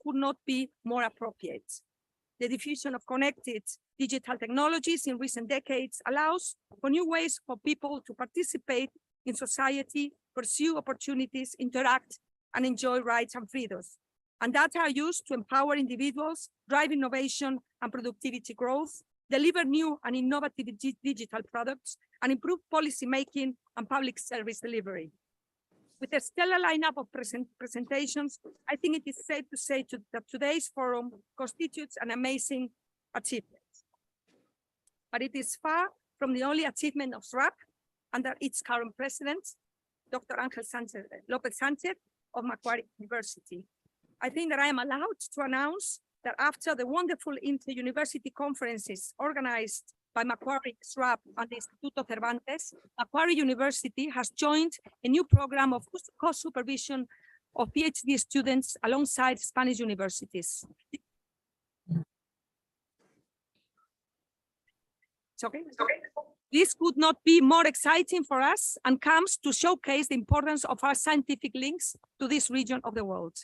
could not be more appropriate. The diffusion of connected digital technologies in recent decades allows for new ways for people to participate in society, pursue opportunities, interact, and enjoy rights and freedoms. And data are used to empower individuals, drive innovation and productivity growth, deliver new and innovative digital products, and improve policy making and public service delivery. With a stellar lineup of presentations, I think it is safe to say that today's forum constitutes an amazing achievement. But it is far from the only achievement of SRAP under its current president, Dr. Angel Lopez Sanchez of Macquarie University. I think that I am allowed to announce that after the wonderful inter-university conferences organized by Macquarie, SRAP, and the Instituto Cervantes, Macquarie University has joined a new program of co-supervision of PhD students alongside Spanish universities. It's okay? It's okay. This could not be more exciting for us and comes to showcase the importance of our scientific links to this region of the world.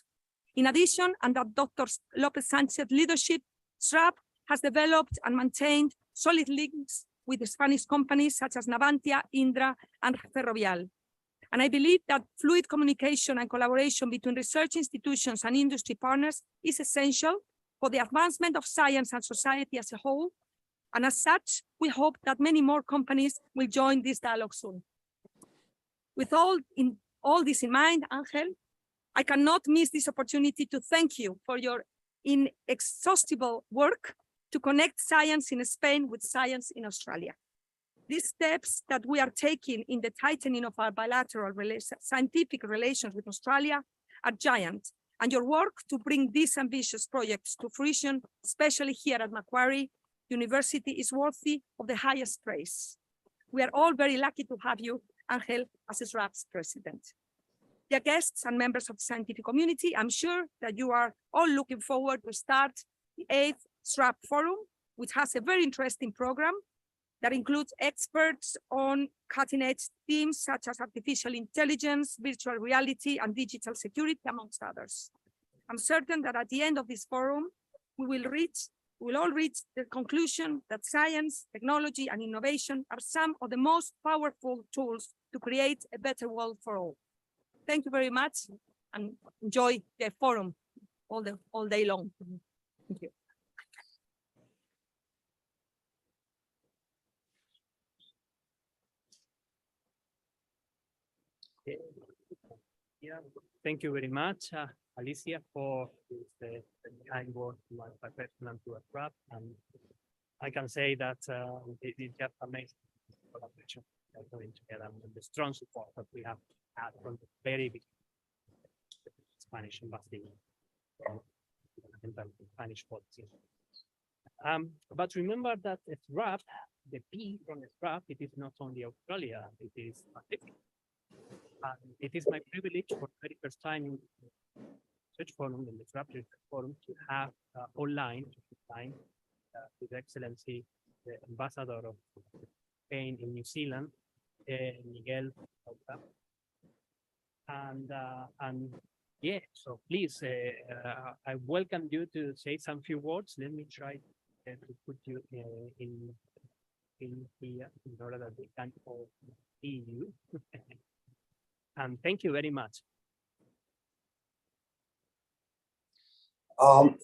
In addition, under Dr. Lopez Sanchez's leadership, SRAP has developed and maintained solid links with the Spanish companies such as Navantia, Indra, and Ferrovial. And I believe that fluid communication and collaboration between research institutions and industry partners is essential for the advancement of science and society as a whole. And as such, we hope that many more companies will join this dialogue soon. With all this in mind, Angel, I cannot miss this opportunity to thank you for your inexhaustible work to connect science in Spain with science in Australia. These steps that we are taking in the tightening of our bilateral scientific relations with Australia are giant, and your work to bring these ambitious projects to fruition, especially here at Macquarie University, is worthy of the highest praise. We are all very lucky to have you, Angel, as SRAP's president. Dear guests and members of the scientific community, I'm sure that you are all looking forward to start the 8th SRAP Forum, which has a very interesting program that includes experts on cutting-edge themes such as artificial intelligence, virtual reality, and digital security, amongst others. I'm certain that at the end of this forum, we will all reach the conclusion that science, technology, and innovation are some of the most powerful tools to create a better world for all. Thank you very much, and enjoy the forum all day long. Thank you. Yeah, thank you very much, Alicia, for this kind word to my profession and to SRAP. And I can say that it is just amazing collaboration going together and the strong support that we have had from the very beginning. Spanish embassy and Spanish policy. But remember that SRAP, the P from SRAP, it is not only Australia, it is Pacific. It is my privilege for the very first time in the Research Forum, in the SRAP Research Forum, to have online His Excellency, the Ambassador of Spain in New Zealand, Miguel Pauta. And yeah, so please, I welcome you to say some few words. Let me try to put you in here in order that we can all see you. And thank you very much.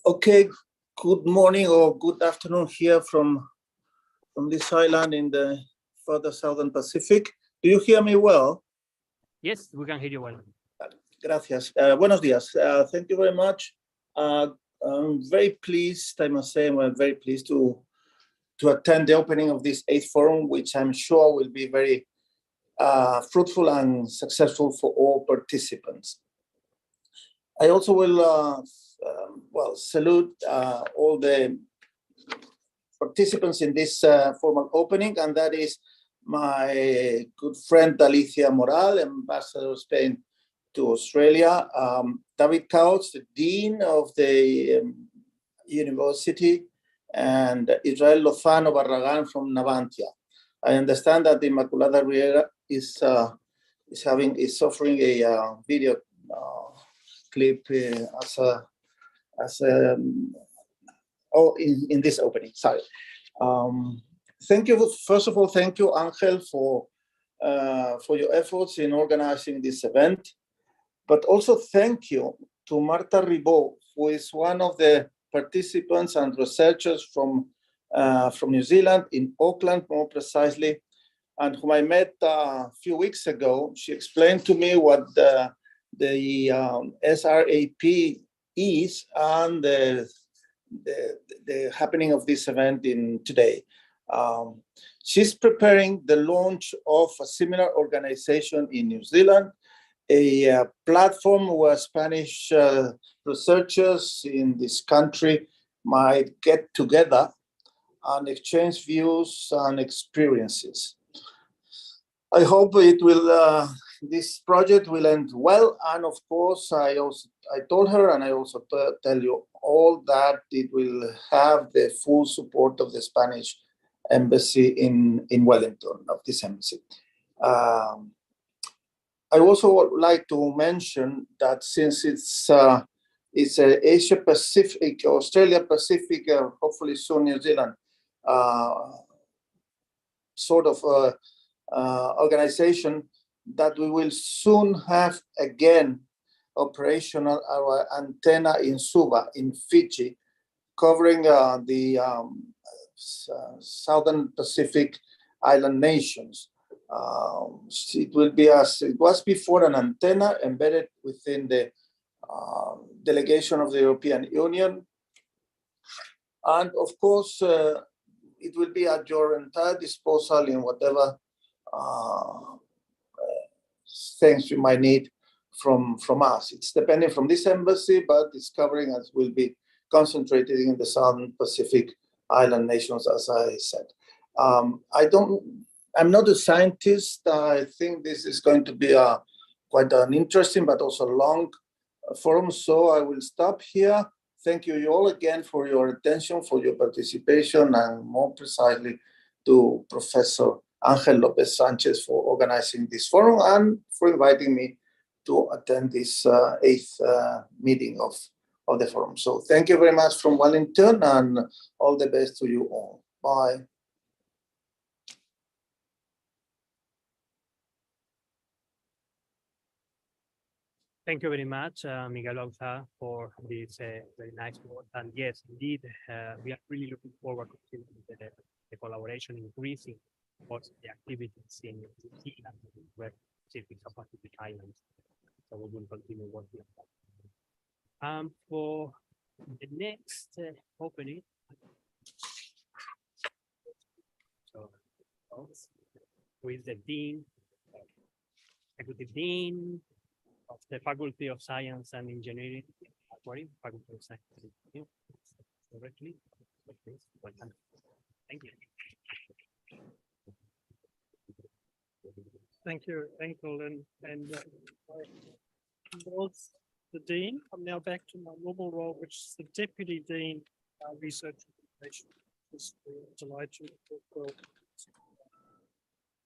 Okay, good morning or good afternoon here from this island in the further southern Pacific. Do you hear me well? Yes, we can hear you well. Gracias. Buenos días. Thank you very much. I'm very pleased, I must say, I'm very pleased to attend the opening of this 8th forum, which I'm sure will be very fruitful and successful for all participants. I also will salute all the participants in this formal opening, and that is my good friend Alicia Moral, Ambassador of Spain to Australia, David Couch, the Dean of the University, and Israel Lozano Barragan from Navantia. I understand that the Inmaculada Riera is offering a video clip as as in this opening. Sorry. Thank you. First of all, thank you, Angel, for your efforts in organizing this event. But also thank you to Marta Ribot, who is one of the participants and researchers from New Zealand, in Auckland more precisely, and whom I met a few weeks ago. She explained to me what the SRAP is and the happening of this event today. She's preparing the launch of a similar organization in New Zealand, a platform where Spanish researchers in this country might get together and exchange views and experiences. I hope it will. This project will end well, and of course, I told her, and I also tell you all, that it will have the full support of the Spanish embassy in Wellington, of this embassy. I also would like to mention that since it's Asia Pacific, Australia Pacific, hopefully soon New Zealand, sort of organization, that we will soon have again operational our antenna in Suva, in Fiji, covering the Southern Pacific island nations. It will be, as it was before, an antenna embedded within the delegation of the European Union. And of course, it will be at your entire disposal in whatever things you might need from us. It's depending from this embassy, but it's covering, as will be concentrated in the Southern Pacific island nations, as I said. I'm not a scientist. I think this is going to be quite an interesting but also long forum. So I will stop here. Thank you all again for your attention, for your participation, and more precisely to Professor Angel Lopez Sanchez for organizing this forum and for inviting me to attend this 8th meeting of the forum. So thank you very much from Wellington, and all the best to you all. Bye. Thank you very much, Miguel Bauza, for this very nice work. And yes, indeed, we are really looking forward to the collaboration, increasing also the activities in New Zealand and the Pacific Pacific Islands. So we will continue working on that. For the next opening, so with the Dean, Executive Dean of the Faculty of Science and Engineering, Faculty of Science and Engineering, directly. Thank you. Thank you, Angel, and was the Dean. I'm now back to my normal role, which is the Deputy Dean, Research Information. Delighted to report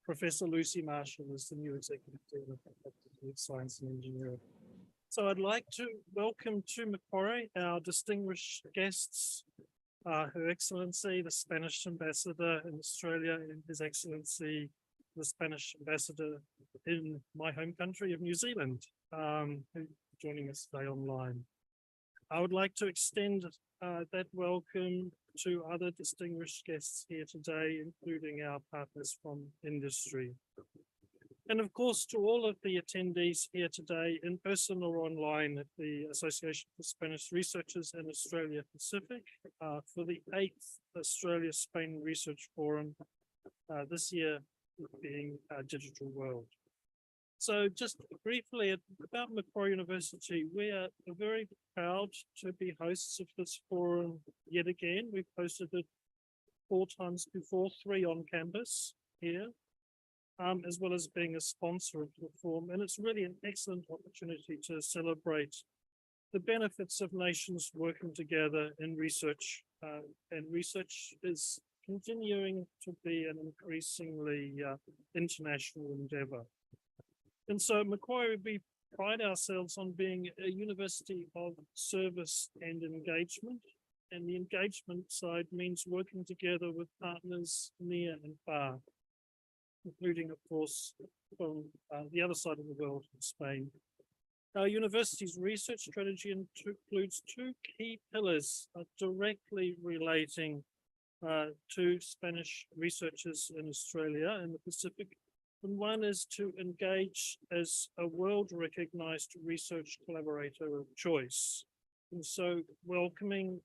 Professor Lucy Marshall is the new Executive Dean of the Faculty of Science and Engineering. So I'd like to welcome to Macquarie our distinguished guests, Her Excellency, the Spanish Ambassador in Australia, and His Excellency, the Spanish Ambassador in my home country of New Zealand, who's joining us today online. I would like to extend that welcome to other distinguished guests here today, including our partners from industry. And of course, to all of the attendees here today, in person or online, at the Association for Spanish Researchers in Australia Pacific, for the 8th Australia-Spain Research Forum, this year being Digital World. So just briefly about Macquarie University, we are very proud to be hosts of this forum yet again. We've hosted it 4 times before, 3 on campus here, as well as being a sponsor of the forum. And it's really an excellent opportunity to celebrate the benefits of nations working together in research. And research is continuing to be an increasingly international endeavor. And so Macquarie would be pride ourselves on being a university of service and engagement. And the engagement side means working together with partners near and far, including, of course, from the other side of the world, in Spain. Our university's research strategy includes two key pillars directly relating to Spanish researchers in Australia and the Pacific. And one is to engage as a world-recognized research collaborator of choice. And so welcoming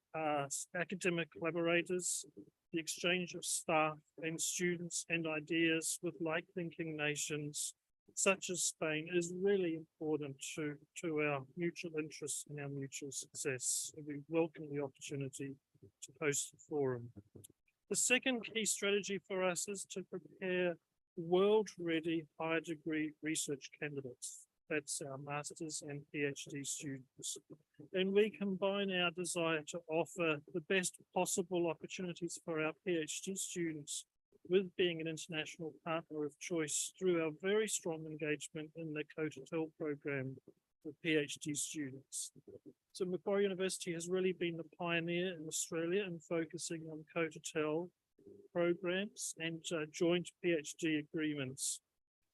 academic collaborators, the exchange of staff and students and ideas with like-thinking nations such as Spain is really important to our mutual interests and our mutual success. And we welcome the opportunity to host the forum. The second key strategy for us is to prepare world-ready higher degree research candidates. That's our masters and PhD students. And we combine our desire to offer the best possible opportunities for our PhD students with being an international partner of choice through our very strong engagement in the COTETEL program for PhD students. So Macquarie University has really been the pioneer in Australia in focusing on COTETEL programs and joint PhD agreements.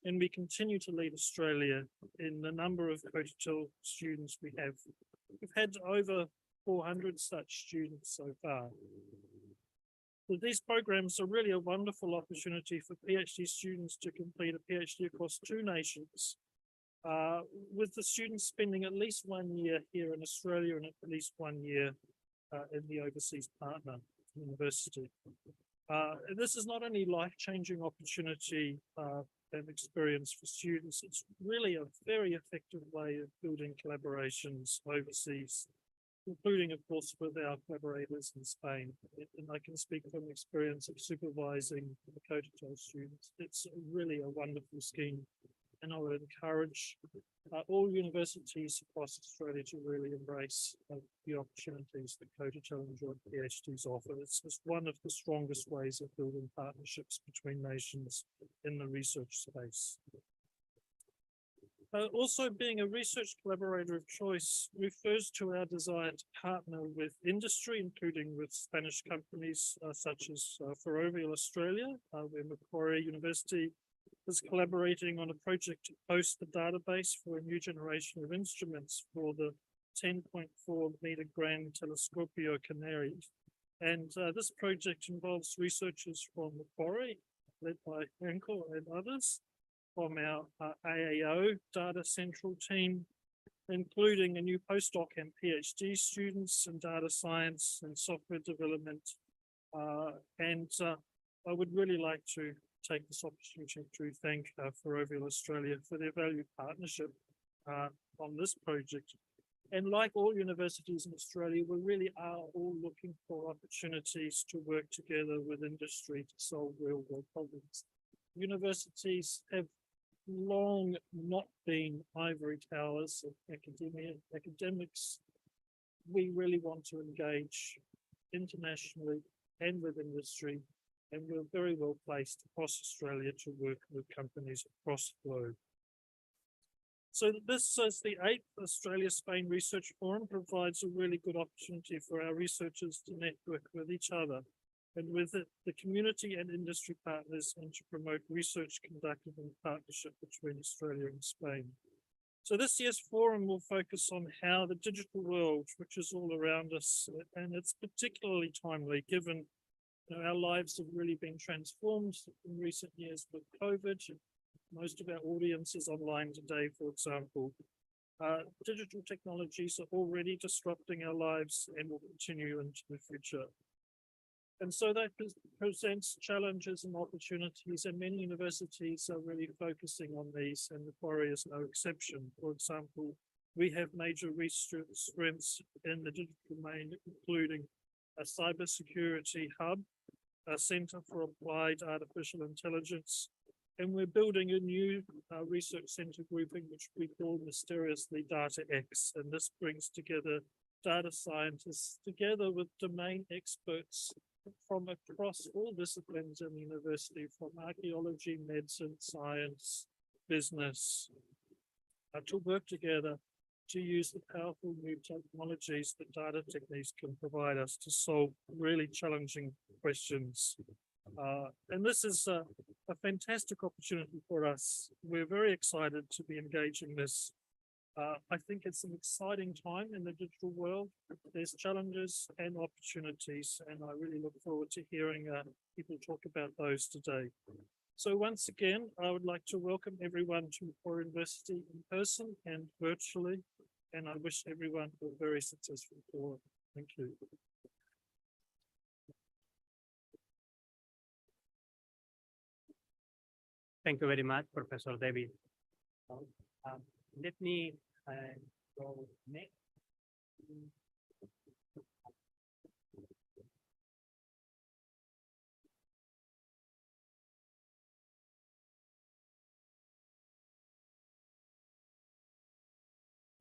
And we continue to lead Australia in the number of COTETEL students we have. We've had over 400 such students so far. So these programs are really a wonderful opportunity for PhD students to complete a PhD across two nations, with the students spending at least 1 year here in Australia and at least 1 year in the overseas partner university. This is not only life-changing opportunity and experience for students, it's really a very effective way of building collaborations overseas, including, of course, with our collaborators in Spain. And I can speak from experience of supervising the COTETEL students. It's really a wonderful scheme. And I would encourage all universities across Australia to really embrace the opportunities that COTETEL and joint PhDs offer. It's one of the strongest ways of building partnerships between nations in the research space. Also, being a research collaborator of choice refers to our desire to partner with industry, including with Spanish companies such as Ferrovial Australia, where Macquarie University is collaborating on a project to host the database for a new generation of instruments for the 10.4 meter Gran Telescopio Canary. And this project involves researchers from Macquarie, led by Henkel and others, from our AAO Data Central team, including a new postdoc and PhD students in data science and software development. I would really like to take this opportunity to thank Ferrovial Australia for their valued partnership on this project. And like all universities in Australia, we really are all looking for opportunities to work together with industry to solve real world problems. Universities have long not been ivory towers of academics. We really want to engage internationally and with industry, and we're very well placed across Australia to work with companies across the globe. So this is the 8th Australia-Spain Research Forum, provides a really good opportunity for our researchers to network with each other and with the community and industry partners, and to promote research conducted in partnership between Australia and Spain. So this year's forum will focus on how the digital world, which is all around us, and it's particularly timely given our lives have really been transformed in recent years with COVID. Most of our audience is online today, for example. Digital technologies are already disrupting our lives and will continue into the future. And so that presents challenges and opportunities, and many universities are really focusing on these, and Macquarie is no exception. For example, we have major research strengths in the digital domain, including a cybersecurity hub, a Centre for Applied Artificial Intelligence, and we're building a new research centre grouping, which we call mysteriously DataX, and this brings together data scientists together with domain experts from across all disciplines in the university, from archaeology, medicine, science, business, to work together to use the powerful new technologies that data techniques can provide us to solve really challenging questions. And this is a fantastic opportunity for us. We're very excited to be engaging this. I think it's an exciting time in the digital world. There's challenges and opportunities, and I really look forward to hearing people talk about those today. So once again, I would like to welcome everyone to Macquarie University in person and virtually, and I wish everyone a very successful tour. Thank you. Thank you very much, Professor David. Let me go next.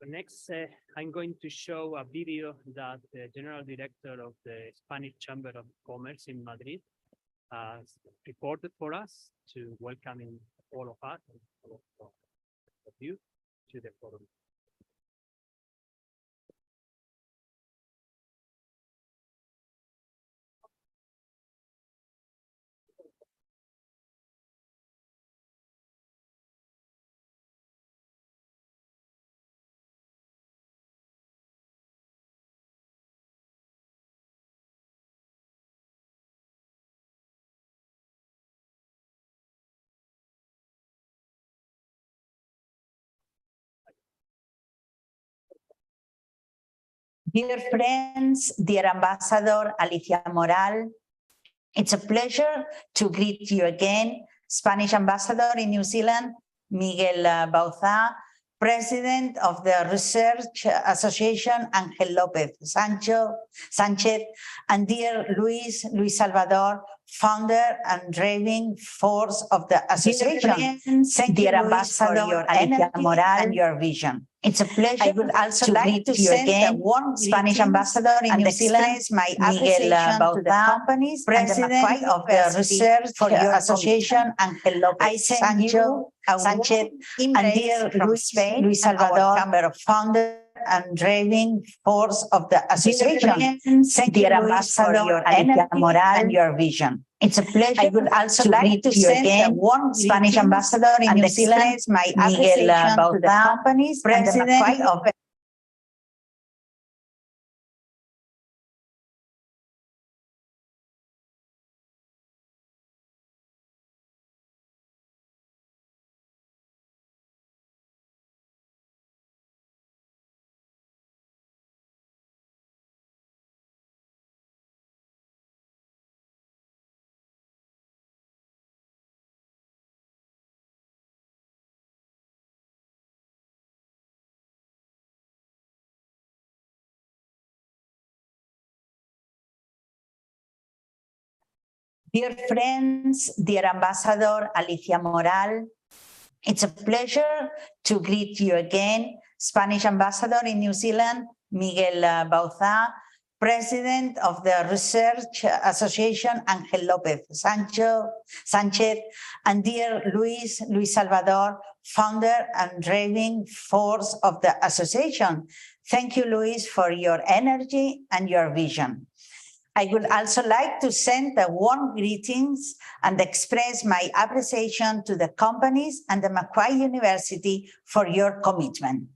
Next, I'm going to show a video that the General Director of the Spanish Chamber of Commerce in Madrid recorded for us to welcome all of us and all of you to the forum. Dear friends, dear Ambassador Alicia Moral, it's a pleasure to greet you again, Spanish Ambassador in New Zealand, Miguel Bauzá, President of the Research Association, Ángel López Sánchez, and dear Luis Salvador, founder and driving force of the association. Thank you, Ambassador, for your Alicia Moral and your vision. It's a pleasure. I would also like to send a warm Spanish Ambassador in New Zealand, my appreciation to the companies, President of the Research for your Association, Ángel López Sánchez, and dear Luis Salvador, founder and driving force of the association. Thank you, Ambassador, for your Alicia Moral and your vision. It's a pleasure. I would also like to send a warm Spanish Ambassador in New Zealand, my appreciation to the companies, President of Dear friends, dear Ambassador Alicia Moral, it's a pleasure to greet you again, Spanish Ambassador in New Zealand, Miguel Bauzá, President of the Research Association, Ángel López Sánchez, and dear Luis Salvador, founder and driving force of the association. Thank you, Luis, for your energy and your vision. I would also like to send the warm greetings and express my appreciation to the companies and the Macquarie University for your commitment.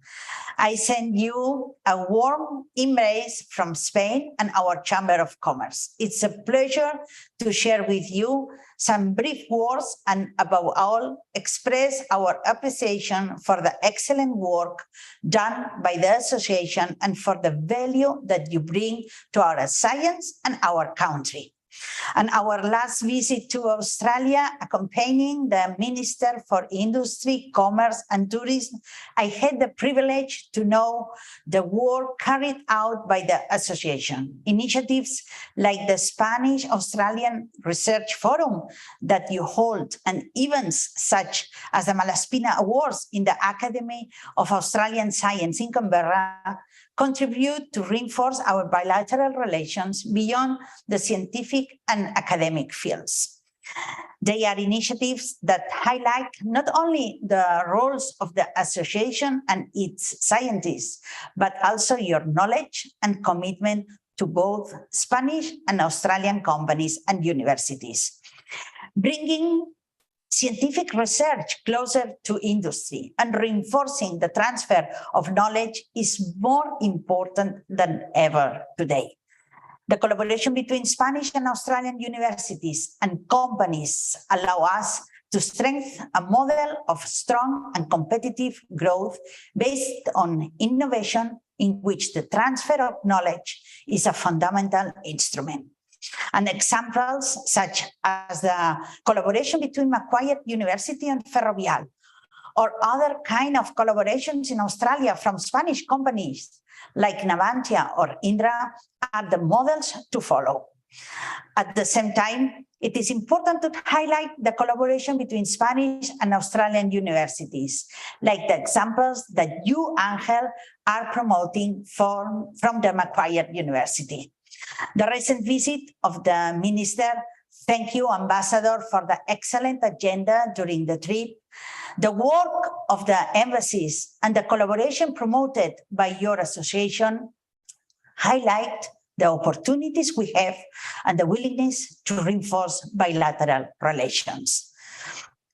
I send you a warm embrace from Spain and our Chamber of Commerce. It's a pleasure to share with you some brief words and above all, express our appreciation for the excellent work done by the association and for the value that you bring to our science and our country. And our last visit to Australia, accompanying the Minister for Industry, Commerce and Tourism, I had the privilege to know the work carried out by the association. Initiatives like the Spanish-Australian Research Forum that you hold, and events such as the Malaspina Awards in the Academy of Australian Science in Canberra contribute to reinforce our bilateral relations beyond the scientific and academic fields. They are initiatives that highlight not only the roles of the association and its scientists, but also your knowledge and commitment to both Spanish and Australian companies and universities. Bringing scientific research closer to industry and reinforcing the transfer of knowledge is more important than ever today. The collaboration between Spanish and Australian universities and companies allow us to strengthen a model of strong and competitive growth based on innovation in which the transfer of knowledge is a fundamental instrument. And examples such as the collaboration between Macquarie University and Ferrovial, or other kind of collaborations in Australia from Spanish companies like Navantia or Indra, are the models to follow. At the same time, it is important to highlight the collaboration between Spanish and Australian universities, like the examples that you, Angel, are promoting from the Macquarie University. The recent visit of the minister, thank you, Ambassador, for the excellent agenda during the trip. The work of the embassies and the collaboration promoted by your association highlight the opportunities we have and the willingness to reinforce bilateral relations.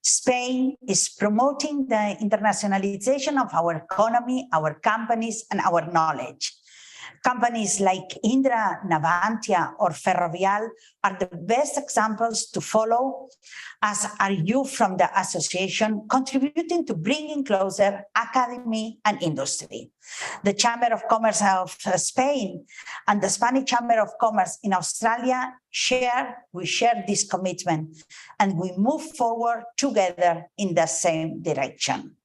Spain is promoting the internationalization of our economy, our companies, and our knowledge. Companies like Indra, Navantia, or Ferrovial are the best examples to follow, as are you from the association, contributing to bringing closer academy and industry. The Chamber of Commerce of Spain and the Spanish Chamber of Commerce in Australia share this commitment, and we move forward together in the same direction.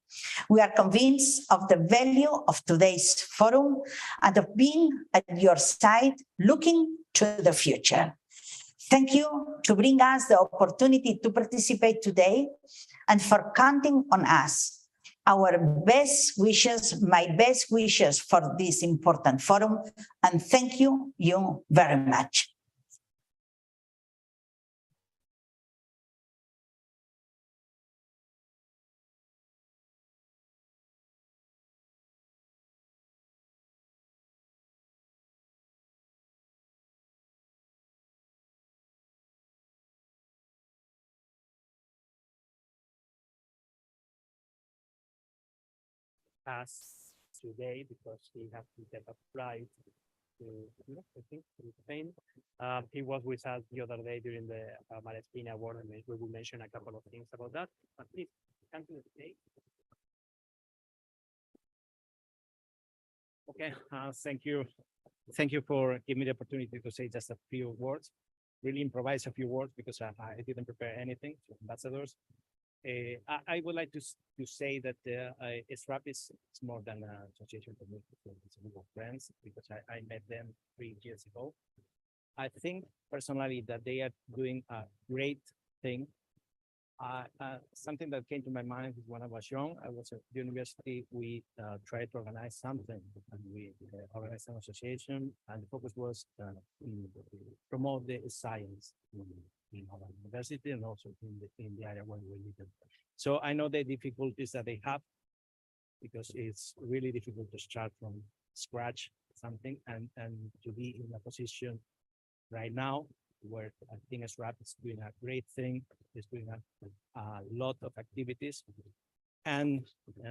We are convinced of the value of today's forum and of being at your side, looking to the future. Thank you to bring us the opportunity to participate today and for counting on us. Our best wishes, my best wishes for this important forum, and thank you very much. Us today because he has to get a flight to, I think, to Spain. He was with us the other day during the Malespina Award, and we will mention a couple of things about that. But please, come to the stage. Okay, thank you. Thank you for giving me the opportunity to say just a few words, really improvise a few words because I didn't prepare anything to ambassadors. I would like to say that SRAP is more than an association for me. It's a group of friends because I met them 3 years ago. I think personally that they are doing a great thing. Something that came to my mind is when I was young, I was at university, we tried to organize something, and we organized an association, and the focus was promote the science in our university and also in the area where we live. So I know the difficulties that they have, because it's really difficult to start from scratch something and to be in a position right now where I think SRAP is doing a great thing, is doing a lot of activities. And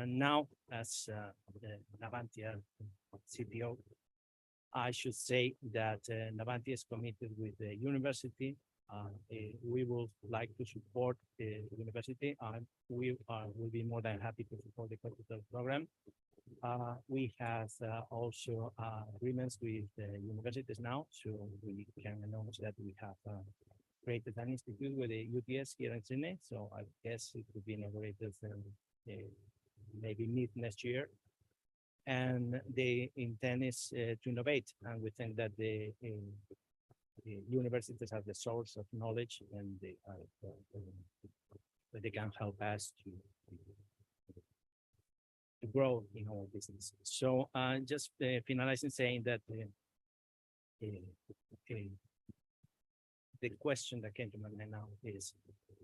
now as the Navantia CTO, I should say that Navantia is committed with the university. We would like to support the university. We will be more than happy to support the capital program. We have also agreements with the universities now, so we can announce that we have created an institute with the UTS here in Sydney. So I guess it could be inaugurated maybe mid next year. And the intent is to innovate, and we think that the universities are the source of knowledge, and they can help us to grow in our business. So just finalizing saying that the question that came to my mind now is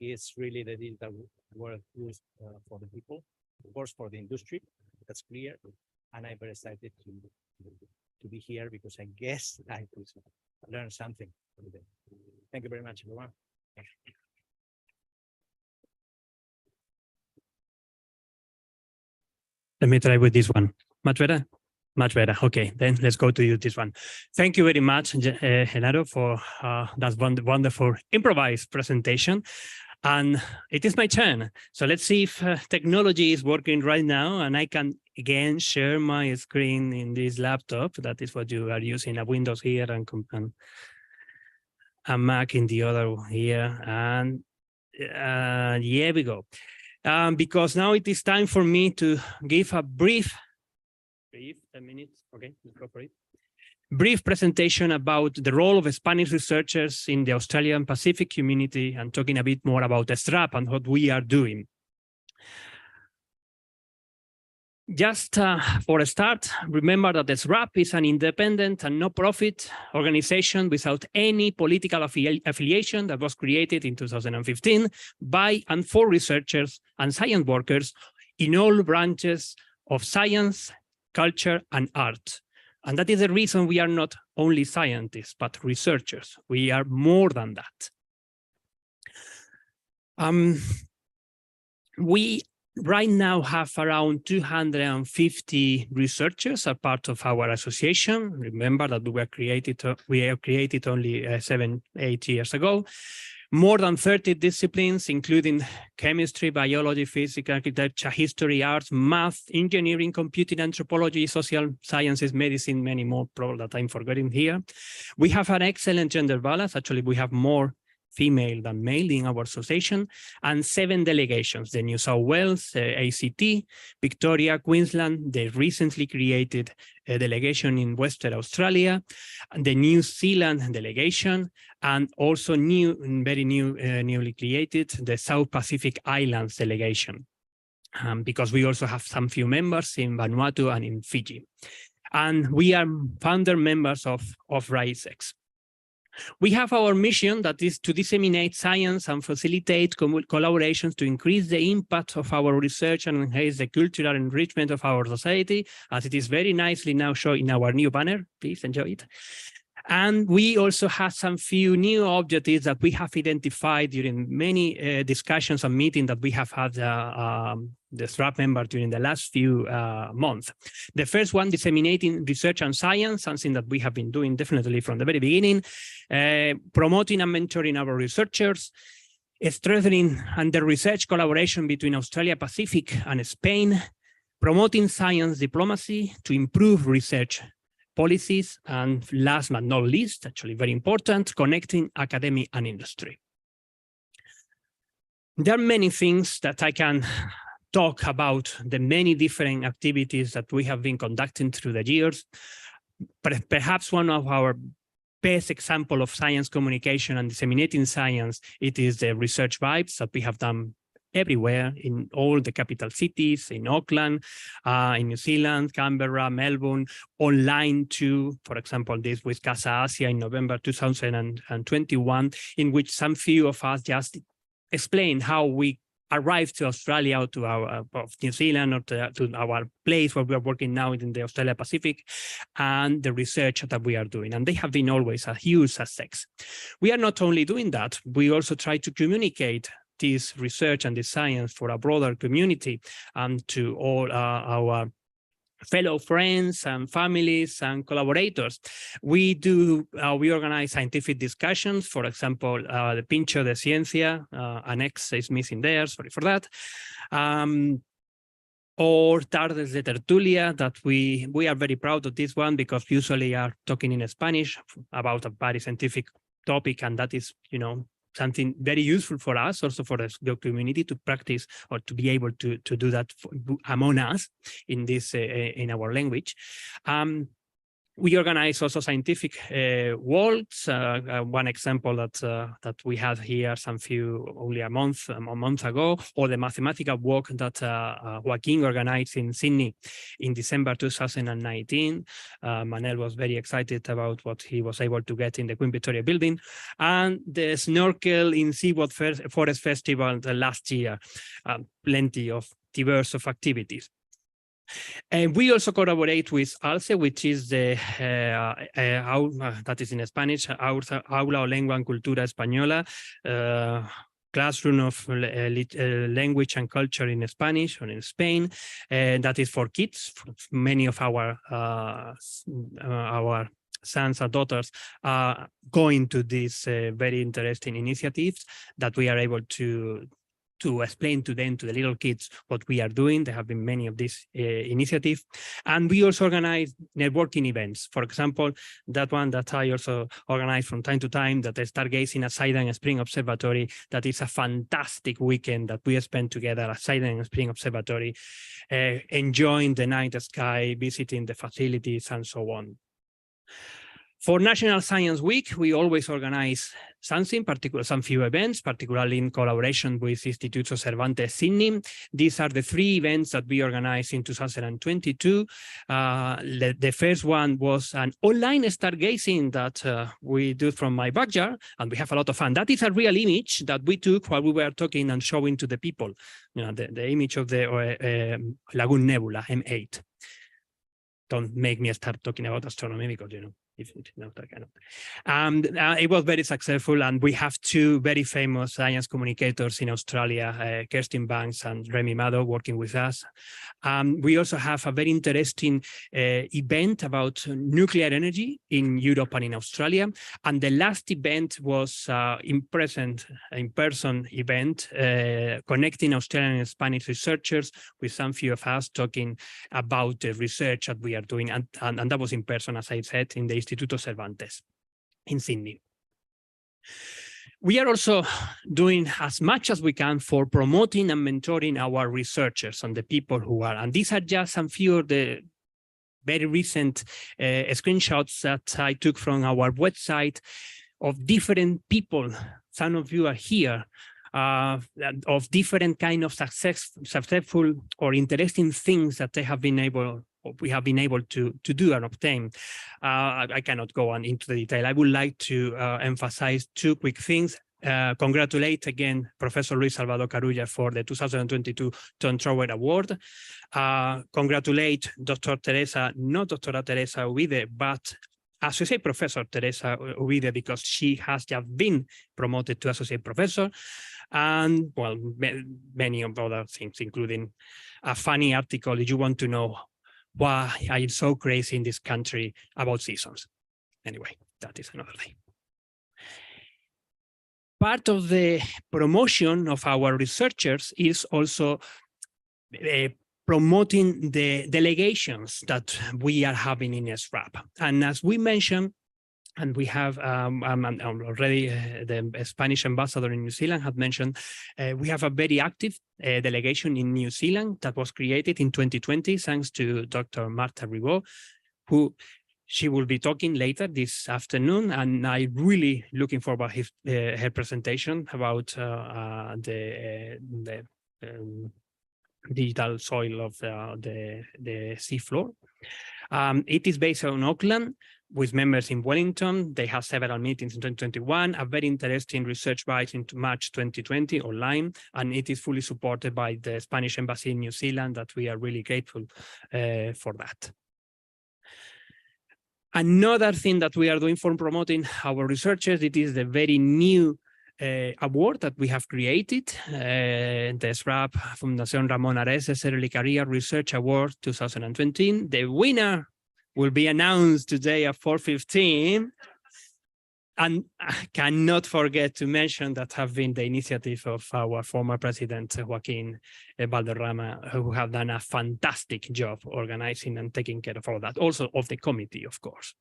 is really the digital world used for the people, of course, for the industry. That's clear. And I'm very excited to be here because I guess I could learn something from them. Thank you very much, everyone. Let me try with this one. Much better? Much better. Okay, then let's go to this one. Thank you very much, Genaro, for that wonderful improvised presentation. And it is my turn. So let's see if technology is working right now and I can again share my screen in this laptop. That is what you are using, a Windows here and a Mac in the other here. And here we go. Because now it is time for me to give a brief 10 minutes. Okay, let's go for it. Brief presentation about the role of Spanish researchers in the Australian Pacific community and talking a bit more about the SRAP and what we are doing. Just for a start, remember that the SRAP is an independent and no-profit organization without any political affiliation that was created in 2015 by and for researchers and science workers in all branches of science, culture, and art. And that is the reason we are not only scientists, but researchers. We are more than that. We right now have around 250 researchers as part of our association. Remember that we were created only 7-8 years ago. More than 30 disciplines, including chemistry, biology, physics, architecture, history, arts, math, engineering, computing, anthropology, social sciences, medicine, many more, probably that I'm forgetting here. We have an excellent gender balance. Actually, we have more female than male in our association, and 7 delegations: the New South Wales, ACT, Victoria, Queensland, the recently created delegation in Western Australia, and the New Zealand delegation, and also newly created, the South Pacific Islands delegation, because we also have some few members in Vanuatu and in Fiji. And we are founder members of RISEX. We have our mission, that is to disseminate science and facilitate collaborations to increase the impact of our research and enhance the cultural enrichment of our society, as it is very nicely now shown in our new banner. Please enjoy it. And we also have some few new objectives that we have identified during many discussions and meetings that we have had the SRAP member during the last few months. The first one, disseminating research and science, something that we have been doing definitely from the very beginning, promoting and mentoring our researchers, strengthening the research collaboration between Australia Pacific and Spain, promoting science diplomacy to improve research policies, and last but not least, actually very important, connecting academia and industry. There are many things that I can talk about, the many different activities that we have been conducting through the years. But perhaps one of our best example of science communication and disseminating science, it is the research vibes that we have done everywhere in all the capital cities, in Auckland, in New Zealand, Canberra, Melbourne, online too. For example, this with Casa Asia in November 2021, in which some few of us just explained how we arrived to Australia or to our New Zealand or to our place where we are working now in the Australia Pacific, and the research that we are doing. And they have been always a huge success. We are not only doing that, we also try to communicate this research and the science for a broader community and to all our fellow friends and families and collaborators. We organize scientific discussions. For example, the Pincho de Ciencia, an X is missing there, sorry for that. Or Tardes de Tertulia, that we are very proud of this one because usually are talking in Spanish about a very scientific topic, and that is, something very useful for us, also for the community to practice or to be able to do that among us in this in our language. We organize also scientific walks. One example that we had here only a month ago, or the mathematical walk that Joaquin organized in Sydney in December 2019. Manel was very excited about what he was able to get in the Queen Victoria building, and the snorkel in Seaworld Forest Festival last year. Plenty of diverse of activities. And we also collaborate with ALCE, which is the that is in Spanish, Aula o Lengua en Cultura Española, classroom of language and culture in Spanish or in Spain, and that is for kids. Many of our sons and daughters are going to these very interesting initiatives that we are able to explain to them, to the little kids, what we are doing. There have been many of these initiatives. And we also organize networking events. For example, that one that I also organize from time to time, that is Stargazing at Sidon Spring Observatory. That is a fantastic weekend that we spend together at Sidon Spring Observatory, enjoying the night sky, visiting the facilities, and so on. For National Science Week, we always organize some few events, particularly in collaboration with Instituto Cervantes Sydney. These are the 3 events that we organized in 2022. The first one was an online stargazing that we do from my backyard, and we have a lot of fun. That is a real image that we took while we were talking and showing to the people, the image of the Lagoon Nebula, M8. Don't make me start talking about astronomy because, it was very successful, and we have 2 very famous science communicators in Australia, Kirsten Banks and Remy Maddow, working with us. We also have a very interesting event about nuclear energy in Europe and in Australia. And the last event was in-person event connecting Australian and Spanish researchers with some few of us talking about the research that we are doing. And that was in person, as I said, in the Instituto Cervantes in Sydney. We are also doing as much as we can for promoting and mentoring our researchers and the people who are, and these are just some few of the very recent screenshots that I took from our website of different people. Some of you are here, of different kind of successful or interesting things that we have been able to do and obtain. I cannot go on into the detail. I would like to emphasize 2 quick things. Congratulate again Professor Luis Salvador Carulla for the 2022 Tom Trower Award. Congratulate Dr. Teresa, not Dr. Teresa Uvide, but Associate Professor Teresa Uvide, because she has just been promoted to Associate Professor. And, well, many of other things, including a funny article if you want to know why I'm so crazy in this country about seasons. Anyway, that is another day. Part of the promotion of our researchers is also promoting the delegations that we are having in SRAP. And as we mentioned, and we have already the Spanish ambassador in New Zealand had mentioned, we have a very active delegation in New Zealand that was created in 2020, thanks to Dr. Marta Ribot, who she will be talking later this afternoon, and I'm really looking forward to her presentation about the digital soil of the seafloor. It is based on Auckland, with members in Wellington. They have several meetings in 2021, a very interesting research bite into March 2020 online, and it is fully supported by the Spanish Embassy in New Zealand, that we are really grateful for that. Another thing that we are doing for promoting our researchers, it is the very new award that we have created, the SRAP Fundación Ramón Areces Early Career Research Award 2020. The winner will be announced today at 4:15. And I cannot forget to mention that have been the initiative of our former president, Joaquin Valderrama, who have done a fantastic job organizing and taking care of all that, also of the committee, of course.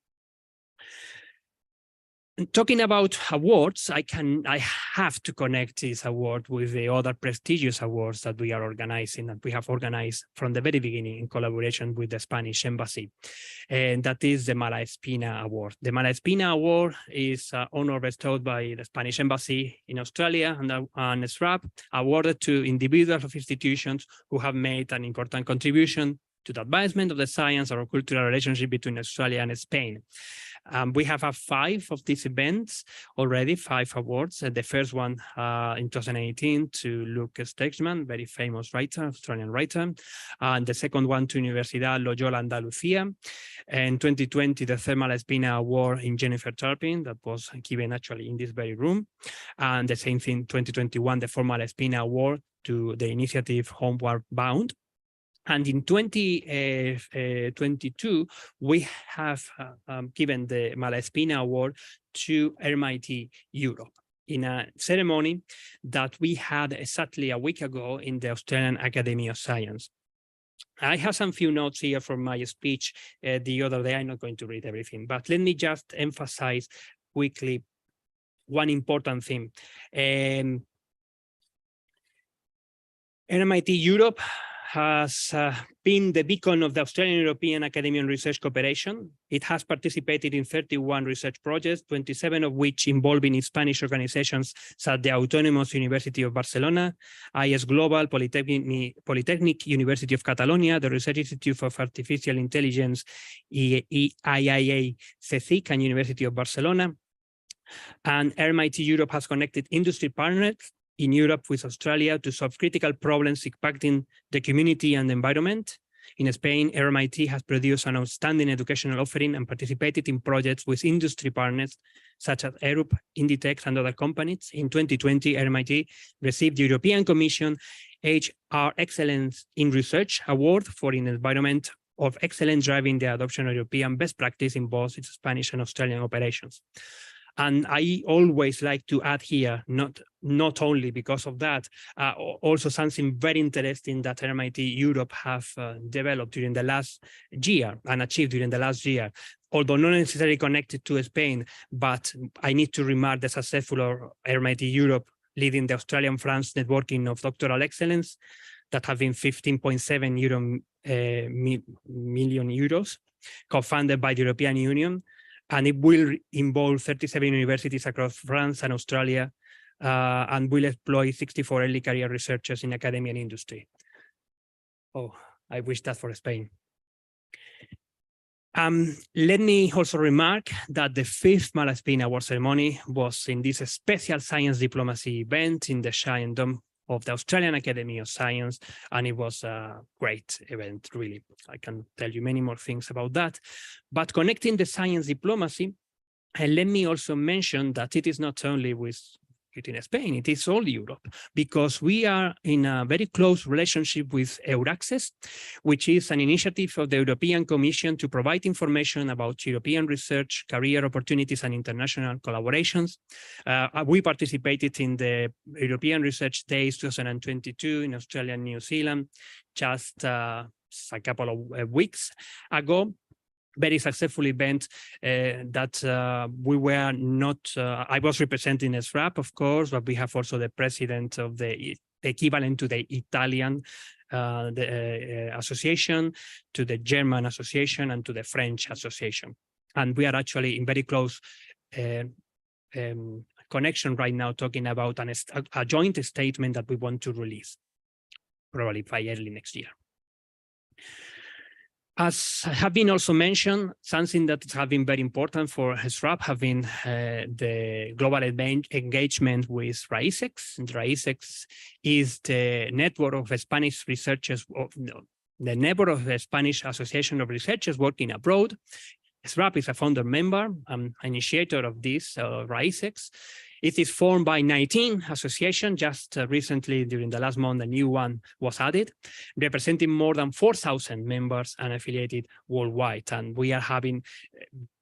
talking about awards, I have to connect this award with the other prestigious awards that we are organizing, that we have organized from the very beginning in collaboration with the Spanish Embassy. And that is the Malaspina Award. The Malaspina Award is an honor bestowed by the Spanish Embassy in Australia and SRAP, awarded to individuals of institutions who have made an important contribution to the advancement of the science or cultural relationship between Australia and Spain. We have 5 of these events already, 5 awards. The first one in 2018 to Luc Steichmann, very famous writer, Australian writer. And the second one to Universidad Loyola Andalucía. And 2020, the third Malaspina Award in Jennifer Turpin, that was given actually in this very room. And the same thing, 2021, the fourth Malaspina Award to the initiative Homeward Bound. And in 2022, we have given the Malaspina Award to RMIT Europe in a ceremony that we had exactly a week ago in the Australian Academy of Science. I have some few notes here from my speech the other day. I'm not going to read everything, but let me just emphasize quickly one important thing. RMIT Europe has been the beacon of the Australian European Academic Research Cooperation. It has participated in 31 research projects, 27 of which involving Spanish organizations such as the Autonomous University of Barcelona, IS Global, Polytechnic University of Catalonia, the Research Institute of Artificial Intelligence, IIA CSIC, and University of Barcelona. And RMIT Europe has connected industry partners in Europe with Australia to solve critical problems impacting the community and the environment. In Spain, RMIT has produced an outstanding educational offering and participated in projects with industry partners such as Europe, Inditex, and other companies. In 2020, RMIT received the European Commission HR Excellence in Research Award for an environment of excellence driving the adoption of European best practice in both its Spanish and Australian operations. And I always like to add here, not only because of that, also something very interesting that RMIT Europe have developed during the last year and achieved during the last year, although not necessarily connected to Spain, but I need to remark the successful RMIT Europe leading the Australian-France networking of doctoral excellence that have been 15.7 million euros, co-funded by the European Union. And it will involve 37 universities across France and Australia, and will employ 64 early career researchers in academia and industry. Oh, I wish that for Spain. Let me also remark that the 5th Malaspina Award ceremony was in this special science diplomacy event in the Shine Dome of the Australian Academy of Science, and it was a great event, really. I can tell you many more things about that. But connecting the science diplomacy, and let me also mention that it is not only within Spain, it is all Europe, because we are in a very close relationship with Euraccess, which is an initiative of the European Commission to provide information about European research, career opportunities, and international collaborations. We participated in the European Research Days 2022 in Australia and New Zealand just a couple of weeks ago. Very successful event that we were not, I was representing SRAP, of course, but we have also the president of the equivalent to the Italian association, to the German association, and to the French association. And we are actually in very close connection right now, talking about a joint statement that we want to release, probably by early next year. As have been also mentioned, something that has been very important for SRAP have been the global engagement with RAISEX. RAISEX is the network of Spanish researchers, the network of the Spanish Association of Researchers Working Abroad. SRAP is a founder member and initiator of this RAISEX. It is formed by 19 associations. Just recently, during the last month, a new one was added, representing more than 4,000 members and affiliated worldwide. And we are having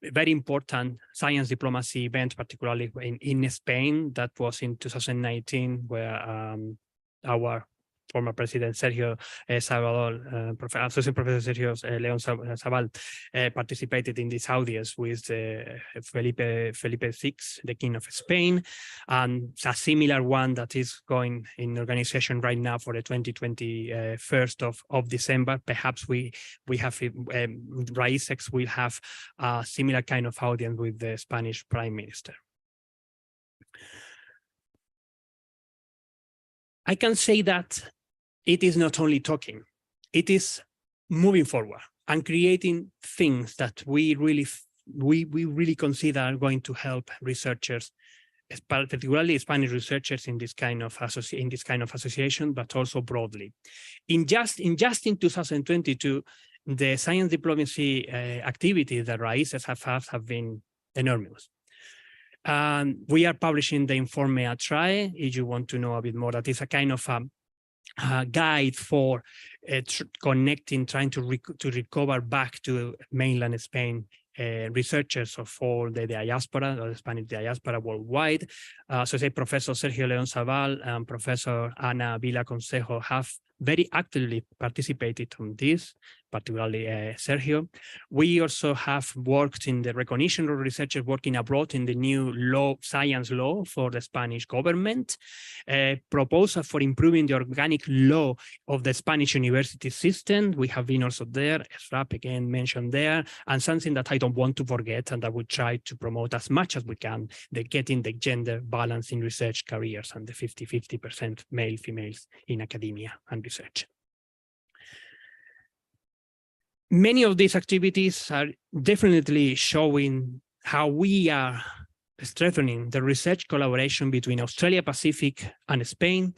a very important science diplomacy event, particularly in Spain. That was in 2019, where our former President Sergio Salvador, Associate Professor Sergio León Zabal, participated in this audience with Felipe VI, the King of Spain, and a similar one that is going in organization right now for the 21st of December. Perhaps we have Raicex will have a similar kind of audience with the Spanish Prime Minister. I can say that it is not only talking, it is moving forward and creating things that we really consider are going to help researchers, particularly Spanish researchers in this kind of association, but also broadly. In just in 2022, the science diplomacy activities that Raices have been enormous. We are publishing the Informe Atrae, if you want to know a bit more. That is a kind of a guide for connecting, trying to recover back to mainland Spain researchers of all the diaspora, or the Spanish diaspora worldwide. Associate Professor Sergio León Zabal and Professor Ana Vila Consejo have very actively participated on this, particularly Sergio. We also have worked in the recognition of researchers working abroad in the new law, science law for the Spanish government, proposal for improving the organic law of the Spanish university system. We have been also there, SRAP again mentioned there, and something that I don't want to forget and that we try to promote as much as we can, the getting the gender balance in research careers and the 50-50% male females in academia and research. Many of these activities are definitely showing how we are strengthening the research collaboration between Australia Pacific and Spain.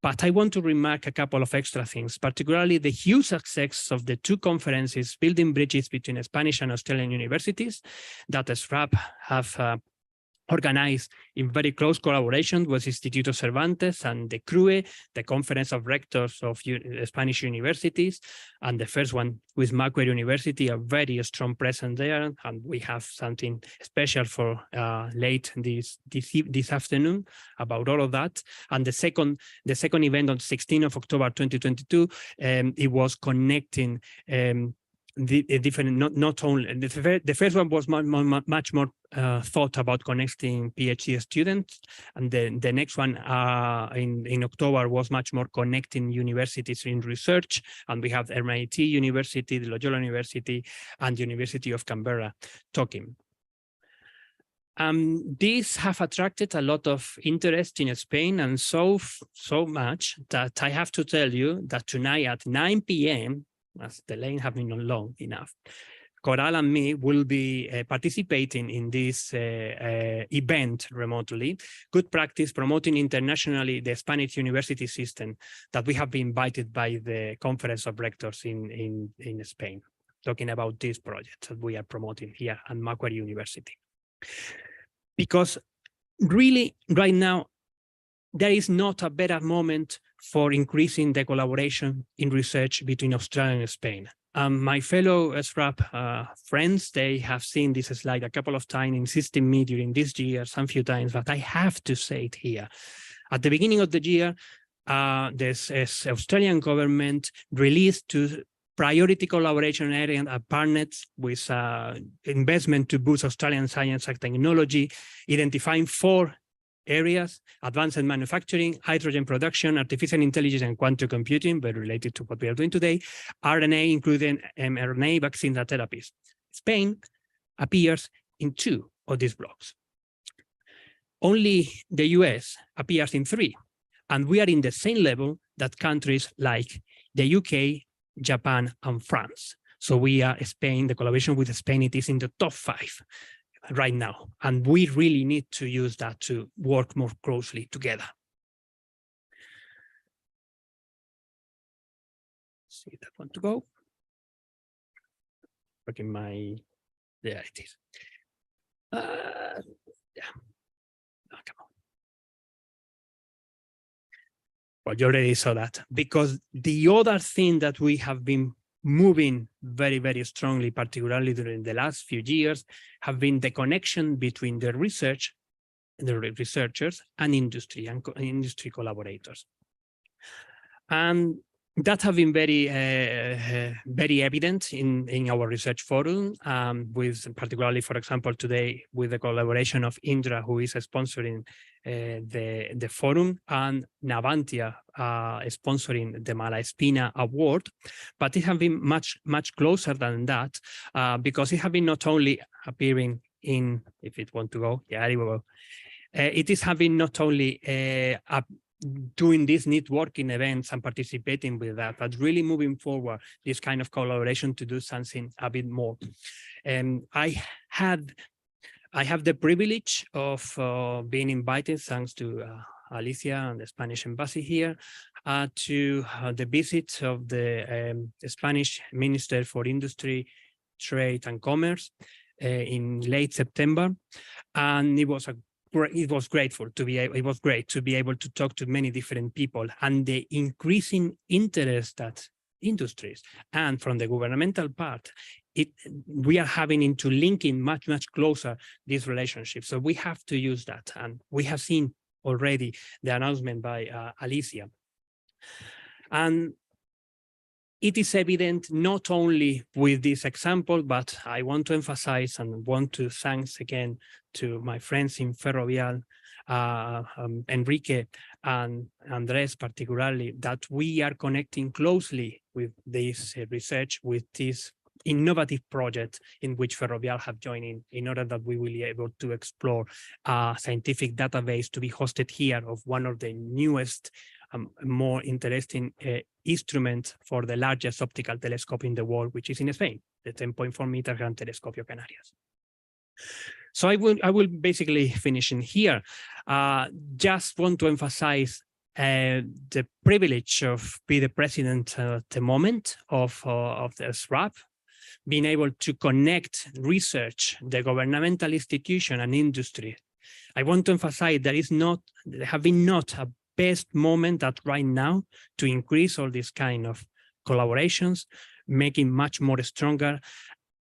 But I want to remark a couple of extra things, particularly the huge success of the two conferences building bridges between Spanish and Australian universities that SRAP have organized in very close collaboration with Instituto Cervantes and the CRUE, the Conference of Rectors of Spanish Universities, and the first one with Macquarie University, a very strong presence there, and we have something special for late this afternoon about all of that. And the second event on 16th of October 2022, it was connecting the different, not only the first one was much more thought about connecting PhD students, and the next one in October was much more connecting universities in research, and we have MIT University, the Loyola University, and the University of Canberra talking. These have attracted a lot of interest in Spain, and so much that I have to tell you that tonight at 9 p.m. as the lane have been long enough, Coral and me will be participating in this event remotely. Good practice promoting internationally the Spanish university system that we have been invited by the Conference of Rectors in Spain, talking about this project that we are promoting here at Macquarie University. Because really, right now, there is not a better moment for increasing the collaboration in research between Australia and Spain. My fellow SRAP friends, they have seen this slide a couple of times, insisting me during this year, some few times, but I have to say it here. At the beginning of the year, the Australian government released two priority collaboration areas and partners with investment to boost Australian science and technology, identifying 4 areas: advanced manufacturing, hydrogen production, artificial intelligence, and quantum computing, very related to what we are doing today, RNA, including mRNA vaccines and therapies. Spain appears in 2 of these blocks. Only the US appears in 3, and we are in the same level that countries like the UK, Japan, and France. So we are Spain, the collaboration with Spain, it is in the top 5. Right now, and we really need to use that to work more closely together. See that one to go. Working my, there it is. Yeah. Oh, come on. Well, you already saw that, because the other thing that we have been moving very, very strongly, particularly during the last few years, have been the connection between the researchers and industry collaborators. And that have been very, very evident in our research forum, with particularly, for example, today with the collaboration of Indra, who is sponsoring the forum, and Navantia sponsoring the Malaspina Award. But it has been much closer than that, because it has been not only appearing in, if it want to go, yeah, it will go. It is having not only doing these networking events and participating with that, but really moving forward this kind of collaboration to do something a bit more. And I have the privilege of being invited, thanks to Alicia and the Spanish embassy here, to the visit of the Spanish Minister for Industry, Trade and Commerce in late September, and it was great to be able to talk to many different people, and the increasing interest that industries and from the governmental part, we are having into linking much closer this relationship. So we have to use that, and we have seen already the announcement by Alicia. And it is evident not only with this example, but I want to emphasize and want to thanks again to my friends in Ferrovial, Enrique and Andres particularly, that we are connecting closely with this research, with this innovative project in which Ferrovial have joined in order that we will be able to explore a scientific database to be hosted here of one of the newest, more interesting instrument for the largest optical telescope in the world, which is in Spain, the 10.4 meter Gran Telescopio Canarias. So I will basically finish in here. Just want to emphasize the privilege of being the president at the moment of the SRAP, being able to connect research, the governmental institution and industry. I want to emphasize there have been not a best moment at right now to increase all these kind of collaborations, making much more stronger,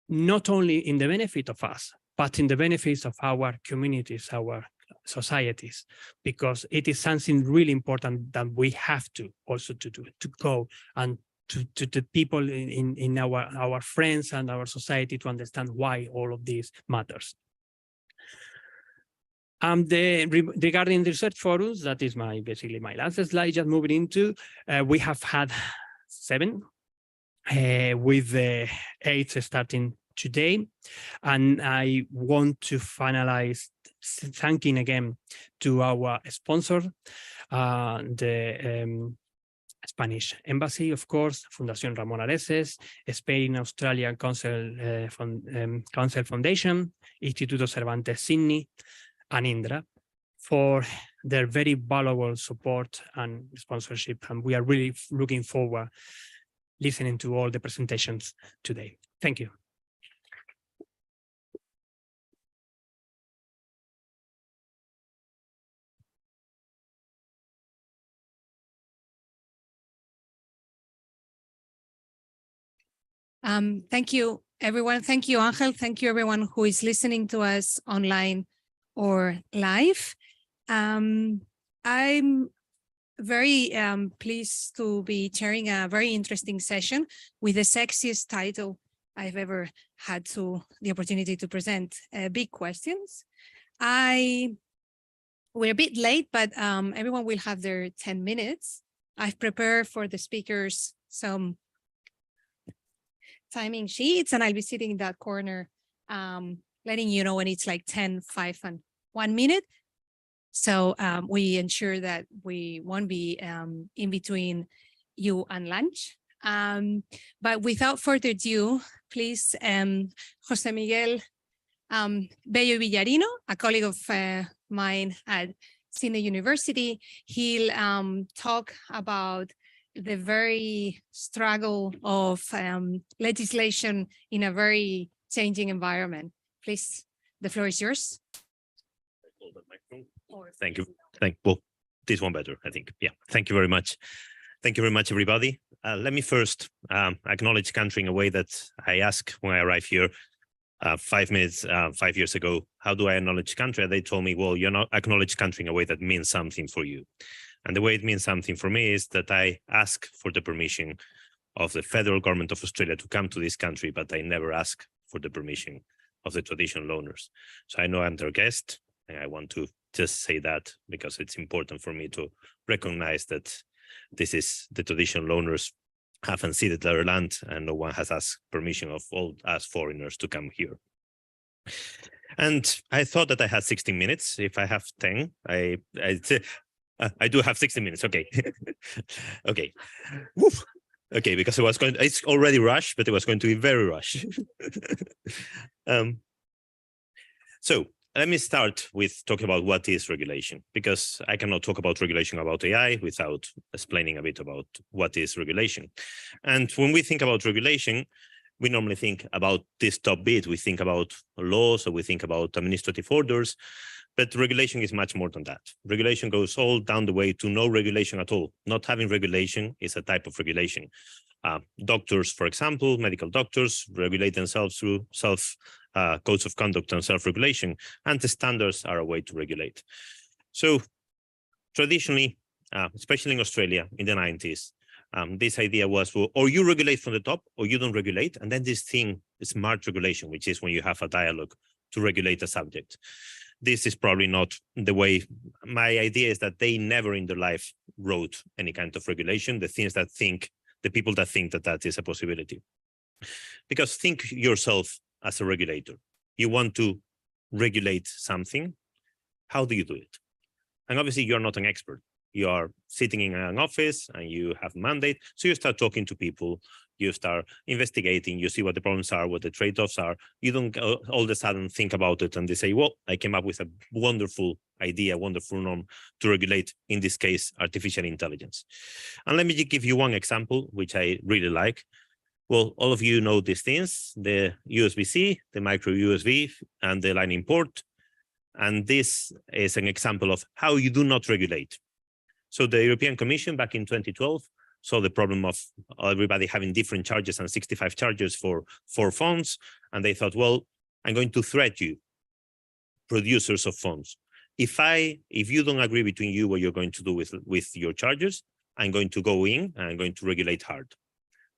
not only in the benefit of us, but in the benefits of our communities, our societies, because it is something really important that we have to also to do, to go and to the people in our friends and our society to understand why all of this matters. Regarding the research forums, that is basically my last slide, just moving into, we have had 7, with the 8th starting today. And I want to finalize thanking again to our sponsor, the Spanish Embassy, of course, Fundación Ramón Areces, Spain Australian Council Foundation, Instituto Cervantes Sydney, and Indra for their very valuable support and sponsorship. And we are really looking forward listening to all the presentations today. Thank you. Thank you, everyone. Thank you, Angel. Thank you, everyone who is listening to us online or live. I'm very pleased to be chairing a very interesting session with the sexiest title I've ever had the opportunity to present, Big Questions. We're a bit late, but everyone will have their 10 minutes. I've prepared for the speakers some timing sheets, and I'll be sitting in that corner, letting you know when it's like 10, 5, and 1 minute. So we ensure that we won't be in between you and lunch. But without further ado, please, Jose Miguel Bello Villarino, a colleague of mine at Sydney University, he'll talk about the very struggle of legislation in a very changing environment. Please, the floor is yours. Thank you. Well, this one better, I think. Yeah, thank you very much. Thank you very much, everybody. Let me first acknowledge country in a way that I ask when I arrive here. 5 years ago, how do I acknowledge country? And they told me, well, you're not acknowledge country in a way that means something for you. And the way it means something for me is that I ask for the permission of the federal government of Australia to come to this country, but I never ask for the permission of the traditional owners. So I know I'm their guest, and I want to just say that because it's important for me to recognize that this is the traditional owners have unceded their land, and no one has asked permission of all us foreigners to come here. And I thought that I had 16 minutes. If I have 10, I do have 16 minutes. Okay. Okay. Woof. Okay, because it's already rushed, but it was going to be very rushed. So let me start with talking about what is regulation, because I cannot talk about regulation about AI without explaining a bit about what is regulation. And when we think about regulation, we normally think about this top bit. We think about laws, or we think about administrative orders, but regulation is much more than that. Regulation goes all down the way to no regulation at all. Not having regulation is a type of regulation. Doctors, for example, medical doctors regulate themselves through codes of conduct and self-regulation, and the standards are a way to regulate. So traditionally, especially in Australia in the 90s, this idea was, well, or you regulate from the top or you don't regulate. And then this thing is smart regulation, which is when you have a dialogue to regulate a subject. This is probably not the way. My idea is that they never in their life wrote any kind of regulation, the people that think that that is a possibility. Because think yourself as a regulator. You want to regulate something. How do you do it? And obviously you're not an expert. You are sitting in an office and you have a mandate. So you start talking to people, you start investigating, you see what the problems are, what the trade-offs are. You don't all of a sudden think about it and they say, well, I came up with a wonderful idea, wonderful norm to regulate, in this case, artificial intelligence. And let me give you one example, which I really like. Well, all of you know these things, the USB-C, the micro USB, and the Lightning port. And this is an example of how you do not regulate. So the European Commission back in 2012 saw the problem of everybody having different charges and 65 charges for phones. And they thought, well, I'm going to threat you, producers of phones. If you don't agree between you what you're going to do with your chargers, I'm going to go in and I'm going to regulate hard.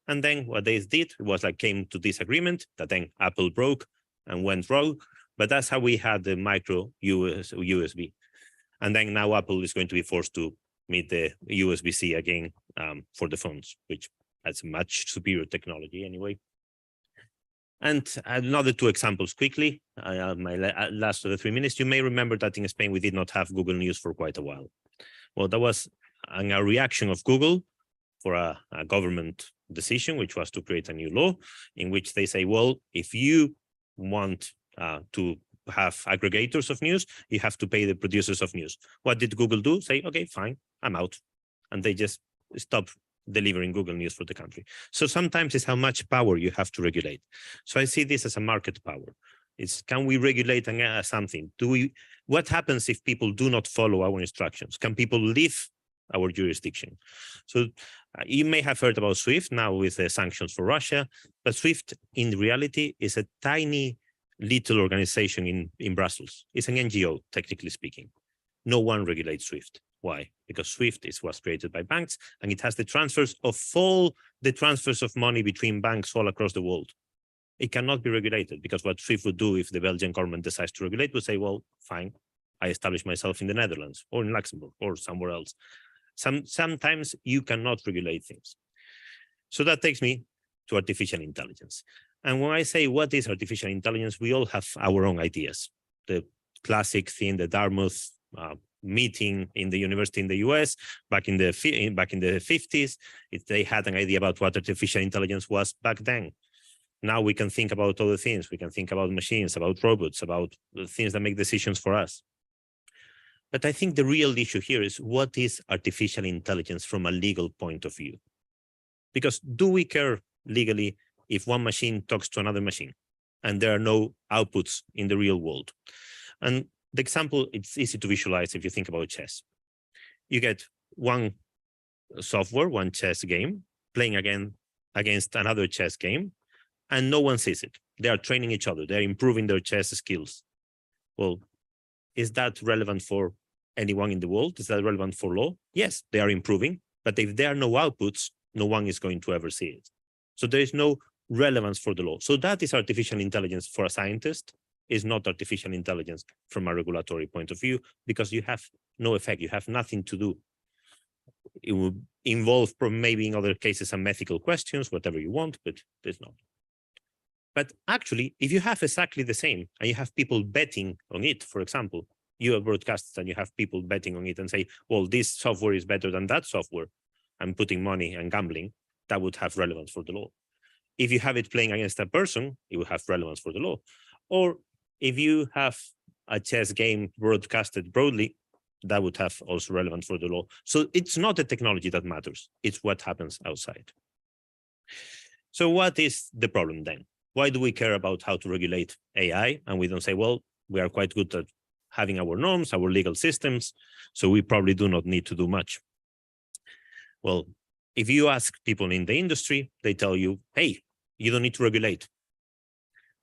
And then what they did was came to this agreement that then Apple broke and went rogue. But that's how we had the micro USB. And then now Apple is going to be forced to meet the USB-C again for the phones, which has much superior technology anyway. And another two examples quickly, my last of the 3 minutes. You may remember that in Spain, we did not have Google News for quite a while. Well, that was a reaction of Google for a government decision, which was to create a new law in which they say, well, if you want to have aggregators of news, you have to pay the producers of news. What did Google do? Say, okay, fine, I'm out. And they just stop delivering Google News for the country. So sometimes it's how much power you have to regulate. So I see this as a market power. It's, can we regulate something? What happens if people do not follow our instructions? Can people leave our jurisdiction? So you may have heard about SWIFT now with the sanctions for Russia, but SWIFT in reality is a tiny little organization in Brussels. It's an NGO, technically speaking. No one regulates SWIFT. Why? Because SWIFT was created by banks and it has the transfers of all the transfers of money between banks all across the world. It cannot be regulated because what SWIFT would do if the Belgian government decides to regulate would say, well, fine, I establish myself in the Netherlands or in Luxembourg or somewhere else. Sometimes you cannot regulate things. So that takes me to artificial intelligence. And when I say what is artificial intelligence, we all have our own ideas. The classic thing, the Dartmouth meeting in the university in the US back in the 50s, they had an idea about what artificial intelligence was back then. Now we can think about other things. We can think about machines, about robots, about the things that make decisions for us. But I think the real issue here is what is artificial intelligence from a legal point of view? Because do we care legally if one machine talks to another machine and there are no outputs in the real world? And the example, it's easy to visualize if you think about chess. You get one software, one chess game, playing again against another chess game, and no one sees it. They are training each other. They're improving their chess skills. Well, is that relevant for anyone in the world? Is that relevant for law? Yes, they are improving, but if there are no outputs, no one is going to ever see it. So there is no relevance for the law. So that is artificial intelligence for a scientist, is not artificial intelligence from a regulatory point of view, because you have no effect, you have nothing to do. It will involve maybe in other cases some ethical questions, whatever you want, but there's not. But actually, if you have exactly the same and you have people betting on it, for example, you have broadcasts and you have people betting on it and say, well, this software is better than that software, and putting money and gambling, that would have relevance for the law. If you have it playing against a person, it will have relevance for the law. Or if you have a chess game broadcasted broadly, that would have also relevance for the law. So it's not the technology that matters, it's what happens outside. So what is the problem then? Why do we care about how to regulate AI? And we don't say, well, we are quite good at having our norms, our legal systems, so we probably do not need to do much. Well, if you ask people in the industry, they tell you, hey, you don't need to regulate.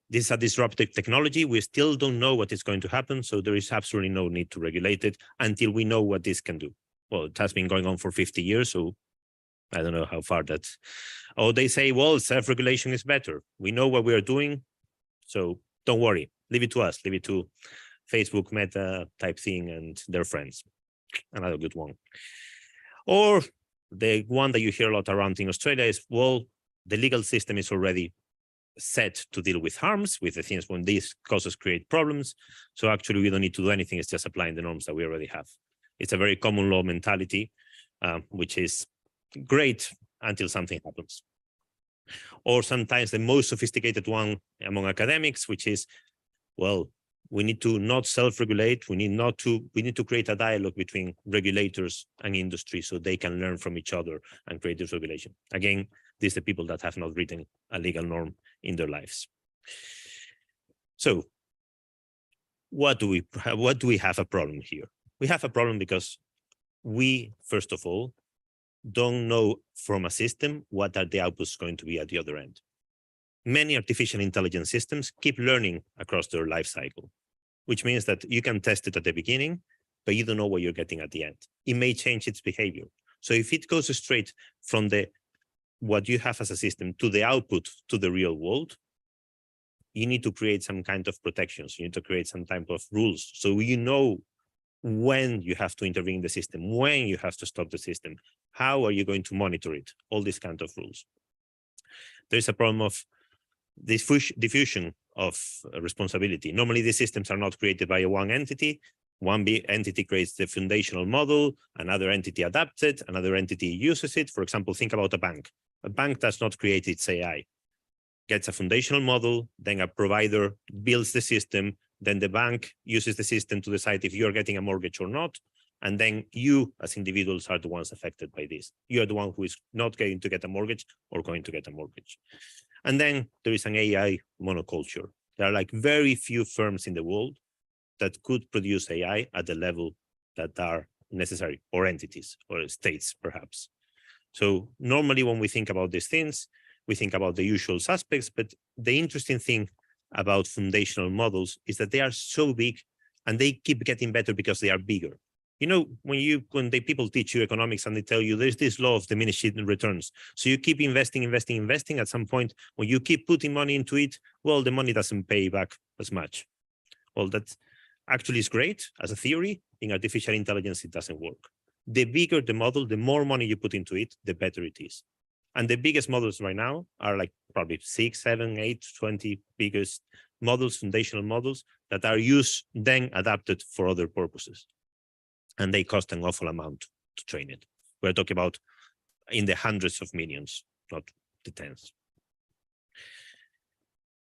This is a disruptive technology. We still don't know what is going to happen, so there is absolutely no need to regulate it until we know what this can do. Well, it has been going on for 50 years, so I don't know how far that's. Or they say, well, self-regulation is better. We know what we are doing, so don't worry. Leave it to us. Leave it to Facebook, Meta type thing and their friends. Another good one. Or the one that you hear a lot around in Australia is, well, the legal system is already set to deal with harms, with the things when these causes create problems. So actually, we don't need to do anything. It's just applying the norms that we already have. It's a very common law mentality, which is great until something happens. Or sometimes the most sophisticated one among academics, which is, well, we need to not self-regulate. We need to create a dialogue between regulators and industry so they can learn from each other and create this regulation. Again, these are the people that have not written a legal norm in their lives. So what do we have a problem here? We have a problem because we, first of all, don't know from a system what are the outputs going to be at the other end. Many artificial intelligence systems keep learning across their life cycle, which means that you can test it at the beginning, but you don't know what you're getting at the end. It may change its behavior. So if it goes straight from what you have as a system to the output to the real world, you need to create some kind of protections. You need to create some type of rules. So you know when you have to intervene in the system, when you have to stop the system, how are you going to monitor it? All these kind of rules. There's a problem of diffusion of responsibility. Normally, these systems are not created by one entity. One big entity creates the foundational model, another entity adapts it, another entity uses it. For example, think about a bank. A bank does not create its AI. Gets a foundational model, then a provider builds the system, then the bank uses the system to decide if you're getting a mortgage or not. And then you, as individuals, are the ones affected by this. You're the one who is not going to get a mortgage or going to get a mortgage. And then there is an AI monoculture. There are like very few firms in the world that could produce AI at the level that are necessary, or entities, or states, perhaps. So normally when we think about these things, we think about the usual suspects, but the interesting thing about foundational models is that they are so big and they keep getting better because they are bigger. You know, when people teach you economics and they tell you there's this law of diminishing returns. So you keep investing. At some point, when you keep putting money into it, well, the money doesn't pay back as much. Well, that actually is great as a theory. In artificial intelligence, it doesn't work. The bigger the model, the more money you put into it, the better it is. And the biggest models right now are like probably 6, 7, 8, 20 biggest models, foundational models that are used, then adapted for other purposes. And they cost an awful amount to train it. We're talking about in the hundreds of millions, not the tens.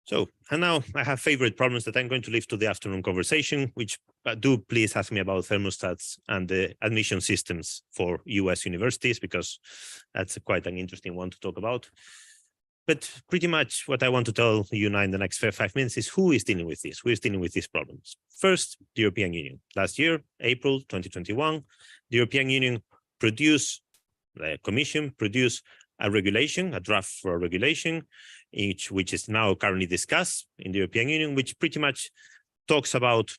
So, and now I have favorite problems that I'm going to leave to the afternoon conversation, which do please ask me about thermostats and the admission systems for US universities, because that's quite an interesting one to talk about. But pretty much what I want to tell you now in the next 5 minutes is who is dealing with this, who is dealing with these problems. First, the European Union. Last year, April 2021, the European Union produced, the Commission produced a regulation, a draft for a regulation, which is now currently discussed in the European Union, which pretty much talks about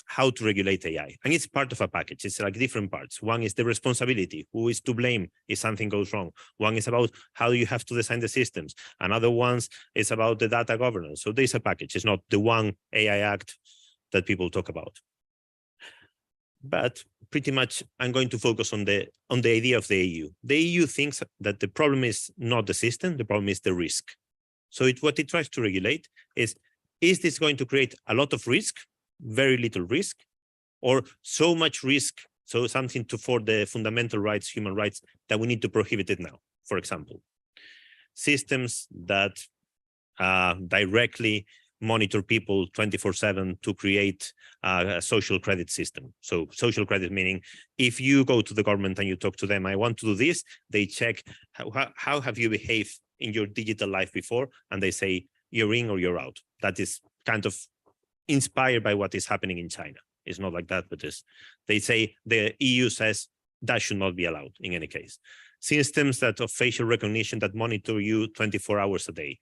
how to regulate AI. And it's part of a package. It's like different parts. One is the responsibility. Who is to blame if something goes wrong? One is about how you have to design the systems. Another one is about the data governance. So there's a package. It's not the one AI Act that people talk about. But pretty much I'm going to focus on the idea of the EU. The EU thinks that the problem is not the system, the problem is the risk. So what it tries to regulate is this going to create a lot of risk, very little risk, or so much risk, so something for the fundamental rights, human rights, that we need to prohibit it now? For example, systems that directly monitor people 24/7 to create a social credit system. So social credit meaning if you go to the government and you talk to them, I want to do this, they check how have you behaved in your digital life before, and they say you're in or you're out. That is kind of inspired by what is happening in China. It's not like that, but they say the EU says that should not be allowed in any case. Systems that of facial recognition that monitor you 24 hours a day,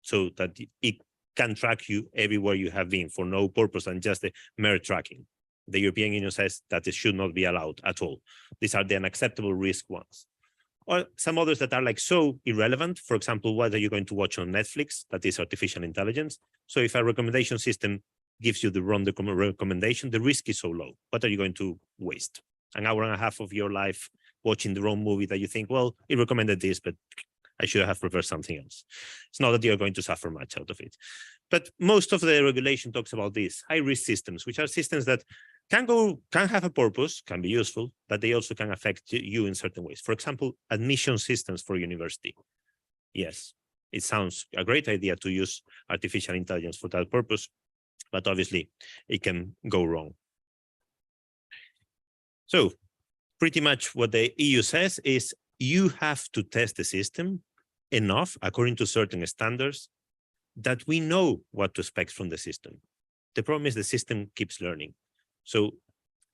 so that it can track you everywhere you have been for no purpose and just the mere tracking. The European Union says that it should not be allowed at all. These are the unacceptable risk ones. Or some others that are like so irrelevant. For example, what are you going to watch on Netflix? That is artificial intelligence. So if a recommendation system gives you the wrong recommendation, the risk is so low. What are you going to waste? An hour and a half of your life watching the wrong movie that you think, well, it recommended this, but I should have preferred something else. It's not that you're going to suffer much out of it. But most of the regulation talks about these high-risk systems, which are systems that can have a purpose, can be useful, but they also can affect you in certain ways. For example, admission systems for university. Yes, it sounds a great idea to use artificial intelligence for that purpose, but obviously it can go wrong. So pretty much what the EU says is you have to test the system enough according to certain standards that we know what to expect from the system. The problem is the system keeps learning. So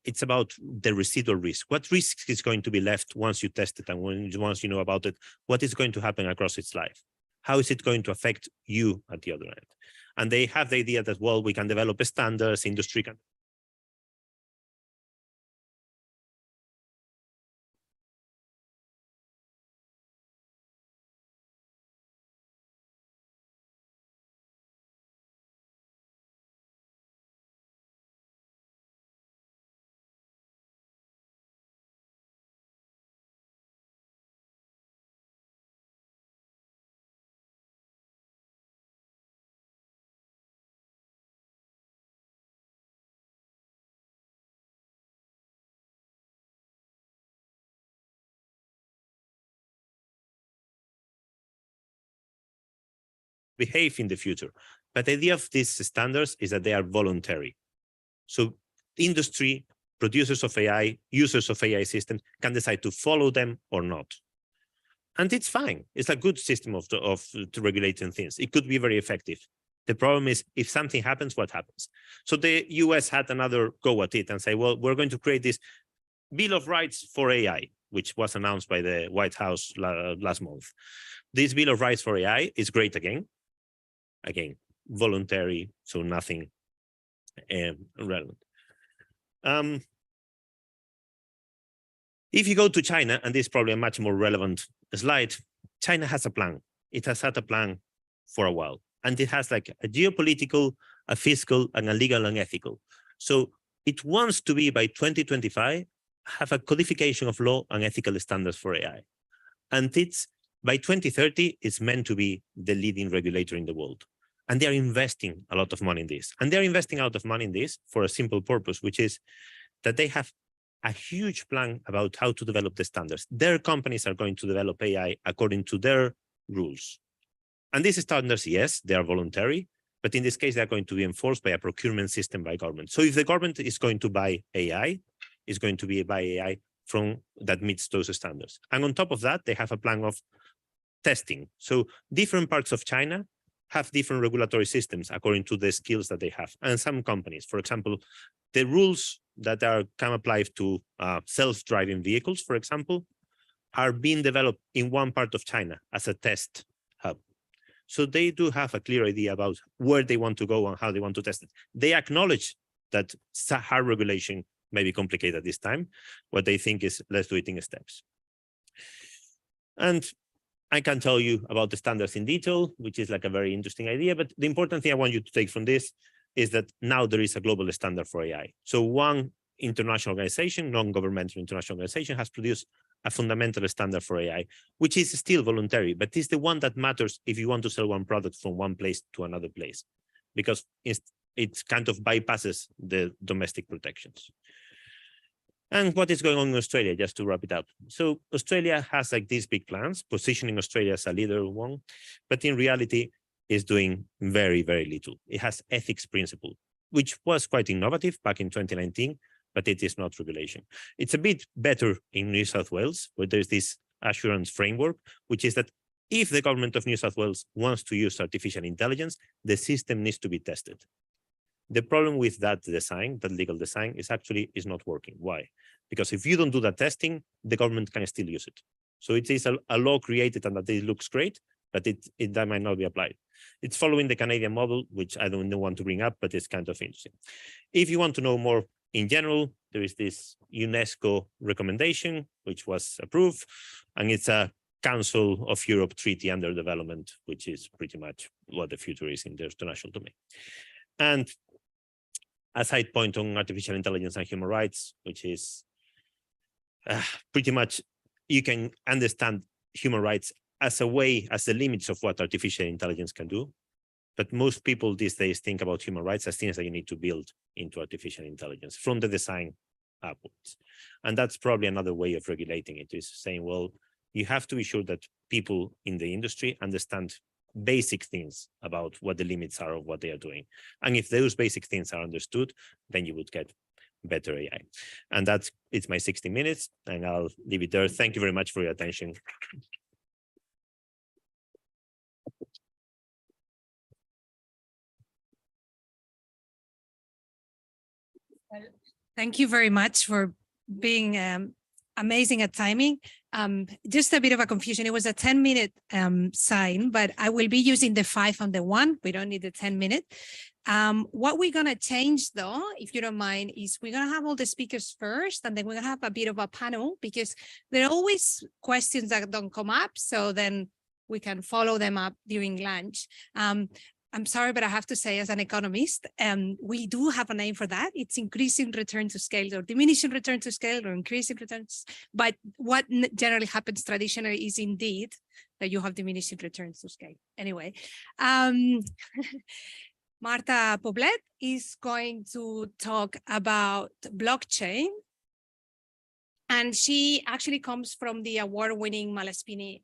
it's about the residual risk. What risk is going to be left once you test it and once you know about it? What is going to happen across its life? How is it going to affect you at the other end? And they have the idea that, well, we can develop standards, industry can. Behave in the future. But the idea of these standards is that they are voluntary. So industry, producers of AI, users of AI systems can decide to follow them or not. And it's fine. It's a good system to regulating things. It could be very effective. The problem is if something happens, what happens? So the US had another go at it and say, well, we're going to create this Bill of Rights for AI, which was announced by the White House last month. This Bill of Rights for AI is great again, voluntary, so nothing relevant. If you go to China, and this is probably a much more relevant slide, China has a plan. It has had a plan for a while, and it has like a geopolitical, a fiscal, and a legal and ethical. So it wants to be by 2025, have a codification of law and ethical standards for AI. And it's by 2030, it's meant to be the leading regulator in the world. And they are investing a lot of money in this. And they're investing a lot of money in this for a simple purpose, which is that they have a huge plan about how to develop the standards. Their companies are going to develop AI according to their rules. And these standards, yes, they are voluntary, but in this case, they're going to be enforced by a procurement system by government. So if the government is going to buy AI, it's going to be buy AI from that meets those standards. And on top of that, they have a plan of testing. So different parts of China have different regulatory systems according to the skills that they have. And some companies, for example, the rules that can apply to self-driving vehicles, for example, are being developed in one part of China as a test hub. So they do have a clear idea about where they want to go and how they want to test it. They acknowledge that hard regulation may be complicated at this time. What they think is, let's do it in steps. And I can tell you about the standards in detail, which is like a very interesting idea. But the important thing I want you to take from this is that now there is a global standard for AI. So one international organization, non-governmental international organization, has produced a fundamental standard for AI, which is still voluntary, but it's the one that matters if you want to sell one product from one place to another place, because it kind of bypasses the domestic protections. And what is going on in Australia, just to wrap it up. So Australia has like these big plans, positioning Australia as a leader one, but in reality is doing very, very little. It has ethics principle, which was quite innovative back in 2019, but it is not regulation. It's a bit better in New South Wales, where there's this assurance framework, which is that if the government of New South Wales wants to use artificial intelligence, the system needs to be tested. The problem with that design, that legal design, is actually not working. Why? Because if you don't do that testing, the government can still use it. So it is a law created and that it looks great, but that might not be applied. It's following the Canadian model, which I don't want to bring up, but it's kind of interesting. If you want to know more in general, there is this UNESCO recommendation, which was approved, and it's a Council of Europe treaty under development, which is pretty much what the future is in the international domain. And a side point on artificial intelligence and human rights, which is pretty much you can understand human rights as a way, as the limits of what artificial intelligence can do. But most people these days think about human rights as things that you need to build into artificial intelligence from the design upwards. And that's probably another way of regulating it, is saying, well, you have to be sure that people in the industry understand basic things about what the limits are of what they are doing. And if those basic things are understood, then you would get better AI. And it's my 60 minutes, and I'll leave it there. Thank you very much for your attention. Thank you very much for being amazing at timing. Just a bit of a confusion. It was a 10-minute sign, but I will be using the 5 and the 1. We don't need the 10-minute. What we're going to change, though, if you don't mind, is we're going to have all the speakers first, and then we're going to have a bit of a panel, because there are always questions that don't come up. So then we can follow them up during lunch. I'm sorry, but I have to say, as an economist, we do have a name for that. It's increasing return to scale, or diminishing return to scale, or increasing returns. But what generally happens traditionally is indeed that you have diminishing returns to scale. Anyway, Marta Poblet is going to talk about blockchain. And she actually comes from the award-winning Malaspina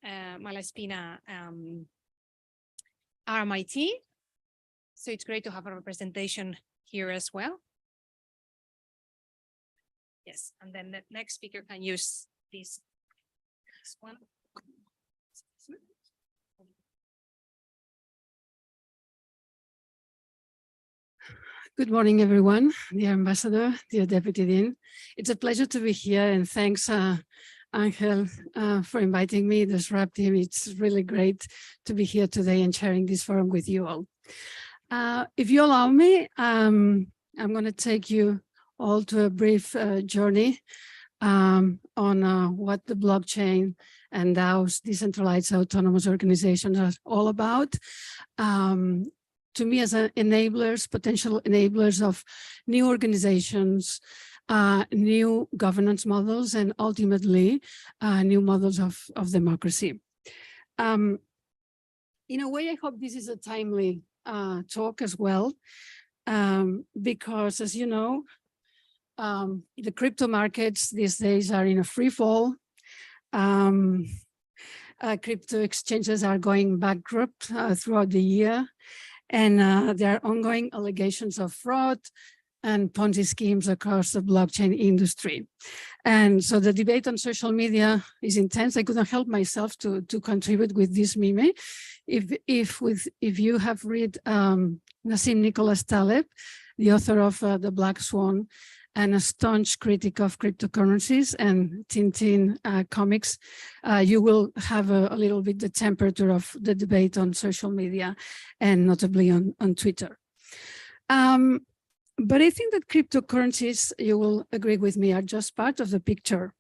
RMIT. So it's great to have a representation here as well. Yes, and then the next speaker can use this one. Good morning, everyone, dear Ambassador, dear Deputy Dean. It's a pleasure to be here, and thanks, Angel, for inviting me, the SRAP team. It's really great to be here today and sharing this forum with you all. If you allow me, I'm going to take you all to a brief journey on what the blockchain and DAOs, decentralized autonomous organizations, are all about. To me, as enablers, potential enablers of new organizations, new governance models, and ultimately new models of democracy. In a way, I hope this is a timely talk as well, because, as you know, the crypto markets these days are in a free fall. Crypto exchanges are going bankrupt throughout the year, and there are ongoing allegations of fraud and Ponzi schemes across the blockchain industry. And so the debate on social media is intense. I couldn't help myself to contribute with this meme. If you have read Nassim Nicholas Taleb, the author of The Black Swan, and a staunch critic of cryptocurrencies and Tintin comics, you will have a little bit the temperature of the debate on social media and notably on Twitter. But I think that cryptocurrencies, you will agree with me, are just part of the picture.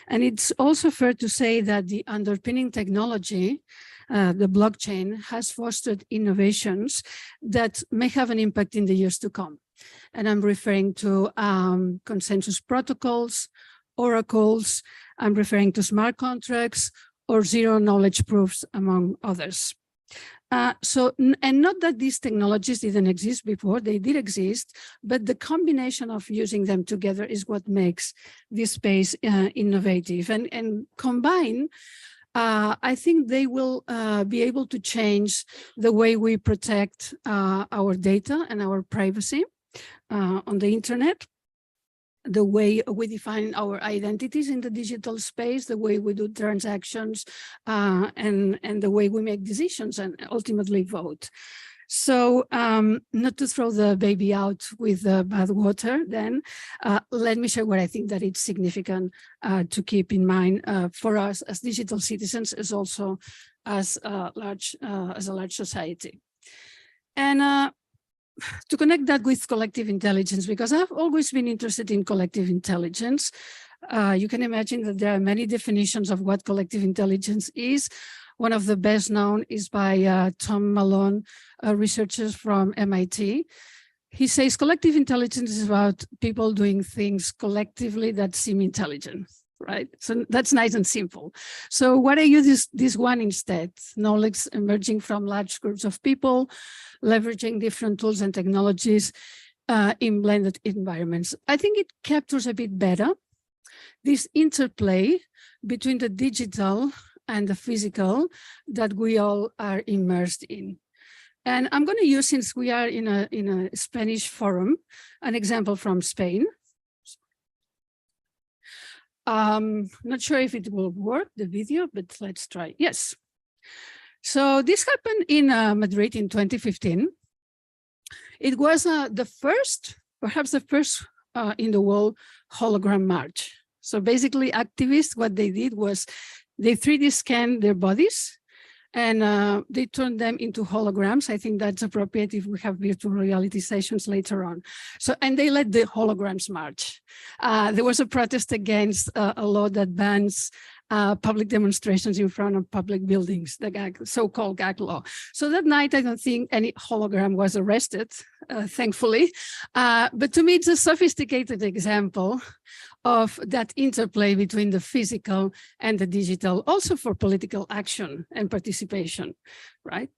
And it's also fair to say that the underpinning technology, the blockchain, has fostered innovations that may have an impact in the years to come. And I'm referring to consensus protocols, oracles, I'm referring to smart contracts or zero knowledge proofs, among others. And not that these technologies didn't exist before, they did exist, but the combination of using them together is what makes this space innovative. And combined, I think they will be able to change the way we protect our data and our privacy on the internet, the way we define our identities in the digital space, the way we do transactions, and the way we make decisions and ultimately vote. So not to throw the baby out with the bathwater, then let me share what I think that it's significant to keep in mind for us as digital citizens, as also as a large society. And to connect that with collective intelligence, because I've always been interested in collective intelligence. You can imagine that there are many definitions of what collective intelligence is. One of the best known is by Tom Malone, researchers from MIT. He says collective intelligence is about people doing things collectively that seem intelligent, right? So that's nice and simple. So what I use this one instead, knowledge emerging from large groups of people, leveraging different tools and technologies in blended environments. I think it captures a bit better this interplay between the digital and the physical that we all are immersed in. And I'm going to use, since we are in a Spanish forum, an example from Spain. Not sure if it will work, the video, but let's try. Yes. So this happened in Madrid in 2015. It was the first, perhaps the first in the world hologram march. So basically activists, what they did was they 3D scanned their bodies and they turned them into holograms. I think that's appropriate if we have virtual reality sessions later on. So, and they led the holograms march. There was a protest against a law that bans public demonstrations in front of public buildings, the so-called gag law. So that night, I don't think any hologram was arrested, thankfully. But to me, it's a sophisticated example of that interplay between the physical and the digital, also for political action and participation, right?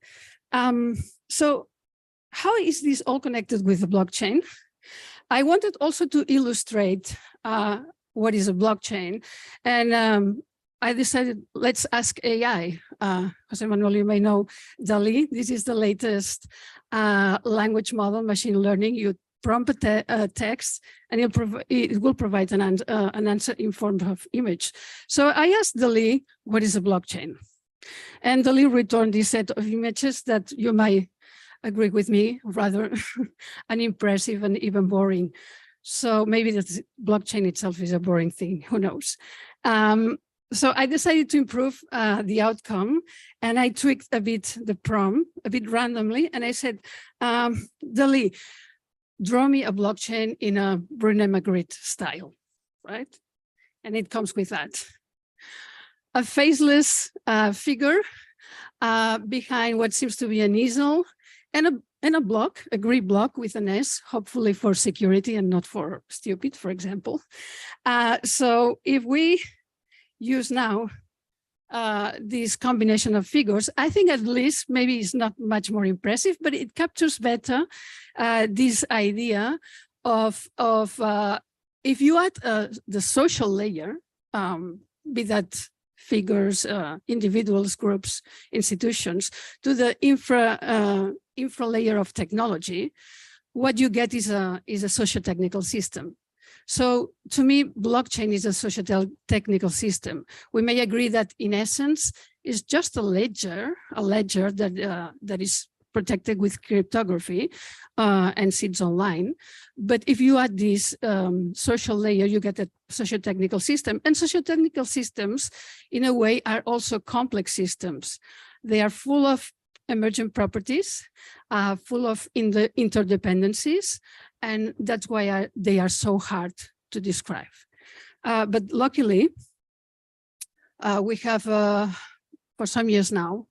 So how is this all connected with the blockchain? I wanted also to illustrate what is a blockchain. And I decided, let's ask AI. Jose Manuel, you may know DALL-E. This is the latest language model, machine learning. You prompt a text and it will provide an answer in form of image. So I asked DALL-E, what is a blockchain? And DALL-E returned this set of images that you might agree with me, rather unimpressive and even boring. So maybe the blockchain itself is a boring thing, who knows? So I decided to improve the outcome, and I tweaked a bit the prompt, a bit randomly, and I said, DALL-E, draw me a blockchain in a René Magritte style, right? And it comes with that. A faceless figure behind what seems to be an easel, and a block, a gray block with an S, hopefully for security and not for stupid, for example. So if we use now this combination of figures, I think at least maybe it's not much more impressive, but it captures better this idea of if you add the social layer, be that figures, individuals, groups, institutions, to the infra layer of technology, what you get is a socio-technical system. So to me, blockchain is a socio-technical system. We may agree that in essence, it's just a ledger that is protected with cryptography and sits online. But if you add this social layer, you get a socio-technical system. And socio-technical systems, in a way, are also complex systems. They are full of emergent properties, full of interdependencies, and that's why they are so hard to describe. But luckily, we have, for some years now,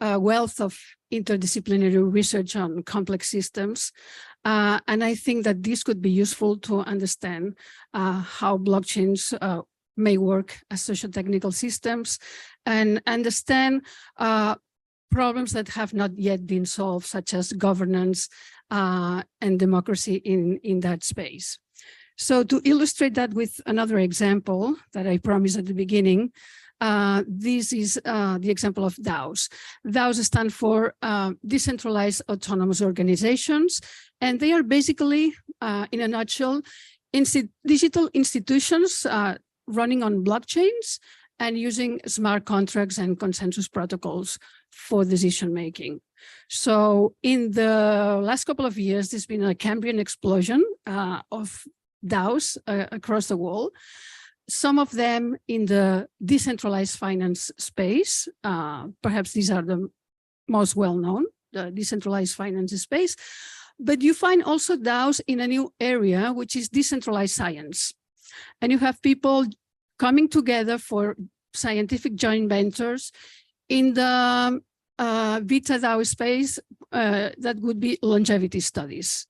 a wealth of interdisciplinary research on complex systems. And I think that this could be useful to understand how blockchains may work as socio-technical systems and understand problems that have not yet been solved, such as governance and democracy in that space. So to illustrate that with another example that I promised at the beginning, this is the example of DAOs. DAOs stand for Decentralized Autonomous Organizations, and they are basically, in a nutshell, digital institutions running on blockchains and using smart contracts and consensus protocols for decision-making. So in the last couple of years, there's been a Cambrian explosion of DAOs across the world. Some of them in the decentralized finance space. Perhaps these are the most well-known, the decentralized finance space. But you find also DAOs in a new area, which is decentralized science. And you have people coming together for scientific joint ventures in the Vita DAO space, that would be longevity studies.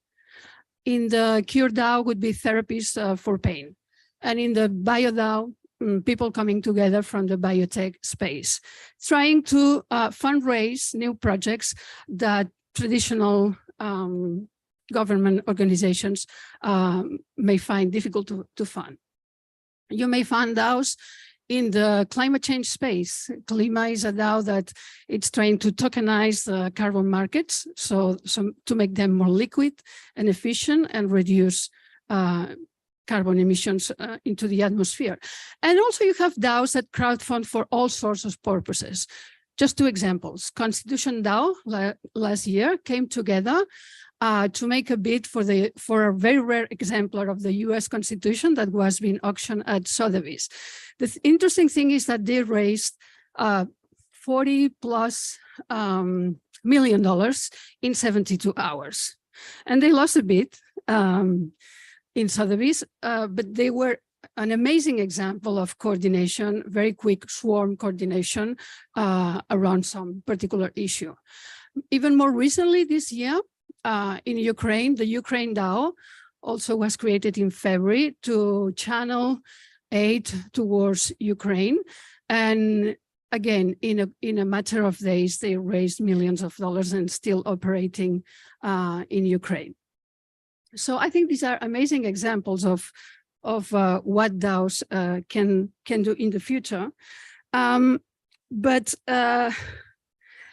In the Cure DAO would be therapies for pain. And in the Bio DAO, people coming together from the biotech space, trying to fundraise new projects that traditional government organizations may find difficult to fund. You may find DAOs in the climate change space. Klima is a DAO that it's trying to tokenize the carbon markets, so to make them more liquid and efficient and reduce carbon emissions into the atmosphere. And also you have DAOs that crowdfund for all sorts of purposes. Just two examples. Constitution DAO last year came together to make a bid for a very rare exemplar of the US Constitution that was being auctioned at Sotheby's. The interesting thing is that they raised $40+ million in 72 hours. And they lost a bid in Sotheby's, but they were an amazing example of coordination, very quick swarm coordination around some particular issue. Even more recently this year, in Ukraine, the Ukraine DAO also was created in February to channel aid towards Ukraine. And again, in a matter of days, they raised millions of dollars and still operating in Ukraine. So I think these are amazing examples of what DAOs can do in the future. But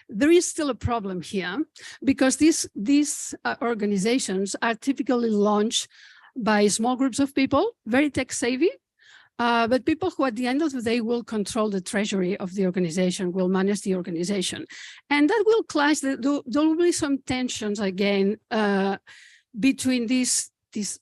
there is still a problem here, because these organizations are typically launched by small groups of people, very tech savvy, but people who at the end of the day will control the treasury of the organization, will manage the organization. And that will clash, there will be some tensions again between this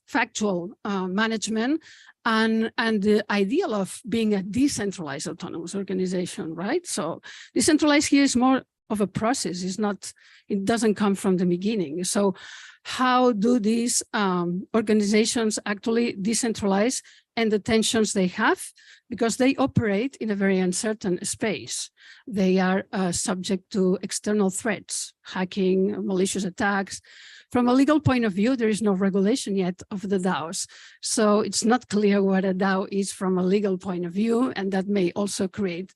factual management and the ideal of being a decentralized autonomous organization, right? So decentralized here is more of a process, it doesn't come from the beginning. So how do these organizations actually decentralize and the tensions they have? Because they operate in a very uncertain space. They are subject to external threats, hacking, malicious attacks. From a legal point of view, there is no regulation yet of the DAOs. So it's not clear what a DAO is from a legal point of view, and that may also create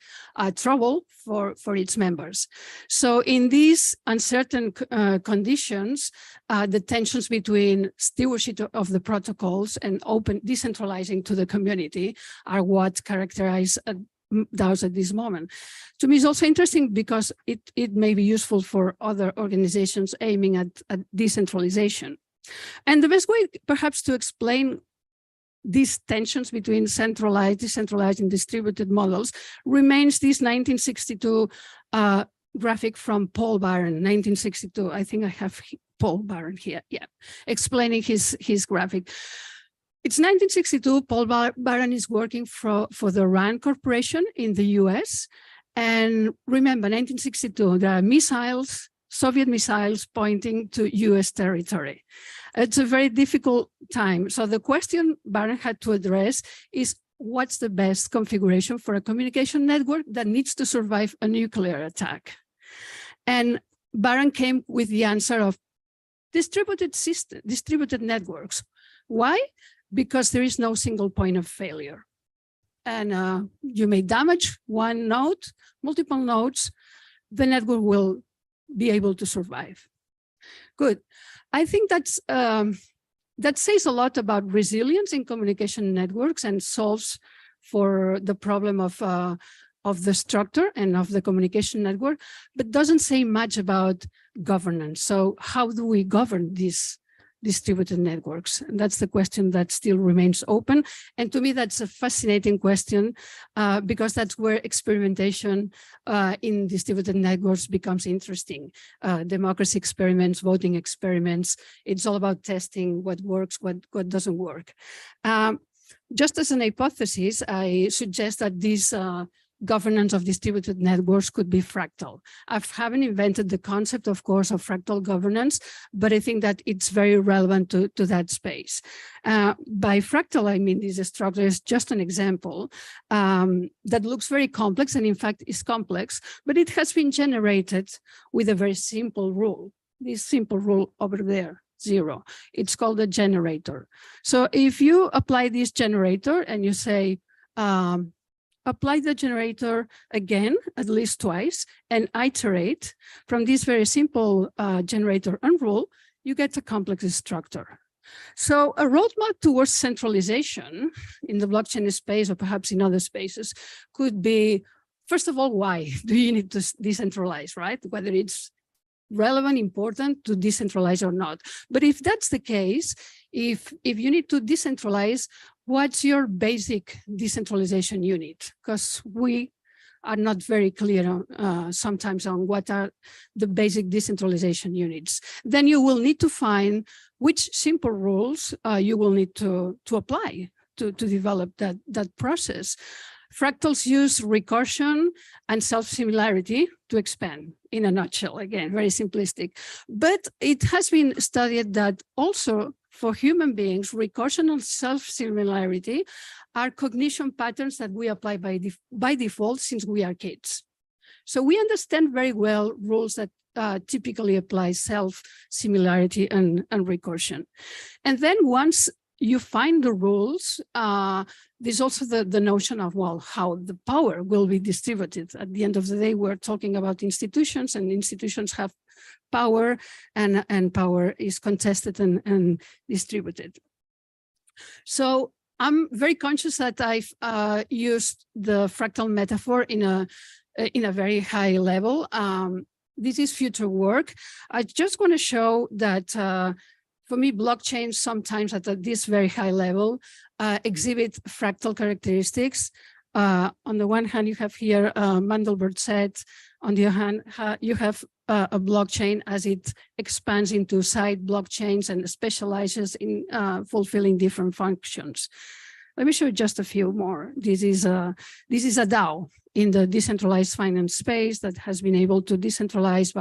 trouble for its members. So in these uncertain conditions, the tensions between stewardship of the protocols and open decentralizing to the community are what characterize DAOs at this moment. To me, it's also interesting because it may be useful for other organizations aiming at decentralization. And the best way perhaps to explain these tensions between centralized, decentralized, and distributed models remains this 1962 graphic from Paul Barron, 1962. I think I have Paul Barron here, yeah, explaining his graphic. It's 1962, Paul Barron is working for the RAND Corporation in the US. And remember, 1962, there are missiles, Soviet missiles pointing to US territory. It's a very difficult time. So the question Barron had to address is, what's the best configuration for a communication network that needs to survive a nuclear attack? And Barron came with the answer of distributed networks. Why? Because there is no single point of failure. And you may damage one node, multiple nodes, the network will be able to survive. Good. I think that's that says a lot about resilience in communication networks and solves for the problem of the structure and of the communication network, but doesn't say much about governance. So how do we govern these distributed networks? And that's the question that still remains open. And to me, that's a fascinating question because that's where experimentation in distributed networks becomes interesting. Democracy experiments, voting experiments, it's all about testing what works, what doesn't work. Just as an hypothesis, I suggest that this governance of distributed networks could be fractal. I haven't invented the concept, of course, of fractal governance, but I think that it's very relevant to that space. By fractal, I mean this structure is just an example that looks very complex, and in fact is complex, but it has been generated with a very simple rule, this simple rule over there. 0. It's called a generator. So if you apply this generator and you say, apply the generator again, at least twice, and iterate from this very simple generator and rule, you get a complex structure. So a roadmap towards centralization in the blockchain space, or perhaps in other spaces, could be, first of all, why do you need to decentralize, right? Whether it's relevant, important to decentralize or not. But if that's the case, if you need to decentralize, what's your basic decentralization unit? Because we are not very clear sometimes on what are the basic decentralization units. Then you will need to find which simple rules you will need to apply to develop that process. Fractals use recursion and self-similarity to expand, in a nutshell, again, very simplistic. But it has been studied that also for human beings, recursion and self-similarity are cognition patterns that we apply by default since we are kids. So we understand very well rules that typically apply self-similarity and recursion. And then once you find the rules, there's also the notion of, well, how the power will be distributed. At the end of the day, we're talking about institutions, and institutions have power, and power is contested and distributed. So I'm very conscious that I've used the fractal metaphor in a very high level. This is future work. I just want to show that for me, blockchains sometimes at this very high level exhibit fractal characteristics. On the one hand, you have here Mandelbrot set. On the other hand, you have a blockchain as it expands into side blockchains and specializes in fulfilling different functions. Let me show you just a few more. This is a DAO in the decentralized finance space that has been able to decentralize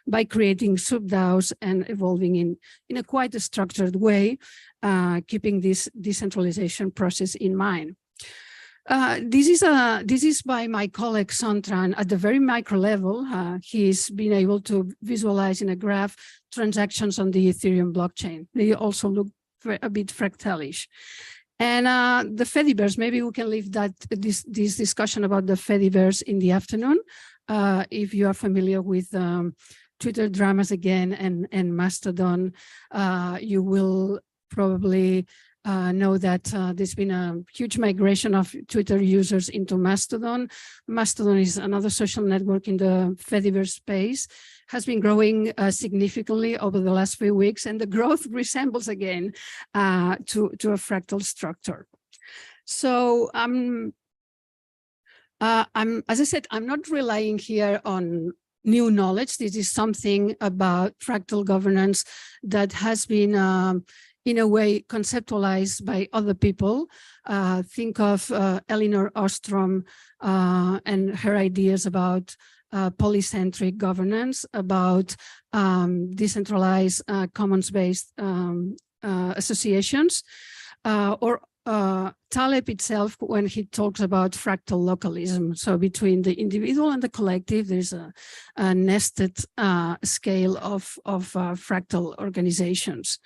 by creating sub-DAOs and evolving in a quite a structured way, keeping this decentralization process in mind. This is by my colleague Sontran at the very micro level. He's been able to visualize in a graph transactions on the Ethereum blockchain. They also look a bit fractalish. And the Fediverse, maybe we can leave this discussion about the Fediverse in the afternoon. If you are familiar with Twitter dramas again and Mastodon, you will probably know that there's been a huge migration of Twitter users into Mastodon. Mastodon is another social network in the Fediverse space, has been growing significantly over the last few weeks, and the growth resembles again to a fractal structure. So as I said, I'm not relying here on new knowledge. This is something about fractal governance that has been, in a way, conceptualized by other people. Think of Elinor Ostrom and her ideas about polycentric governance, about decentralized commons-based associations, or Taleb itself when he talks about fractal localism. So between the individual and the collective, there's a nested scale of fractal organizations.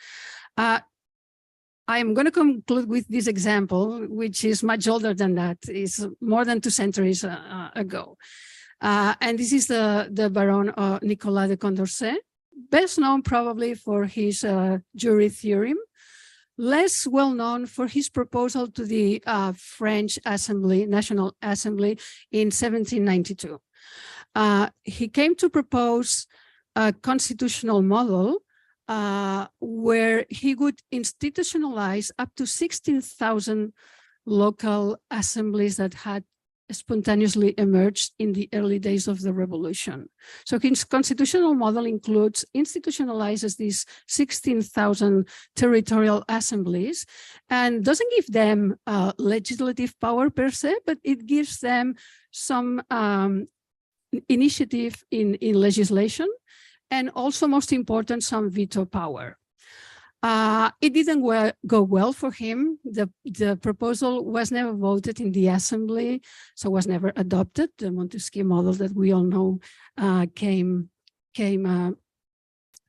I'm going to conclude with this example, which is much older than that. It's more than 2 centuries ago. And this is the Baron Nicolas de Condorcet, best known probably for his jury theorem, less well known for his proposal to the French Assembly, National Assembly in 1792. He came to propose a constitutional model where he would institutionalize up to 16,000 local assemblies that had spontaneously emerged in the early days of the revolution. So his constitutional model includes, institutionalizes these 16,000 territorial assemblies and doesn't give them legislative power per se, but it gives them some initiative in legislation, and also, most important, some veto power. It didn't go well for him. The proposal was never voted in the assembly, so was never adopted. The Montesquieu model that we all know came to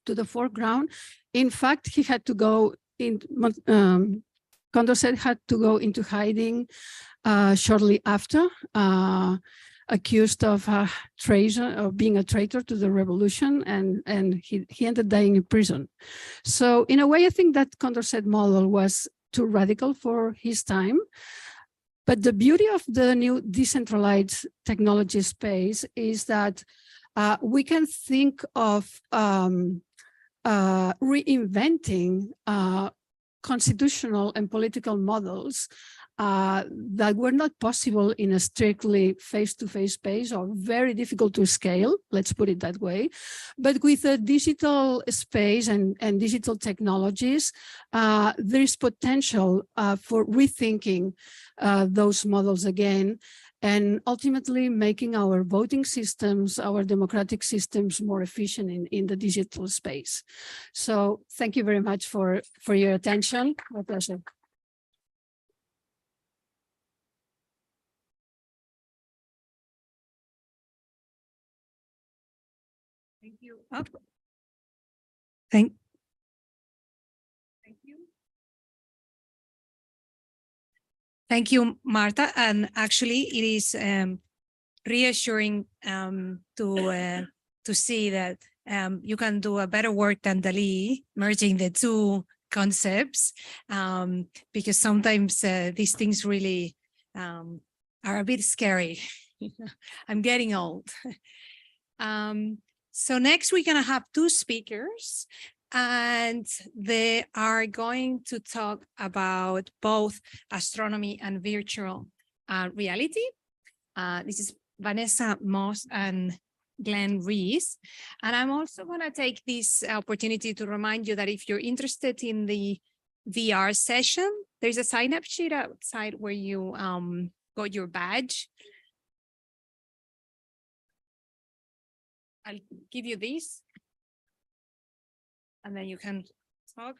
the foreground. In fact, he had to go in, Condorcet had to go into hiding shortly after, accused of treason, of being a traitor to the revolution, and he ended dying in prison. So in a way, I think that Condorcet model was too radical for his time. But the beauty of the new decentralized technology space is that we can think of reinventing constitutional and political models that were not possible in a strictly face-to-face space, or very difficult to scale, let's put it that way. But with a digital space and digital technologies, there is potential for rethinking those models again, and ultimately making our voting systems, our democratic systems more efficient in the digital space. So thank you very much for your attention. My pleasure. Thank you. Thank you. Thank you, Marta. And actually, it is reassuring to see that you can do a better work than Dali, merging the two concepts, because sometimes these things really are a bit scary. I'm getting old. So next, we're going to have two speakers, and they are going to talk about both astronomy and virtual reality. This is Vanessa Moss and Glenn Rees. And I'm also going to take this opportunity to remind you that if you're interested in the VR session, there's a sign-up sheet outside where you got your badge. I'll give you this, and then you can talk.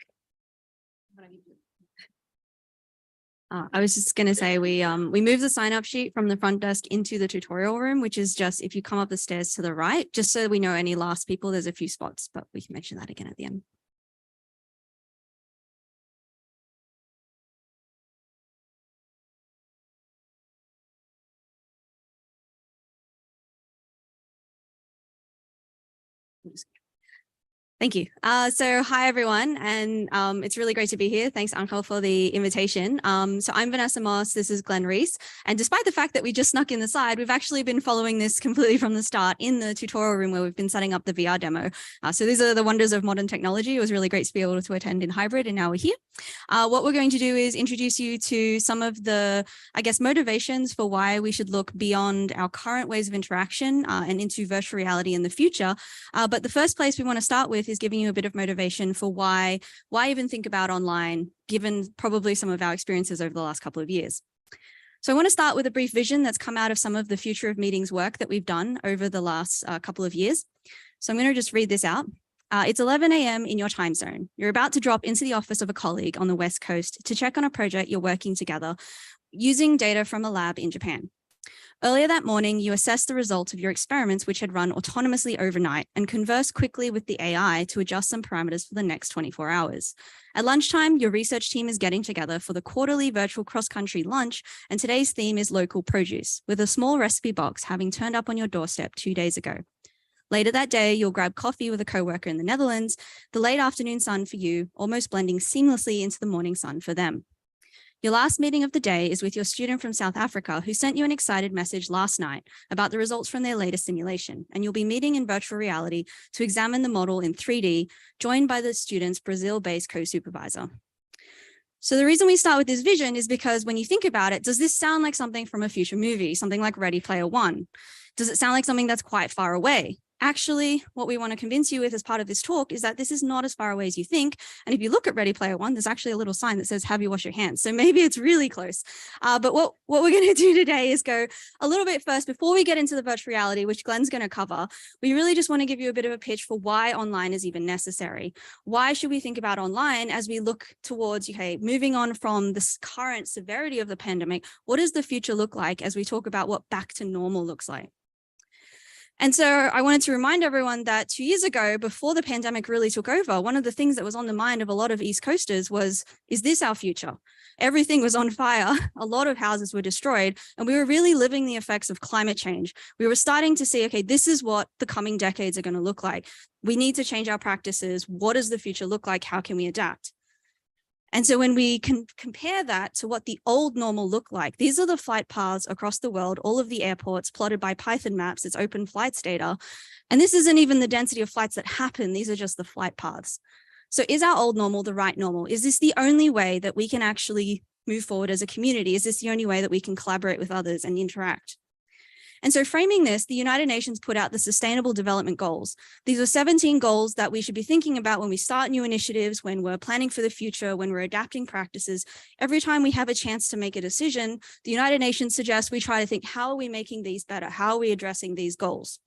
I was just going to say we moved the sign up sheet from the front desk into the tutorial room, which is just if you come up the stairs to the right, just so we know any last people, there's a few spots, but we can mention that again at the end. Thank you. So hi, everyone. And it's really great to be here. Thanks, Angel, for the invitation. So I'm Vanessa Moss. This is Glenn Reese. And despite the fact that we just snuck in the side, we've actually been following this completely from the start in the tutorial room where we've been setting up the VR demo. So these are the wonders of modern technology. It was really great to be able to attend in hybrid, and now we're here. What we're going to do is introduce you to some of the, I guess, motivations for why we should look beyond our current ways of interaction and into virtual reality in the future. But the first place we want to start with is giving you a bit of motivation for why even think about online, given probably some of our experiences over the last couple of years. So I want to start with a brief vision that's come out of some of the future of meetings work that we've done over the last couple of years. So I'm going to just read this out. It's 11 a.m. in your time zone. You're about to drop into the office of a colleague on the West Coast to check on a project you're working together using data from a lab in Japan. Earlier that morning, you assessed the results of your experiments, which had run autonomously overnight, and conversed quickly with the AI to adjust some parameters for the next 24 hours. At lunchtime, your research team is getting together for the quarterly virtual cross-country lunch, and today's theme is local produce, with a small recipe box having turned up on your doorstep 2 days ago. Later that day, you'll grab coffee with a coworker in the Netherlands, the late afternoon sun for you, almost blending seamlessly into the morning sun for them. Your last meeting of the day is with your student from South Africa who sent you an excited message last night about the results from their latest simulation, and you'll be meeting in virtual reality to examine the model in 3D, joined by the student's Brazil-based co-supervisor. So the reason we start with this vision is because when you think about it, does this sound like something from a future movie, something like Ready Player One? Does it sound like something that's quite far away? Actually, what we want to convince you with as part of this talk is that this is not as far away as you think. And if you look at Ready Player One, there's actually a little sign that says, have you wash your hands? So maybe it's really close. But what we're going to do today is go a little bit first before we get into the virtual reality, which Glenn's going to cover. We really just want to give you a bit of a pitch for why online is even necessary. Why should we think about online as we look towards, okay, moving on from this current severity of the pandemic? What does the future look like as we talk about what back to normal looks like? And so I wanted to remind everyone that 2 years ago, before the pandemic really took over, one of the things that was on the mind of a lot of East Coasters was, is this our future? Everything was on fire. A lot of houses were destroyed, and we were really living the effects of climate change. We were starting to see, okay, this is what the coming decades are going to look like. We need to change our practices. What does the future look like? How can we adapt? And so when we can compare that to what the old normal looked like, these are the flight paths across the world, all of the airports plotted by Python maps, it's open flights data. And this isn't even the density of flights that happen, these are just the flight paths. So is our old normal the right normal? Is this the only way that we can actually move forward as a community? Is this the only way that we can collaborate with others and interact? And so framing this, the United Nations put out the Sustainable Development Goals. These are 17 goals that we should be thinking about when we start new initiatives, when we're planning for the future, when we're adapting practices. Every time we have a chance to make a decision, the United Nations suggests we try to think, how are we making these better? How are we addressing these goals?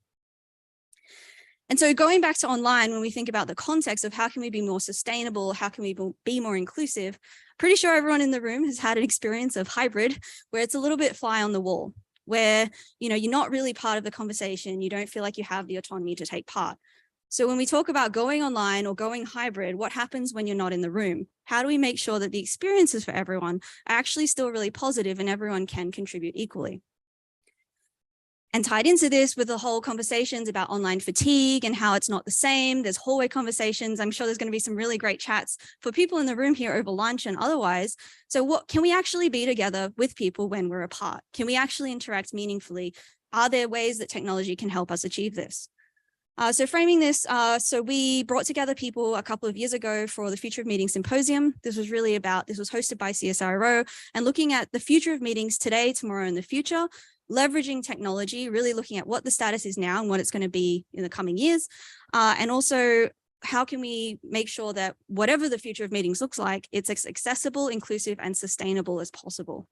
And so going back to online, when we think about the context of how can we be more sustainable, how can we be more inclusive, pretty sure everyone in the room has had an experience of hybrid where it's a little bit fly on the wall, where you're not really part of the conversation, you don't feel like you have the autonomy to take part. So when we talk about going online or going hybrid, what happens when you're not in the room? How do we make sure that the experiences for everyone are actually still really positive and everyone can contribute equally? And tied into this with the whole conversations about online fatigue and how it's not the same, there's hallway conversations. I'm sure there's going to be some really great chats for people in the room here over lunch and otherwise. So what can we actually be together with people when we're apart? Can we actually interact meaningfully? Are there ways that technology can help us achieve this? So framing this, so we brought together people a couple of years ago for the Future of Meetings Symposium. This was hosted by CSIRO and looking at the future of meetings today, tomorrow, and the future, leveraging technology, really looking at what the status is now and what it's going to be in the coming years. And also, how can we make sure that whatever the future of meetings looks like, it's as accessible, inclusive, and sustainable as possible.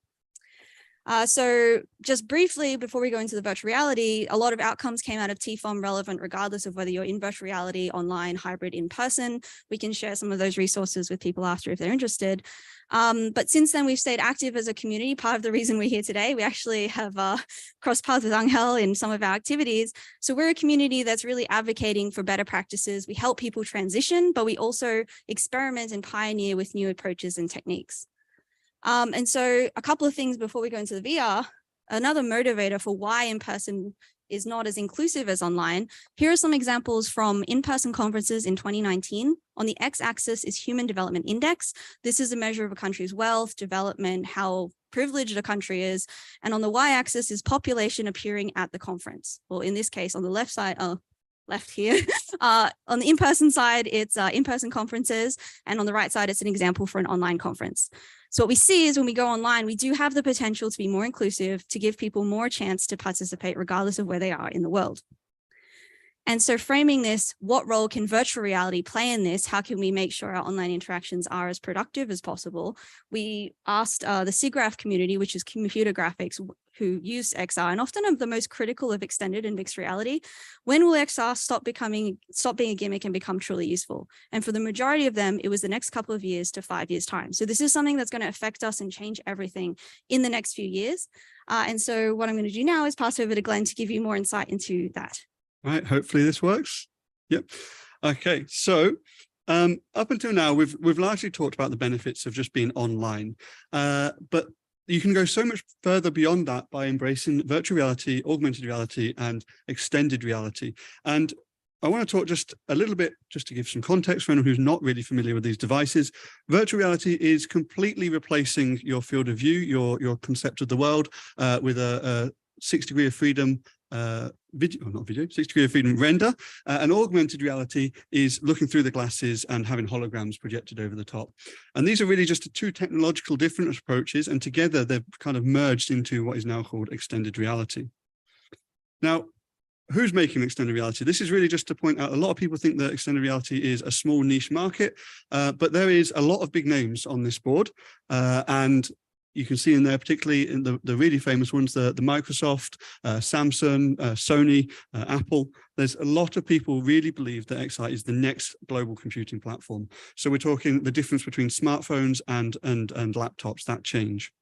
So just briefly, before we go into the virtual reality, a lot of outcomes came out of TFOM relevant, regardless of whether you're in virtual reality, online, hybrid, in person. We can share some of those resources with people after if they're interested. But since then, we've stayed active as a community. Part of the reason we're here today, we actually have crossed paths with Angel in some of our activities. So we're a community that's really advocating for better practices. We help people transition, but we also experiment and pioneer with new approaches and techniques. And so a couple of things before we go into the VR, another motivator for why in-person is not as inclusive as online, here are some examples from in-person conferences in 2019. On the x-axis is Human Development Index. This is a measure of a country's wealth, development, how privileged a country is. And on the y-axis is population appearing at the conference. Well, in this case, on the left side, left here, on the in-person side, it's in-person conferences. And on the right side, it's an example for an online conference. So what we see is when we go online, we do have the potential to be more inclusive, to give people more chance to participate regardless of where they are in the world. And so framing this, what role can virtual reality play in this? How can we make sure our online interactions are as productive as possible? We asked the SIGGRAPH community, which is computer graphics, who use XR and often are the most critical of extended and mixed reality. When will XR stop being a gimmick and become truly useful? And for the majority of them, it was the next couple of years to 5 years time. So this is something that's going to affect us and change everything in the next few years. And so what I'm going to do now is pass over to Glenn to give you more insight into that. Right, hopefully this works. Yep. Okay, so up until now, we've largely talked about the benefits of just being online, but you can go so much further beyond that by embracing virtual reality, augmented reality, and extended reality. And I want to talk just a little bit, just to give some context for anyone who's not really familiar with these devices. Virtual reality is completely replacing your field of view, your concept of the world, with a 6 degrees of freedom 6 degrees of freedom render, and augmented reality is looking through the glasses and having holograms projected over the top. And these are really just two technological different approaches, and together they've kind of merged into what is now called extended reality. Now, who's making extended reality? This is really just to point out, a lot of people think that extended reality is a small niche market, but there is a lot of big names on this board, and you can see in there, particularly in the really famous ones, the Microsoft, Samsung, Sony, Apple. There's a lot of people really believe that XR is the next global computing platform. So we're talking the difference between smartphones and laptops, that change.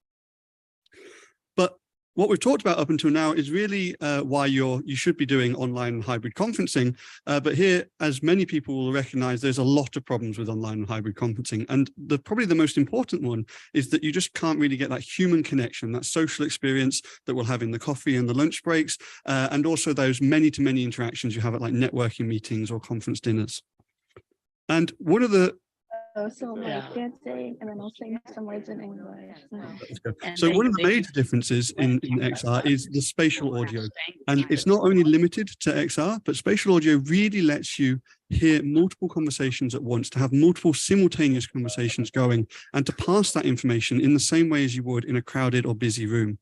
But what we've talked about up until now is really why you should be doing online and hybrid conferencing. But here, as many people will recognize, there's a lot of problems with online and hybrid conferencing. And probably the most important one is that you just can't really get that human connection, that social experience that we'll have in the coffee and the lunch breaks, and also those many-to-many interactions you have at like networking meetings or conference dinners. And one of the So like and then I'll sing some words in English. So one of the major differences in XR is the spatial audio. And it's not only limited to XR, but spatial audio really lets you hear multiple conversations at once, to have multiple simultaneous conversations going, and to pass that information in the same way as you would in a crowded or busy room.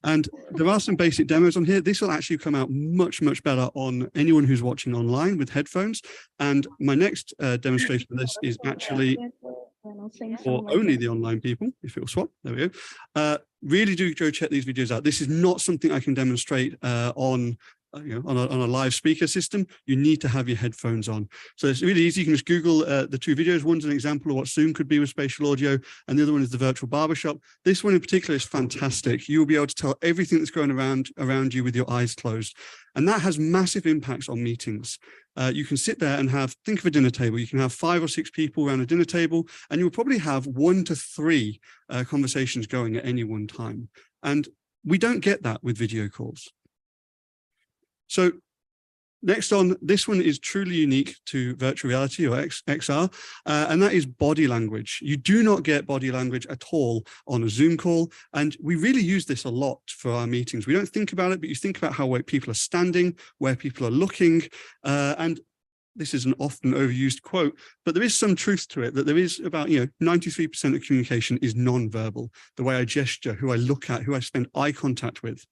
And there are some basic demos on here. This will actually come out much, much better on anyone who's watching online with headphones. And my next demonstration of this is actually for only the online people, if it will swap. There we go. Really do go check these videos out. This is not something I can demonstrate on a live speaker system. You need to have your headphones on. So it's really easy. You can just Google the two videos. One's an example of what Zoom could be with spatial audio, and the other one is the virtual barbershop. This one in particular is fantastic. You'll be able to tell everything that's going around you with your eyes closed. And that has massive impacts on meetings. You can sit there and think of a dinner table. You can have 5 or 6 people around a dinner table, and you'll probably have 1 to 3 conversations going at any one time. And we don't get that with video calls. So next on, this one is truly unique to virtual reality or XR, and that is body language. You do not get body language at all on a Zoom call, and we really use this a lot for our meetings. We don't think about it, but you think about how people are standing, where people are looking, and this is an often overused quote, but there is some truth to it, that there is about 93% of communication is non-verbal, the way I gesture, who I look at, who I spend eye contact with.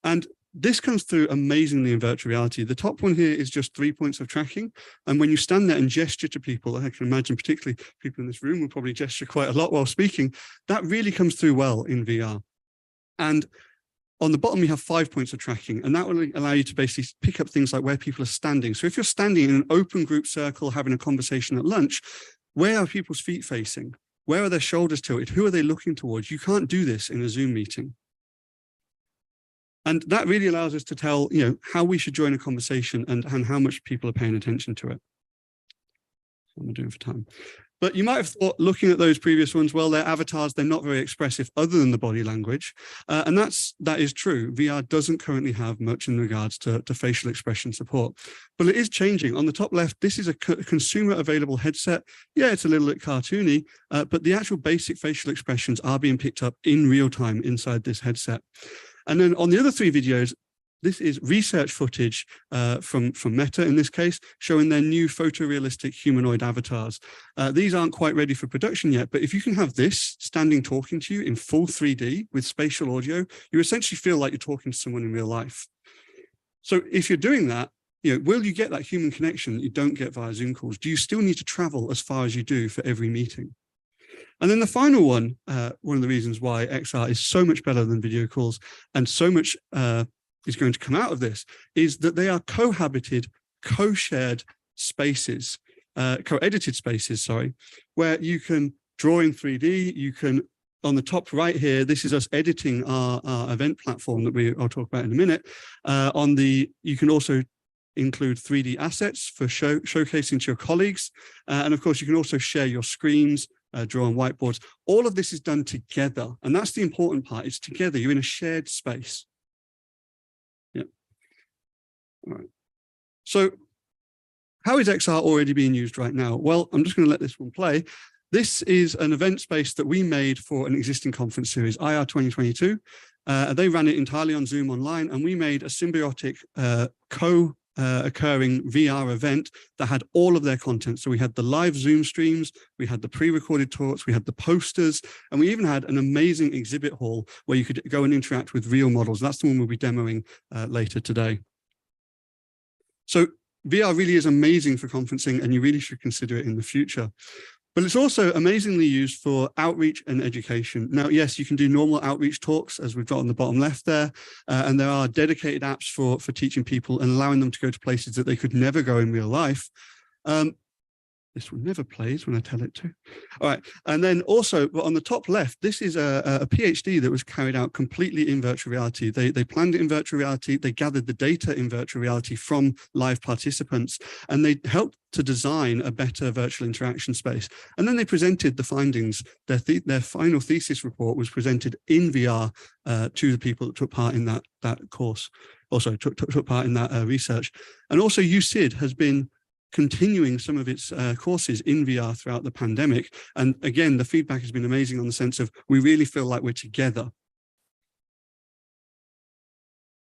And this comes through amazingly in virtual reality. The top one here is just 3 points of tracking. And when you stand there and gesture to people, I can imagine particularly people in this room will probably gesture quite a lot while speaking, that really comes through well in VR. And on the bottom, you have 5 points of tracking, and that will allow you to basically pick up things like where people are standing. So if you're standing in an open group circle, having a conversation at lunch, where are people's feet facing? Where are their shoulders tilted? Who are they looking towards? You can't do this in a Zoom meeting. And that really allows us to tell, how we should join a conversation and how much people are paying attention to it. What am I doing for time? But you might have thought, looking at those previous ones, well, their avatars, they're not very expressive other than the body language. And that is true. VR doesn't currently have much in regards to facial expression support, but it is changing. On the top left, this is a consumer available headset. Yeah, it's a little bit cartoony, but the actual basic facial expressions are being picked up in real time inside this headset. And then on the other three videos, this is research footage from Meta, in this case, showing their new photorealistic humanoid avatars. These aren't quite ready for production yet, but if you can have this standing talking to you in full 3D with spatial audio, you essentially feel like you're talking to someone in real life. So if you're doing that, will you get that human connection that you don't get via Zoom calls? Do you still need to travel as far as you do for every meeting? And then the final one of the reasons why XR is so much better than video calls and so much is going to come out of this is that they are cohabited, co-shared spaces, co-edited spaces, sorry, where you can draw in 3D. You can, on the top right here, this is us editing our event platform that I'll talk about in a minute. You can also include 3D assets for showcasing to your colleagues. And of course, you can also share your screens, draw on whiteboards. All of this is done together. And that's the important part. It's together. You're in a shared space. All right. So how is XR already being used right now? Well, I'm just going to let this one play. This is an event space that we made for an existing conference series, IR 2022. They ran it entirely on Zoom online, and we made a symbiotic co-occurring VR event that had all of their content. So we had the live Zoom streams, we had the pre-recorded talks, we had the posters, and we even had an amazing exhibit hall where you could go and interact with real models. That's the one we'll be demoing later today. So VR really is amazing for conferencing, and you really should consider it in the future. But it's also amazingly used for outreach and education. Now, yes, you can do normal outreach talks, as we've got on the bottom left there, and there are dedicated apps for teaching people and allowing them to go to places that they could never go in real life. This one never plays when I tell it to. All right. And then also on the top left, this is a PhD that was carried out completely in virtual reality. They planned it in virtual reality. They gathered the data in virtual reality from live participants, and they helped to design a better virtual interaction space. And then they presented the findings. Their final thesis report was presented in VR to the people that took part in that course, also took part in that research. And also UCID has been continuing some of its courses in VR throughout the pandemic. And again, the feedback has been amazing on the sense of we really feel like we're together.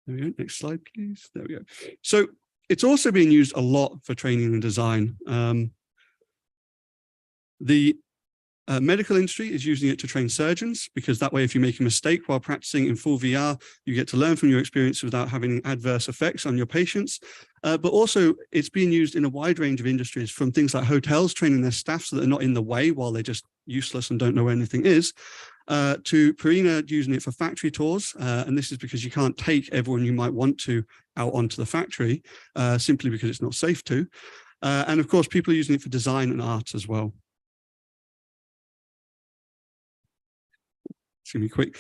There we go. Next slide, please. There we go. So it's also being used a lot for training and design. The medical industry is using it to train surgeons, because that way, if you make a mistake while practicing in full VR, you get to learn from your experience without having adverse effects on your patients. But also it's being used in a wide range of industries, from things like hotels training their staff so that they're not in the way while they're just useless and don't know where anything is, to Purina using it for factory tours. And this is because you can't take everyone you might want to out onto the factory simply because it's not safe to. And of course, people are using it for design and art as well. It's going to be quick.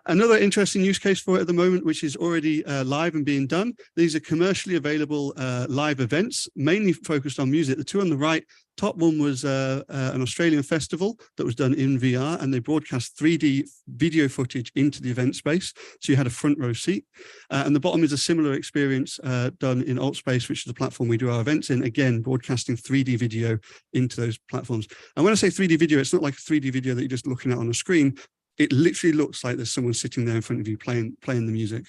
Another interesting use case for it at the moment, which is already live and being done. These are commercially available live events, mainly focused on music. The two on the right, top one was an Australian festival that was done in VR, and they broadcast 3D video footage into the event space. So you had a front row seat. And the bottom is a similar experience done in AltSpace, which is the platform we do our events in, again, broadcasting 3D video into those platforms. And when I say 3D video, it's not like a 3D video that you're just looking at on a screen. It literally looks like there's someone sitting there in front of you playing the music.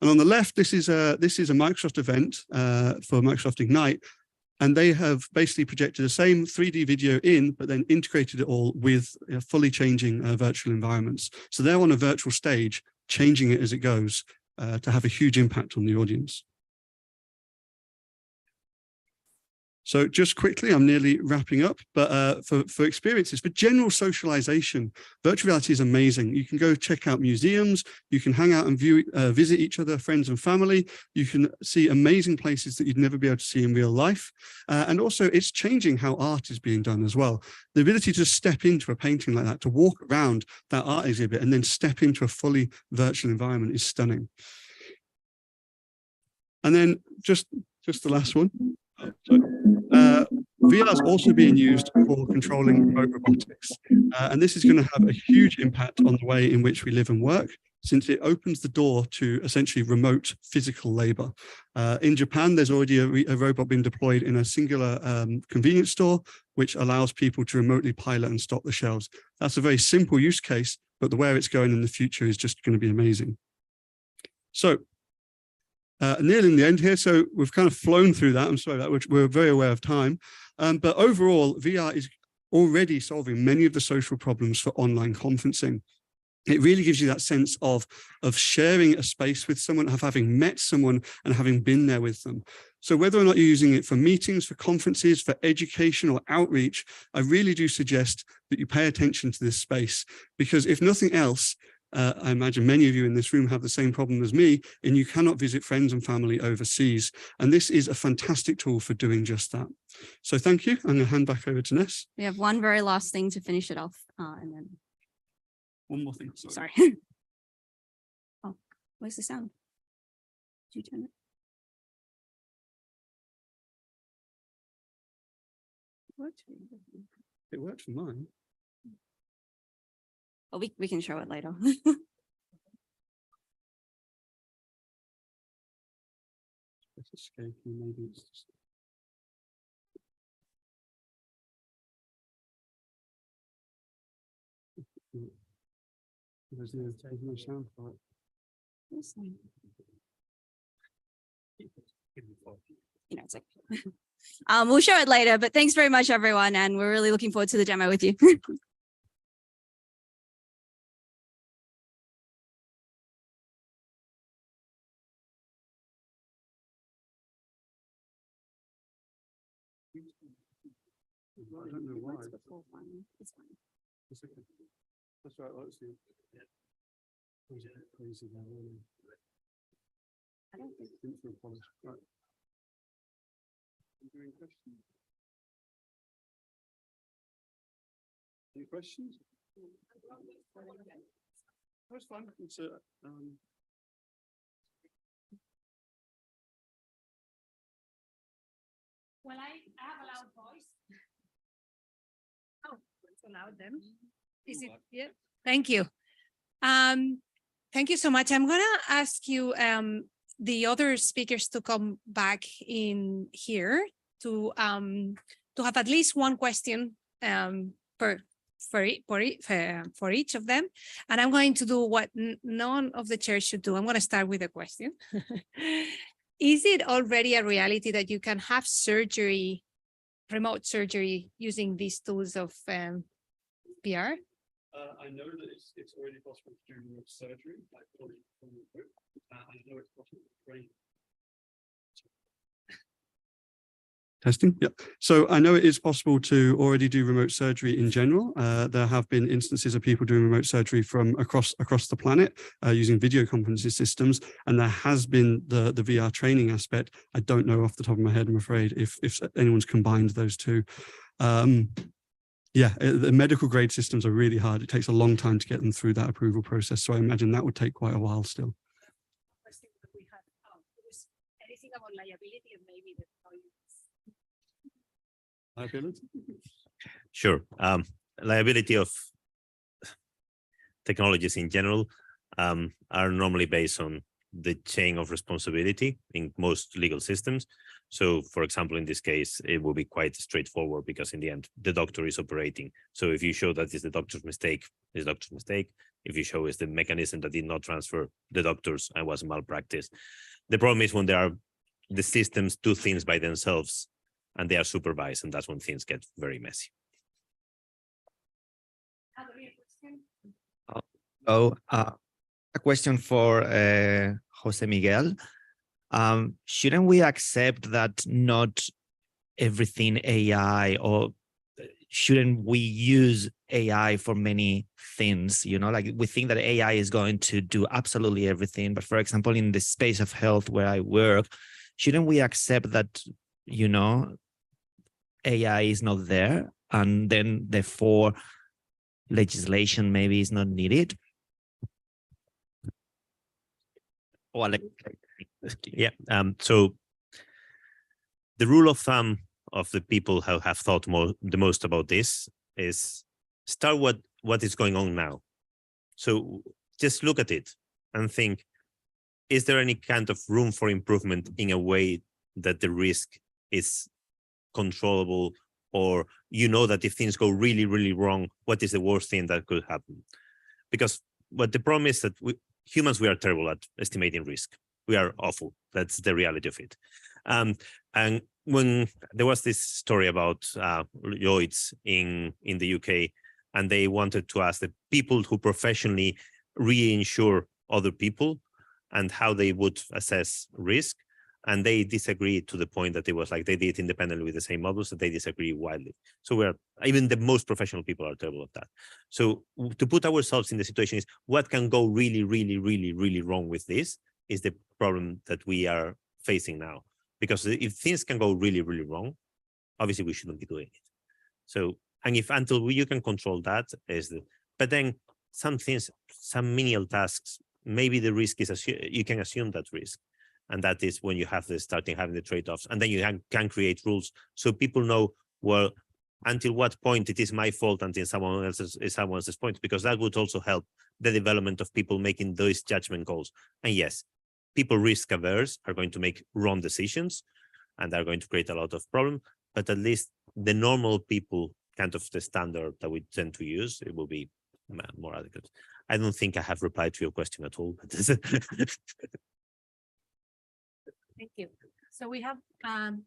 And on the left, this is a Microsoft event for Microsoft Ignite, and they have basically projected the same 3D video in, but then integrated it all with fully changing virtual environments. So they're on a virtual stage, changing it as it goes to have a huge impact on the audience. So just quickly, I'm nearly wrapping up, but for experiences, for general socialization, virtual reality is amazing. You can go check out museums, you can hang out and visit each other, friends and family. You can see amazing places that you'd never be able to see in real life. And also it's changing how art is being done as well. The ability to step into a painting like that, to walk around that art exhibit and then step into a fully virtual environment is stunning. And then just the last one. VR is also being used for controlling remote robotics. And this is going to have a huge impact on the way in which we live and work, since it opens the door to essentially remote physical labor. In Japan, there's already a robot being deployed in a singular convenience store, which allows people to remotely pilot and stock the shelves. That's a very simple use case, but where it's going in the future is just going to be amazing. So nearly in the end here, so we've kind of flown through that. I'm sorry that we're very aware of time. But overall, VR is already solving many of the social problems for online conferencing. It really gives you that sense of sharing a space with someone, of having met someone and having been there with them. So whether or not you're using it for meetings, for conferences, for education or outreach, I really do suggest that you pay attention to this space, because if nothing else, I imagine many of you in this room have the same problem as me, and you cannot visit friends and family overseas. And this is a fantastic tool for doing just that. So thank you. I'm going to hand back over to Ness. We have one very last thing to finish it off, and then. One more thing. Sorry. Oh, where's the sound? Did you turn it? It worked for mine. Oh, we can show it later. It's escaping, maybe it's just... There's no sound for it. You know, it's like we'll show it later, but thanks very much, everyone, and we're really looking forward to the demo with you. I don't know why. That's right, let's see. Crazy now, I don't think. Right. Questions? Any questions? That's fine. It's Well, I have a loud voice. Oh, it's allowed then. Is it? Yeah. Thank you. Thank you so much. I'm gonna ask you the other speakers to come back in here to have at least one question for each of them, and I'm going to do what none of the chairs should do. I'm going to start with a question. Is it already a reality that you can have surgery, remote surgery, using these tools of VR? I know that it's already possible to do remote surgery, like from the book. I know it's possible to train. Testing, yeah. So I know it is possible to already do remote surgery in general. There have been instances of people doing remote surgery from across the planet using video conferencing systems, and there has been the VR training aspect. I don't know off the top of my head, I'm afraid, if anyone's combined those two. Yeah, the medical grade systems are really hard. It takes a long time to get them through that approval process. So I imagine that would take quite a while still. Anything about liability and maybe the Liability? Sure. Liability of technologies in general are normally based on the chain of responsibility in most legal systems. So, for example, in this case, it will be quite straightforward because in the end, the doctor is operating. So if you show that it's the doctor's mistake, it's the doctor's mistake. If you show it's the mechanism that did not transfer the doctors and was malpractice. The problem is when the systems do things by themselves and they are supervised, and that's when things get very messy. A question for Jose Miguel. Shouldn't we accept that not everything AI, or shouldn't we use AI for many things? You know, like we think that AI is going to do absolutely everything. But for example, in the space of health where I work, shouldn't we accept that, you know, AI is not there, and then therefore legislation maybe is not needed? Or like, yeah. So the rule of thumb of the people who have thought the most about this is start what is going on now. So just look at it and think, is there any kind of room for improvement in a way that the risk is controllable, or you know that if things go really, really wrong, what is the worst thing that could happen? Because what the problem is that humans, we are terrible at estimating risk. We are awful. That's the reality of it. And when there was this story about Lloyd's in the UK, and they wanted to ask the people who professionally reinsure other people and how they would assess risk. And they disagreed to the point that it was like they did independently with the same models, that they disagree widely. So even the most professional people are terrible at that. So to put ourselves in the situation is what can go really, really, really, really wrong with this is the problem that we are facing now. Because if things can go really, really wrong, obviously we shouldn't be doing it. So, and if until you can control that but then some things, some menial tasks, maybe the risk is, you can assume that risk. And that is when you have having the trade-offs, and then you can create rules so people know, well, until what point it is my fault until someone else's point, because that would also help the development of people making those judgment calls. And yes, people risk averse are going to make wrong decisions and they're going to create a lot of problem, but at least the normal people, kind of the standard that we tend to use, it will be more adequate. I don't think I have replied to your question at all. Thank you. So we have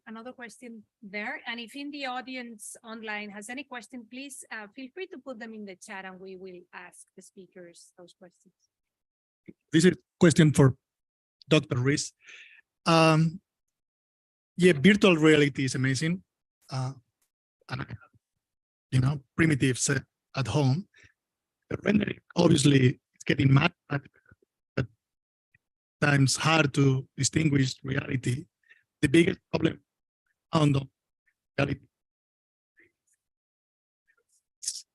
another question there. And if in the audience online has any question, please feel free to put them in the chat and we will ask the speakers those questions. This is a question for Dr. Rees. Yeah, virtual reality is amazing. And I have, primitives at home. The rendering, obviously, it's getting mad, but times hard to distinguish reality. The biggest problem on the reality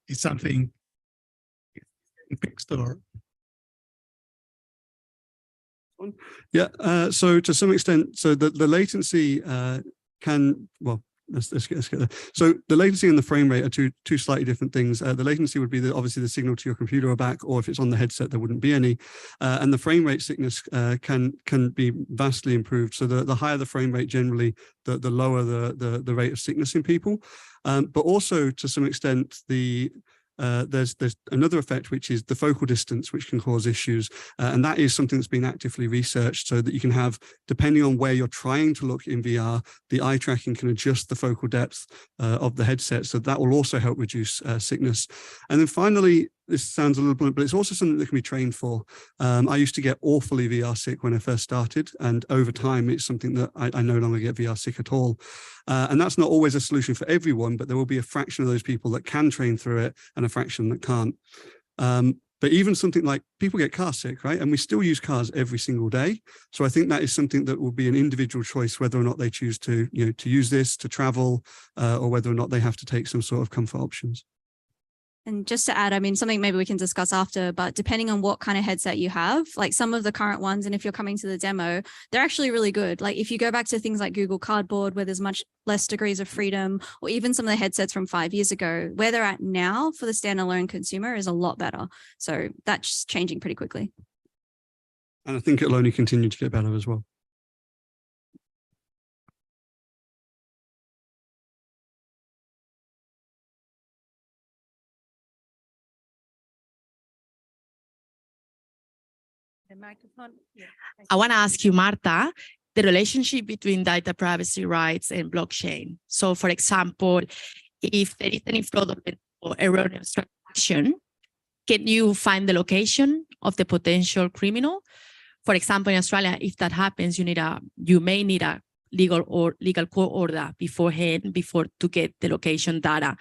is something fixed or. Yeah, so to some extent, so the latency can, well, let's get there. So the latency and the frame rate are two slightly different things. The latency would be obviously the signal to your computer or back, or if it's on the headset, there wouldn't be any. And the frame rate sickness can be vastly improved. So the higher the frame rate, generally, the lower the rate of sickness in people. But also to some extent, there's another effect, which is the focal distance, which can cause issues. And that is something that's been actively researched so that you can have, depending on where you're trying to look in VR, the eye tracking can adjust the focal depth of the headset. So that will also help reduce sickness. And then finally, this sounds a little blunt, but it's also something that can be trained for. I used to get awfully VR sick when I first started, and over time, it's something that I no longer get VR sick at all. And that's not always a solution for everyone, but there will be a fraction of those people that can train through it and a fraction that can't. But even something like people get car sick, right? And we still use cars every single day. So I think that is something that will be an individual choice, whether or not they choose to use this to travel, or whether or not they have to take some sort of comfort options. And just to add, I mean, something maybe we can discuss after, but depending on what kind of headset you have, like some of the current ones, and if you're coming to the demo, they're actually really good. Like if you go back to things like Google Cardboard, where there's much less degrees of freedom, or even some of the headsets from 5 years ago, where they're at now for the standalone consumer is a lot better. So that's changing pretty quickly. And I think it'll only continue to get better as well. The microphone. Yeah. I want to ask you, Marta, the relationship between data privacy rights and blockchain. So, for example, if there is any fraudulent or erroneous transaction, can you find the location of the potential criminal? For example, in Australia, if that happens, you may need a legal court order beforehand to get the location data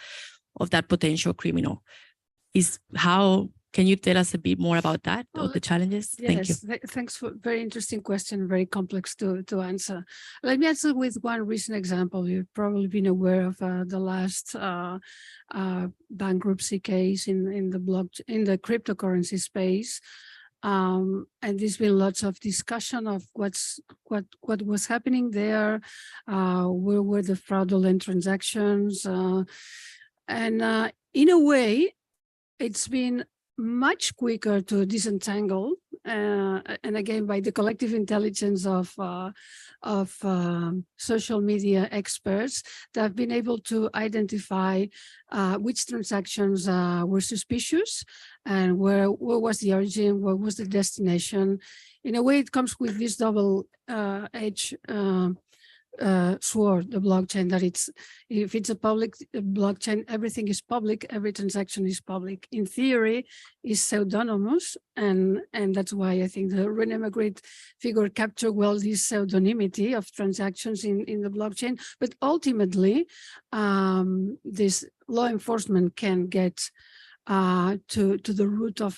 of that potential criminal. Can you tell us a bit more about that, of the challenges? Yes, Thank you. Thanks for very interesting question, very complex to answer. Let me answer with one recent example. You've probably been aware of the last bankruptcy case in the cryptocurrency space. And there's been lots of discussion of what was happening there, where were the fraudulent transactions, and in a way, it's been much quicker to disentangle, and again by the collective intelligence of social media experts that have been able to identify which transactions were suspicious and where was the origin, where was the destination. In a way, it comes with this double edge sword, the blockchain, that if it's a public blockchain, everything is public, every transaction is public. In theory, is pseudonymous, and that's why I think the René Magritte figure captured well this pseudonymity of transactions in the blockchain. But ultimately, this law enforcement can get to the root of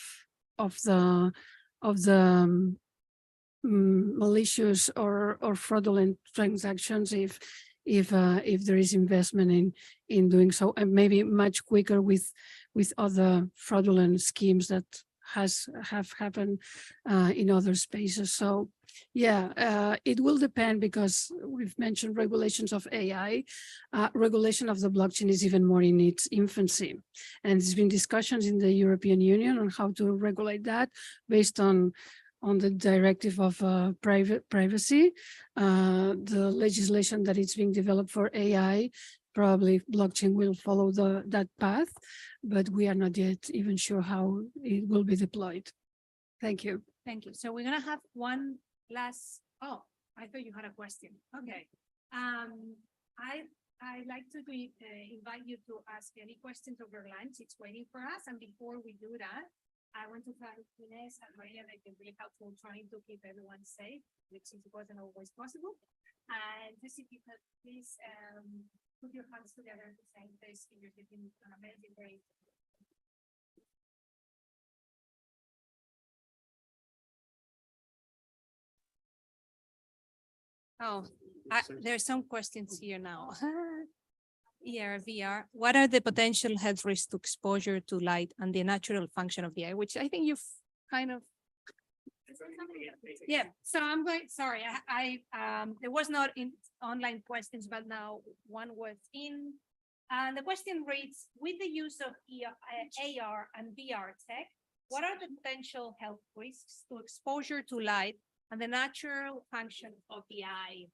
the malicious or fraudulent transactions if there is investment in doing so, and maybe much quicker with other fraudulent schemes that have happened in other spaces. So yeah, it will depend, because we've mentioned regulations of AI. Regulation of the blockchain is even more in its infancy, and there's been discussions in the European Union on how to regulate that based on the directive of privacy, the legislation that is being developed for AI. Probably blockchain will follow that path, but we are not yet even sure how it will be deployed. Thank you. Thank you. So we're gonna have one last, oh, I thought you had a question. Okay. I'd like to invite you to ask any questions over lunch. It's waiting for us. And before we do that, I want to thank Inés and Maria. They've been really helpful trying to keep everyone safe, which wasn't always possible. And just if you could please put your hands together at the same place. You're giving an amazing break. Oh, there's some questions here now. VR. What are the potential health risks to exposure to light and the natural function of the eye? Which I think you've kind of. Yeah. So I'm going. Sorry, there was not in online questions, but now one was in. And the question reads: with the use of AR and VR tech, what are the potential health risks to exposure to light and the natural function of the eye?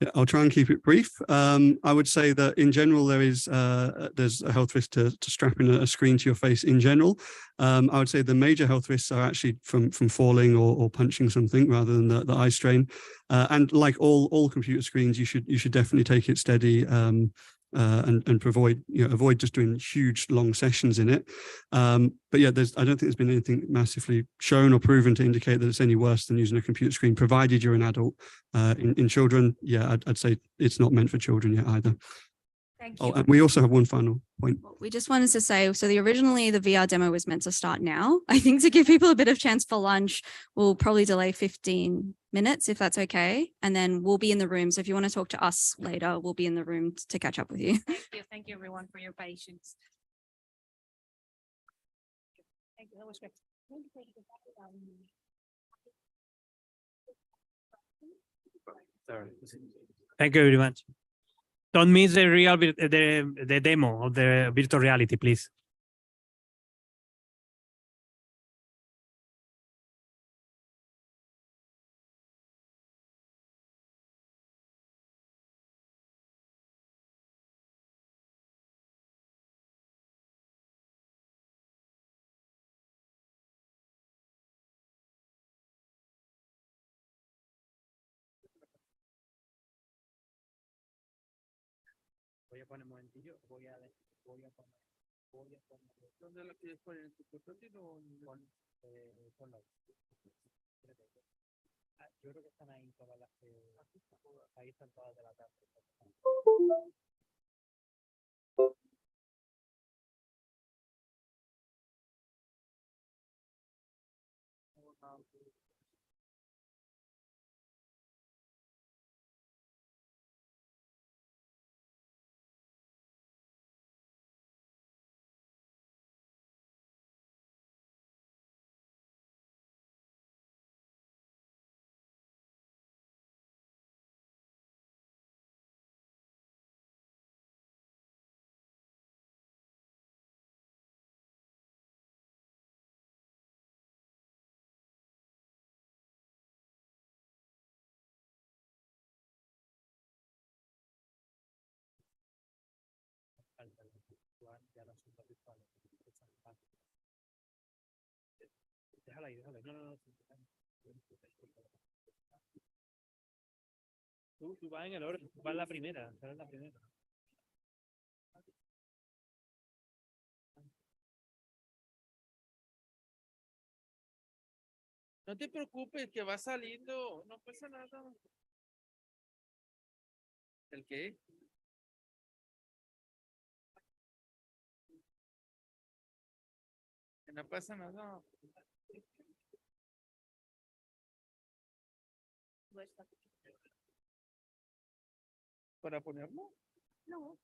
Yeah, I'll try and keep it brief. I would say that in general, there's a health risk to strapping a screen to your face in general. I would say the major health risks are actually from falling or punching something rather than the eye strain. And like all computer screens, you should definitely take it steady and avoid just doing huge long sessions in it. But yeah, I don't think there's been anything massively shown or proven to indicate that it's any worse than using a computer screen, provided you're an adult. In children, yeah, I'd say it's not meant for children yet either. Thank you. Oh, and we also have one final point. We just wanted to say, so originally the VR demo was meant to start now. I think to give people a bit of chance for lunch, we'll probably delay 15 minutes if that's okay. And then we'll be in the room. So if you want to talk to us later, we'll be in the room to catch up with you. Thank you. Thank you everyone for your patience. Thank you. That was great. Thank you very much. Don't miss the demo of the virtual reality, please. Voy a poner un momentillo, voy a poner. ¿Dónde lo quieres poner? ¿En tu portátil o con la? Yo creo que están ahí todas las que. Ahí están todas de la tarde. ahí, dale. No, no, no. Tú vas en el orden, tú vas la primera, tú eres la primera. No te preocupes, que va saliendo, no pasa nada. ¿El qué? Que no pasa nada. ¿Para ponerlo? No,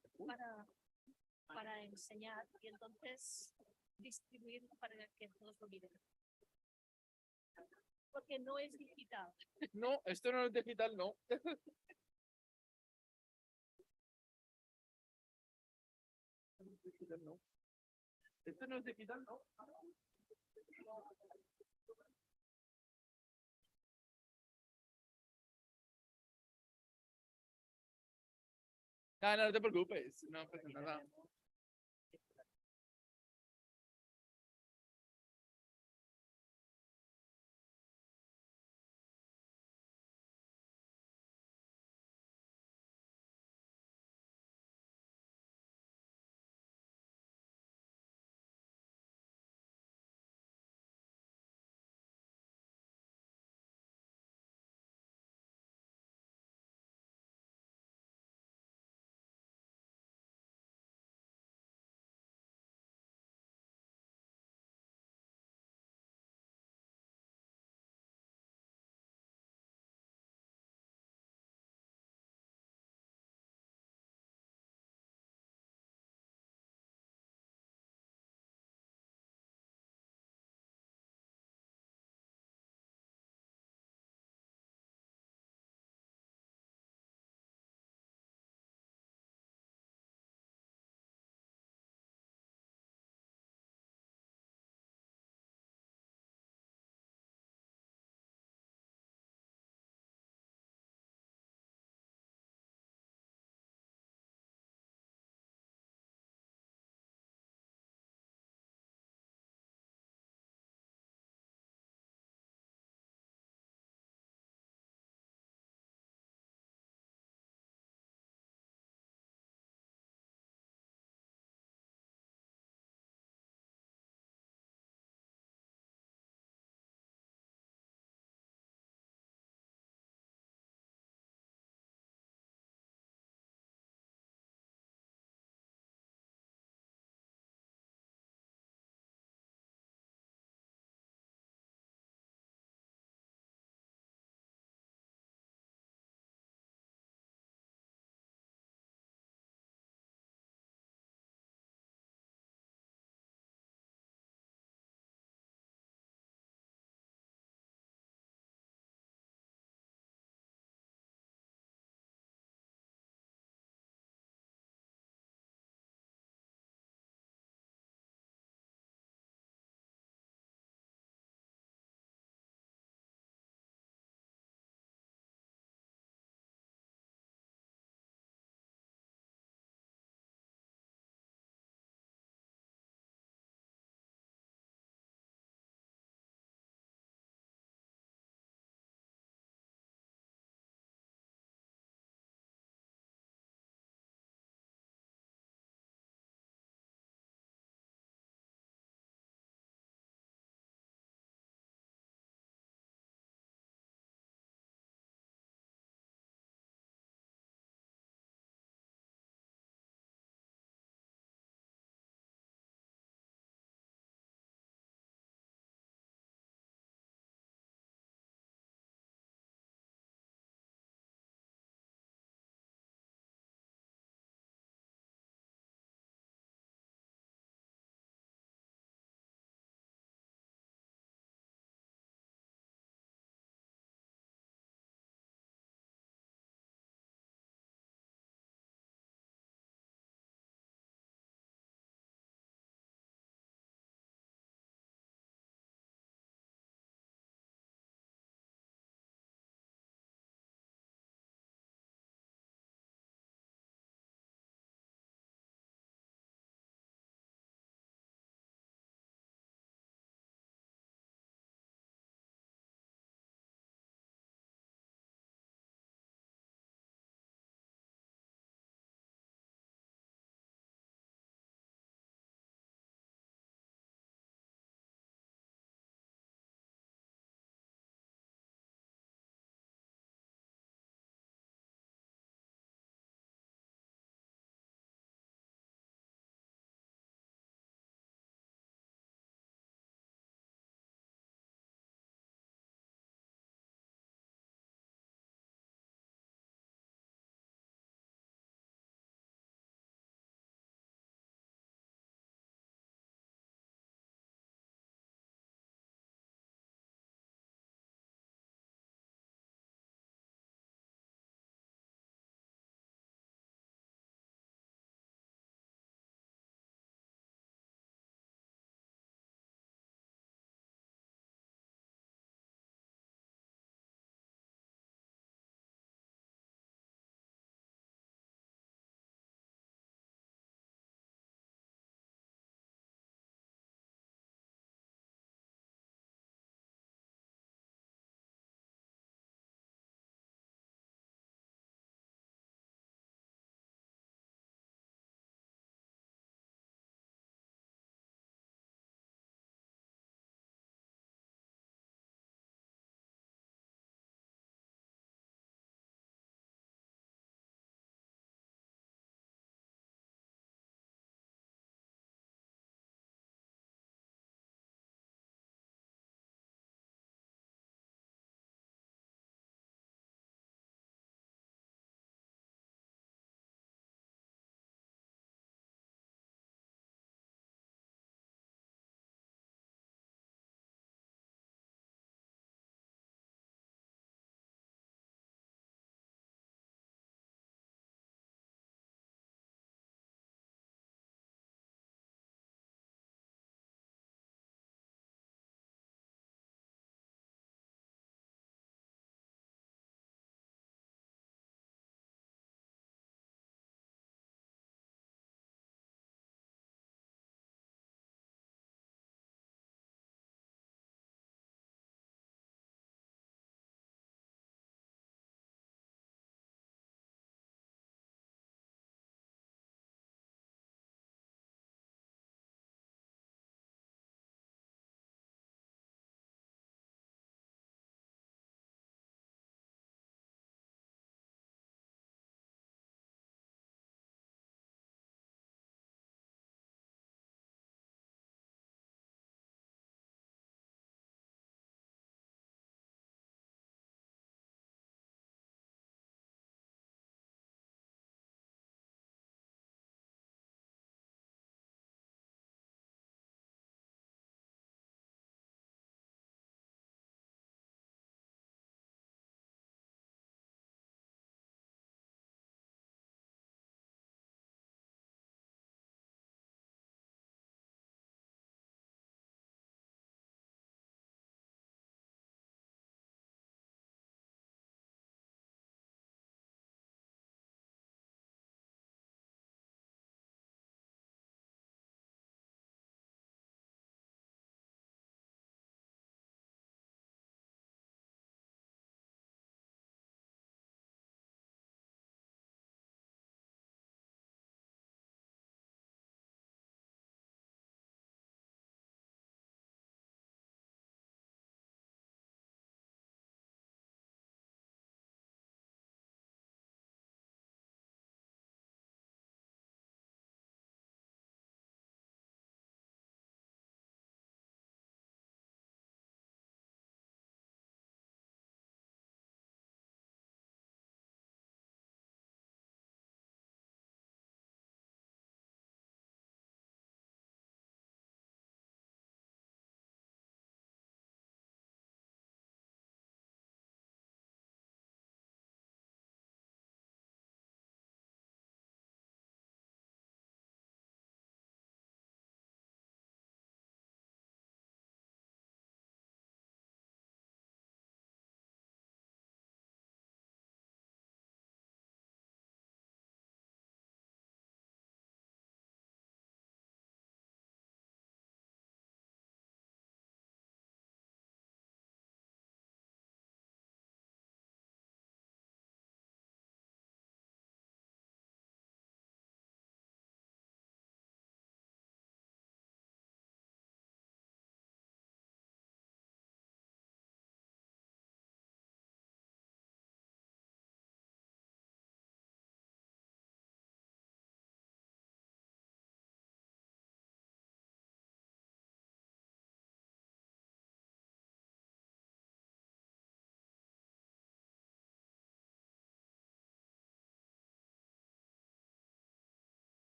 para enseñar y entonces distribuir para que todos lo miren. Porque no es digital. No, esto no es digital, no. No. Esto no es digital, no. No, no te preocupes, no pasa nada.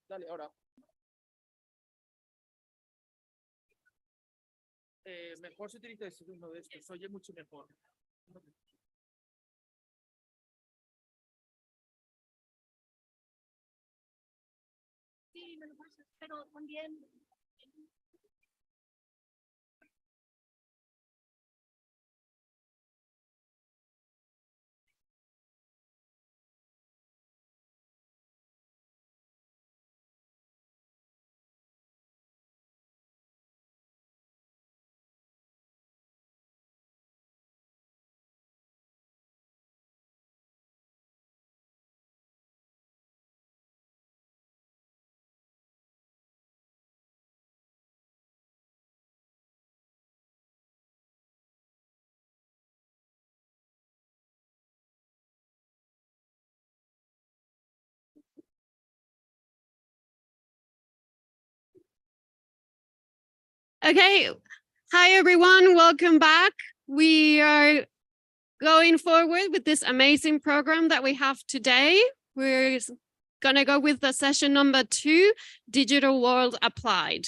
Dale, ahora. Mejor se utiliza uno de estos, oye mucho mejor. Sí, pero también. Okay, hi everyone, welcome back. We are going forward with this amazing program that we have today. We're gonna go with the session number 2, Digital World Applied.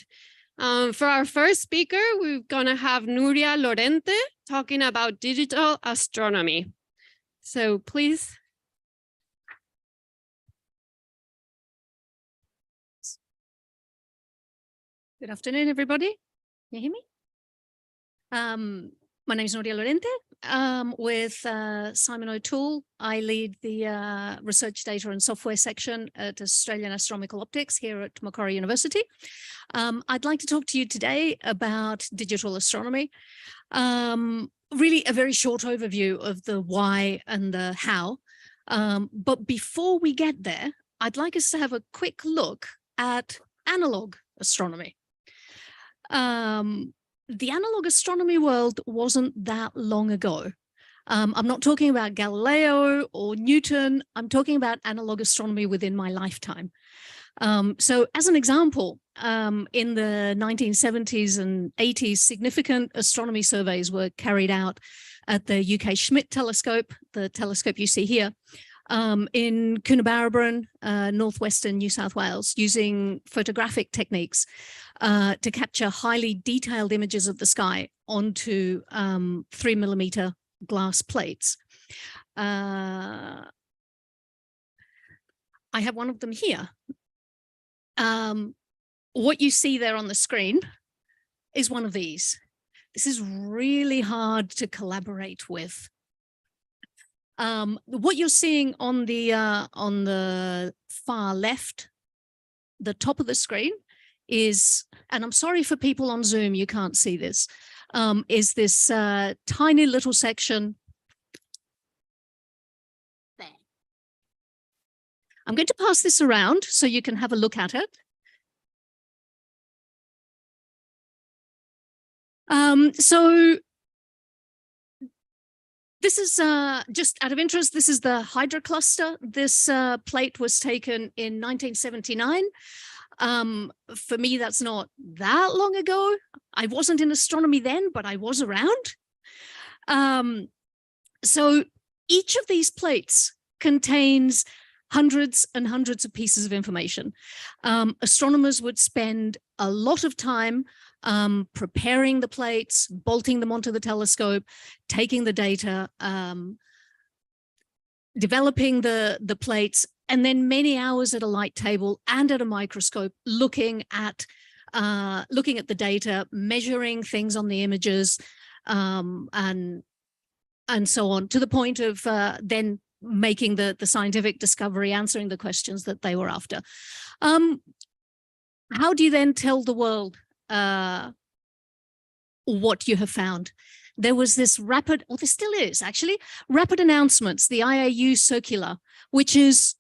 For our first speaker, we're gonna have Nuria Lorente talking about digital astronomy. So please. Good afternoon, everybody. Can you hear me? My name is Nuria Lorente. With Simon O'Toole, I lead the research data and software section at Australian Astronomical Optics here at Macquarie University. I'd like to talk to you today about digital astronomy. Really a very short overview of the why and the how. But before we get there, I'd like us to have a quick look at analog astronomy. The analog astronomy world wasn't that long ago. I'm not talking about Galileo or Newton. I'm talking about analog astronomy within my lifetime. So as an example, in the 1970s and 80s, significant astronomy surveys were carried out at the UK Schmidt telescope, the telescope you see here, in Coonabarabran, northwestern New South Wales, using photographic techniques to capture highly detailed images of the sky onto 3mm glass plates. I have one of them here. What you see there on the screen is one of these. This is really hard to collaborate with. What you're seeing on the far left, the top of the screen is, and I'm sorry for people on Zoom, you can't see this, is this tiny little section there. I'm going to pass this around so you can have a look at it. So this is just out of interest, this is the Hydra cluster. This plate was taken in 1979. For me, that's not that long ago. I wasn't in astronomy then, but I was around. So each of these plates contains hundreds and hundreds of pieces of information. Astronomers would spend a lot of time preparing the plates, bolting them onto the telescope, taking the data, developing the plates, and then many hours at a light table and at a microscope, looking at the data, measuring things on the images, and so on, to the point of then making the scientific discovery, answering the questions that they were after. How do you then tell the world what you have found? There was this rapid, or there still is actually, rapid announcements, the IAU circular, which is,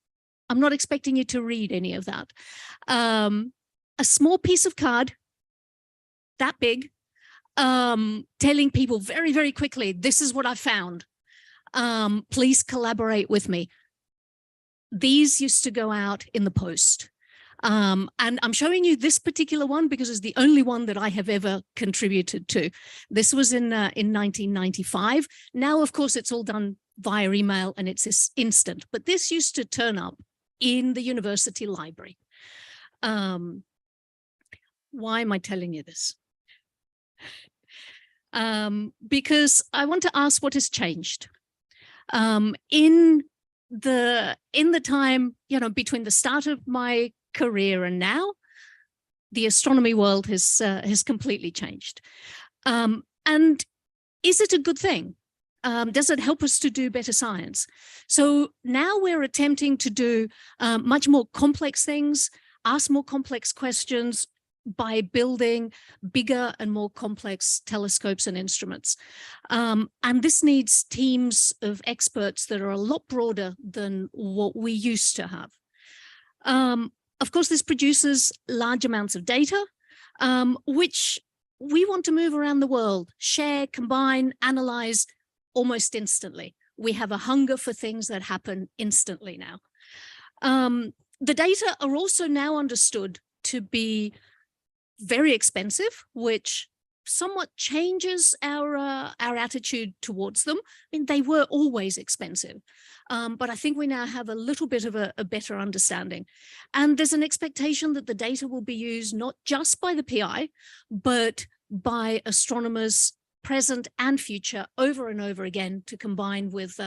I'm not expecting you to read any of that. A small piece of card, that big, telling people very, very quickly, this is what I found. Please collaborate with me. These used to go out in the post. And I'm showing you this particular one because it's the only one that I have ever contributed to. This was in 1995. Now, of course, it's all done via email and it's instant, but this used to turn up in the university library. Why am I telling you this? Because I want to ask what has changed. In the time, between the start of my career and now, the astronomy world has completely changed. And is it a good thing? Does it help us to do better science? So now we're attempting to do much more complex things, ask more complex questions by building bigger and more complex telescopes and instruments. And this needs teams of experts that are a lot broader than what we used to have. Of course, this produces large amounts of data, which we want to move around the world, share, combine, analyze almost instantly. We have a hunger for things that happen instantly now. The data are also now understood to be very expensive, which somewhat changes our attitude towards them. I mean, they were always expensive, but I think we now have a little bit of a better understanding. And there's an expectation that the data will be used not just by the PI, but by astronomers present and future over and over again to combine with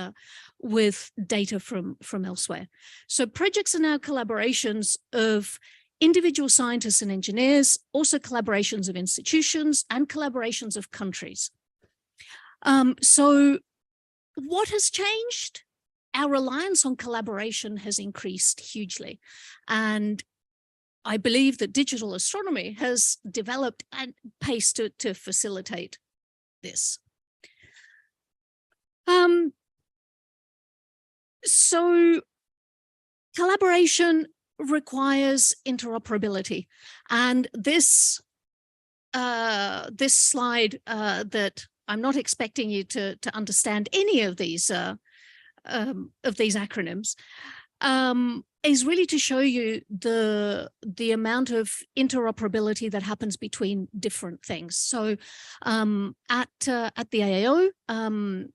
data from elsewhere. So projects are now collaborations of individual scientists and engineers, also collaborations of institutions and collaborations of countries. So what has changed? Our reliance on collaboration has increased hugely. And I believe that digital astronomy has developed at pace to facilitate this. So collaboration requires interoperability, and this slide that I'm not expecting you to understand any of these acronyms is really to show you the amount of interoperability that happens between different things. So at the AAO,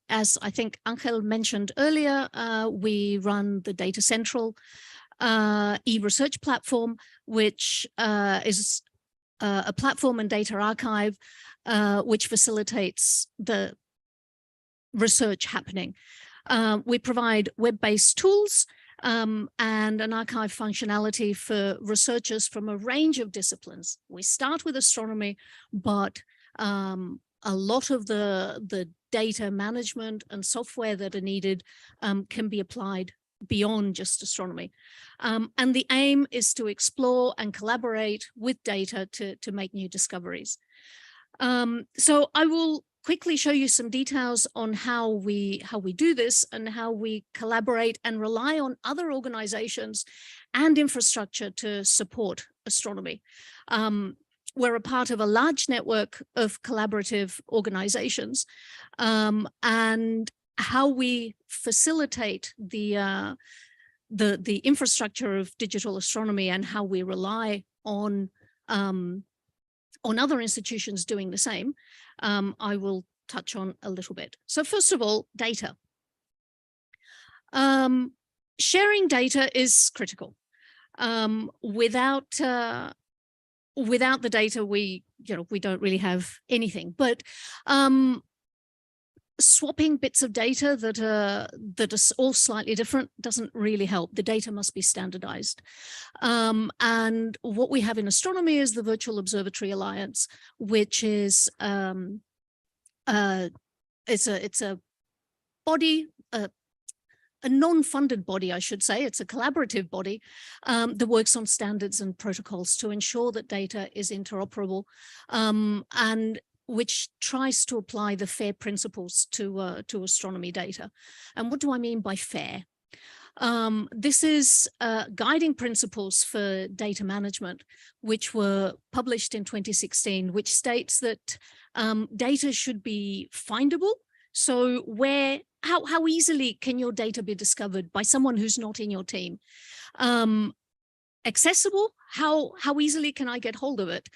as I think Angel mentioned earlier, we run the Data Central e-research platform, which is a platform and data archive which facilitates the research happening. We provide web-based tools and an archive functionality for researchers from a range of disciplines. We start with astronomy, but a lot of the data management and software that are needed can be applied beyond just astronomy. And the aim is to explore and collaborate with data to make new discoveries. So I will quickly show you some details on how we do this and how we collaborate and rely on other organizations and infrastructure to support astronomy. We're a part of a large network of collaborative organizations, and how we facilitate the infrastructure of digital astronomy and how we rely on other institutions doing the same, I will touch on a little bit. So first of all, data. Sharing data is critical. Without the data, we don't really have anything. But swapping bits of data that are all slightly different doesn't really help. The data must be standardized. And what we have in astronomy is the Virtual Observatory Alliance, which is it's a body, a non-funded body, I should say. It's a collaborative body that works on standards and protocols to ensure that data is interoperable, and which tries to apply the FAIR principles to astronomy data. And what do I mean by FAIR? This is guiding principles for data management, which were published in 2016, which states that data should be findable. So how easily can your data be discovered by someone who's not in your team? Accessible, how easily can I get hold of it?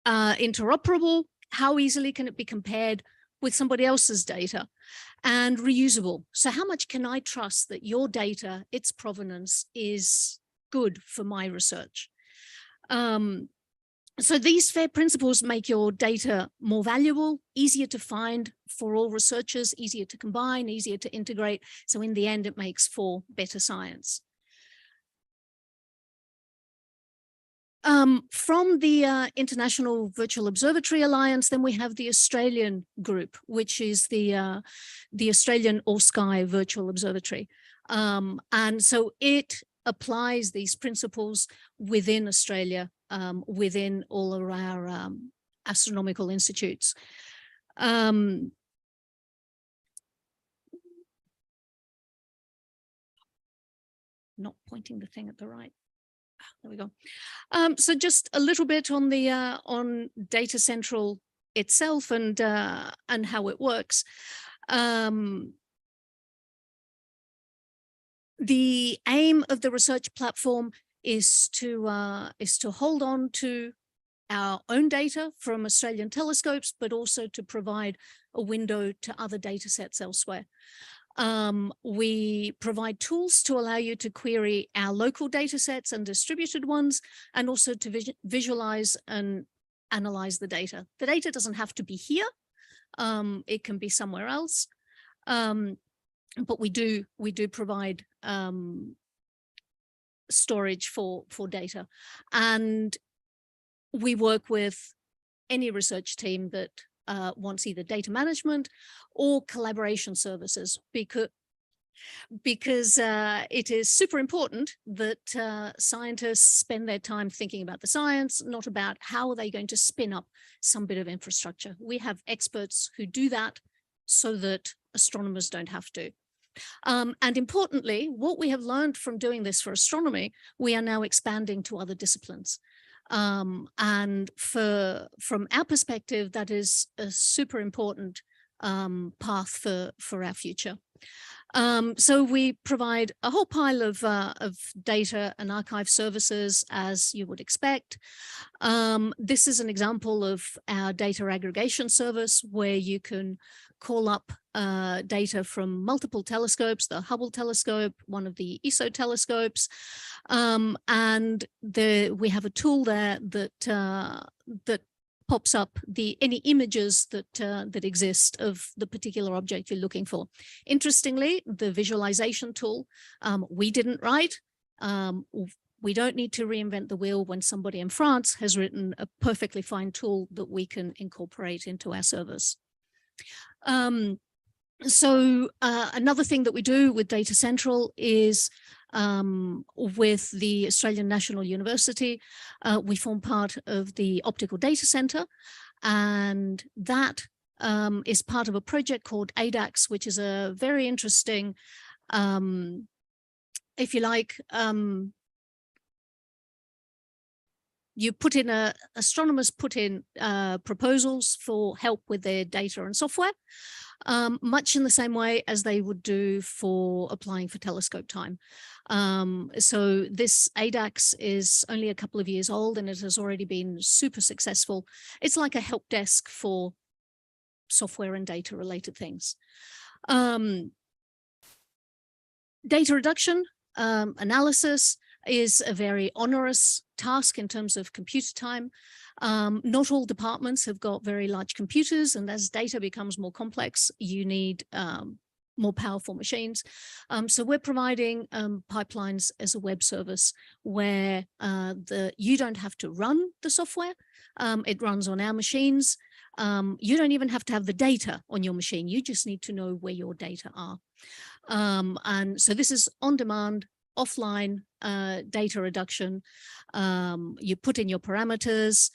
Interoperable, how easily can it be compared with somebody else's data? And reusable, so how much can I trust that your data, its provenance is good for my research. So these FAIR principles make your data more valuable, easier to find for all researchers, easier to combine, easier to integrate. So in the end, it makes for better science. From the International Virtual Observatory Alliance, then we have the Australian group, which is the Australian All-Sky Virtual Observatory. And so it applies these principles within Australia, within all of our astronomical institutes. Not pointing the thing at the right. There we go. So just a little bit on the on Data Central itself and how it works. The aim of the research platform is to hold on to our own data from Australian telescopes, but also to provide a window to other data sets elsewhere. We provide tools to allow you to query our local data sets and distributed ones, and also to visualize and analyze the data. The data doesn't have to be here. It can be somewhere else. But we do provide storage for data. And we work with any research team that wants either data management or collaboration services, because it is super important that scientists spend their time thinking about the science, not about how are they going to spin up some bit of infrastructure. We have experts who do that so that astronomers don't have to. And importantly, what we have learned from doing this for astronomy, we are now expanding to other disciplines. And from our perspective, that is a super important path for our future. So we provide a whole pile of data and archive services, as you would expect. This is an example of our data aggregation service, where you can call up data from multiple telescopes, the Hubble telescope, one of the ESO telescopes, and we have a tool there that pops up any images that exist of the particular object you're looking for. Interestingly, the visualization tool we didn't write. We don't need to reinvent the wheel when somebody in France has written a perfectly fine tool that we can incorporate into our servers. So another thing that we do with Data Central is with the Australian National University, we form part of the Optical Data Centre, and that is part of a project called ADAX, which is a very interesting, if you like, you put in astronomers put in proposals for help with their data and software, much in the same way as they would do for applying for telescope time. So this ADAX is only a couple of years old, and it has already been super successful. It's like a help desk for software and data related things. Data reduction, analysis is a very onerous task in terms of computer time. Not all departments have got very large computers, and as data becomes more complex, you need more powerful machines. So we're providing pipelines as a web service where you don't have to run the software. It runs on our machines. You don't even have to have the data on your machine. You just need to know where your data are. And so this is on demand, offline data reduction. You put in your parameters,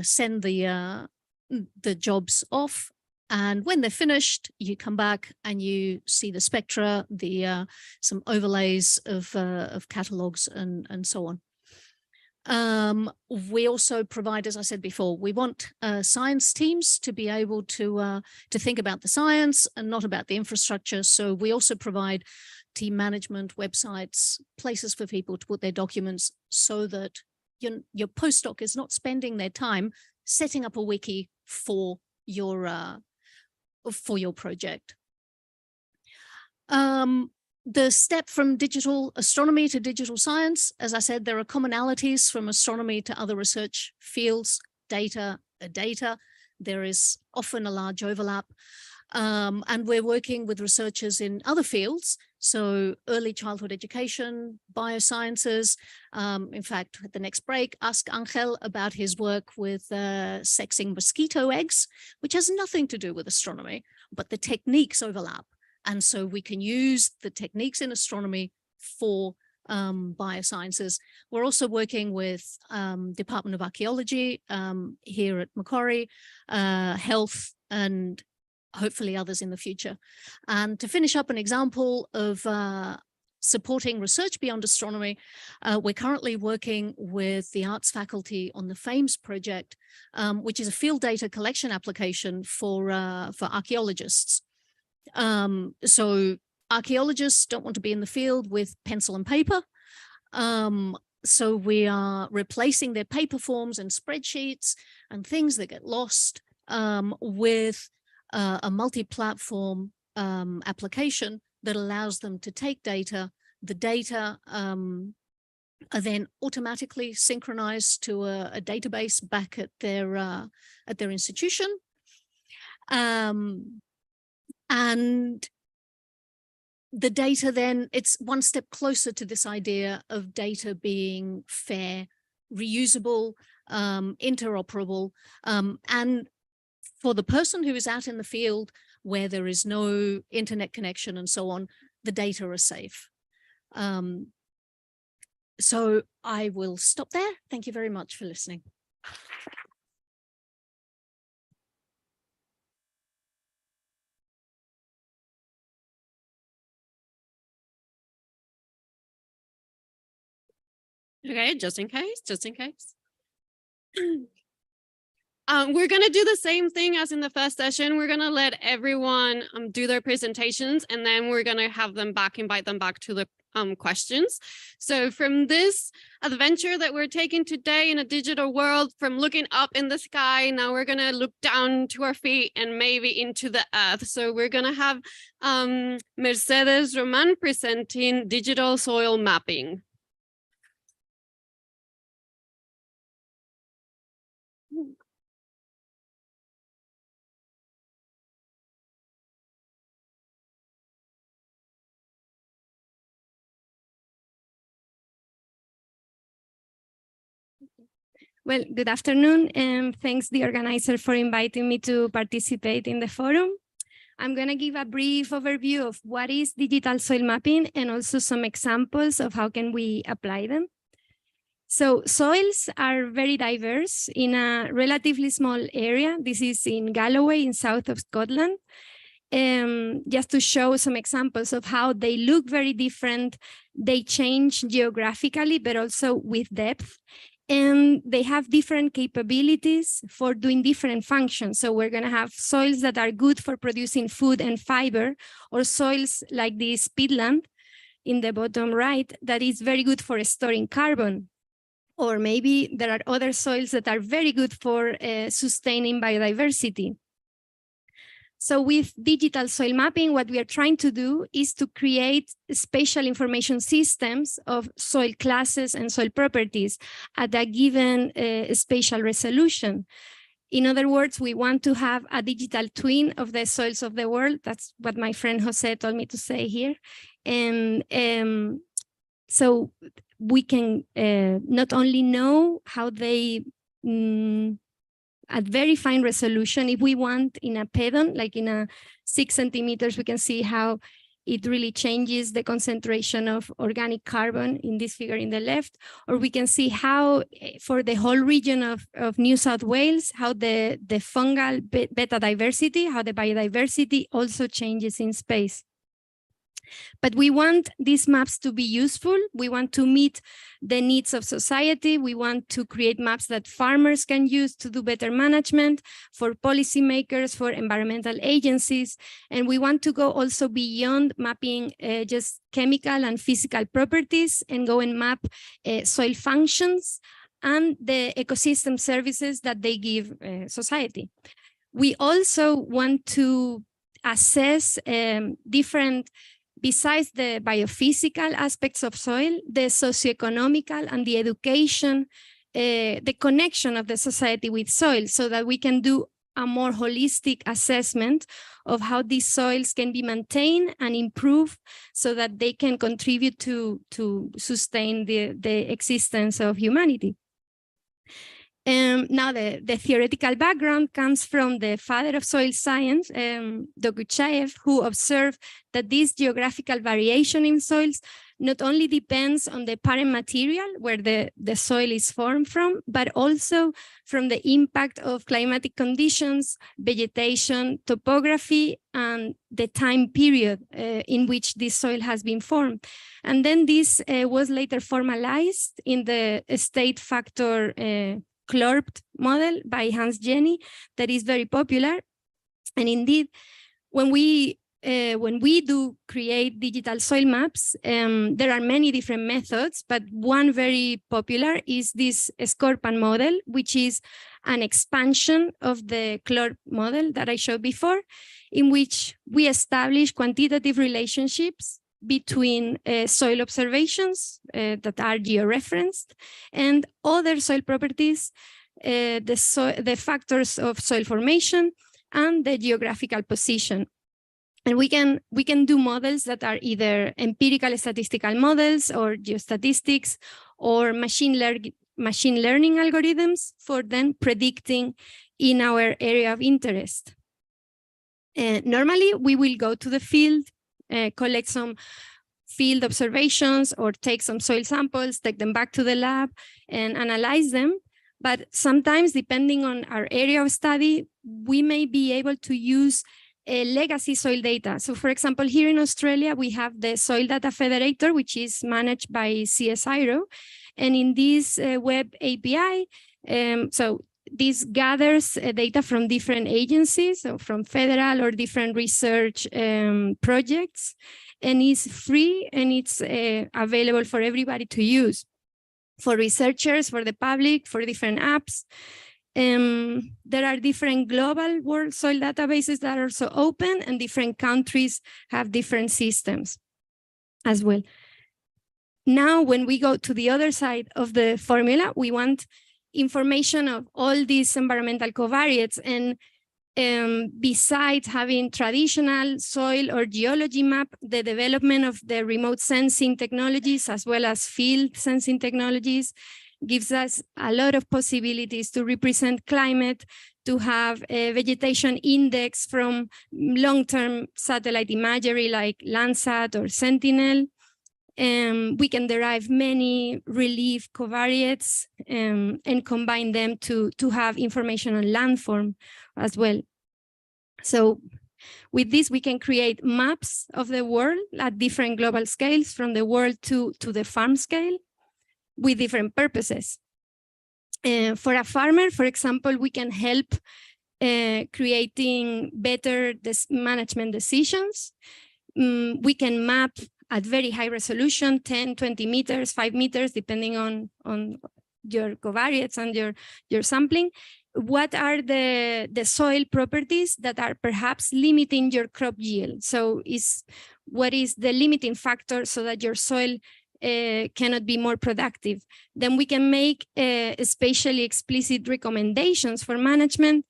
send the jobs off, and when they're finished, you come back and you see the spectra, some overlays of catalogs and so on. We also provide, as I said before, we want science teams to be able to think about the science and not about the infrastructure. So we also provide team management, websites, places for people to put their documents, so that your postdoc is not spending their time setting up a wiki for your project. the step from digital astronomy to digital science, as I said, there are commonalities from astronomy to other research fields. Data are data. There is often a large overlap. And we're working with researchers in other fields. So early childhood education, biosciences. In fact, at the next break, ask Angel about his work with sexing mosquito eggs, which has nothing to do with astronomy, but the techniques overlap. And so we can use the techniques in astronomy for biosciences. We're also working with Department of Archaeology here at Macquarie, Health, and hopefully others in the future. And to finish up, an example of supporting research beyond astronomy, we're currently working with the arts faculty on the FAMES project, which is a field data collection application for archaeologists. So archaeologists don't want to be in the field with pencil and paper. So we are replacing their paper forms and spreadsheets and things that get lost with a multi-platform application that allows them to take data. The data are then automatically synchronized to a database back at their institution. And the data then, it's one step closer to this idea of data being fair, reusable, interoperable, and for the person who is out in the field where there is no internet connection and so on, the data are safe. So I will stop there. Thank you very much for listening. Okay, just in case. We're going to do the same thing as in the first session. We're going to let everyone do their presentations, and then we're going to have them back, invite them back to the questions. So from this adventure that we're taking today in a digital world, from looking up in the sky, now we're going to look down to our feet and maybe into the earth. So we're going to have Mercedes Roman presenting digital soil mapping. Well, good afternoon, and thanks the organizer for inviting me to participate in the forum. I'm going to give a brief overview of what is digital soil mapping and also some examples of how can we apply them. So soils are very diverse in a relatively small area. This is in Galloway in south of Scotland. Just to show some examples of how they look very different. They change geographically, but also with depth. And they have different capabilities for doing different functions. So we're going to have soils that are good for producing food and fiber, or soils like this peatland in the bottom right that is very good for storing carbon. Or maybe there are other soils that are very good for sustaining biodiversity. So with digital soil mapping, what we are trying to do is to create spatial information systems of soil classes and soil properties at a given spatial resolution. In other words, we want to have a digital twin of the soils of the world. That's what my friend Jose told me to say here. And so we can not only know how they at very fine resolution. If we want in a pedon, like in a 6 centimeters, we can see how it really changes the concentration of organic carbon in this figure in the left, or we can see how for the whole region of New South Wales, how the fungal beta diversity, how the biodiversity also changes in space. But we want these maps to be useful. We want to meet the needs of society. We want to create maps that farmers can use to do better management, for policymakers, for environmental agencies. And we want to go also beyond mapping just chemical and physical properties and go and map soil functions and the ecosystem services that they give society. We also want to assess different besides the biophysical aspects of soil, the socioeconomical and the education, the connection of the society with soil, so that we can do a more holistic assessment of how these soils can be maintained and improved so that they can contribute to sustain the existence of humanity. Now the theoretical background comes from the father of soil science, Dokuchaev, who observed that this geographical variation in soils not only depends on the parent material where the soil is formed from, but also from the impact of climatic conditions, vegetation, topography, and the time period in which this soil has been formed. And then this was later formalized in the state factor CLORPT model by Hans Jenny that is very popular. And indeed, when we do create digital soil maps, there are many different methods, but one very popular is this Scorpan model, which is an expansion of the CLORPT model that I showed before, in which we establish quantitative relationships between soil observations that are georeferenced and other soil properties, the factors of soil formation and the geographical position. And we can do models that are either empirical statistical models or geostatistics or machine learning algorithms for then predicting in our area of interest. Normally, we will go to the field, collect some field observations or take some soil samples, take them back to the lab and analyze them. But sometimes, depending on our area of study, we may be able to use legacy soil data. So for example, here in Australia, we have the Soil Data Federator, which is managed by CSIRO. And in this web API, so this gathers data from different agencies, so from federal or different research projects, and is free and it's available for everybody to use, for researchers, for the public, for different apps. There are different global world soil databases that are also open, and different countries have different systems as well. Now, when we go to the other side of the formula, we want information of all these environmental covariates, and besides having traditional soil or geology map, the development of the remote sensing technologies as well as field sensing technologies gives us a lot of possibilities to represent climate, to have a vegetation index from long-term satellite imagery like Landsat or Sentinel. We can derive many relief covariates and combine them to have information on landform as well. So with this, we can create maps of the world at different global scales, from the world to the farm scale, with different purposes. For a farmer, for example, we can help creating better management decisions. We can map at very high resolution, 10, 20 meters, 5 meters, depending on your covariates and your sampling. What are the soil properties that are perhaps limiting your crop yield? So what is the limiting factor so that your soil cannot be more productive? Then we can make spatially explicit recommendations for management,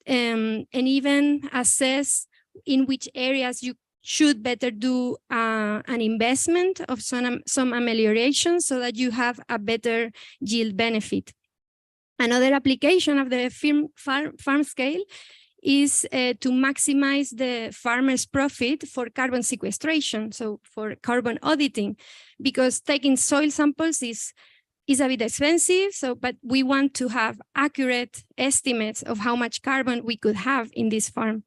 and even assess in which areas you should better do an investment of some amelioration so that you have a better yield benefit. Another application of the farm scale is to maximize the farmer's profit for carbon sequestration, so for carbon auditing, because taking soil samples is a bit expensive, but we want to have accurate estimates of how much carbon we could have in this farm.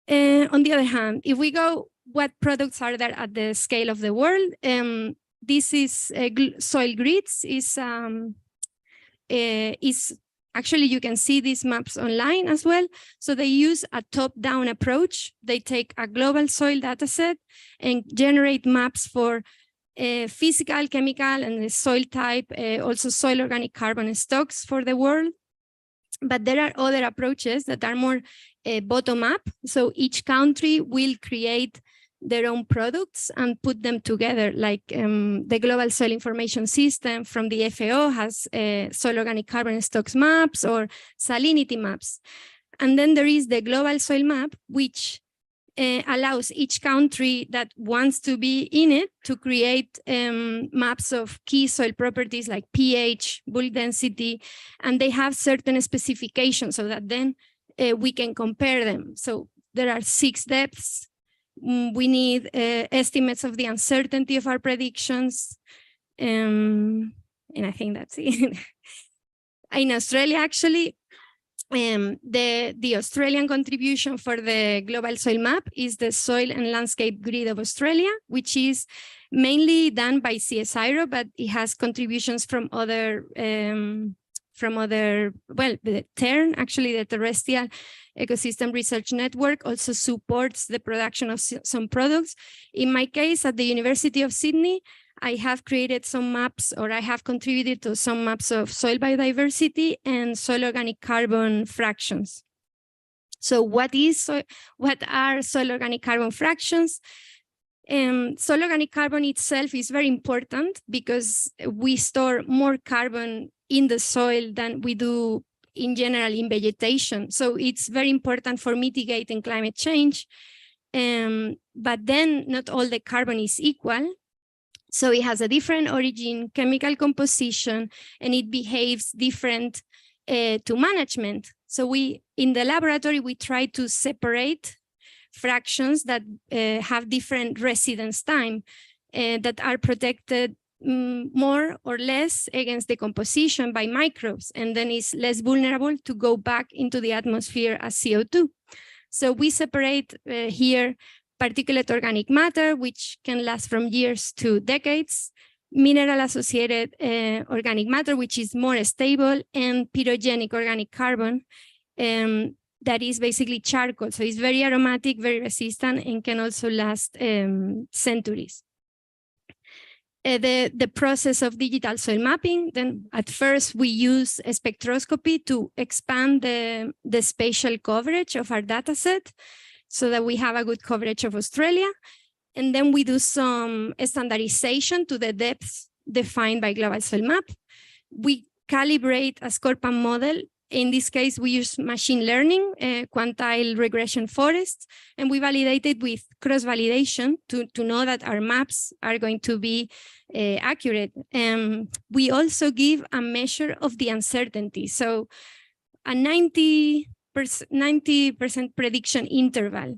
On the other hand, if we go, what products are there at the scale of the world? This is soil grids. Actually, you can see these maps online as well. So they use a top-down approach. They take a global soil data set and generate maps for physical, chemical, and the soil type, also soil organic carbon stocks for the world. But there are other approaches that are more bottom-up. So each country will create their own products and put them together, like the Global Soil Information System from the FAO has soil organic carbon stocks maps or salinity maps. And then there is the Global Soil Map, which allows each country that wants to be in it to create maps of key soil properties like pH, bulk density, and they have certain specifications so that then we can compare them. So there are 6 depths. We need estimates of the uncertainty of our predictions. And I think that's it. In Australia, actually, the Australian contribution for the Global Soil Map is the Soil and Landscape Grid of Australia, which is mainly done by CSIRO, but it has contributions from other, well, the TERN, actually the Terrestrial Ecosystem Research Network also supports the production of some products. In my case, at the University of Sydney, I have created some maps, or I have contributed to some maps of soil biodiversity and soil organic carbon fractions. So what are soil organic carbon fractions? Soil organic carbon itself is very important because we store more carbon in the soil than we do in general in vegetation. So it's very important for mitigating climate change. But then not all the carbon is equal. So it has a different origin, chemical composition, and it behaves different to management. So in the laboratory, we try to separate fractions that have different residence time that are protected more or less against decomposition by microbes, and then is less vulnerable to go back into the atmosphere as CO2. So we separate here particulate organic matter, which can last from years to decades, mineral-associated organic matter, which is more stable, and pyrogenic organic carbon, that is basically charcoal. So it's very aromatic, very resistant, and can also last centuries. The process of digital soil mapping, then at first we use a spectroscopy to expand the spatial coverage of our data set so that we have a good coverage of Australia. And then we do some standardization to the depths defined by Global Soil Map. We calibrate a Scorpan model. In this case, we use machine learning, quantile regression forests, and we validate it with cross-validation to know that our maps are going to be accurate. We also give a measure of the uncertainty. So a 90% prediction interval.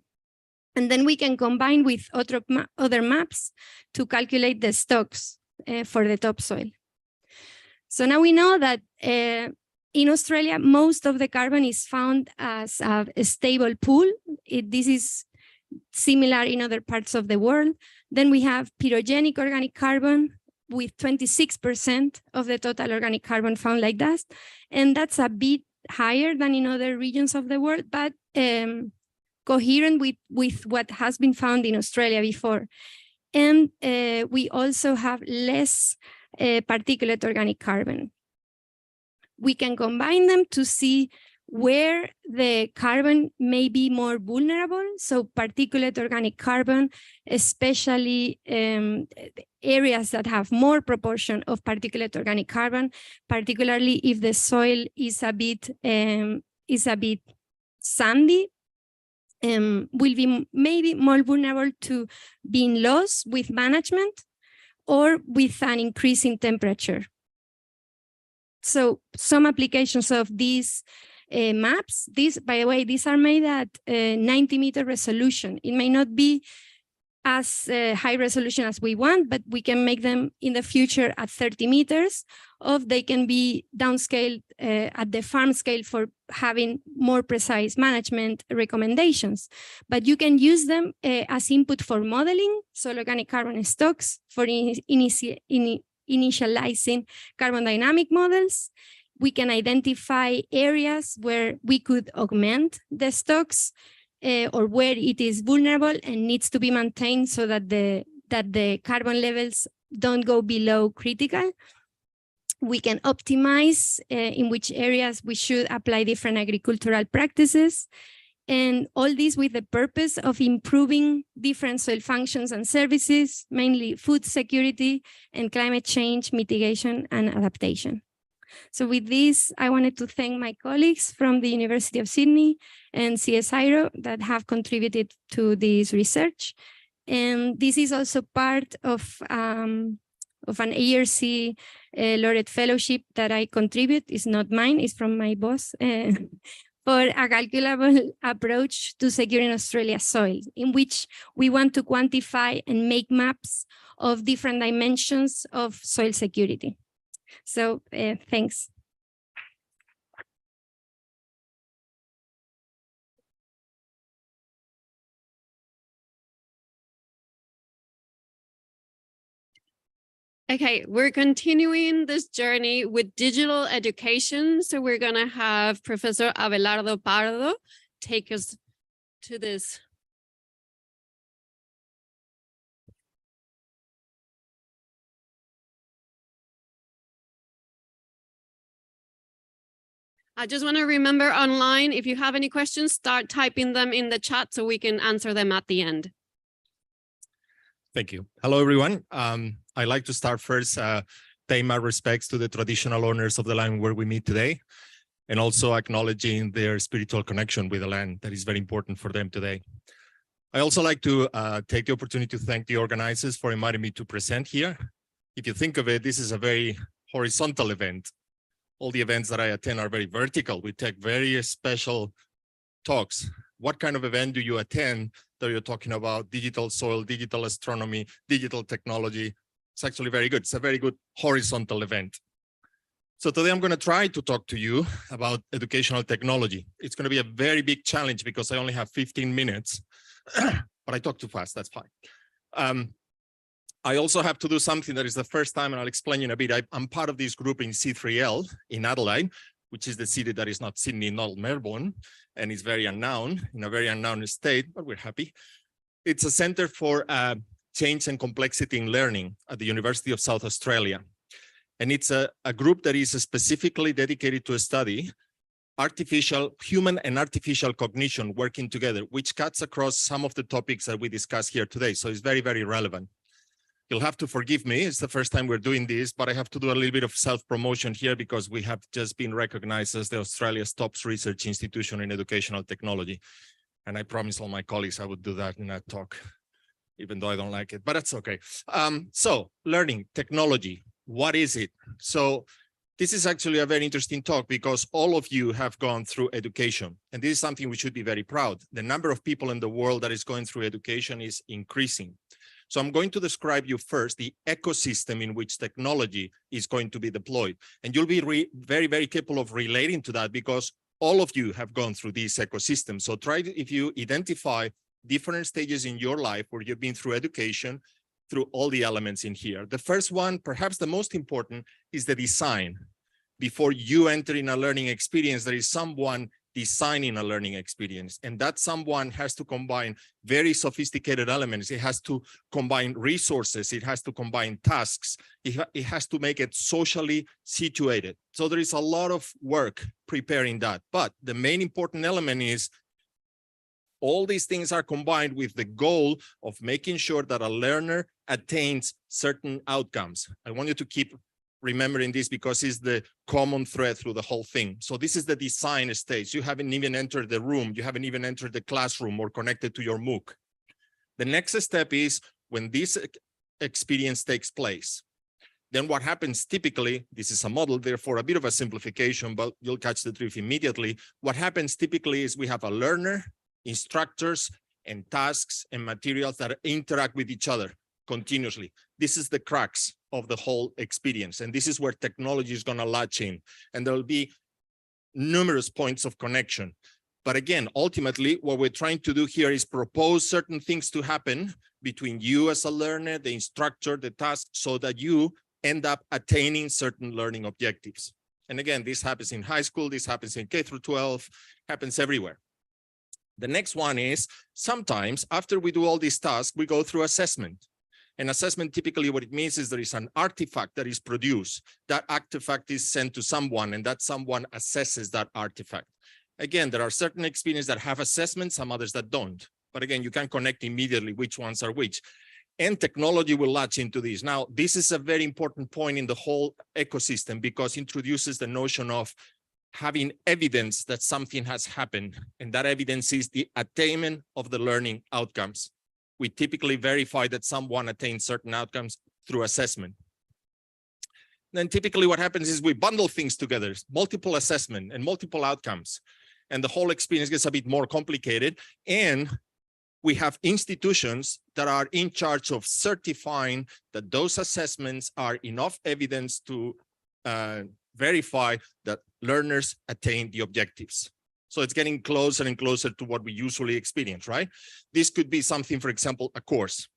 And then we can combine with other maps to calculate the stocks for the topsoil. So now we know that in Australia, most of the carbon is found as a stable pool. This is similar in other parts of the world. Then we have pyrogenic organic carbon with 26% of the total organic carbon found like that. And that's a bit higher than in other regions of the world, but coherent with what has been found in Australia before. And we also have less particulate organic carbon. We can combine them to see where the carbon may be more vulnerable. So particulate organic carbon, especially areas that have more proportion of particulate organic carbon, particularly if the soil is a bit sandy, will be maybe more vulnerable to being lost with management or with an increase in temperature. So some applications of these maps, by the way, these are made at 90-meter resolution. It may not be as high resolution as we want, but we can make them in the future at 30 meters, or they can be downscaled at the farm scale for having more precise management recommendations. But you can use them as input for modeling, so organic carbon stocks for initializing carbon dynamic models. We can identify areas where we could augment the stocks or where it is vulnerable and needs to be maintained so that the carbon levels don't go below critical. We can optimize in which areas we should apply different agricultural practices. And all this with the purpose of improving different soil functions and services, mainly food security and climate change mitigation and adaptation. So with this, I wanted to thank my colleagues from the University of Sydney and CSIRO that have contributed to this research. And this is also part of an ARC laureate fellowship that I contribute. It's not mine, it's from my boss. For a calculable approach to securing Australia's soil, in which we want to quantify and make maps of different dimensions of soil security. So thanks. Okay, we're continuing this journey with digital education. So we're gonna have Professor Abelardo Pardo take us to this. I just want to remember online, if you have any questions, start typing them in the chat so we can answer them at the end. Thank you. Hello, everyone. I'd like to start first, paying my respects to the traditional owners of the land where we meet today, and also acknowledging their spiritual connection with the land that is very important for them today. I also like to take the opportunity to thank the organizers for inviting me to present here. If you think of it, this is a very horizontal event. All the events that I attend are very vertical. We take very special talks. What kind of event do you attend that you're talking about digital soil, digital astronomy, digital technology? It's actually very good. It's a very good horizontal event. So today I'm going to try to talk to you about educational technology. It's going to be a very big challenge because I only have 15 minutes, but I talk too fast. That's fine. I also have to do something that is the first time, and I'll explain in a bit. I'm part of this group in C3L in Adelaide, which is the city that is not Sydney, not Melbourne, and is very unknown, in a very unknown state, but we're happy. It's a center for change and complexity in learning at the University of South Australia. And it's a group that is specifically dedicated to study human and artificial cognition working together, which cuts across some of the topics that we discuss here today. So it's very, very relevant. You'll have to forgive me. It's the first time we're doing this, but I have to do a little bit of self-promotion here because we have just been recognized as the Australia's top research institution in educational technology. And I promised all my colleagues I would do that in that talk, even though I don't like it, but that's okay. So learning technology, what is it? So this is actually a very interesting talk because all of you have gone through education, and this is something we should be very proud. The number of people in the world that is going through education is increasing. So I'm going to describe you first the ecosystem in which technology is going to be deployed. And you'll be very, very capable of relating to that because all of you have gone through this ecosystem. So try to, if you identify different stages in your life where you've been through education, through all the elements in here. The first one, perhaps the most important, is the design. Before you enter in a learning experience, there is someone designing a learning experience, and that someone has to combine very sophisticated elements. It has to combine resources. It has to combine tasks. It has to make it socially situated. So there is a lot of work preparing that. But the main important element is all these things are combined with the goal of making sure that a learner attains certain outcomes. I want you to keep remembering this because it's the common thread through the whole thing. So this is the design stage. You haven't even entered the room. You haven't even entered the classroom or connected to your MOOC. The next step is when this experience takes place. Then what happens typically, this is a model, therefore a bit of a simplification, but you'll catch the drift immediately. What happens typically is we have a learner, instructors, and tasks and materials that interact with each other continuously. This is the crux of the whole experience. And this is where technology is going to latch in. And there will be numerous points of connection. But again, ultimately, what we're trying to do here is propose certain things to happen between you as a learner, the instructor, the task, so that you end up attaining certain learning objectives. And again, this happens in high school, this happens in K through 12, happens everywhere. The next one is sometimes after we do all these tasks, we go through assessment. And assessment, typically what it means is there is an artifact that is produced. That artifact is sent to someone and that someone assesses that artifact. Again, there are certain experiences that have assessments, some others that don't. But again, you can connect immediately which ones are which. And technology will latch into this. Now, this is a very important point in the whole ecosystem because it introduces the notion of having evidence that something has happened. And that evidence is the attainment of the learning outcomes. We typically verify that someone attains certain outcomes through assessment. Then typically what happens is we bundle things together, multiple assessment and multiple outcomes. And the whole experience gets a bit more complicated. And we have institutions that are in charge of certifying that those assessments are enough evidence to verify that learners attain the objectives. So it's getting closer and closer to what we usually experience, right? This could be something, for example, a course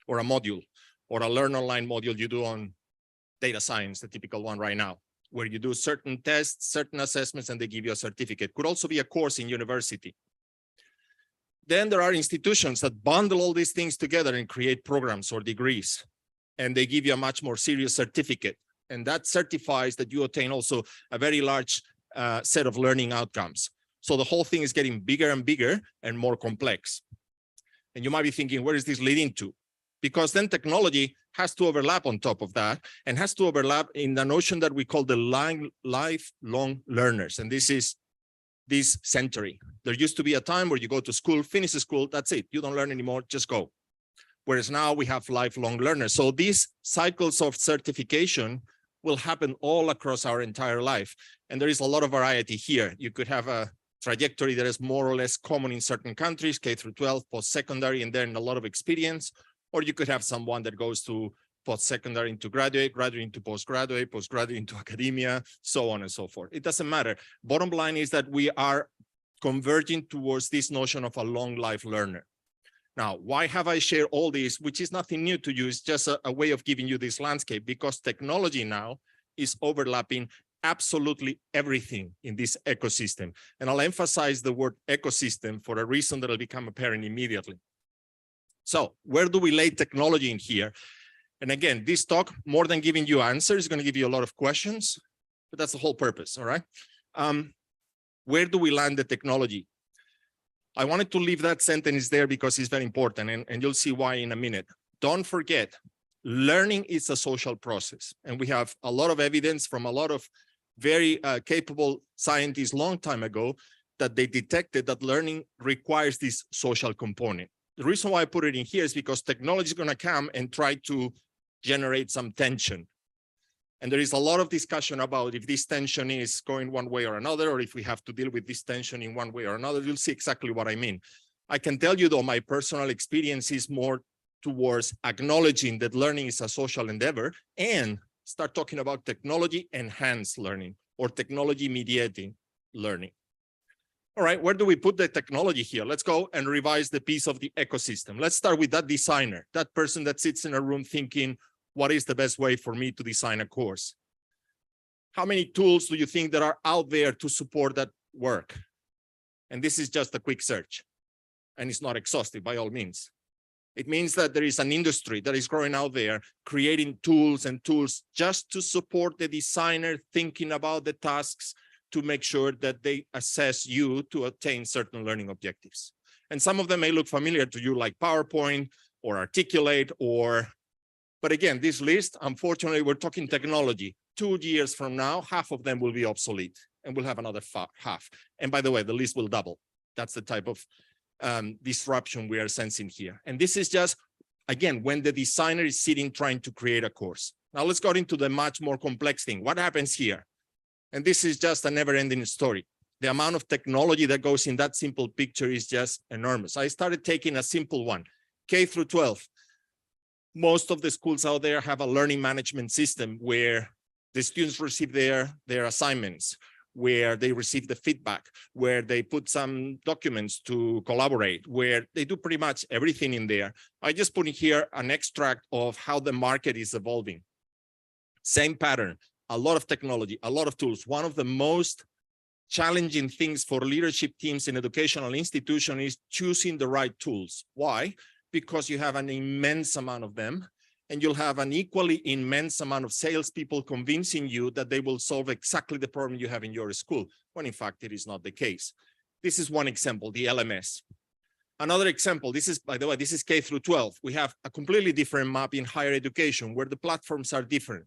or a module or a learn online module you do on data science, the typical one right now, where you do certain tests, certain assessments, and they give you a certificate. Could also be a course in university. Then there are institutions that bundle all these things together and create programs or degrees, and they give you a much more serious certificate. And that certifies that you attain also a very large set of learning outcomes. So the whole thing is getting bigger and bigger and more complex. And you might be thinking, where is this leading to? Because then technology has to overlap on top of that and has to overlap in the notion that we call the lifelong learners. And this is this century. There used to be a time where you go to school, finish the school, that's it. You don't learn anymore, just go. Whereas now we have lifelong learners. So these cycles of certification will happen all across our entire life. And there is a lot of variety here. You could have a trajectory that is more or less common in certain countries, K through 12, post-secondary, and then a lot of experience. Or you could have someone that goes to post-secondary into graduate, graduate into postgraduate, postgraduate into academia, so on and so forth. It doesn't matter. Bottom line is that we are converging towards this notion of a long life learner. Now, why have I shared all this, which is nothing new to you, it's just a way of giving you this landscape, because technology now is overlapping absolutely everything in this ecosystem. And I'll emphasize the word ecosystem for a reason that will become apparent immediately. So where do we lay technology in here? And again, this talk, more than giving you answers, is going to give you a lot of questions, but that's the whole purpose, all right? Where do we land the technology? I wanted to leave that sentence there because it's very important, and you'll see why in a minute. Don't forget, learning is a social process, and we have a lot of evidence from a lot of very capable scientists long time ago that they detected that learning requires this social component. The reason why I put it in here is because technology is going to come and try to generate some tension. And there is a lot of discussion about if this tension is going one way or another, or if we have to deal with this tension in one way or another. You'll see exactly what I mean. I can tell you, though, my personal experience is more towards acknowledging that learning is a social endeavor and start talking about technology enhanced learning or technology mediating learning. All right, where do we put the technology here? Let's go and revise the piece of the ecosystem. Let's start with that designer, that person that sits in a room thinking, what is the best way for me to design a course? How many tools do you think that are out there to support that work? And this is just a quick search, and it's not exhaustive by all means. It means that there is an industry that is growing out there, creating tools and tools just to support the designer thinking about the tasks to make sure that they assess you to attain certain learning objectives. And some of them may look familiar to you, like PowerPoint or Articulate, but again, this list, unfortunately, we're talking technology. 2 years from now, half of them will be obsolete, and we'll have another half. And by the way, the list will double. That's the type of disruption we are sensing here. And this is just, again, when the designer is sitting trying to create a course. Now let's go into the much more complex thing. What happens here? And this is just a never-ending story. The amount of technology that goes in that simple picture is just enormous. I started taking a simple one, K through 12. Most of the schools out there have a learning management system where the students receive their assignments, where they receive the feedback, where they put some documents to collaborate, where they do pretty much everything in there. I just put in here an extract of how the market is evolving. Same pattern, a lot of technology, a lot of tools. One of the most challenging things for leadership teams in educational institutions is choosing the right tools. Why? Because you have an immense amount of them, and you'll have an equally immense amount of salespeople convincing you that they will solve exactly the problem you have in your school, when in fact it is not the case. This is one example, the LMS. Another example, this is, by the way, this is K through 12. We have a completely different map in higher education where the platforms are different.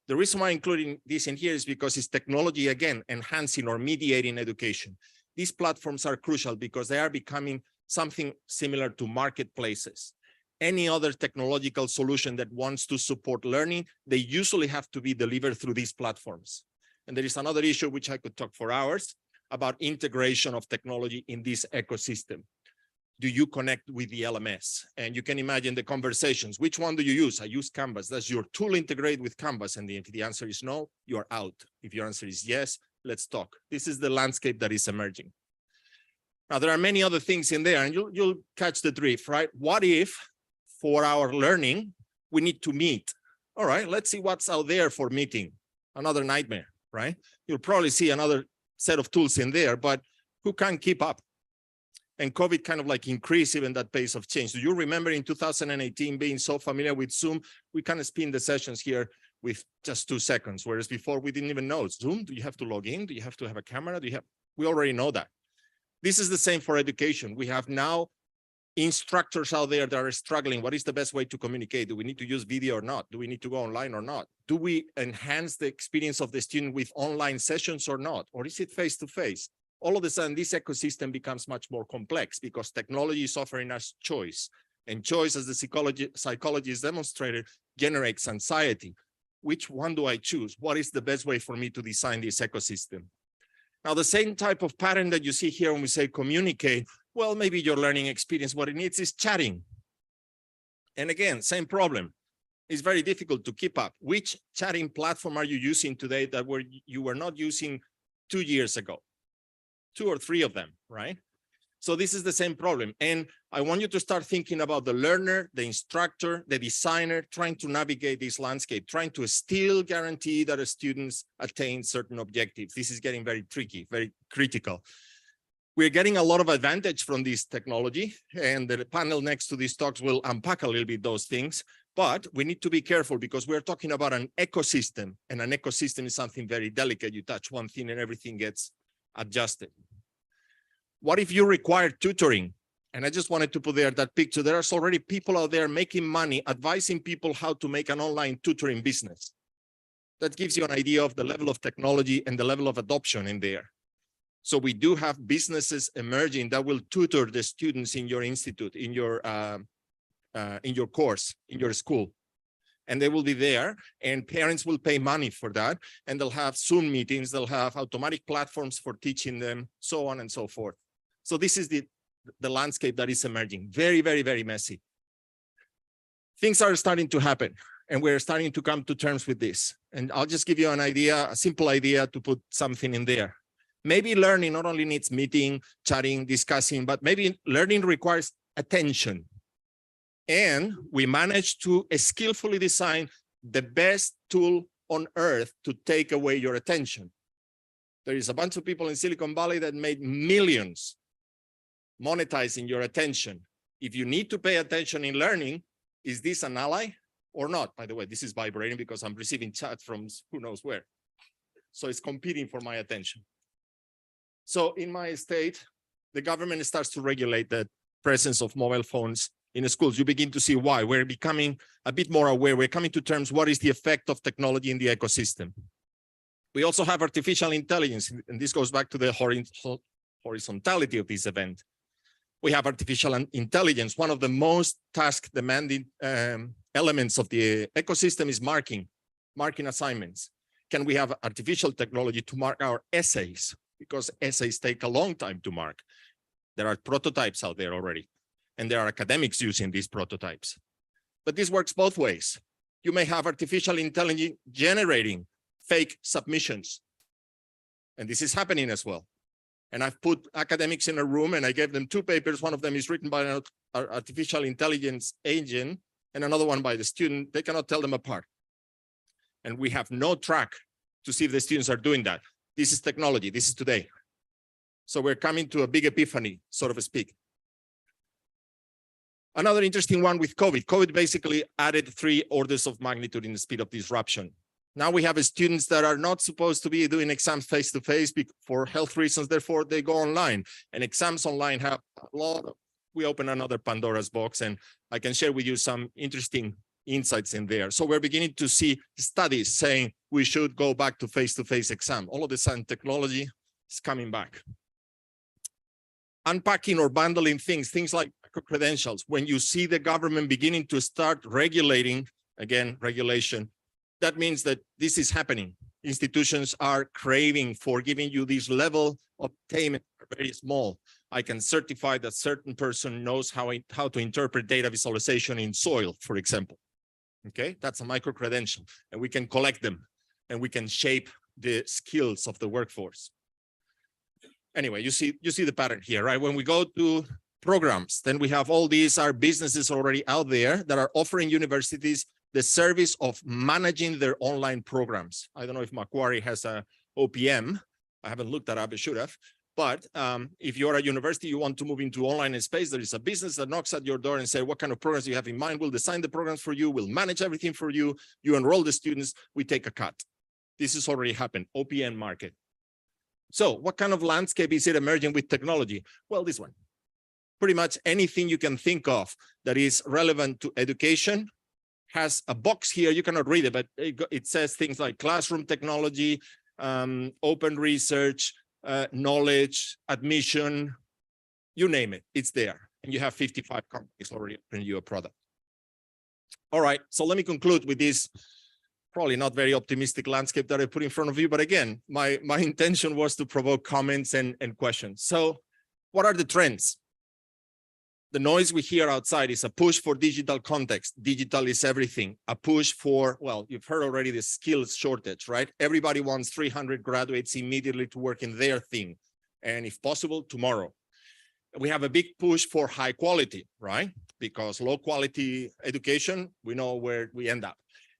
The reason why I'm including this in here is because it's technology, again, enhancing or mediating education. These platforms are crucial because they are becoming something similar to marketplaces. Any other technological solution that wants to support learning, they usually have to be delivered through these platforms. And there is another issue which I could talk for hours about integration of technology in this ecosystem. Do you connect with the LMS? And you can imagine the conversations. Which one do you use? I use Canvas. Does your tool integrate with Canvas? And if the answer is no, you're out. If your answer is yes, let's talk. This is the landscape that is emerging. Now, there are many other things in there, and you'll catch the drift, right? What if for our learning, we need to meet? All right, let's see what's out there for meeting. Another nightmare, right? You'll probably see another set of tools in there, but who can keep up? And COVID kind of like increased even that pace of change. Do you remember in 2018 being so familiar with Zoom? We kind of spin the sessions here with just 2 seconds, whereas before we didn't even know. Zoom, do you have to log in? Do you have to have a camera? We already know that. This is the same for education. We have now instructors out there that are struggling. What is the best way to communicate? Do we need to use video or not? Do we need to go online or not? Do we enhance the experience of the student with online sessions or not? Or is it face-to-face? All of a sudden, this ecosystem becomes much more complex because technology is offering us choice. And choice, as the psychologists demonstrated, generates anxiety. Which one do I choose? What is the best way for me to design this ecosystem? Now, the same type of pattern that you see here when we say communicate, well, maybe your learning experience, what it needs is chatting. And again, same problem. It's very difficult to keep up. Which chatting platform are you using today that you were not using 2 years ago? 2 or 3 of them, right? So this is the same problem. And I want you to start thinking about the learner, the instructor, the designer, trying to navigate this landscape, trying to still guarantee that the students attain certain objectives. This is getting very tricky, very critical. We're getting a lot of advantage from this technology, and the panel next to these talks will unpack a little bit those things. But we need to be careful because we're talking about an ecosystem, and an ecosystem is something very delicate. You touch one thing and everything gets adjusted. What if you require tutoring? And I just wanted to put there that picture. There's already people out there making money, advising people how to make an online tutoring business. That gives you an idea of the level of technology and the level of adoption in there. So we do have businesses emerging that will tutor the students in your institute, in your course, in your school. And they will be there, and parents will pay money for that. And they'll have Zoom meetings, they'll have automatic platforms for teaching them, so on and so forth. So this is the landscape that is emerging. Very, very, very messy. Things are starting to happen, and we're starting to come to terms with this. And I'll just give you an idea, a simple idea to put something in there. Maybe learning not only needs meeting, chatting, discussing, but maybe learning requires attention. And we managed to skillfully design the best tool on earth to take away your attention. There is a bunch of people in Silicon Valley that made millions monetizing your attention. If you need to pay attention in learning, is this an ally or not? By the way, this is vibrating because I'm receiving chat from who knows where. So it's competing for my attention. So in my state, the government starts to regulate the presence of mobile phones in the schools. You begin to see why. We're becoming a bit more aware. We're coming to terms what is the effect of technology in the ecosystem. We also have artificial intelligence, and this goes back to the horizontality of this event. We have artificial intelligence. One of the most task-demanding elements of the ecosystem is marking assignments. Can we have artificial technology to mark our essays? Because essays take a long time to mark. There are prototypes out there already, and there are academics using these prototypes. But this works both ways. You may have artificial intelligence generating fake submissions, and this is happening as well. And I've put academics in a room and I gave them 2 papers. One of them is written by an artificial intelligence agent and another one by the student. They cannot tell them apart. And we have no track to see if the students are doing that. This is technology. This is today. So we're coming to a big epiphany, so to speak. Another interesting one with COVID. COVID basically added 3 orders of magnitude in the speed of disruption. Now we have students that are not supposed to be doing exams face-to-face for health reasons, therefore they go online. And exams online have a lot of, we open another Pandora's box, and I can share with you some interesting insights in there. So we're beginning to see studies saying we should go back to face-to-face exam. All of a sudden technology is coming back. Unpacking or bundling things like credentials. When you see the government beginning to start regulating, again, regulation, that means that this is happening. Institutions are craving for giving you this level of payment, very small. I can certify that certain person knows how to interpret data visualization in soil, for example. Okay, that's a micro-credential, and we can collect them, and we can shape the skills of the workforce. Anyway, you see the pattern here, right? When we go to programs, then we have all these are businesses already out there that are offering universities the service of managing their online programs. I don't know if Macquarie has a OPM. I haven't looked that up, I should have. But if you're a university, you want to move into online space, there is a business that knocks at your door and say, what kind of programs do you have in mind? We'll design the programs for you. We'll manage everything for you. You enroll the students. We take a cut. This has already happened, OPM market. So what kind of landscape is it emerging with technology? Well, this one. Pretty much anything you can think of that is relevant to education has a box here. You cannot read it, but it says things like classroom technology, open research, knowledge, admission, you name it, it's there. And you have 55 companies already offering you a product. All right, so let me conclude with this probably not very optimistic landscape that I put in front of you. But again, my intention was to provoke comments and questions. So what are the trends? The noise we hear outside is a push for digital context. Digital is everything. A push for, well, you've heard already the skills shortage, right? Everybody wants 300 graduates immediately to work in their thing. And if possible, tomorrow. We have a big push for high quality, right? Because low quality education, we know where we end up.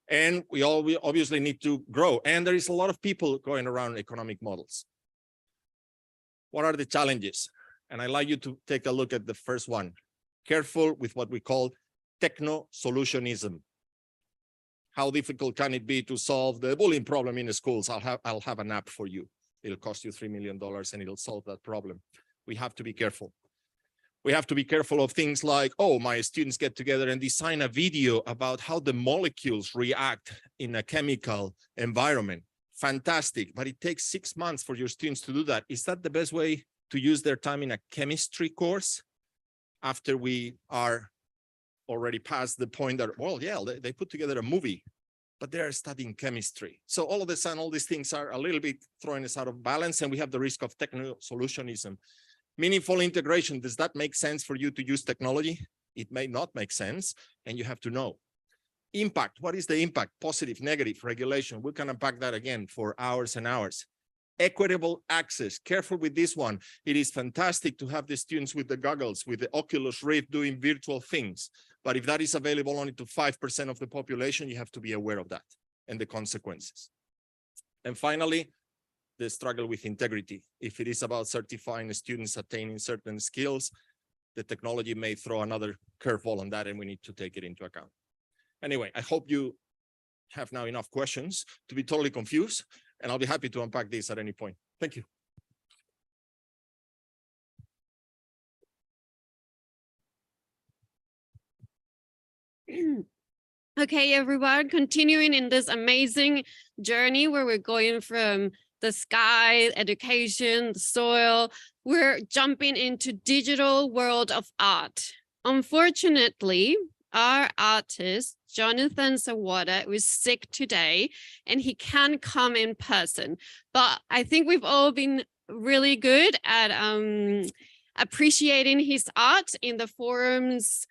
And we obviously need to grow. And there is a lot of people going around economic models. What are the challenges? And I'd like you to take a look at the first one. Careful with what we call techno-solutionism. How difficult can it be to solve the bullying problem in the schools? I'll have an app for you. It'll cost you $3 million and it'll solve that problem. We have to be careful. We have to be careful of things like, oh, my students get together and design a video about how the molecules react in a chemical environment. Fantastic, but it takes 6 months for your students to do that. Is that the best way to use their time in a chemistry course after we are already past the point that, well, yeah, they put together a movie, but they're studying chemistry. So all of a sudden, all these things are a little bit throwing us out of balance, and we have the risk of techno-solutionism. Meaningful integration, does that make sense for you to use technology? It may not make sense, and you have to know. Impact, what is the impact? Positive, negative, regulation. We can unpack that again for hours and hours. Equitable access, careful with this one. It is fantastic to have the students with the goggles, with the Oculus Rift doing virtual things. But if that is available only to 5% of the population, you have to be aware of that and the consequences. And finally, the struggle with integrity. If it is about certifying students attaining certain skills, the technology may throw another curveball on that, and we need to take it into account. Anyway, I hope you have now enough questions to be totally confused, and I'll be happy to unpack this at any point. Thank you. Okay, everyone, continuing in this amazing journey where we're going from the sky, education, the soil, we're jumping into digital world of art. Unfortunately, our artist, Jonathan Sawada, was sick today and he can't come in person. But I think we've all been really good at appreciating his art in the forums,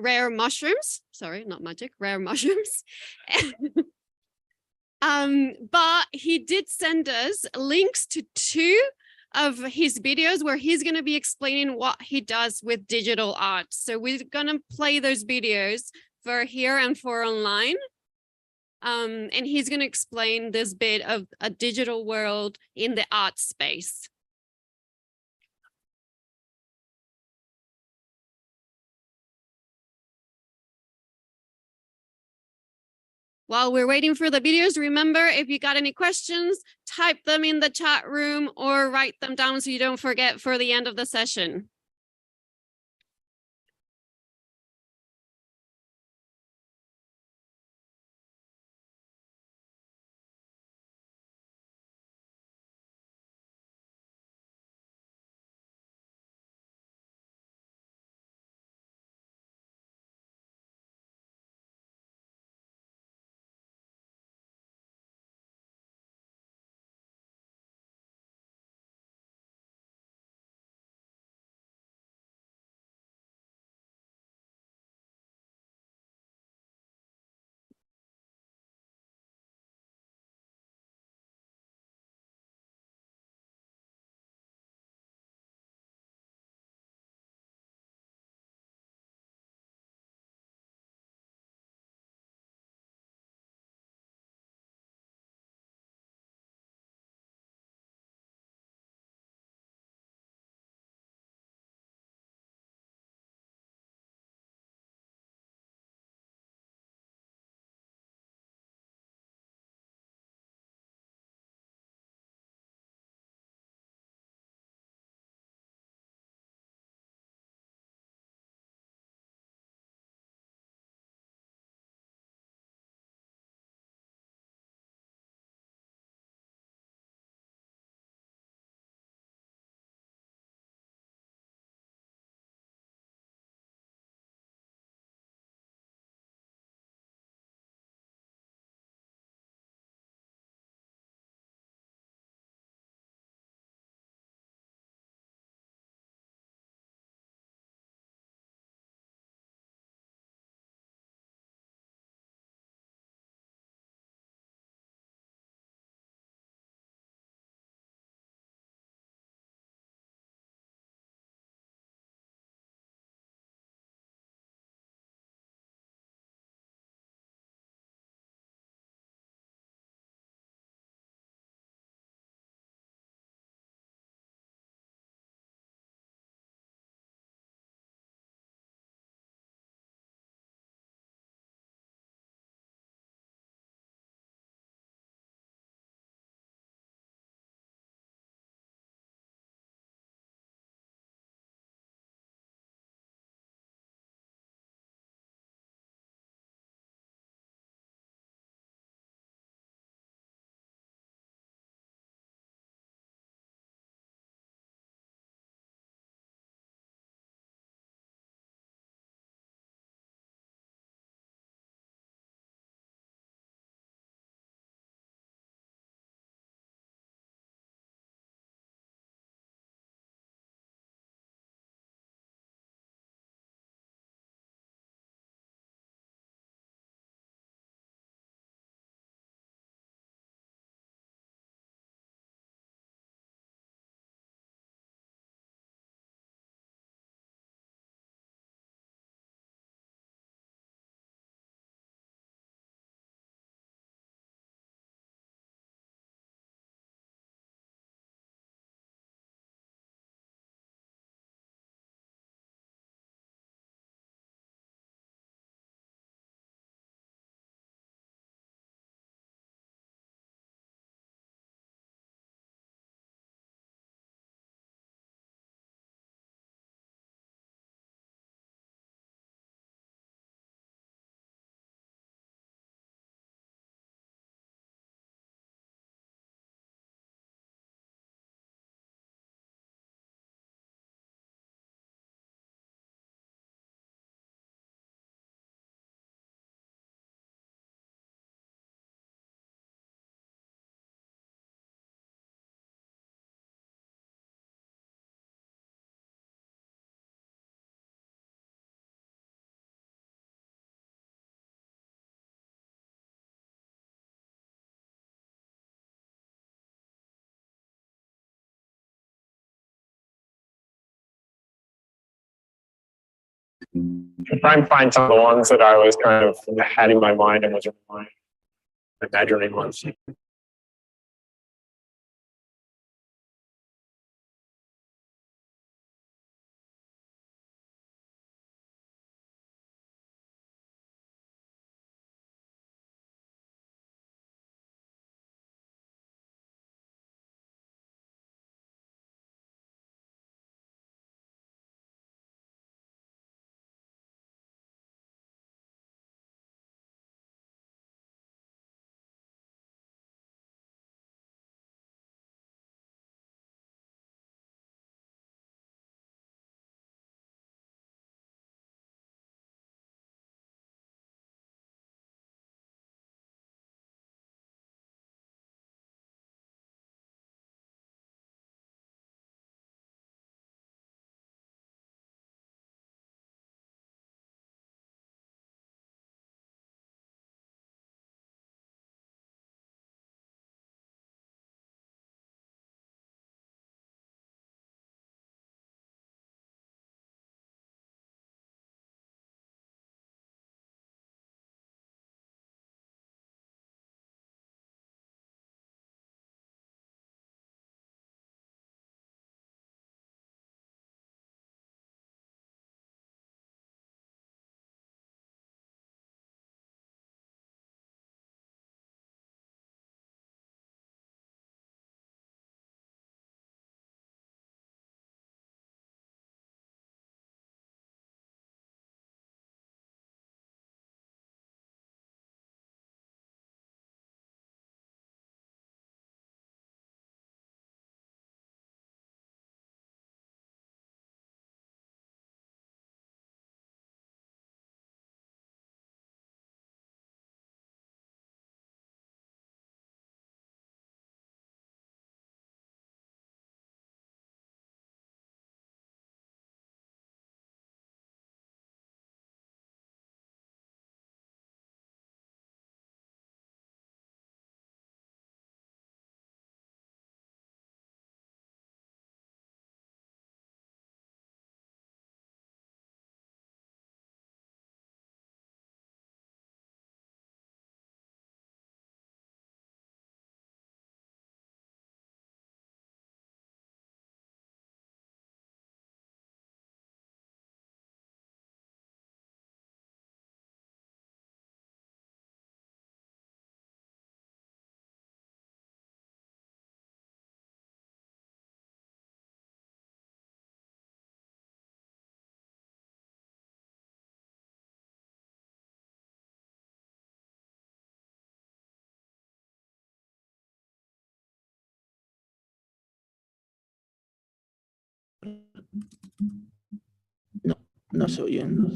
rare mushrooms. Sorry, not magic, rare mushrooms. But he did send us links to 2 of his videos where he's going to be explaining what he does with digital art. So we're going to play those videos for here and for online. And he's going to explain this bit of a digital world in the art space. While we're waiting for the videos, remember, if you got any questions, type them in the chat room or write them down so you don't forget for the end of the session. Try and find some of the ones that I was kind of had in my mind and was imagining ones. No se oyen.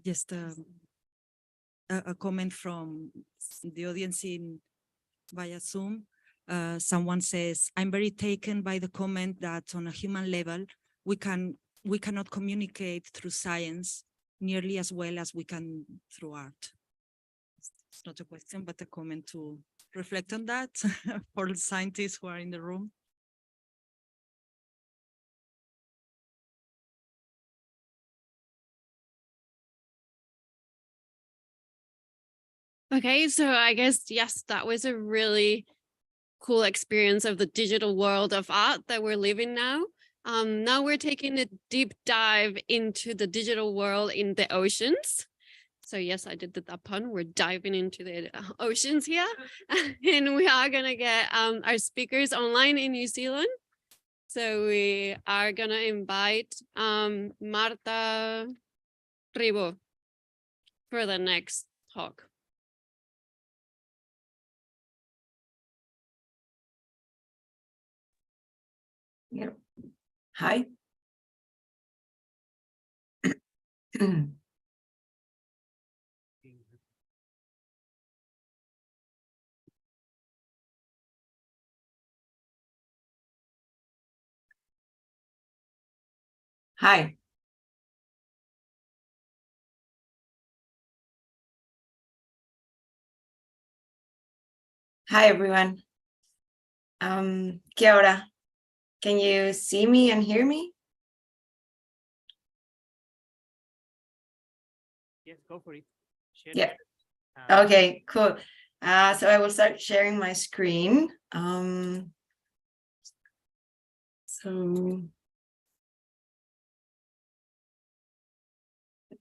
just a comment from the audience via Zoom. Someone says, I'm very taken by the comment that on a human level, we cannot communicate through science nearly as well as we can through art. It's not a question, but a comment to reflect on that for the scientists who are in the room. Okay, so I guess, yes, that was a really cool experience of the digital world of art that we're living now. Now we're taking a deep dive into the digital world in the oceans. So yes, I did that pun. We're diving into the oceans here. And we are gonna get our speakers online in New Zealand. So we are gonna invite Marta Ribó for the next talk. Yeah. Hi. Hi. Hi, everyone. Kia ora. Can you see me and hear me? Yes, go for it. Share Yeah. it. Okay, cool. So I will start sharing my screen. So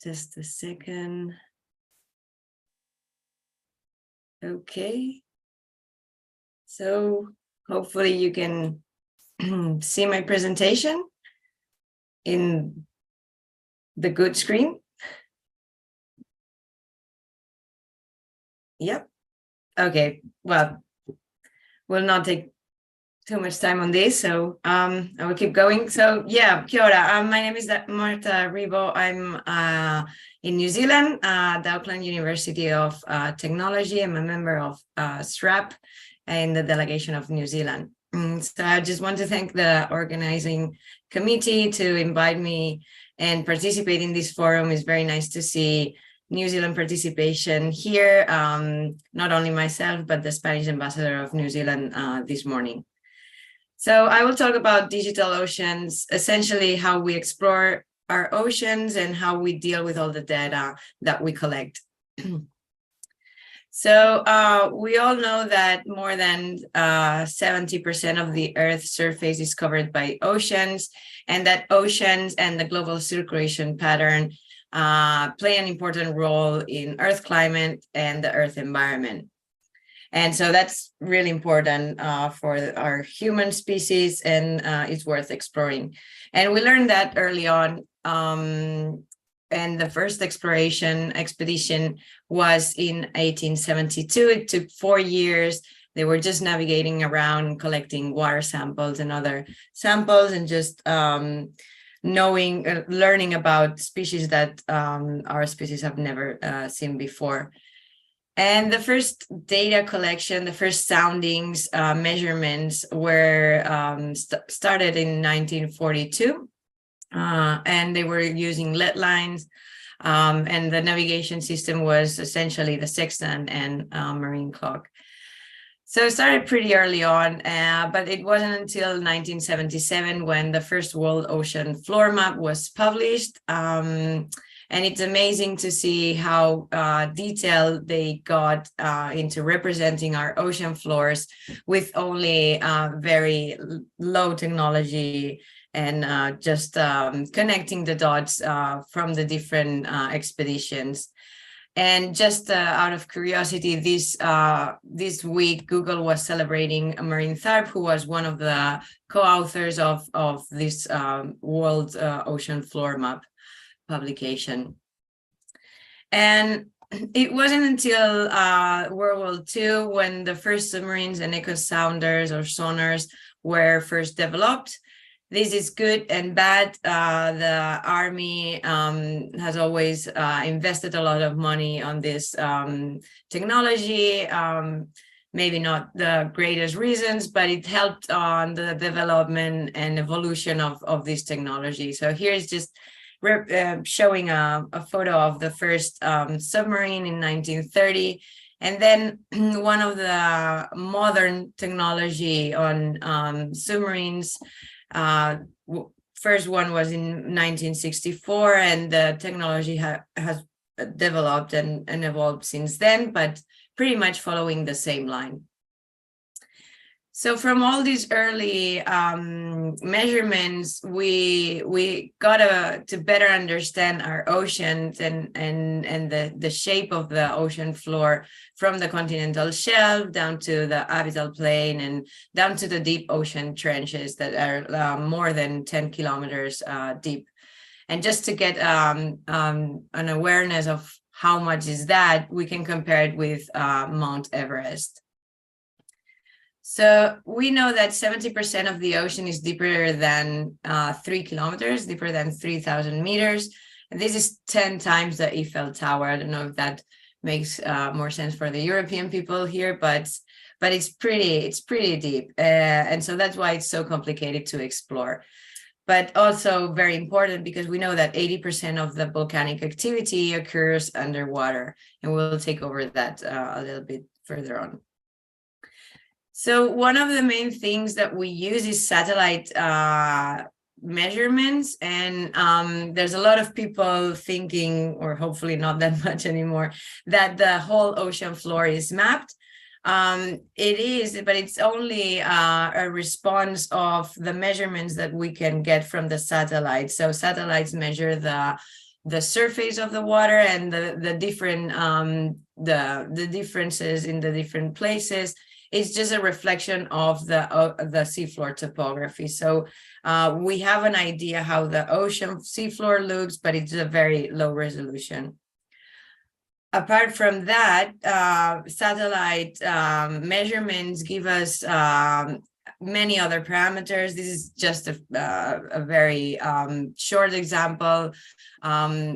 just a second. Okay. So hopefully you can see my presentation in the good screen. Yep. Okay. Well, we'll not take too much time on this, so I will keep going. So yeah, kia ora. My name is Marta Ribó. I'm in New Zealand, the Auckland University of Technology. I'm a member of SRAP in the delegation of New Zealand. So I just want to thank the organizing committee to invite me and participate in this forum. It's very nice to see New Zealand participation here, not only myself, but the Spanish ambassador of New Zealand this morning. So I will talk about digital oceans, essentially how we explore our oceans and how we deal with all the data that we collect. So we all know that more than 70% of the Earth's surface is covered by oceans, and that oceans and the global circulation pattern play an important role in Earth climate and the Earth environment. And so that's really important for our human species, and it's worth exploring. And we learned that early on. And the first expedition was in 1872. It took 4 years. They were just navigating around, collecting water samples and other samples, and just learning about species that our species have never seen before. And the first data collection, the first soundings, measurements were started in 1942. And they were using lead lines, and the navigation system was essentially the sextant and marine clock. So it started pretty early on, but it wasn't until 1977 when the first world ocean floor map was published. And it's amazing to see how detailed they got into representing our ocean floors with only very low technology, and just connecting the dots from the different expeditions. And just out of curiosity, this week, Google was celebrating Maureen Tharp, who was one of the co-authors of this World Ocean Floor Map publication. And it wasn't until World War II when the first submarines and echo sounders or sonars were first developed. This is good and bad. The army has always invested a lot of money on this technology. Maybe not the greatest reasons, but it helped on the development and evolution of this technology. So here's just showing a photo of the first submarine in 1930. And then one of the modern technology on submarines. First one was in 1964, and the technology has developed and evolved since then, but pretty much following the same line. So from all these early measurements, we got to better understand our oceans and the shape of the ocean floor, from the continental shelf down to the abyssal plain and down to the deep ocean trenches that are more than 10 kilometers deep. And just to get an awareness of how much is that, we can compare it with Mount Everest. So we know that 70% of the ocean is deeper than 3 kilometers, deeper than 3,000 meters. And this is 10 times the Eiffel Tower. I don't know if that makes more sense for the European people here, but it's pretty deep. And so that's why it's so complicated to explore. But also very important because we know that 80% of the volcanic activity occurs underwater. And we'll take over that a little bit further on. So one of the main things that we use is satellite measurements. And there's a lot of people thinking, or hopefully not that much anymore, that the whole ocean floor is mapped. It is, but it's only a response of the measurements that we can get from the satellites. So satellites measure the surface of the water and the different the differences in the different places. It's just a reflection of the seafloor topography. So we have an idea how the ocean seafloor looks, but it's a very low resolution. Apart from that, satellite measurements give us many other parameters. This is just a very short example.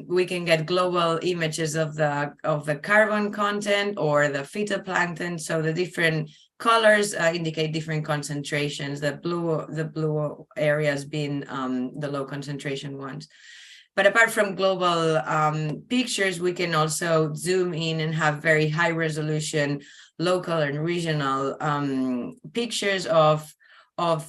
We can get global images of the carbon content or the phytoplankton. So the different colors indicate different concentrations. The blue areas being the low concentration ones. But apart from global pictures, we can also zoom in and have very high resolution local and regional pictures of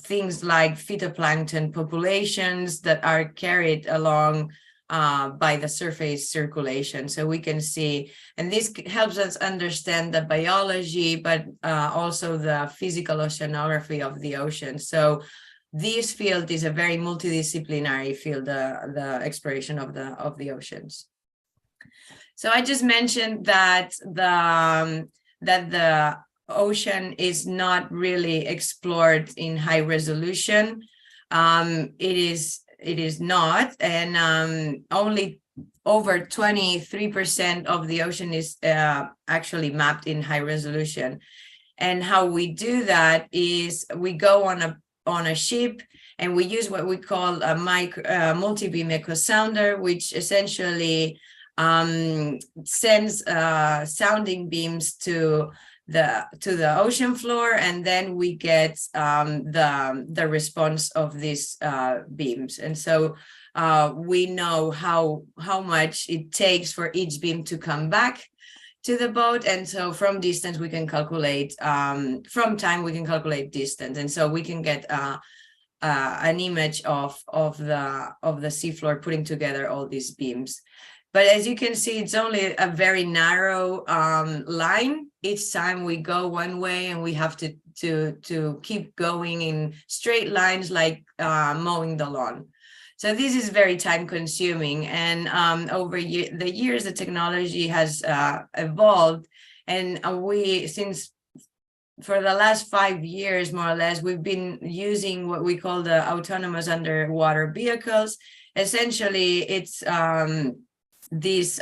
things like phytoplankton populations that are carried along by the surface circulation. So we can see, and this helps us understand the biology, but also the physical oceanography of the ocean. So this field is a very multidisciplinary field, the exploration of the oceans. So I just mentioned that the ocean is not really explored in high resolution. It is not, and only over 23% of the ocean is actually mapped in high resolution. And how we do that is we go on a ship, and we use what we call a multi-beam echo sounder, which essentially sends sounding beams to the ocean floor, and then we get the response of these beams. And so we know how much it takes for each beam to come back to the boat. And so from distance we can calculate, from time we can calculate distance, and so we can get an image of the seafloor putting together all these beams. But as you can see, it's only a very narrow line. Each time we go one way, and we have to keep going in straight lines, like mowing the lawn. So this is very time consuming, and over the years, the technology has evolved, and for the last 5 years, more or less, we've been using what we call the autonomous underwater vehicles. Essentially, it's these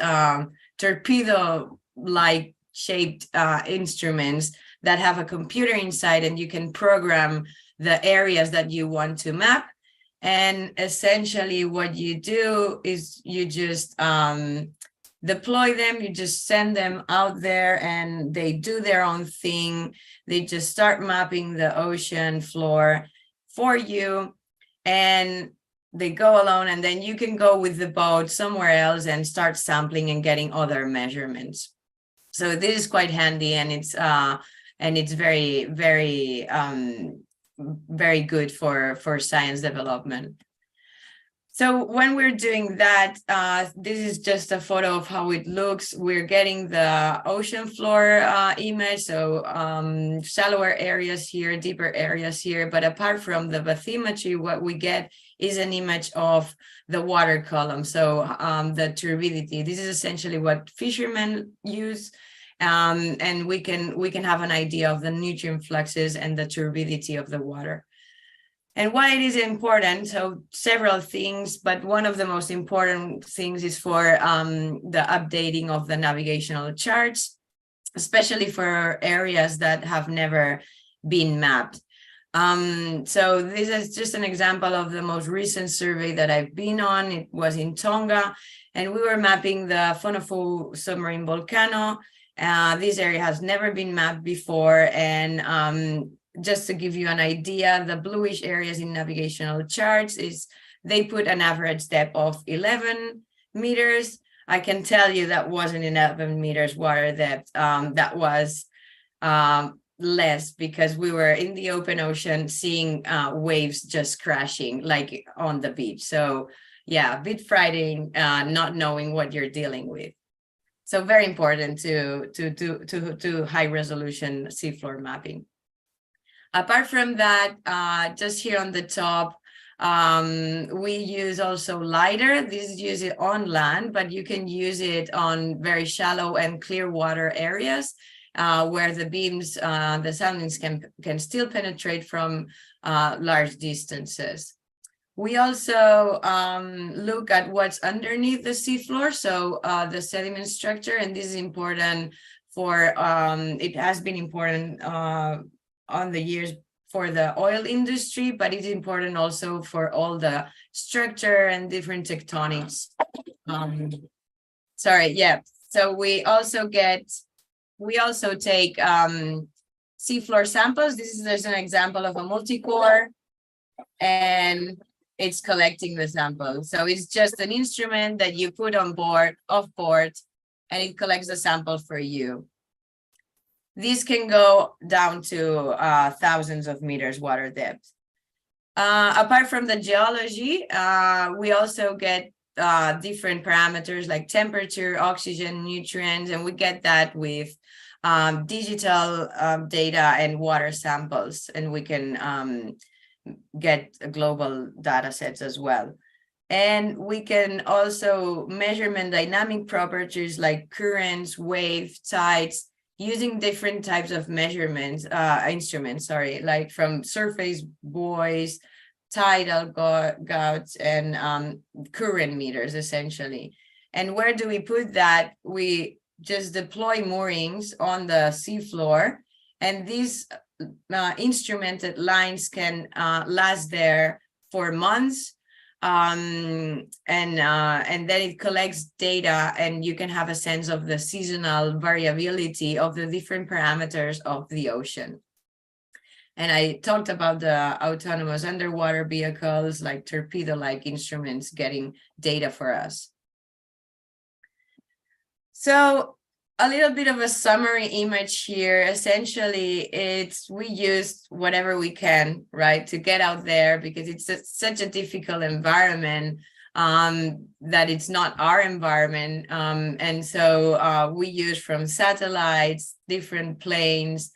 torpedo-like shaped instruments that have a computer inside, and you can program the areas that you want to map. And essentially what you do is you just deploy them, you just send them out there and they do their own thing. They just start mapping the ocean floor for you and they go alone, and then you can go with the boat somewhere else and start sampling and getting other measurements. So this is quite handy, and it's very, very, very good for science development. So when we're doing that, this is just a photo of how it looks. We're getting the ocean floor image, so shallower areas here, deeper areas here. But apart from the bathymetry, what we get is an image of the water column, so the turbidity. This is essentially what fishermen use, and we can have an idea of the nutrient fluxes and the turbidity of the water. And why it is important, so several things, but one of the most important things is for the updating of the navigational charts, especially for areas that have never been mapped. So this is just an example of the most recent survey that I've been on. It was in Tonga, and we were mapping the Fonofou submarine volcano. This area has never been mapped before, and just to give you an idea, the bluish areas in navigational charts is they put an average depth of 11 meters. I can tell you that wasn't 11 meters water depth. That was less, because we were in the open ocean seeing waves just crashing like on the beach. So yeah, a bit frightening, not knowing what you're dealing with. So very important to high resolution seafloor mapping. Apart from that, just here on the top, we use also LiDAR. This is used on land, but you can use it on very shallow and clear water areas where the beams, the soundings can still penetrate from large distances. We also look at what's underneath the seafloor, so the sediment structure, and this is important for, it has been important on the years for the oil industry, but it's important also for all the structure and different tectonics. So we also take seafloor samples. There's an example of a multi-core, and it's collecting the sample. So it's just an instrument that you put on board, off board, and it collects the sample for you. These can go down to thousands of meters water depth. Apart from the geology, we also get different parameters like temperature, oxygen, nutrients, and we get that with digital data and water samples, and we can get global data sets as well. And we can also measurement dynamic properties like currents, wave, tides, using different types of measurements, instruments, like from surface buoys, tidal gouts, and current meters, essentially. And where do we put that? We just deploy moorings on the seafloor, and these instrumented lines can last there for months. And then it collects data, and you can have a sense of the seasonal variability of the different parameters of the ocean. And I talked about the autonomous underwater vehicles, like torpedo-like instruments getting data for us. So a little bit of a summary image here. Essentially, we use whatever we can, right, to get out there, because it's such a difficult environment that it's not our environment. And so we use from satellites, different planes,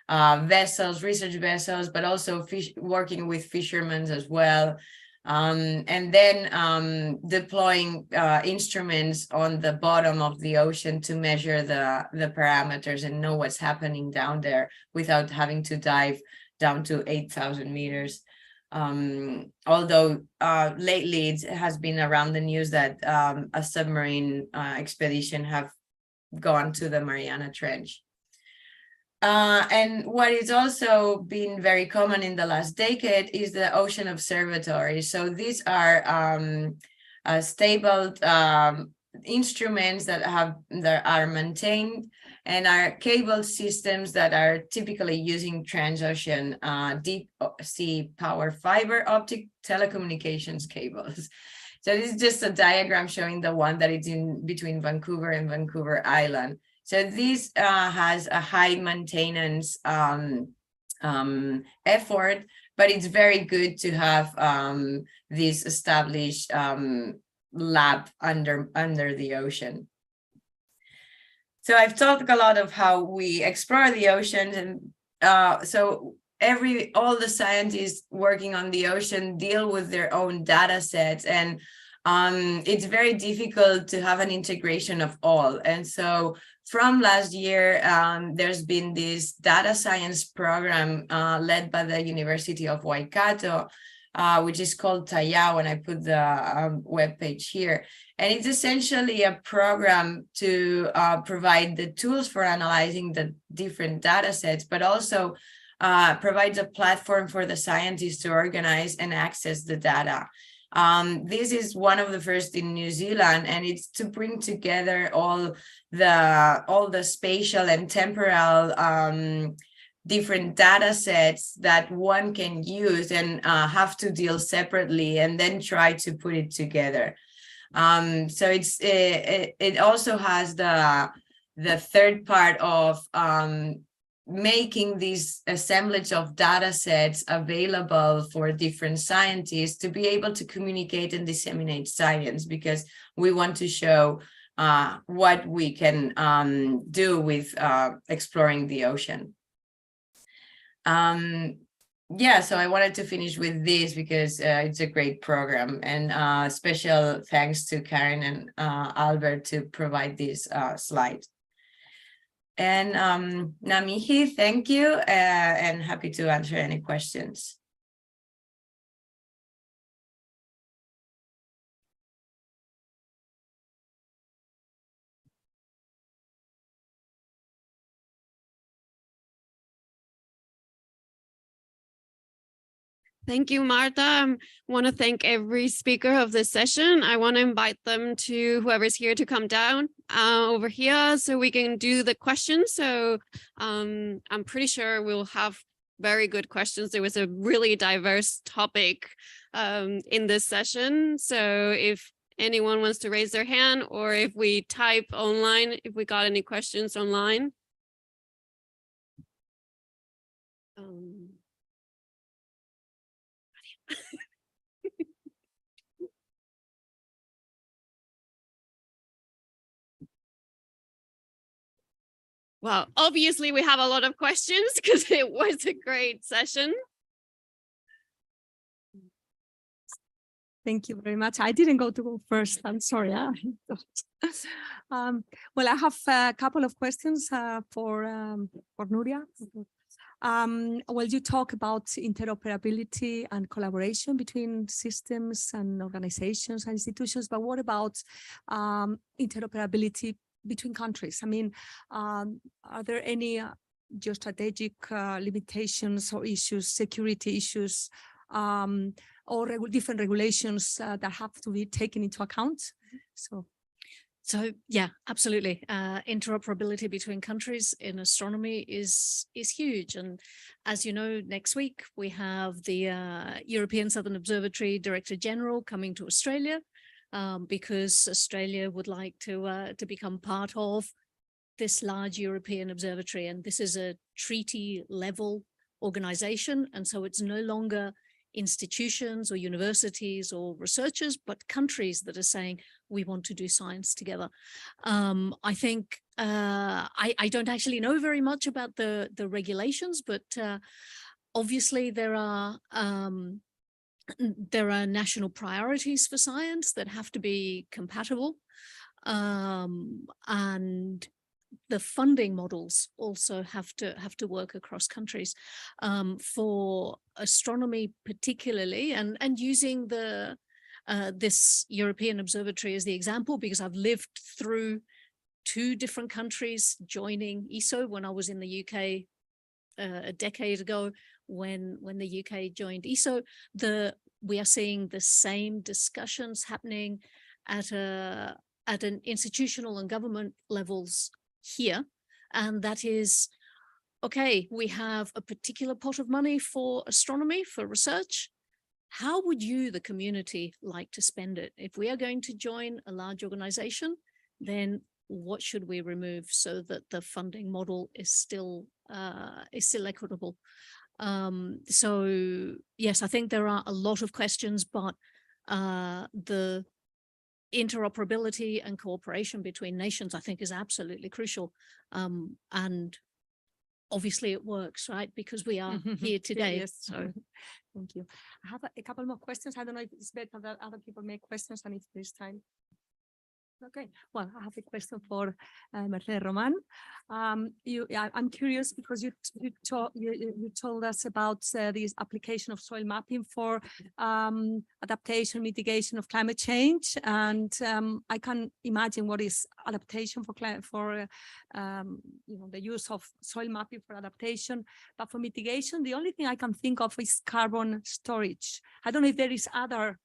vessels, research vessels, but also working with fishermen as well. And then deploying instruments on the bottom of the ocean to measure the parameters and know what's happening down there without having to dive down to 8,000 meters. Although lately it has been around the news that a submarine expedition have gone to the Mariana Trench. And what is also been very common in the last decade is the ocean observatory. So these are stable instruments that are maintained and are cable systems that are typically using transocean deep sea power fiber optic telecommunications cables. So this is just a diagram showing the one that is in between Vancouver and Vancouver Island. So this has a high maintenance effort, but it's very good to have this established lab under the ocean. So I've talked a lot of how we explore the oceans, and so all the scientists working on the ocean deal with their own data sets, and it's very difficult to have an integration of all. And so from last year, there's been this data science program led by the University of Waikato, which is called Tayao, and I put the webpage here. And it's essentially a program to provide the tools for analyzing the different data sets, but also provides a platform for the scientists to organize and access the data. This is one of the first in New Zealand, and it's to bring together all the spatial and temporal different data sets that one can use and have to deal separately and then try to put it together. So it also has the third part of making this assemblage of data sets available for different scientists to be able to communicate and disseminate science, because we want to show what we can do with exploring the ocean. Yeah, so I wanted to finish with this because it's a great program, and special thanks to Karen and Albert to provide this slide. And Namihi, thank you, and happy to answer any questions. Thank you, Marta. I want to thank every speaker of this session. I want to invite them to whoever's here to come down over here so we can do the questions. So I'm pretty sure we'll have very good questions. There was a really diverse topic in this session. So if anyone wants to raise their hand, or if we type online, if we got any questions online. Well, obviously we have a lot of questions because it was a great session. Thank you very much. I didn't go first. I'm sorry. Well, I have a couple of questions for Nuria. Well, you talk about interoperability and collaboration between systems and organizations and institutions, but what about interoperability between countries? I mean, are there any geostrategic limitations or issues, security issues, or different regulations that have to be taken into account? So yeah, absolutely. Interoperability between countries in astronomy is huge. And as you know, next week we have the European Southern Observatory Director General coming to Australia, because Australia would like to become part of this large European observatory. And this is a treaty level organization. And so it's no longer institutions or universities or researchers, but countries that are saying, we want to do science together. I think I don't actually know very much about the regulations, but obviously there are national priorities for science that have to be compatible, and the funding models also have to work across countries. For astronomy particularly, and using this European observatory as the example, because I've lived through 2 different countries joining ESO when I was in the UK a decade ago when the UK joined ESO. We are seeing the same discussions happening at an institutional and government levels here, and that is, okay, we have a particular pot of money for astronomy, for research. How would you, the community, like to spend it? If we are going to join a large organization, then what should we remove so that the funding model is still equitable? So yes, I think there are a lot of questions, but the interoperability and cooperation between nations, I think, is absolutely crucial. And obviously it works, right? Because we are here today. Yes. So Thank you. I have a couple more questions. I don't know if it's better that other people make questions and if there's time. Okay, well, I have a question for Mercedes Roman. I'm curious because you told us about this application of soil mapping for adaptation, mitigation of climate change, and I can imagine what is adaptation for the use of soil mapping for adaptation, but for mitigation, the only thing I can think of is carbon storage. I don't know if there is other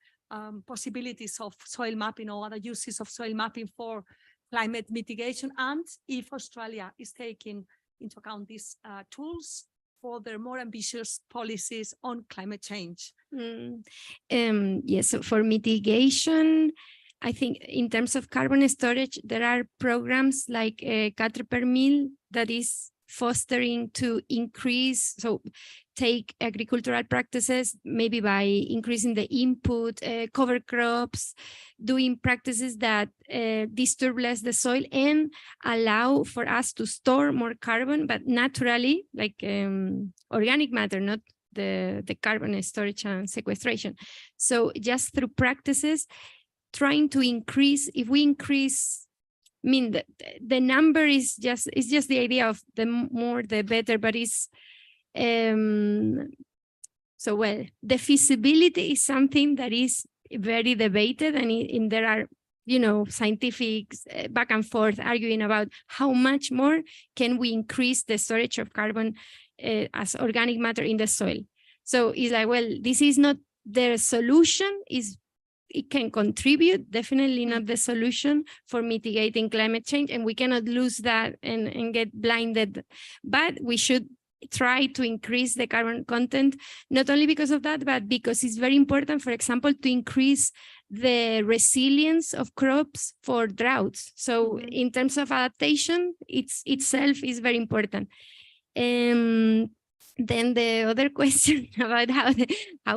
possibilities of soil mapping or other uses of soil mapping for climate mitigation, and if Australia is taking into account these tools for their more ambitious policies on climate change. Yes, so for mitigation, I think in terms of carbon storage, there are programs like 4 that is fostering to increase, so take agricultural practices, maybe by increasing the input, cover crops, doing practices that disturb less the soil and allow for us to store more carbon, but naturally, like organic matter, not the carbon storage and sequestration. So just through practices, trying to increase, if we increase, I mean, the number is just the idea of the more the better, but it's so well, the feasibility is something that is very debated, and there are, you know, scientific back and forth arguing about how much more can we increase the storage of carbon as organic matter in the soil. So it's like, well, this is not the solution, it can contribute, definitely not the solution for mitigating climate change, and we cannot lose that and get blinded. But we should try to increase the carbon content, not only because of that, but because it's very important, for example, to increase the resilience of crops for droughts. So in terms of adaptation, itself is very important. Then the other question about how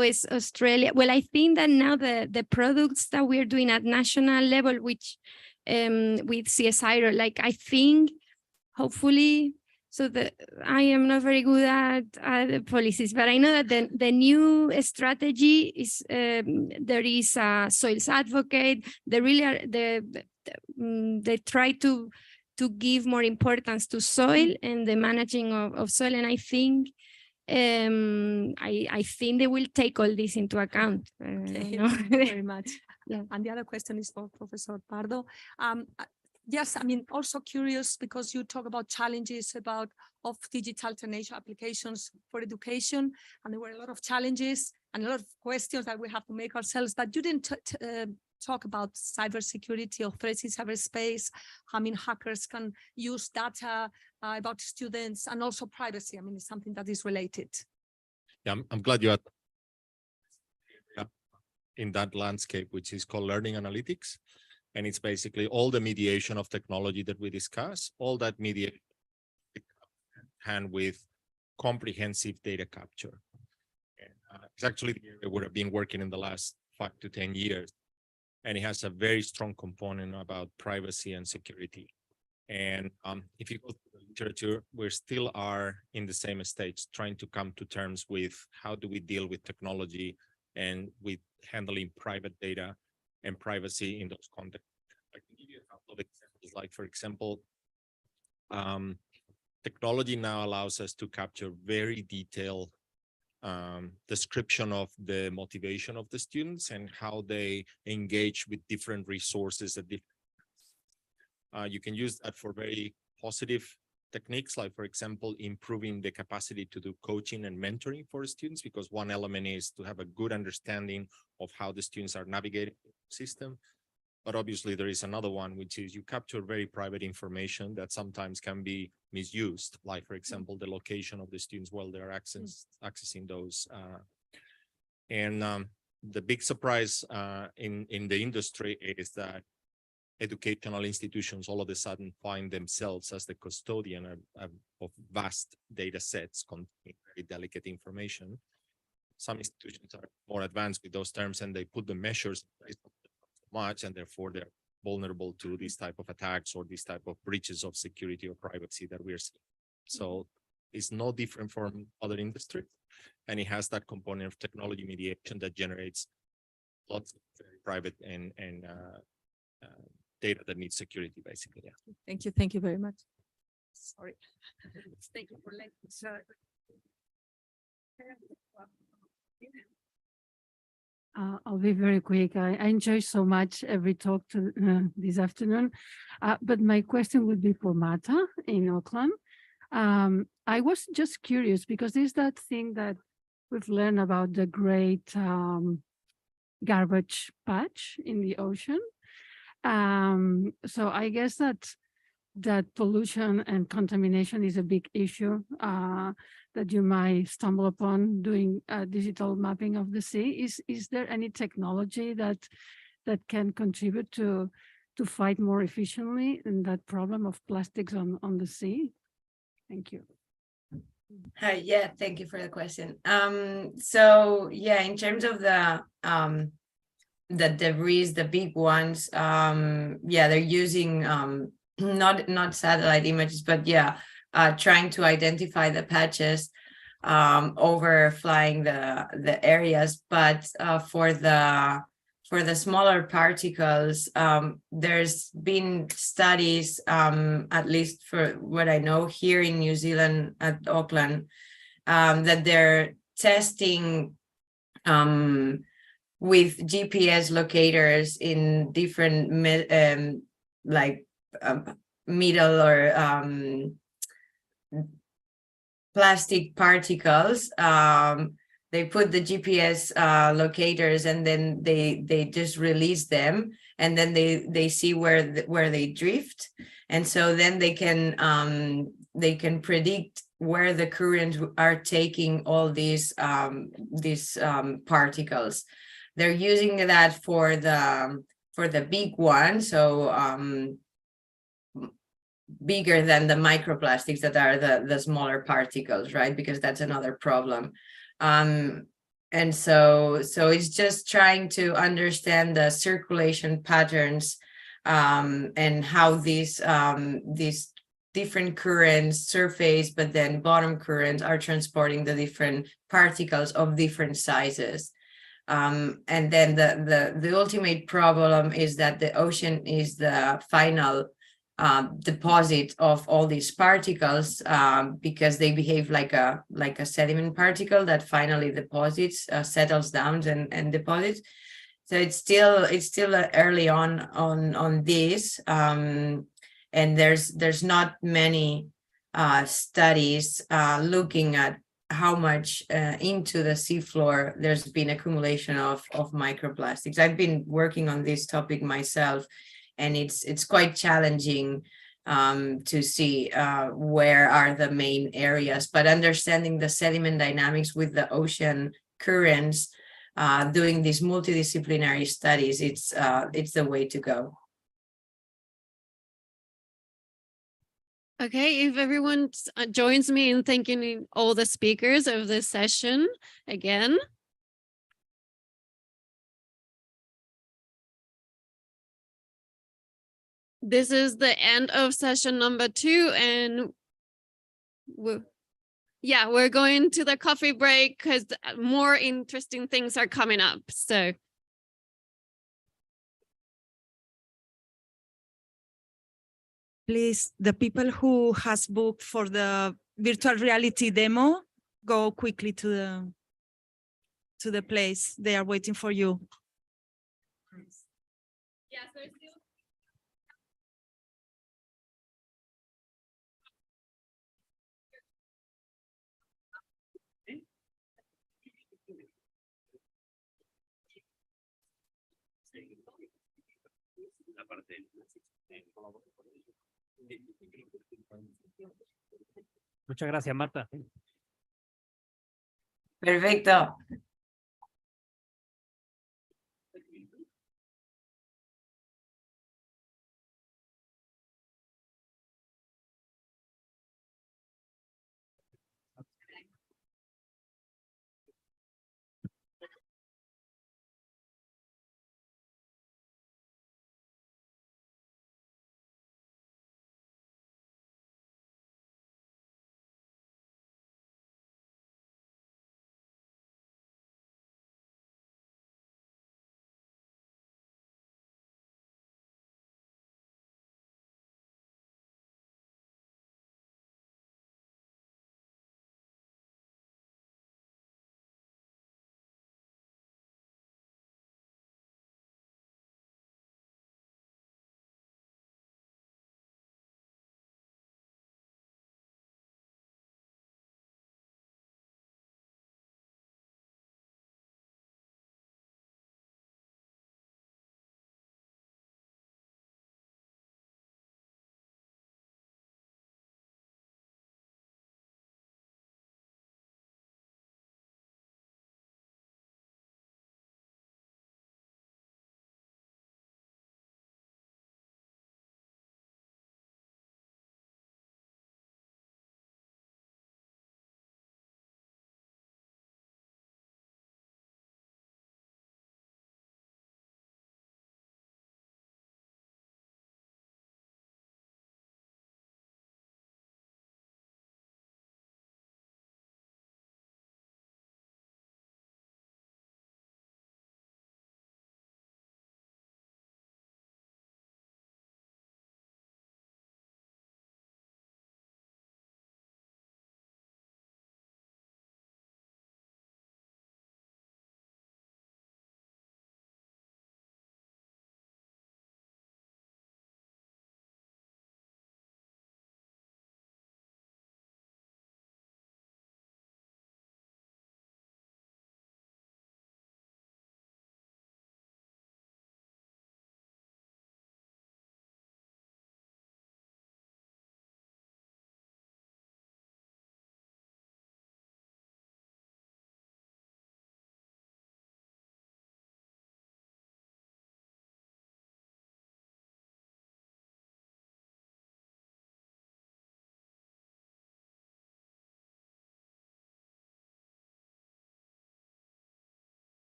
is Australia? Well, I think that now the products that we're doing at national level, which with CSIRO, like I think hopefully, so I am not very good at the policies, but I know that the new strategy is there is a soils advocate. They really are they try to give more importance to soil and the managing of soil, and I think I think they will take all this into account. Thank you very much. Yeah. And the other question is for Professor Pardo. Yes, I mean, also curious because you talk about challenges of digital alternation applications for education, and there were a lot of challenges and a lot of questions that we have to make ourselves, but you didn't talk about cybersecurity or threats in cyberspace. I mean, hackers can use data about students, and also privacy. I mean, it's something that is related. Yeah, I'm glad you had in that landscape, which is called learning analytics. And it's basically all the mediation of technology that we discuss, all that mediation hand with comprehensive data capture. And, it's actually the area where I've been working in the last 5 to 10 years. And it has a very strong component about privacy and security. And if you go through the literature, we still are in the same stage, trying to come to terms with how do we deal with technology and with handling private data and privacy in those contexts. I can give you a couple of examples, like, for example, technology now allows us to capture very detailed description of the motivation of the students and how they engage with different resources at different you can use that for very positive techniques, like, for example, improving the capacity to do coaching and mentoring for students, because one element is to have a good understanding of how the students are navigating the system. But obviously there is another one, which is you capture very private information that sometimes can be misused, like, for example, the location of the students while they're accessing those. The big surprise in the industry is that educational institutions all of a sudden find themselves as the custodian of vast data sets containing very delicate information. Some institutions are more advanced with those terms, and they put the measures in place much, and therefore they're vulnerable to these type of attacks or these type of breaches of security or privacy that we're seeing. So it's no different from other industries, and it has that component of technology mediation that generates lots of very private and data that needs security, basically. Yeah. Thank you very much. Sorry. Thank you for letting us. I'll be very quick. I enjoy so much every talk this afternoon, but my question would be for Marta in Auckland. I was just curious because there's that thing that we've learned about the great garbage patch in the ocean. So I guess that pollution and contamination is a big issue that you might stumble upon doing digital mapping of the sea. Is there any technology that can contribute to fight more efficiently in that problem of plastics on the sea? Thank you. Hi, yeah, thank you for the question. So yeah, in terms of the debris, the big ones, yeah, they're using not satellite images, but yeah, trying to identify the patches overflying the areas. But for the smaller particles, there's been studies, at least for what I know here in New Zealand at Auckland, that they're testing with GPS locators in different metal or plastic particles. They put the GPS locators and then they just release them, and then they see where they drift, and so then they can predict where the currents are taking all these particles. They're using that for the big one, so bigger than the microplastics that are the smaller particles, right? Because that's another problem. And so it's just trying to understand the circulation patterns and how these different currents, surface, but then bottom currents are transporting the different particles of different sizes. And then the ultimate problem is that the ocean is the final deposit of all these particles, because they behave like a sediment particle that finally deposits, settles down and deposits. So it's still early on this, and there's not many studies looking at how much into the seafloor there's been accumulation of microplastics. I've been working on this topic myself, and it's quite challenging to see where are the main areas. But understanding the sediment dynamics with the ocean currents, doing these multidisciplinary studies, it's the way to go. Okay, if everyone joins me in thanking all the speakers of this session again. This is the end of session number 2, and we're going to the coffee break because more interesting things are coming up. So. Please, the people who has booked for the virtual reality demo, go quickly to the place. They are waiting for you. Yes, Muchas gracias, Marta. Perfecto.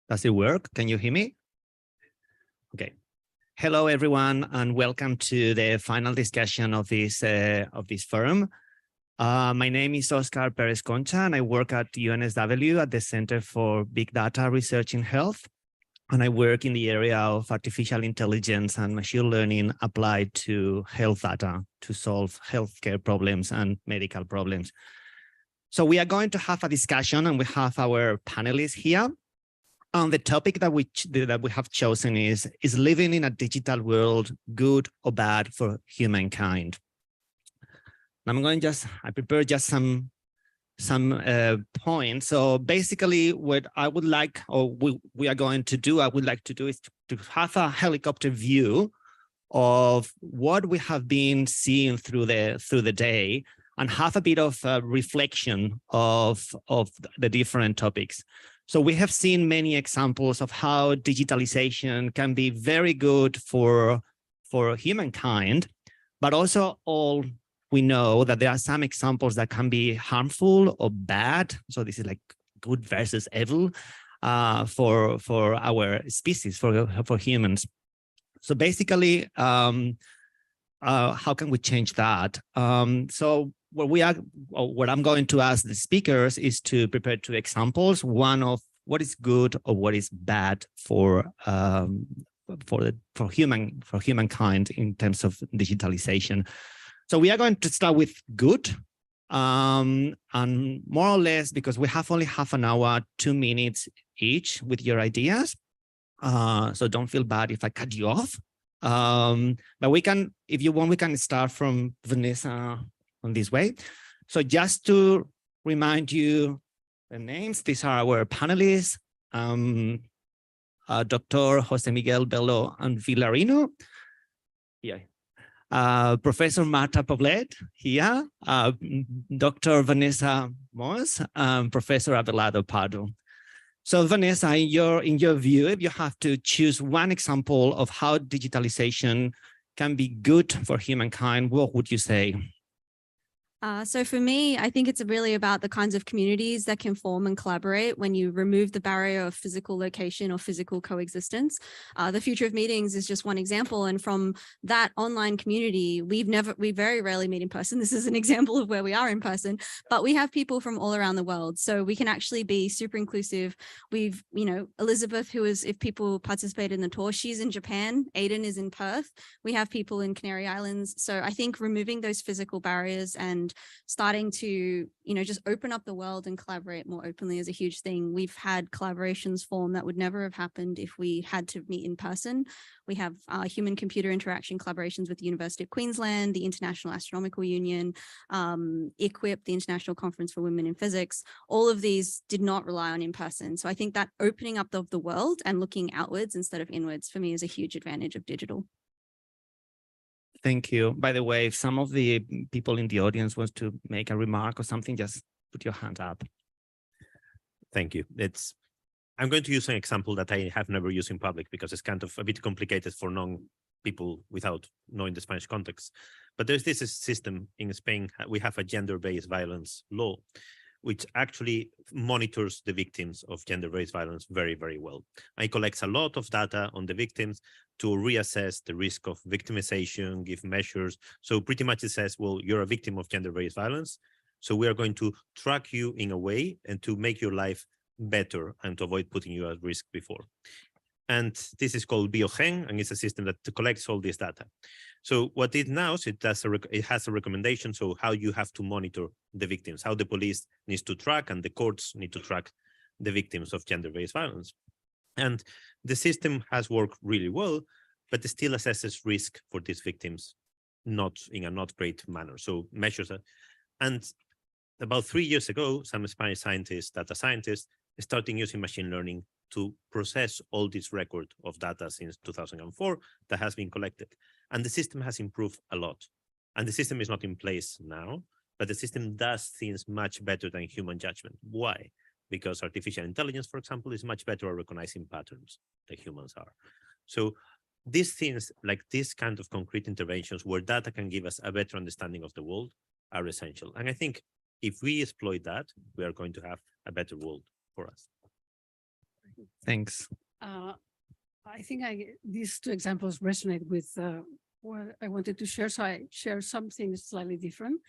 Does it work? Can you hear me? Okay. Hello, everyone, and welcome to the final discussion of this forum. My name is Oscar Perez Concha, and I work at UNSW at the Center for Big Data Research in Health. And I work in the area of artificial intelligence and machine learning applied to health data to solve healthcare problems and medical problems. So we are going to have a discussion, and we have our panelists here. The topic that we have chosen is living in a digital world good or bad for humankind? I'm going I prepared just some points. So basically what I would like, or we are going to do, I would like to do is to have a helicopter view of what we have been seeing through the day, and have a bit of a reflection of the different topics. So we have seen many examples of how digitalization can be very good for humankind, but also we know that there are some examples that can be harmful or bad. So this is like good versus evil for our species, for humans. So basically, how can we change that? So what I'm going to ask the speakers is to prepare two examples, one of what is good or what is bad for humankind in terms of digitalization. So we are going to start with good, and more or less, because we have only half an hour, 2 minutes each with your ideas. So don't feel bad if I cut you off. But we can, if you want, we can start from Vanessa on this way. So just to remind you the names, these are our panelists, Dr. Jose Miguel Bello and Villarino. Yeah. Professor Marta Poblet here, Dr. Vanessa Moss, Professor Abelardo Pardo. So Vanessa, in your view, if you have to choose one example of how digitalization can be good for humankind, what would you say? So for me, I think it's really about the kinds of communities that can form and collaborate when you remove the barrier of physical location or physical coexistence. The Future of Meetings is just one example. And from that online community, we very rarely meet in person. This is an example of where we are in person, but we have people from all around the world. So we can actually be super inclusive. We've, Elizabeth, who is, if people participate in the tour, she's in Japan. Aiden is in Perth. We have people in Canary Islands. So I think removing those physical barriers and starting to, just open up the world and collaborate more openly is a huge thing. We've had collaborations form that would never have happened if we had to meet in person. We have human-computer interaction collaborations with the University of Queensland, the International Astronomical Union, ICWIP, the International Conference for Women in Physics. All of these did not rely on in-person. So I think that opening up of the world and looking outwards instead of inwards for me is a huge advantage of digital. Thank you. By the way, if some of the people in the audience wants to make a remark or something, just put your hand up. Thank you. I'm going to use an example that I have never used in public because it's kind of a bit complicated for non-people without knowing the Spanish context. But there's this system in Spain. We have a gender-based violence law, which actually monitors the victims of gender-based violence very, very well. It collects a lot of data on the victims to reassess the risk of victimization, give measures. So pretty much it says, well, you're a victim of gender-based violence. So we are going to track you in a way and to make your life better and to avoid putting you at risk before. And this is called Biogen, and it's a system that collects all this data. So what it now, it has a recommendation, so how you have to monitor the victims, how the police needs to track and the courts need to track the victims of gender-based violence. And the system has worked really well, but it still assesses risk for these victims, not in a not great manner. So measures that. And about 3 years ago, some Spanish scientists, data scientists, started using machine learning to process all this record of data since 2004 that has been collected. And the system has improved a lot. And the system is not in place now, but the system does things much better than human judgment. Why? Because artificial intelligence, for example, is much better at recognizing patterns than humans are. So these things, like this kind of concrete interventions where data can give us a better understanding of the world, are essential. And I think if we exploit that, we are going to have a better world for us. Thanks. I think these two examples resonate with what I wanted to share. So I share something slightly different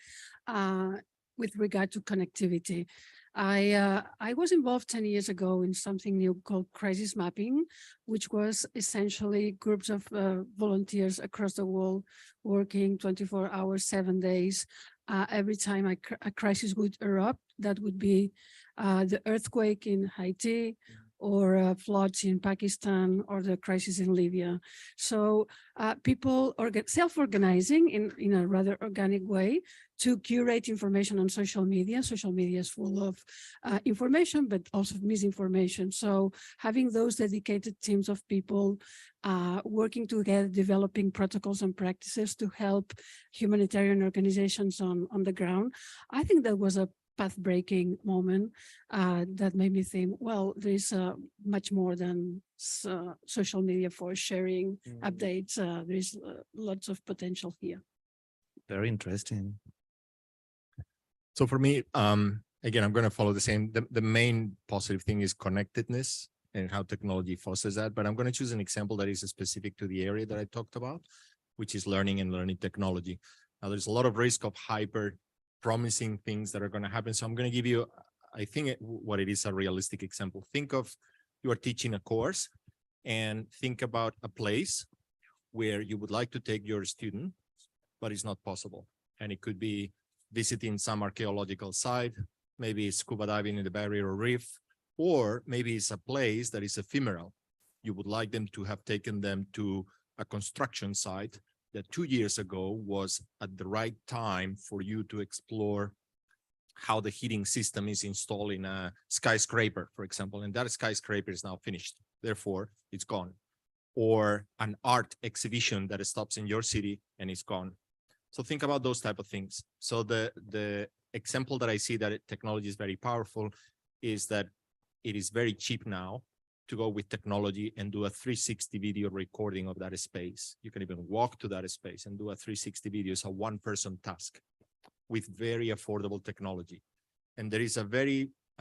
with regard to connectivity. I was involved 10 years ago in something new called crisis mapping, which was essentially groups of volunteers across the world working 24 hours, 7 days. Every time a crisis would erupt, that would be the earthquake in Haiti, or floods in Pakistan, or the crisis in Libya. So people self-organizing in a rather organic way to curate information on social media. Social media is full of information, but also misinformation. So having those dedicated teams of people working together, developing protocols and practices to help humanitarian organizations on the ground, I think that was a path-breaking moment that made me think, well, there's much more than social media for sharing updates. There's lots of potential here. Very interesting. So for me, again, I'm going to follow the same. The main positive thing is connectedness and how technology fosters that. But I'm going to choose an example that is specific to the area that I talked about, which is learning and learning technology. Now, there's a lot of risk of hyper promising things that are going to happen. So I'm going to give you, I think what it is a realistic example. Think of you are teaching a course and think about a place where you would like to take your student, but it's not possible. And it could be visiting some archaeological site, maybe scuba diving in the Barrier Reef, or maybe it's a place that is ephemeral. You would like them to have taken them to a construction site that 2 years ago was at the right time for you to explore how the heating system is installed in a skyscraper, for example, and that skyscraper is now finished. Therefore, it's gone. Or an art exhibition that stops in your city and it's gone. So think about those type of things. So the example that I see that technology is very powerful is that it is very cheap now to go with technology and do a 360 video recording of that space. You can even walk to that space and do a 360 video. It's a one-person task with very affordable technology. And there is a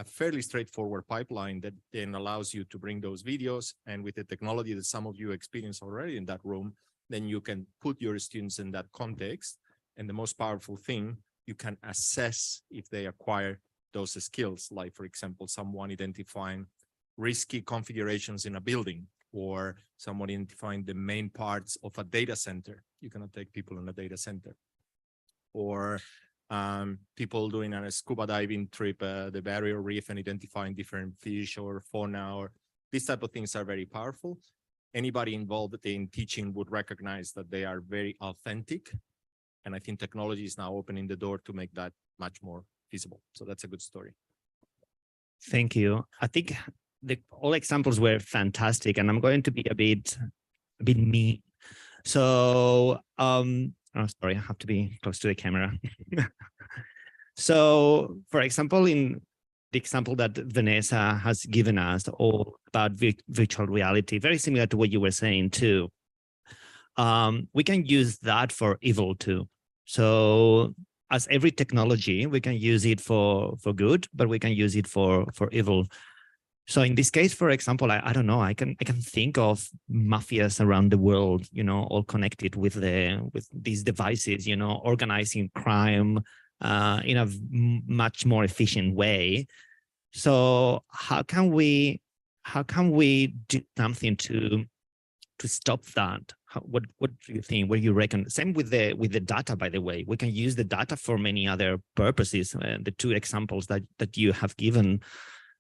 fairly straightforward pipeline that then allows you to bring those videos, and with the technology that some of you experience already in that room, then you can put your students in that context. And the most powerful thing, you can assess if they acquire those skills, like, for example, someone identifying risky configurations in a building, or someone identifying the main parts of a data center. You cannot take people in a data center. Or people doing a scuba diving trip, the Barrier Reef, and identifying different fish or fauna, or these type of things are very powerful. Anybody involved in teaching would recognize that they are very authentic. And I think technology is now opening the door to make that much more feasible. So that's a good story. Thank you. I think all examples were fantastic, and I'm going to be a bit mean. So, oh, sorry, I have to be close to the camera. So, for example, in the example that Vanessa has given us all about virtual reality, very similar to what you were saying too, we can use that for evil too. So as every technology, we can use it for good, but we can use it for evil. So in this case, for example, I don't know, I can think of mafias around the world, you know, all connected with these devices, you know, organizing crime in a much more efficient way. So how can we do something to stop that? What do you think? What do you reckon? Same with the data, by the way. We can use the data for many other purposes. The two examples that you have given,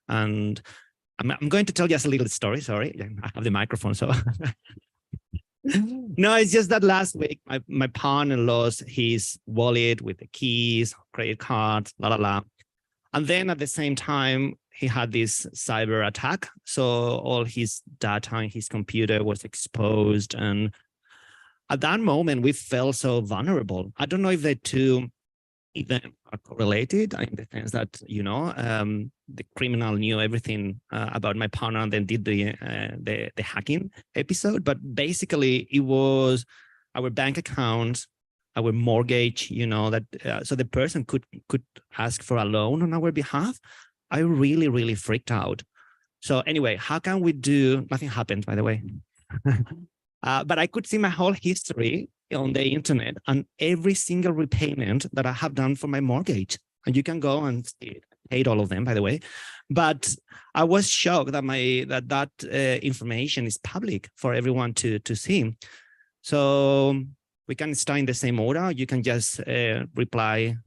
and I'm going to tell just a little story. Sorry, I have the microphone, so. No, it's just that last week my partner lost his wallet with the keys, credit cards, and then at the same time he had this cyber attack. So all his data in his computer was exposed, and at that moment we felt so vulnerable. I don't know if the two even are correlated in the sense that, you know, the criminal knew everything about my partner and then did the hacking episode. But basically it was our bank account, our mortgage, you know, that so the person could ask for a loan on our behalf. I really freaked out. So anyway, how can we do, nothing happened, by the way. But I could see my whole history on the internet and every single repayment that I have done for my mortgage. And you can go and see it. I paid all of them, by the way. But I was shocked that that information is public for everyone to see. So we can start in the same order. You can just reply.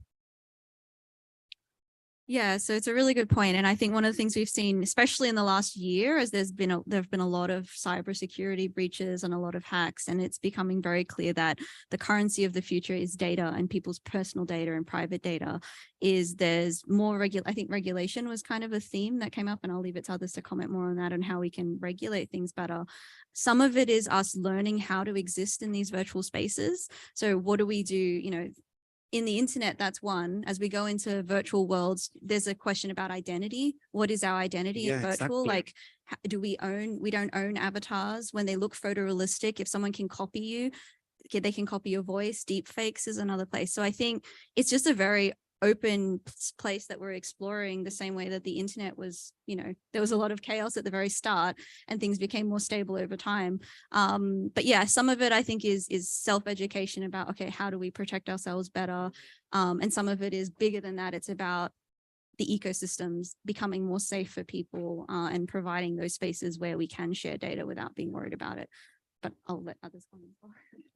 Yeah, so it's a really good point. And I think one of the things we've seen, especially in the last year, is there have been a lot of cybersecurity breaches and a lot of hacks, and it's becoming very clear that the currency of the future is data, and people's personal data and private data there's more I think regulation was kind of a theme that came up, and I'll leave it to others to comment more on that and how we can regulate things better. Some of it is us learning how to exist in these virtual spaces. So what do we do, in the internet? That's one. As we go into virtual worlds, there's a question about identity. What is our identity in virtual? Exactly. Like, we don't own avatars. When they look photorealistic, if someone can copy you, they can copy your voice. Deep fakes is another place. So I think it's just a very open place that we're exploring, the same way that the internet was, there was a lot of chaos at the very start and things became more stable over time. But yeah, some of it I think is self-education about, okay, how do we protect ourselves better? And some of it is bigger than that. It's about the ecosystems becoming more safe for people and providing those spaces where we can share data without being worried about it. But I'll let others comment.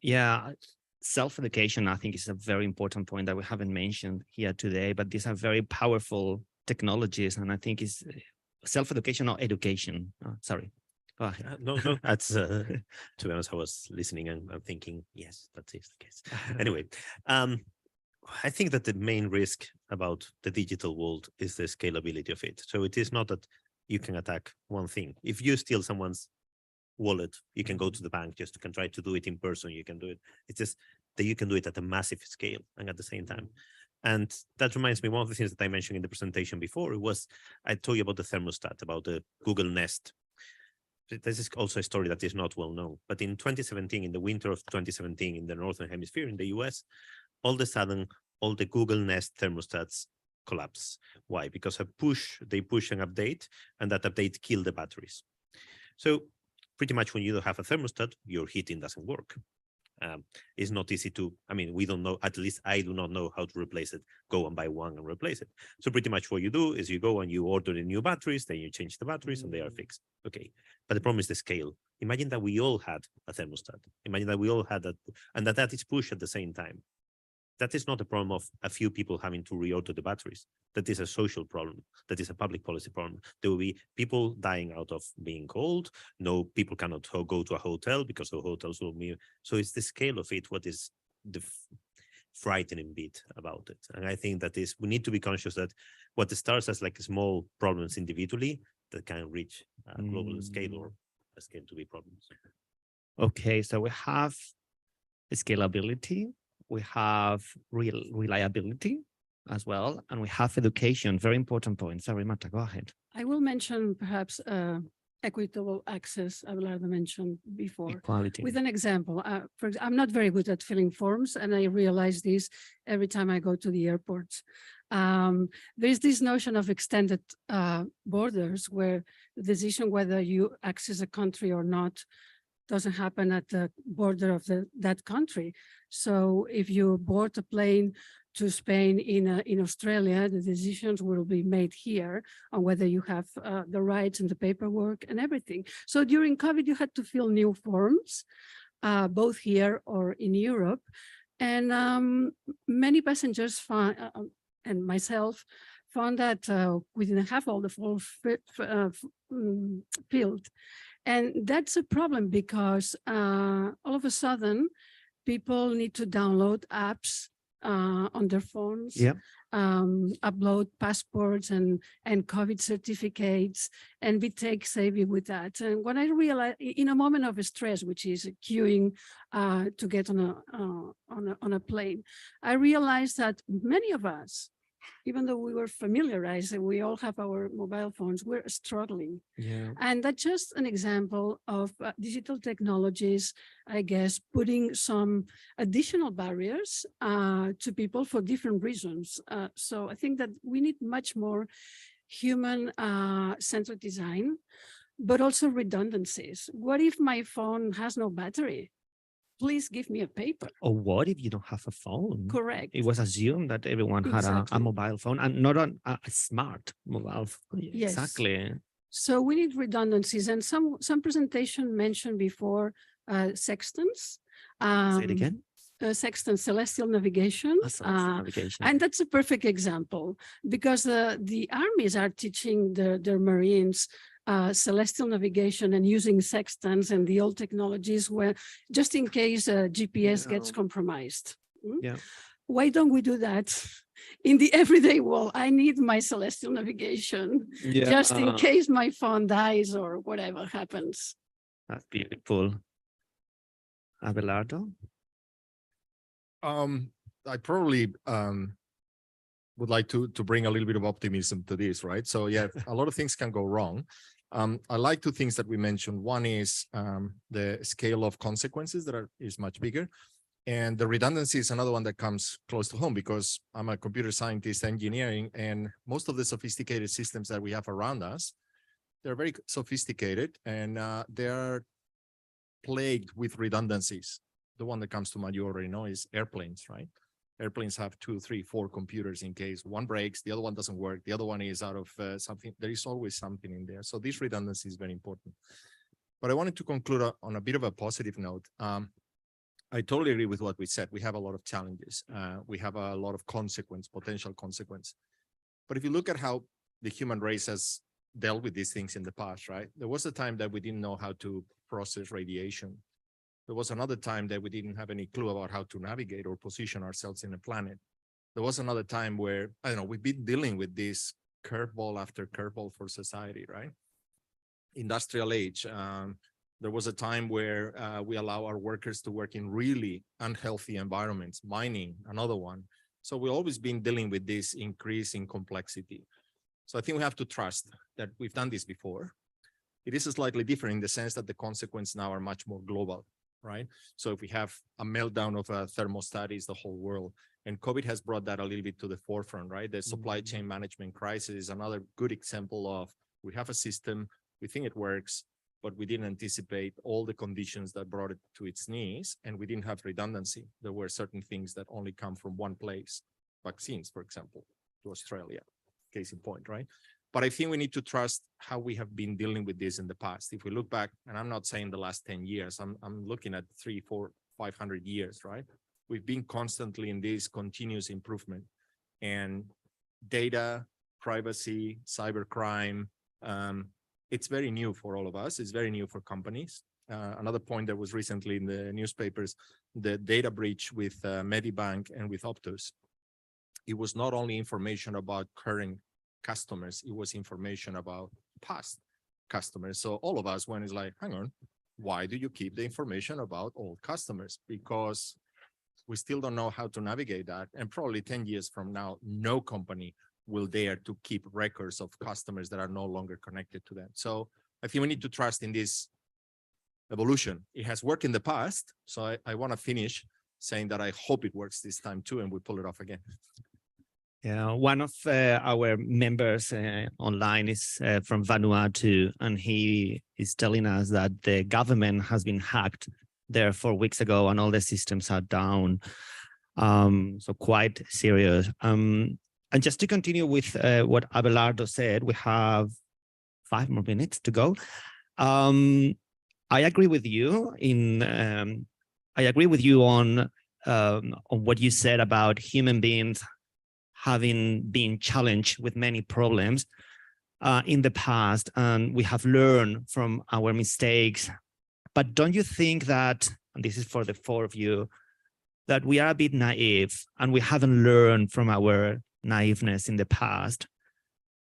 Yeah. Self-education, I think, is a very important point that we haven't mentioned here today, but these are very powerful technologies. And I think it's self-education or education. Sorry. Go ahead. No, that's, to be honest, I was listening and I'm thinking, yes, that is the case. Anyway, I think that the main risk about the digital world is the scalability of it. So it is not that you can attack one thing. If you steal someone's wallet, you can go to the bank, just you can try to do it in person, you can do it. It's just that you can do it at a massive scale and at the same time. And that reminds me, one of the things that I mentioned in the presentation before, it was, I told you about the thermostat, about the Google Nest. This is also a story that is not well known, but in 2017, in the winter of 2017, in the Northern Hemisphere, in the US, all of a sudden, all the Google Nest thermostats collapse. Why? Because they push an update, and that update killed the batteries. So pretty much when you don't have a thermostat, your heating doesn't work. It's not easy to, we don't know, at least I do not know how to replace it, go and buy one and replace it. So pretty much what you do is you go and you order the new batteries, then you change the batteries and they are fixed. Okay, but the problem is the scale. Imagine that we all had a thermostat. Imagine that we all had that, and that is pushed at the same time. That is not a problem of a few people having to reorder the batteries. That is a social problem. That is a public policy problem. There will be people dying out of being cold. No, people cannot go to a hotel because the hotels will be. So it's the scale of it, what is the frightening bit about it. And I think that is, we need to be conscious that what starts as like small problems individually that can reach a global scale or a scale to be problems. Okay, so we have scalability. We have reliability as well, and we have education, very important point. Sorry, Marta, go ahead. I will mention perhaps equitable access, Abelardo mentioned before. Equality. With an example. I'm not very good at filling forms, and I realize this every time I go to the airports. There's this notion of extended borders where the decision whether you access a country or not doesn't happen at the border of that country. So if you board a plane to Spain in Australia, the decisions will be made here on whether you have the rights and the paperwork and everything. So during COVID, you had to fill new forms, both here or in Europe. And many passengers found, and myself, found that we didn't have all the forms filled. And that's a problem because all of a sudden, people need to download apps on their phones, upload passports and COVID certificates, and be tech savvy with that. And when I realized, in a moment of stress, which is queuing to get on a plane, I realized that many of us, even though we were familiarized and we all have our mobile phones, we're struggling. Yeah. And that's just an example of digital technologies, I guess, putting some additional barriers to people for different reasons. So I think that we need much more human centered design, but also redundancies. What if my phone has no battery? Please give me a paper. Or what if you don't have a phone? Correct. It was assumed that everyone had a Exactly. mobile phone and not a smart mobile phone. Yes. Exactly. So we need redundancies, and some presentation mentioned before sextants. Say it again. Sextant celestial navigation. Navigation. And that's a perfect example because the armies are teaching their Marines celestial navigation and using sextants and the old technologies where just in case GPS gets compromised. Yeah. Why don't we do that in the everyday world? I need my celestial navigation just in case my phone dies or whatever happens. That's beautiful. Abelardo? I probably would like to bring a little bit of optimism to this, right? So yeah, a lot of things can go wrong. I like two things that we mentioned. One is the scale of consequences that is much bigger. And the redundancy is another one that comes close to home because I'm a computer scientist engineering, and most of the sophisticated systems that we have around us, they're very sophisticated and they're plagued with redundancies. The one that comes to mind, you already know, is airplanes, right? Airplanes have 2, 3, 4 computers in case one breaks, the other one doesn't work, the other one is out of something. There is always something in there. So this redundancy is very important. But I wanted to conclude on a bit of a positive note. I totally agree with what we said. We have a lot of challenges. We have a lot of potential consequence. But if you look at how the human race has dealt with these things in the past, right? There was a time that we didn't know how to process radiation. There was another time that we didn't have any clue about how to navigate or position ourselves in a planet. There was another time where, I don't know, we've been dealing with this curveball after curveball for society, right? Industrial age. There was a time where we allow our workers to work in really unhealthy environments, mining, another one. So we've always been dealing with this increase in complexity. So I think we have to trust that we've done this before. It is slightly different in the sense that the consequences now are much more global, right? So if we have a meltdown of a thermostat, it's the whole world. And COVID has brought that a little bit to the forefront, right? The supply chain management crisis is another good example of we have a system, we think it works, but we didn't anticipate all the conditions that brought it to its knees, and we didn't have redundancy. There were certain things that only come from one place, vaccines, for example, to Australia, case in point, right? But I think we need to trust how we have been dealing with this in the past. If we look back, and I'm not saying the last 10 years, I'm looking at 300, 400, 500 years, right? We've been constantly in this continuous improvement, and data, privacy, cybercrime, it's very new for all of us. It's very new for companies. Another point that was recently in the newspapers, the data breach with Medibank and with Optus. It was not only information about current customers, it was information about past customers. So all of us, when it's like, hang on, why do you keep the information about old customers? Because we still don't know how to navigate that. And probably 10 years from now, no company will dare to keep records of customers that are no longer connected to them. So I think we need to trust in this evolution. It has worked in the past. So I want to finish saying that I hope it works this time too, and we pull it off again. Yeah, one of our members online is from Vanuatu, and he is telling us that the government has been hacked there 4 weeks ago and all the systems are down. So quite serious. And just to continue with what Abelardo said, we have 5 more minutes to go. I agree with you on what you said about human beings having been challenged with many problems in the past, and we have learned from our mistakes. But don't you think that, and this is for the 4 of you, that we are a bit naive and we haven't learned from our naiveness in the past?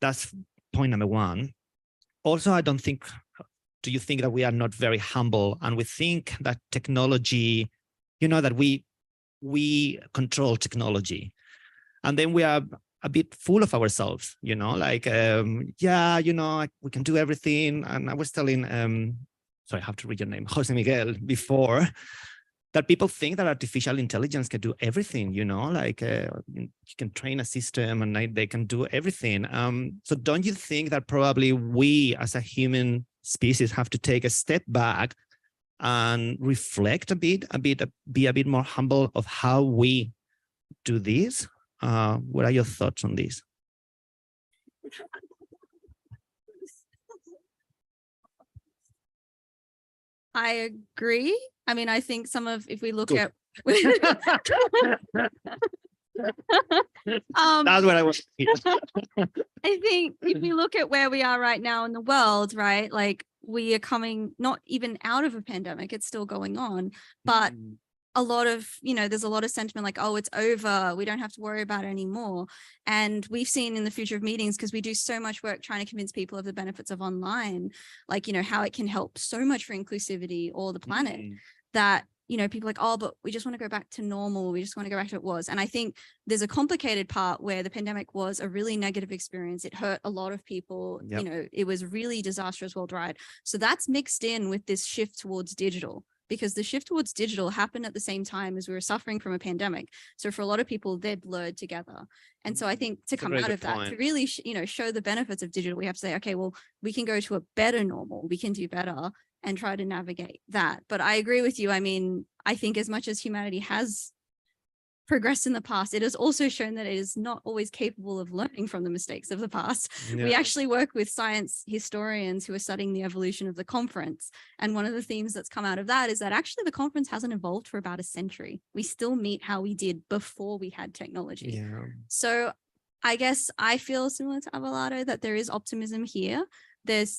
That's point number 1. Also, do you think that we are not very humble and we think that technology, that we control technology, and then we are a bit full of ourselves, like, we can do everything. And I was telling, sorry, I have to read your name, Jose Miguel, before, that people think that artificial intelligence can do everything, like you can train a system and they can do everything. So don't you think that probably we as a human species have to take a step back and reflect a bit, be a bit more humble of how we do this? What are your thoughts on this? I agree. I mean, I think if we look at that's what I was. I think if we look at where we are right now in the world, right, like we are coming not even out of a pandemic, it's still going on, but a lot of, there's a lot of sentiment like, oh, it's over, we don't have to worry about it anymore. And we've seen in the future of meetings, because we do so much work trying to convince people of the benefits of online, like, how it can help so much for inclusivity or the planet, that people are like, oh, but we just want to go back to normal. We just want to go back to what it was. And I think there's a complicated part where the pandemic was a really negative experience. It hurt a lot of people. Yep. It was really disastrous worldwide. So that's mixed in with this shift towards digital, because the shift towards digital happened at the same time as we were suffering from a pandemic. So for a lot of people, they're blurred together. And so I think to come out of that, to really, show the benefits of digital, we have to say, okay, well, we can go to a better normal. We can do better and try to navigate that. But I agree with you. I mean, I think as much as humanity has progressed in the past, it has also shown that it is not always capable of learning from the mistakes of the past. We actually work with science historians who are studying the evolution of the conference. And one of the themes that's come out of that is that actually the conference hasn't evolved for about a century. We still meet how we did before we had technology. Yeah. So I guess I feel similar to Abelardo that there is optimism here.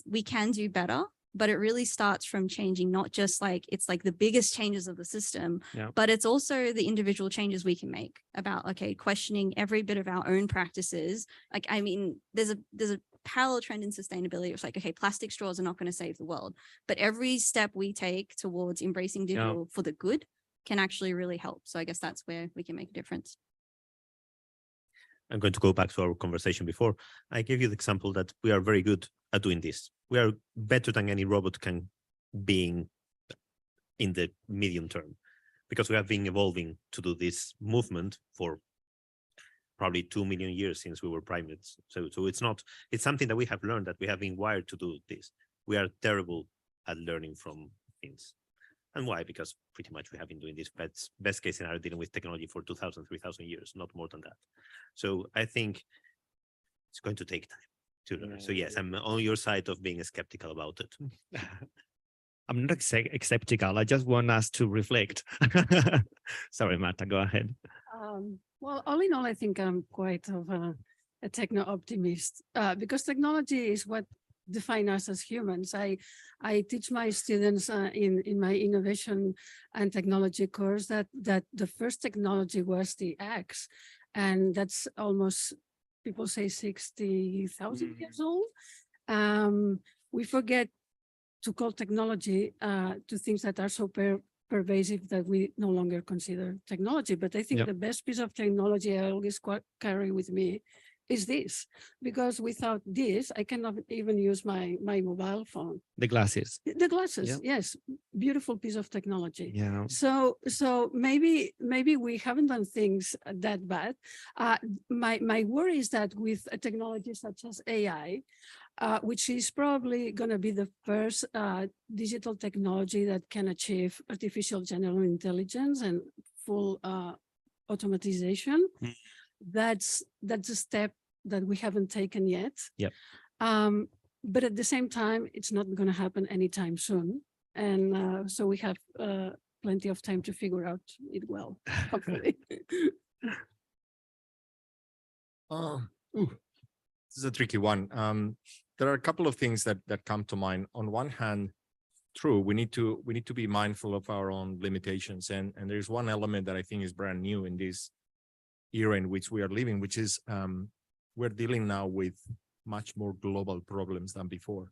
We can do better. But it really starts from changing, not just like, it's like the biggest changes of the system, but it's also the individual changes we can make about, okay, questioning every bit of our own practices. Like, I mean, there's a parallel trend in sustainability. It's like, okay, plastic straws are not going to save the world, but every step we take towards embracing digital for the good can actually really help. So I guess that's where we can make a difference. I'm going to go back to our conversation before. I gave you the example that we are very good at doing this. We are better than any robot can be in the medium term, because we have been evolving to do this movement for probably 2 million years since we were primates. So it's something that we have learned, that we have been wired to do this. We are terrible at learning from things. And why? Because pretty much we have been doing this best case scenario, dealing with technology for 2,000, 3,000 years, not more than that. So I think it's going to take time to learn. So yes, I'm on your side of being skeptical about it. I'm not skeptical. I just want us to reflect. Sorry, Marta, go ahead. Well, all in all, I think I'm quite of a techno-optimist because technology is what defines us as humans. I teach my students in my innovation and technology course that the first technology was the axe, and that's almost, people say 60,000 years old. We forget to call technology to things that are so pervasive that we no longer consider technology. But I think the best piece of technology I always carry with me is this, because without this, I cannot even use my mobile phone. The glasses. The glasses, yes, beautiful piece of technology. Yeah. So maybe we haven't done things that bad. My worry is that with a technology such as AI, which is probably going to be the first digital technology that can achieve artificial general intelligence and full automatization. That's a step that we haven't taken yet. Yep. But at the same time, it's not going to happen anytime soon. And so we have plenty of time to figure out it well, hopefully. This is a tricky one. There are a couple of things that come to mind. On one hand, true, we need to be mindful of our own limitations. And there's one element that I think is brand new in this era in which we are living, which is we're dealing now with much more global problems than before.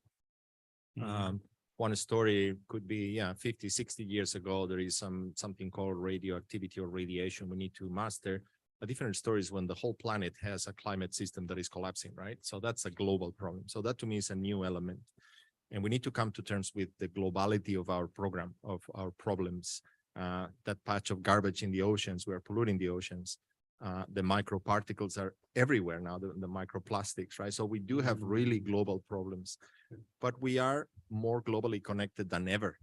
One story could be 50, 60 years ago, there is something called radioactivity or radiation we need to master. A different story is when the whole planet has a climate system that is collapsing, right? So that's a global problem. So that to me is a new element. And we need to come to terms with the globality of our program, of our problems. that patch of garbage in the oceans. We are polluting the oceans. The microparticles are everywhere now, the microplastics, right? So we do have really global problems, but we are more globally connected than ever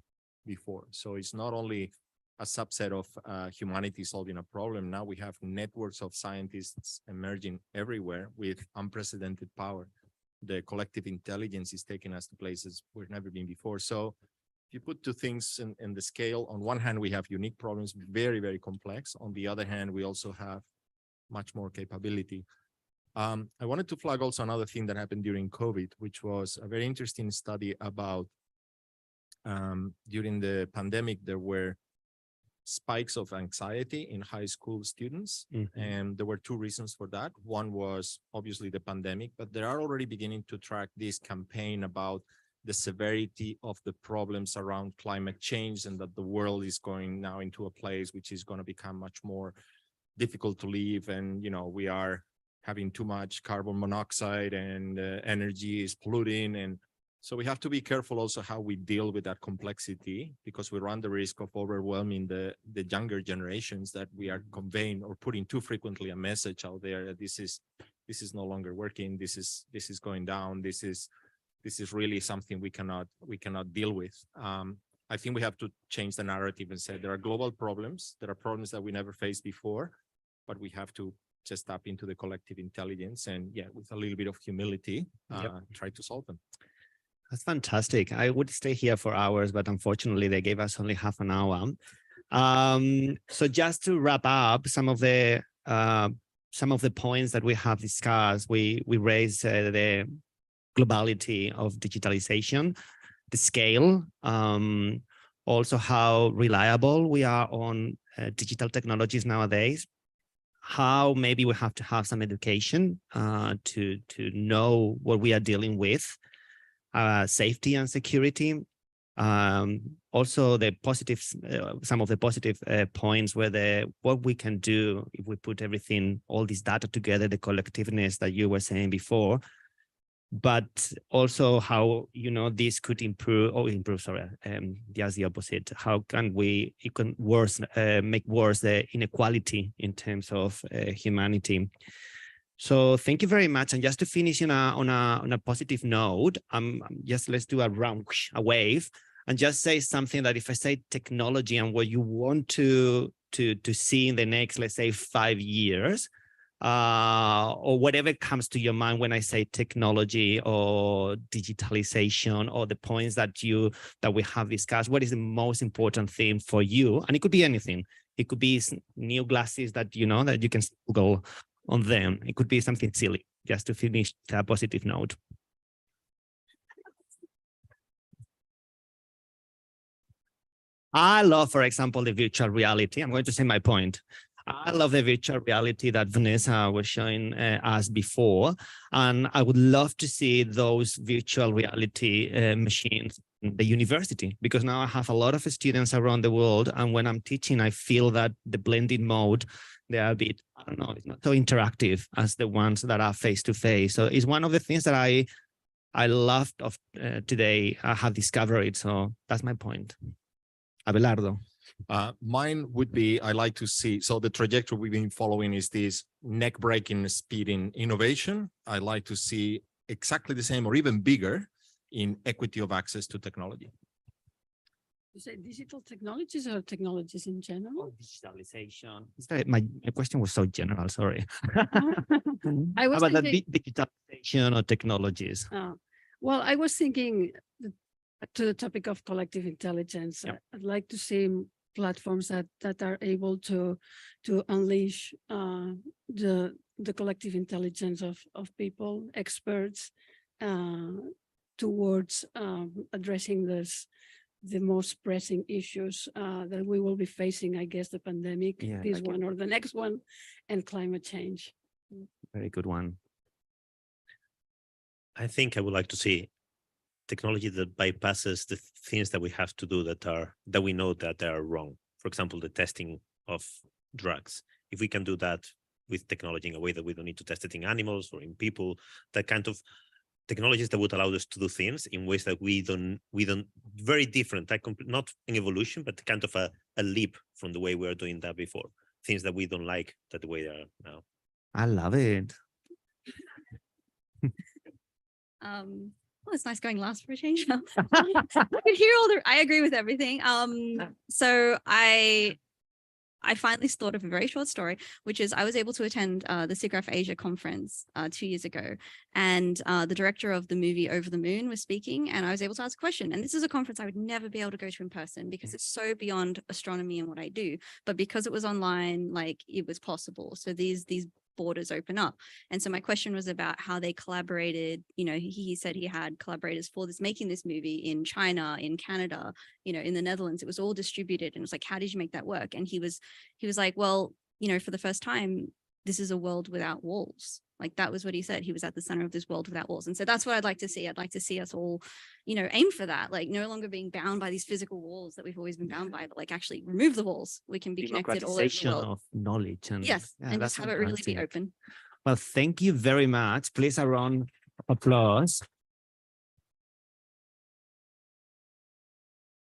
before. So it's not only a subset of humanity solving a problem. Now we have networks of scientists emerging everywhere with unprecedented power. The collective intelligence is taking us to places we've never been before. So if you put two things in the scale, on one hand, we have unique problems, very, very complex. On the other hand, we also have much more capability. I wanted to flag also another thing that happened during COVID, which was a very interesting study about during the pandemic, there were spikes of anxiety in high school students. And there were two reasons for that. One was obviously the pandemic, but they are already beginning to track this campaign about the severity of the problems around climate change, and that the world is going now into a place which is going to become much more difficult to live. And, you know, we are having too much carbon monoxide, and energy is polluting. And so we have to be careful also how we deal with that complexity, because we run the risk of overwhelming the younger generations, that we are conveying or putting too frequently a message out there that this is no longer working. This is going down. This is really something we cannot deal with. I think we have to change the narrative and say there are global problems. There are problems that we never faced before, but we have to just tap into the collective intelligence and, yeah, with a little bit of humility, try to solve them. That's fantastic. I would stay here for hours, but unfortunately they gave us only half an hour. So just to wrap up some of the points that we have discussed, we raised the globality of digitalization, the scale, also how reliable we are on digital technologies nowadays, how maybe we have to have some education to know what we are dealing with, safety and security, also the positive, some of the positive points where what we can do if we put everything, all this data together, the collectiveness that you were saying before, but also how, you know, this could improve, just the opposite. How can we make worse the inequality in terms of humanity? So thank you very much. And just to finish on a positive note, just let's do a wave and just say something that if I say technology and what you want to see in the next, let's say 5 years, or whatever comes to your mind when I say technology or digitalization or the points that we have discussed, what is the most important thing for you? And it could be anything. It could be new glasses that, you know, that you can Google on them. It could be something silly, just to finish a positive note. I love, for example, the virtual reality. I'm going to say my point. I love the virtual reality that Vanessa was showing us before, and I would love to see those virtual reality machines in the university, because now I have a lot of students around the world, and when I'm teaching, I feel that the blended mode, they are a bit, I don't know, it's not so interactive as the ones that are face-to-face. So it's one of the things that I loved of today. I have discovered. So that's my point. Abelardo. Mine would be, I like to see, so the trajectory we've been following is this neck-breaking speed in innovation. I like to see exactly the same or even bigger in equity of access to technology. You say digital technologies or technologies in general? Digitalization. My question was so general, sorry. I was about thinking, the digitalization or technologies. Well, I was thinking to the topic of collective intelligence. I'd like to see platforms that are able to unleash the collective intelligence of people, experts, towards addressing the most pressing issues that we will be facing, I guess, the pandemic, this one or the next one, and climate change. Very good one. I think I would like to see technology that bypasses the things that we have to do that we know that they are wrong. For example, the testing of drugs. If we can do that with technology in a way that we don't need to test it in animals or in people, that kind of technologies that would allow us to do things in ways that we don't very different, like not an evolution, but kind of a leap from the way we were doing that before. Things that we don't like that the way they are now. I love it. Well, it's nice going last for a change. I could hear I agree with everything. So I finally thought of a very short story, which is I was able to attend the SIGGRAPH Asia conference 2 years ago, and the director of the movie Over the Moon was speaking, and I was able to ask a question. And this is a conference I would never be able to go to in person because it's so beyond astronomy and what I do. But because it was online, like it was possible. So these borders open up. And so my question was about how they collaborated. You know, he said he had collaborators for making this movie in China, in Canada, you know, in the Netherlands. It was all distributed, and it was like, how did you make that work? And he was like, well, you know, for the first time, this is a world without walls. Like that was what he said. He was at the center of this world without walls. And so that's what I'd like to see. I'd like to see us all, you know, aim for that, like no longer being bound by these physical walls that we've always been bound by, but like actually remove the walls. We can be connected all over the world. Of knowledge. And yes, yeah, and just have it really be fantastic. open. Well, thank you very much. Please, a round of applause.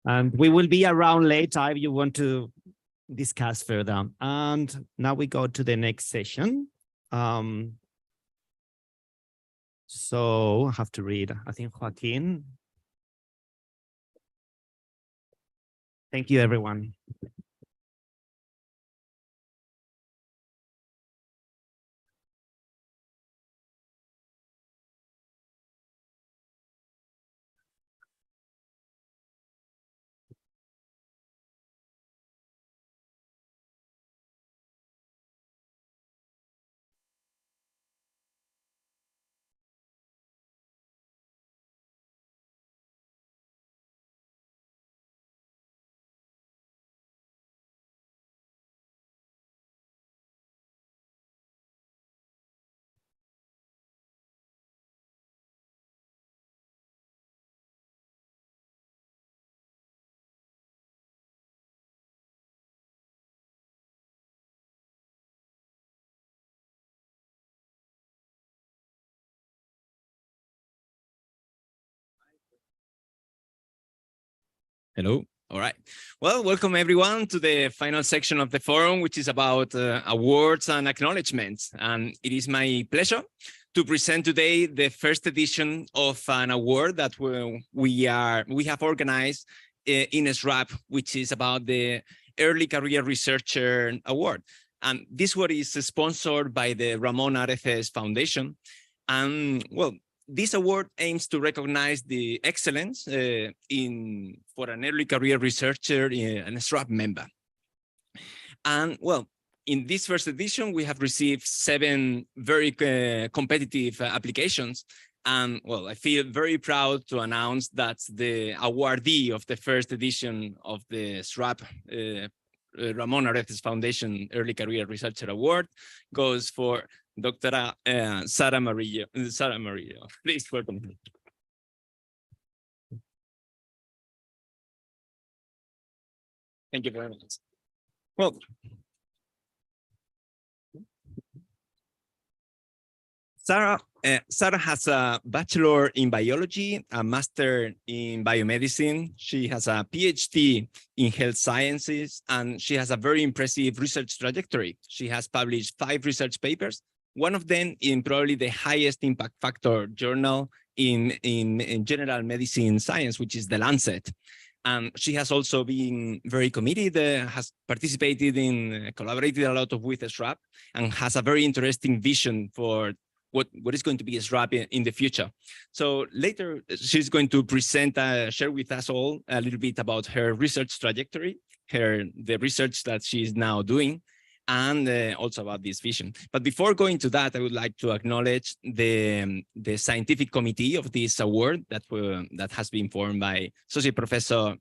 And we will be around later if you want to discuss further. And now we go to the next session. So I have to read, I think, Joaquin. Thank you, everyone. Hello. All right. Well, welcome everyone to the final section of the forum, which is about awards and acknowledgements. And it is my pleasure to present today the first edition of an award that we have organized in SRAP, which is about the Early Career Researcher Award. And this one is sponsored by the Ramon Areces Foundation. And well, this award aims to recognize the excellence for an early career researcher and a SRAP member. And well, in this first edition, we have received 7 very competitive applications. And well, I feel very proud to announce that the awardee of the first edition of the SRAP Ramon Areces Foundation Early Career Researcher Award goes for Dr. Sara Murillo. Sara Murillo, please welcome. Thank you very much. Well, Sara has a bachelor in biology, a master in biomedicine. She has a PhD in health sciences, and she has a very impressive research trajectory. She has published 5 research papers, one of them in probably the highest impact factor journal in general medicine science, which is The Lancet. She has also been very committed, has participated in, collaborated a lot with SRAP, and has a very interesting vision for what is going to be SRAP in the future. So later, she's going to present, share with us all a little bit about her research trajectory, the research that she's now doing, and also about this vision. But before going to that, I would like to acknowledge the scientific committee of this award that has been formed by Associate Professor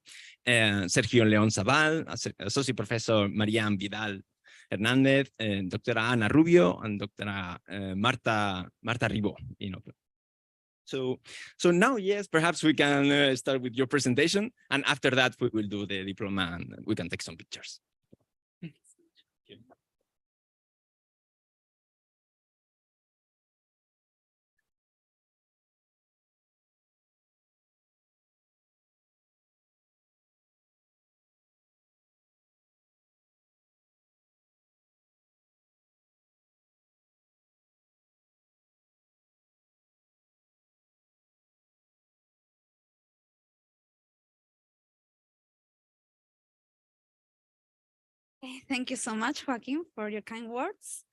Sergio León Zabal, Associate Professor Marian Vidal Hernandez, Dr. Ana Rubio, and Dr. Marta Ribó. So now, yes, perhaps we can start with your presentation, and after that we will do the diploma and we can take some pictures. Thank you so much, Joaquin, for your kind words.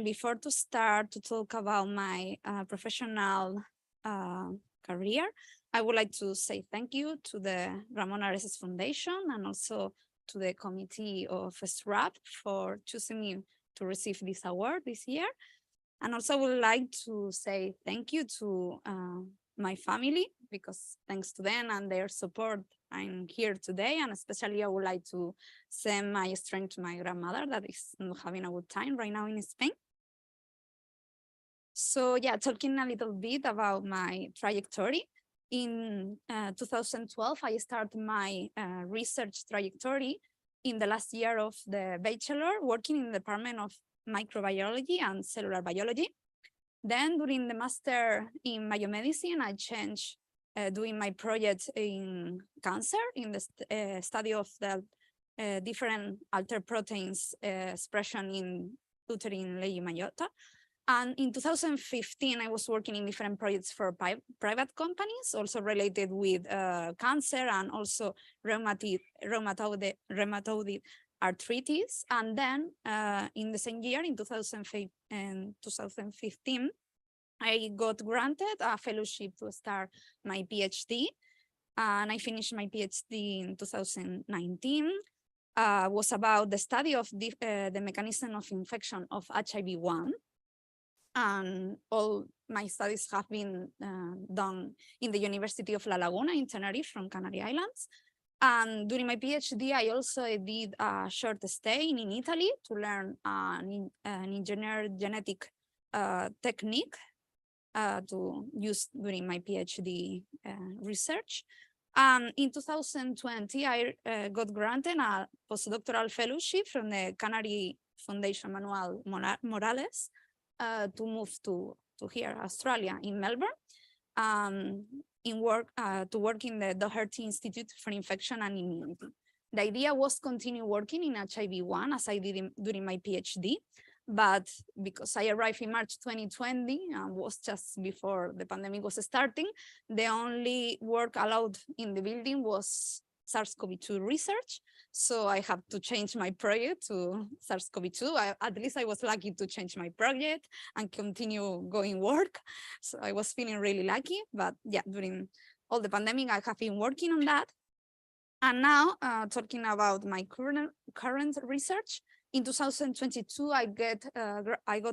Before to start to talk about my professional career, I would like to say thank you to the Ramon Areces Foundation and also to the committee of SRAP for choosing me to receive this award this year. And also I would like to say thank you to my family, because thanks to them and their support, I'm here today. And especially I would like to send my strength to my grandmother that is not having a good time right now in Spain. So yeah, talking a little bit about my trajectory. In 2012, I started my research trajectory in the last year of the bachelor, working in the Department of Microbiology and Cellular Biology. Then during the master in biomedicine, I changed doing my project in cancer, in the study of the different altered proteins expression in uterine Leishmaniosity. And in 2015, I was working in different projects for private companies, also related with cancer and also rheumatoid arthritis. And then in the same year, in 2015, I got granted a fellowship to start my PhD. And I finished my PhD in 2019. Was about the study of the mechanism of infection of HIV-1. And all my studies have been done in the University of La Laguna in Tenerife from Canary Islands. And during my PhD, I also did a short stay in Italy to learn an engineered genetic technique to use during my PhD research. In 2020, I got granted a postdoctoral fellowship from the Canary Foundation Manuel Morales to move to here, Australia, in Melbourne, to work in the Doherty Institute for Infection and Immunity. The idea was continue working in HIV-1 as I did during my PhD, but because I arrived in March 2020, was just before the pandemic was starting, the only work allowed in the building was SARS-CoV-2 research. So I have to change my project to SARS-CoV-2. At least I was lucky to change my project and continue going work. So I was feeling really lucky, but yeah, during all the pandemic, I have been working on that. And now talking about my current research, in 2022, I got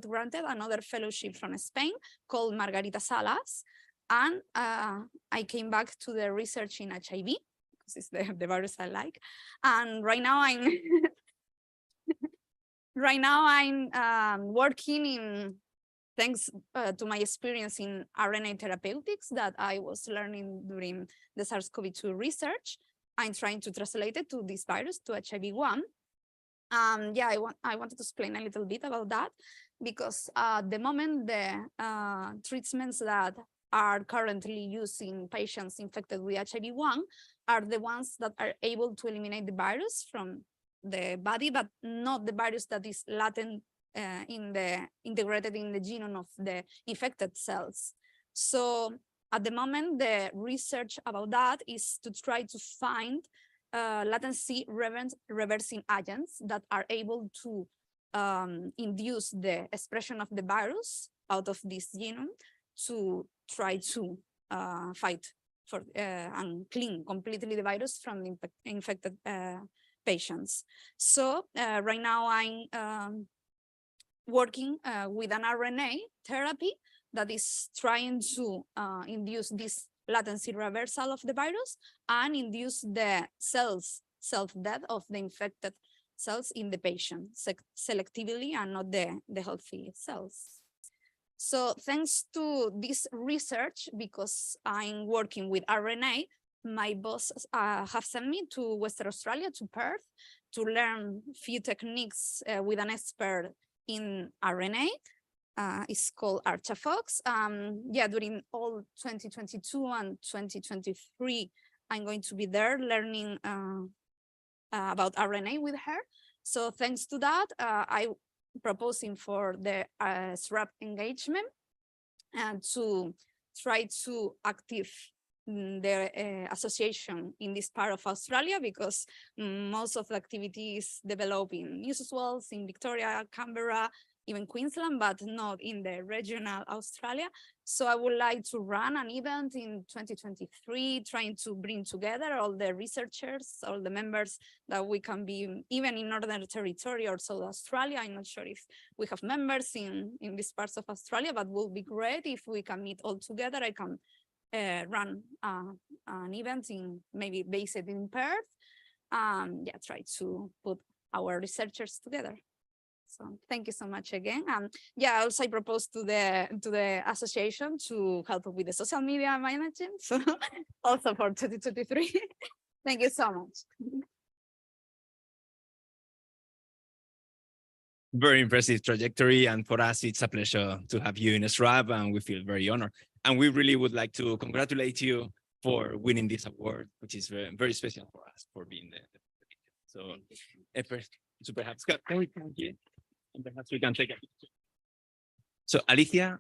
granted another fellowship from Spain called Margarita Salas. And I came back to the research in HIV, because it's the virus I like. And right now I'm working in, thanks to my experience in RNA therapeutics that I was learning during the SARS-CoV-2 research. I'm trying to translate it to this virus, to HIV-1. Yeah, I wanted to explain a little bit about that, because at the moment, the treatments that are currently used in patients infected with HIV-1 are the ones that are able to eliminate the virus from the body, but not the virus that is latent integrated in the genome of the infected cells. So at the moment, the research about that is to try to find latency reversing agents that are able to induce the expression of the virus out of this genome to try to fight for and clean completely the virus from the infected patients. So right now I'm working with an RNA therapy that is trying to induce this latency reversal of the virus and induce the self-death of the infected cells in the patient selectively and not the healthy cells. So thanks to this research, because I'm working with RNA, my boss have sent me to Western Australia, to Perth, to learn few techniques with an expert in RNA. It's called Archa Fox. Yeah, during all 2022 and 2023, I'm going to be there learning about RNA with her. So thanks to that, I proposing for the SRAP engagement and to try to active the association in this part of Australia, because most of the activity is developed in New South Wales, in Victoria, Canberra, even Queensland, but not in the regional Australia. So I would like to run an event in 2023, trying to bring together all the researchers, all the members that we can be, even in Northern Territory or South Australia. I'm not sure if we have members in these parts of Australia, but would be great if we can meet all together. I can run an event maybe based in Perth. Yeah, try to put our researchers together. So thank you so much again. Yeah, also I propose to the association to help with the social media management. So also for 2023. Thank you so much. Very impressive trajectory. And for us, it's a pleasure to have you in SRAP, and we feel very honored. And we really would like to congratulate you for winning this award, which is very, very special for us for being there. So perhaps can we thank you? And perhaps we can take a picture. So Alicia.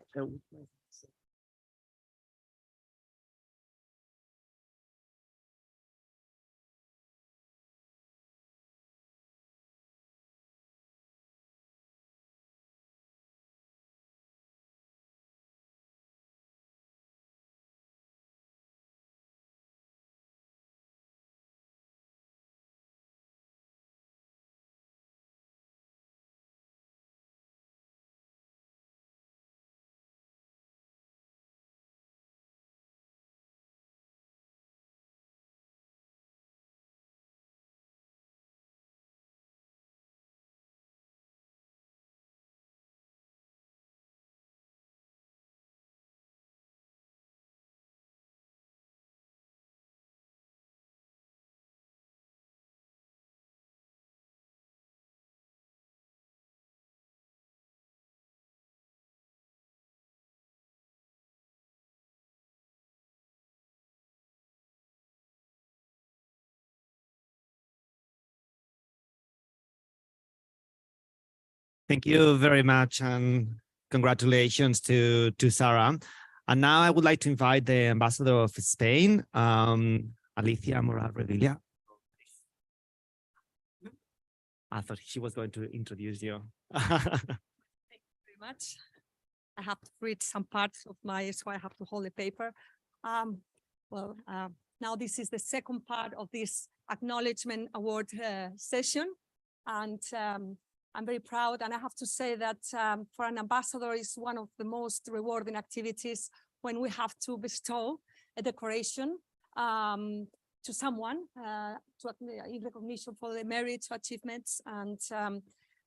Thank you very much, and congratulations to Sarah. And now I would like to invite the ambassador of Spain, Alicia Moral Revilla. I thought she was going to introduce you. Thank you very much. I have to read some parts of so I have to hold the paper. Now this is the second part of this acknowledgement award session. And I'm very proud, and I have to say that for an ambassador is one of the most rewarding activities when we have to bestow a decoration to someone in recognition for the merits, achievements, and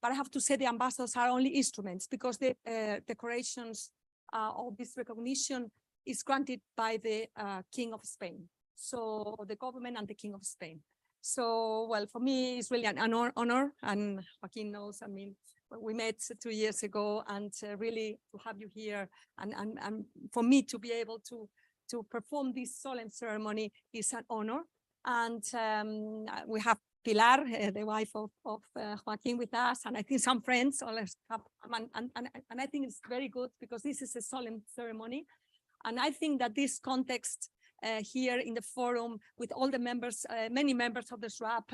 but I have to say the ambassadors are only instruments, because the decorations of this recognition is granted by the King of Spain, so the government and the King of Spain. So, well, for me, it's really an honor, and Joaquin knows, I mean, we met 2 years ago, and really to have you here, and for me to be able to perform this solemn ceremony is an honor. And we have Pilar, the wife of Joaquin, with us, and I think some friends always have, and I think it's very good because this is a solemn ceremony. And I think that this context here in the forum with all the members, many members of the SRAP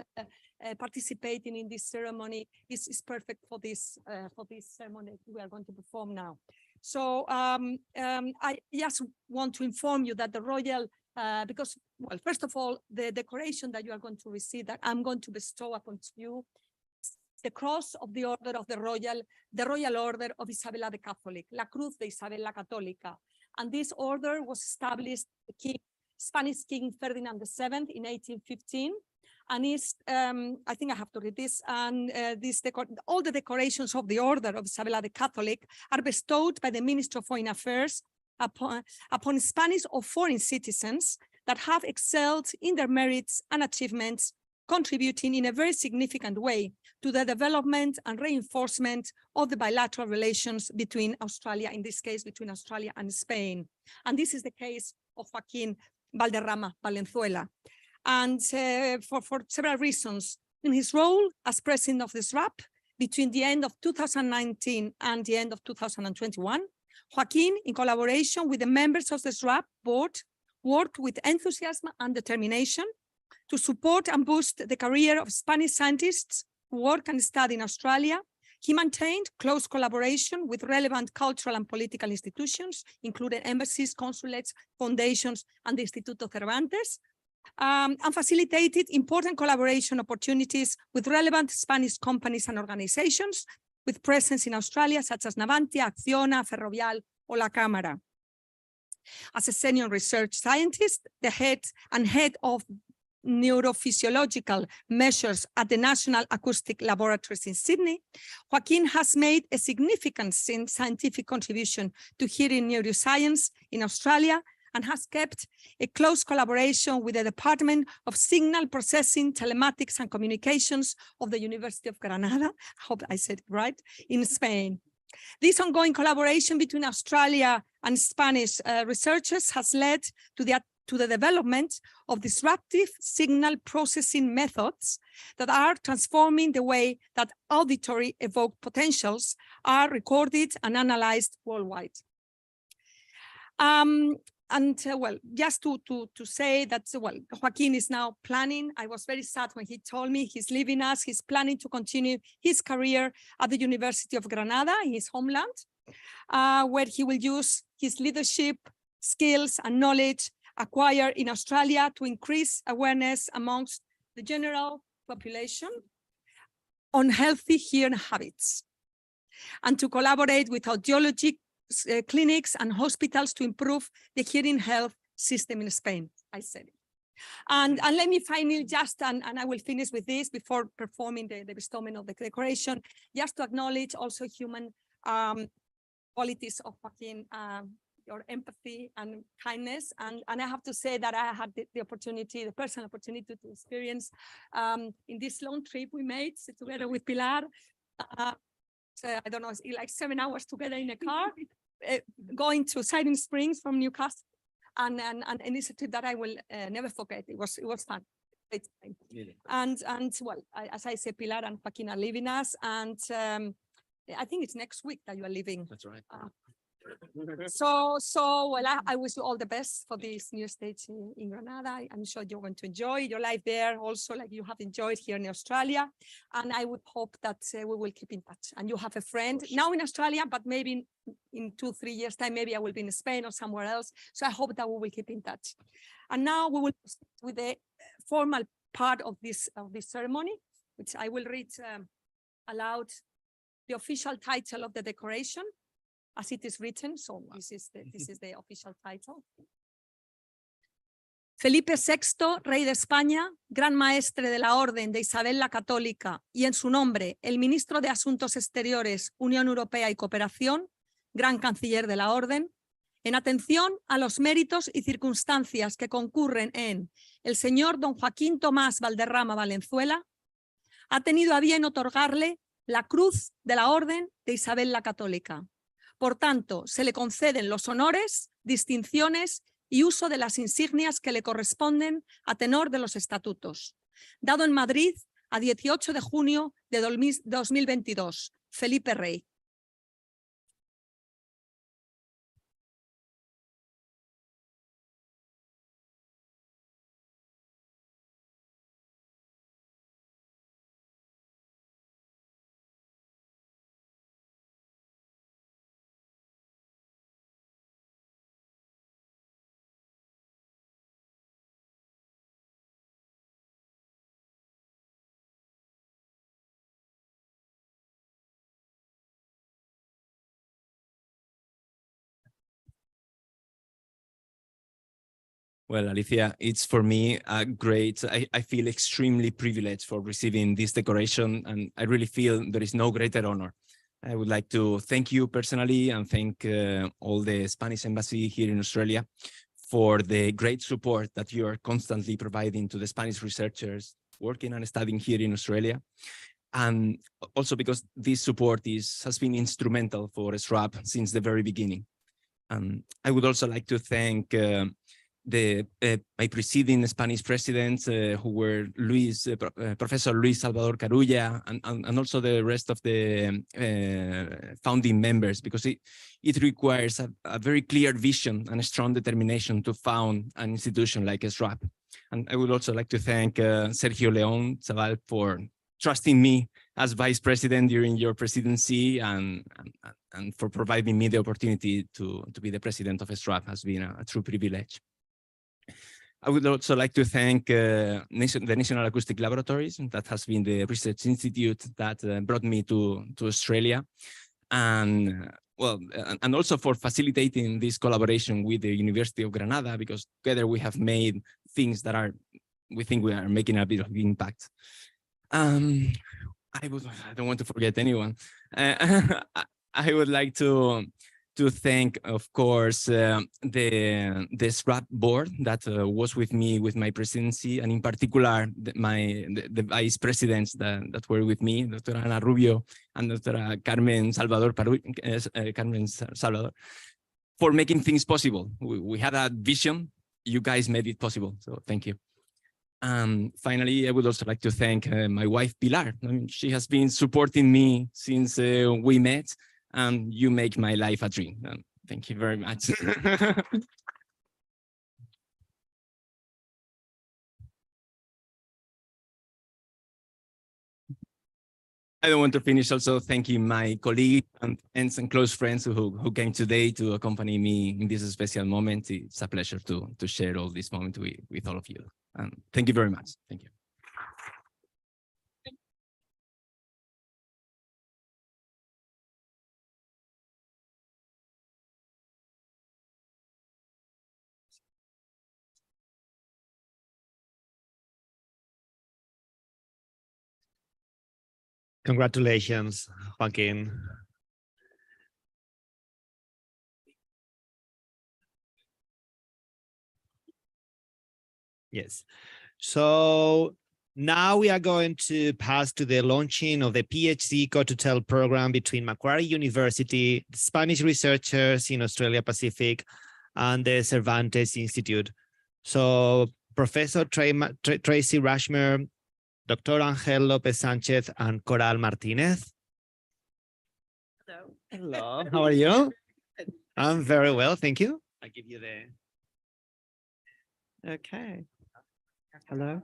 participating in this ceremony is perfect for this ceremony we are going to perform now. So I just want to inform you that the royal, because, well, first of all, the decoration that you are going to receive, that I'm going to bestow upon you, the cross of the order of the royal order of Isabella the Catholic, La Cruz de Isabella Católica. And this order was established by Spanish King Ferdinand VII in 1815, and is, I think I have to read this, and all the decorations of the order of Isabella the Catholic are bestowed by the Minister of Foreign Affairs upon Spanish or foreign citizens that have excelled in their merits and achievements, contributing in a very significant way to the development and reinforcement of the bilateral relations between Australia, in this case, between Australia and Spain. And this is the case of Joaquin Valderrama Valenzuela. And for several reasons, in his role as president of the SRAP between the end of 2019 and the end of 2021, Joaquin, in collaboration with the members of the SRAP board, worked with enthusiasm and determination to support and boost the career of Spanish scientists who work and study in Australia. He maintained close collaboration with relevant cultural and political institutions, including embassies, consulates, foundations, and the Instituto Cervantes, and facilitated important collaboration opportunities with relevant Spanish companies and organizations with presence in Australia, such as Navantia, Acciona, Ferrovial, or La Cámara. As a senior research scientist, the head of neurophysiological measures at the National Acoustic Laboratories in Sydney, Joaquin has made a significant scientific contribution to hearing neuroscience in Australia and has kept a close collaboration with the Department of Signal Processing, Telematics and Communications of the University of Granada, I hope I said it right, in Spain. This ongoing collaboration between Australia and Spanish researchers has led to the development of disruptive signal processing methods that are transforming the way that auditory evoked potentials are recorded and analyzed worldwide. Well, just to say that, well, Joaquin is now planning. I was very sad when he told me he's leaving us. He's planning to continue his career at the University of Granada, in his homeland, where he will use his leadership, skills, and knowledge acquired in Australia to increase awareness amongst the general population on healthy hearing habits, and to collaborate with audiology clinics and hospitals to improve the hearing health system in Spain. I said it. And let me finally just, and I will finish with this before performing the bestowment of the decoration, just to acknowledge also human qualities of Joaquin, your empathy and kindness. And I have to say that I had the opportunity, the personal opportunity to experience in this long trip we made together with Pilar. So I don't know, it's like 7 hours together in a car, going to Siding Springs from Newcastle, and it's a trip that I will never forget. It was fun. And well, as I say, Pilar and Joaquin are leaving us, and I think it's next week that you are leaving. That's right. So well, I wish you all the best for this new stage in Granada. I'm sure you're going to enjoy your life there also, like you have enjoyed here in Australia. And I would hope that we will keep in touch. And you have a friend now in Australia, but maybe in 2-3 years time, maybe I will be in Spain or somewhere else. So I hope that we will keep in touch. And now we will proceed with the formal part of this ceremony, which I will read aloud the official title of the decoration, as it is written. So this is the official title. Felipe VI, rey de España, gran maestre de la Orden de Isabel la Católica, y en su nombre el ministro de Asuntos Exteriores, Unión Europea y Cooperación, gran canciller de la Orden, en atención a los méritos y circunstancias que concurren en el señor don Joaquín Tomás Valderrama Valenzuela, ha tenido a bien otorgarle la Cruz de la Orden de Isabel la Católica. Por tanto, se le conceden los honores, distinciones y uso de las insignias que le corresponden a tenor de los estatutos. Dado en Madrid a 18 de junio de 2022. Felipe Rey. Well, Alicia, it's for me a great, I feel extremely privileged for receiving this decoration, and I really feel there is no greater honor. I would like to thank you personally and thank all the Spanish embassy here in Australia for the great support that you are constantly providing to the Spanish researchers working and studying here in Australia. And also because this support has been instrumental for SRAP since the very beginning. I would also like to thank my preceding Spanish presidents who were Professor Luis Salvador Carulla and also the rest of the founding members, because it requires a very clear vision and a strong determination to found an institution like SRAP. And I would also like to thank Sergio León Zabal for trusting me as vice president during your presidency and for providing me the opportunity to be the president of SRAP. Has been a true privilege. I would also like to thank the National Acoustic Laboratories. That has been the research institute that brought me to Australia. And well, and also for facilitating this collaboration with the University of Granada, because together we have made things that we think we are making a bit of impact. I don't want to forget anyone. I would like to thank, of course, the SRAP board that was with me with my presidency, and in particular the vice presidents that were with me, Dr. Ana Rubio and Dr. Carmen Salvador, for making things possible. We had a vision. You guys made it possible. So thank you. Finally, I would also like to thank my wife, Pilar. I mean, she has been supporting me since we met, and you make my life a dream. Thank you very much. I don't want to finish also thanking my colleagues and friends and close friends who came today to accompany me in this special moment. It's a pleasure to share all this moment with all of you. Thank you very much. Thank you. Congratulations, Joaquin. Yes. So now we are going to pass to the launching of the PhD Code to Tell program between Macquarie University, the Spanish researchers in Australia Pacific, and the Cervantes Institute. So Professor Tracy Rashmer, Dr. Angel Lopez Sanchez, and Coral Martinez. Hello. Hello, how are you? I'm very well, thank you. I give you the... Okay. Hello.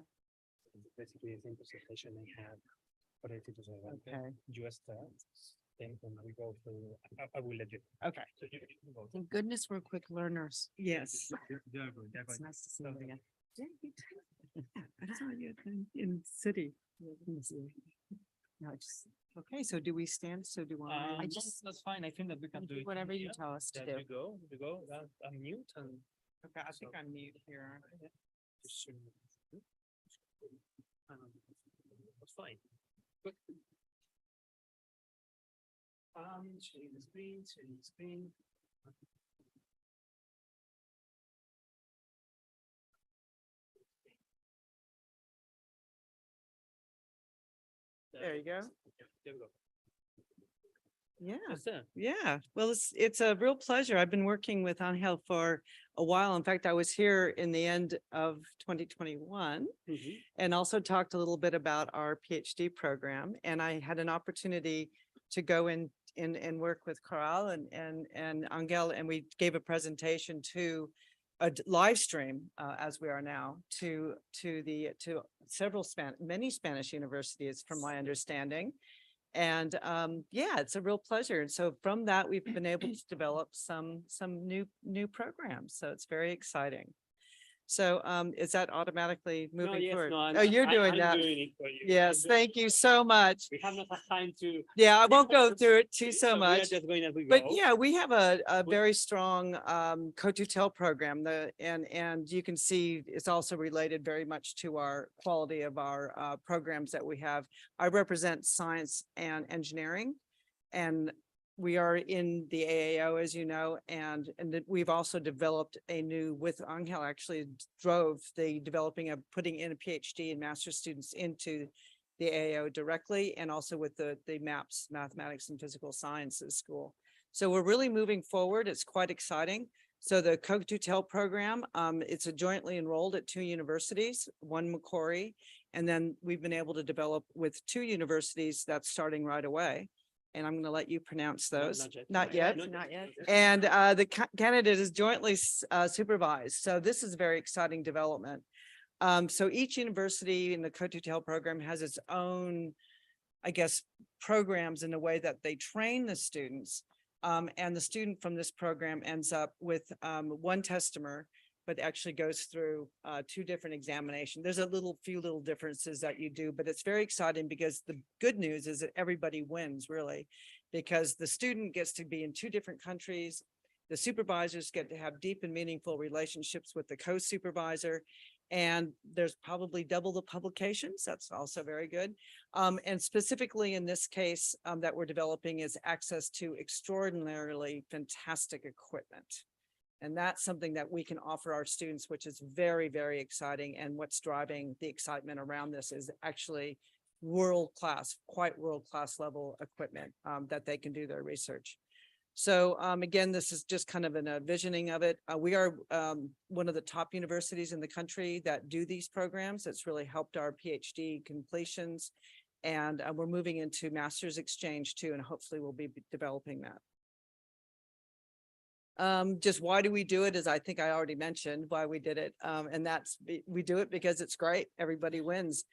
Basically, the same presentation I had related to the US thing when we go through. I will let you. Okay. So you can go. Thank goodness we're quick learners. Yes. It's nice to see you again. Yeah, you too. I saw you in city. No, okay, so do we stand? So do I? That's fine. I think that we can do it. Whatever you tell us to do. You go. I'm mute and. Okay, I think I'm mute here. That's fine. Good. Sharing the screen. There you go. There we go. Yeah, yeah. Well, it's a real pleasure. I've been working with Angel for a while. In fact, I was here in the end of 2021 and also talked a little bit about our PhD program. And I had an opportunity to go in and work with Coral and Angel, and we gave a presentation to a live stream as we are now to many Spanish universities, from my understanding. And yeah, it's a real pleasure. And so from that, we've been able to develop some new programs. So it's very exciting. So is that automatically moving forward? Oh, you're doing that. Doing it for you. Yes, thank you so much. We have not had time to. Yeah, I won't go through it too so We are much. just going as we But go. yeah, we have a very strong Code to Tell program, and you can see it's also related very much to our quality of our programs that we have. I represent science and engineering, and we are in the AAO, as you know, and we've also developed a new, with Angel actually drove the developing of putting in a PhD and master's students into the AAO directly, and also with the MAPS, Mathematics and Physical Sciences School. So we're really moving forward. It's quite exciting. So the CoQ10 program, it's a jointly enrolled at 2 universities, one Macquarie, and then we've been able to develop with 2 universities that's starting right away. And I'm going to let you pronounce those. Not yet. And the candidate is jointly supervised. So this is a very exciting development. So each university in the CoQ10 program has its own, I guess, programs in the way that they train the students. And the student from this program ends up with one tester, but actually goes through 2 different examinations. There's a few little differences that you do, but it's very exciting because the good news is that everybody wins really, because the student gets to be in 2 different countries. The supervisors get to have deep and meaningful relationships with the co-supervisor. And there's probably double the publications. That's also very good. And specifically in this case that we're developing is access to extraordinarily fantastic equipment. And that's something that we can offer our students, which is very, very exciting. And what's driving the excitement around this is actually world-class, quite world-class level equipment that they can do their research. So again, this is just kind of a visioning of it. We are one of the top universities in the country that do these programs. It's really helped our PhD completions. And we're moving into master's exchange too, and hopefully we'll be developing that. Just why do we do it, as I think I already mentioned why we did it. And that's, we do it because it's great. Everybody wins.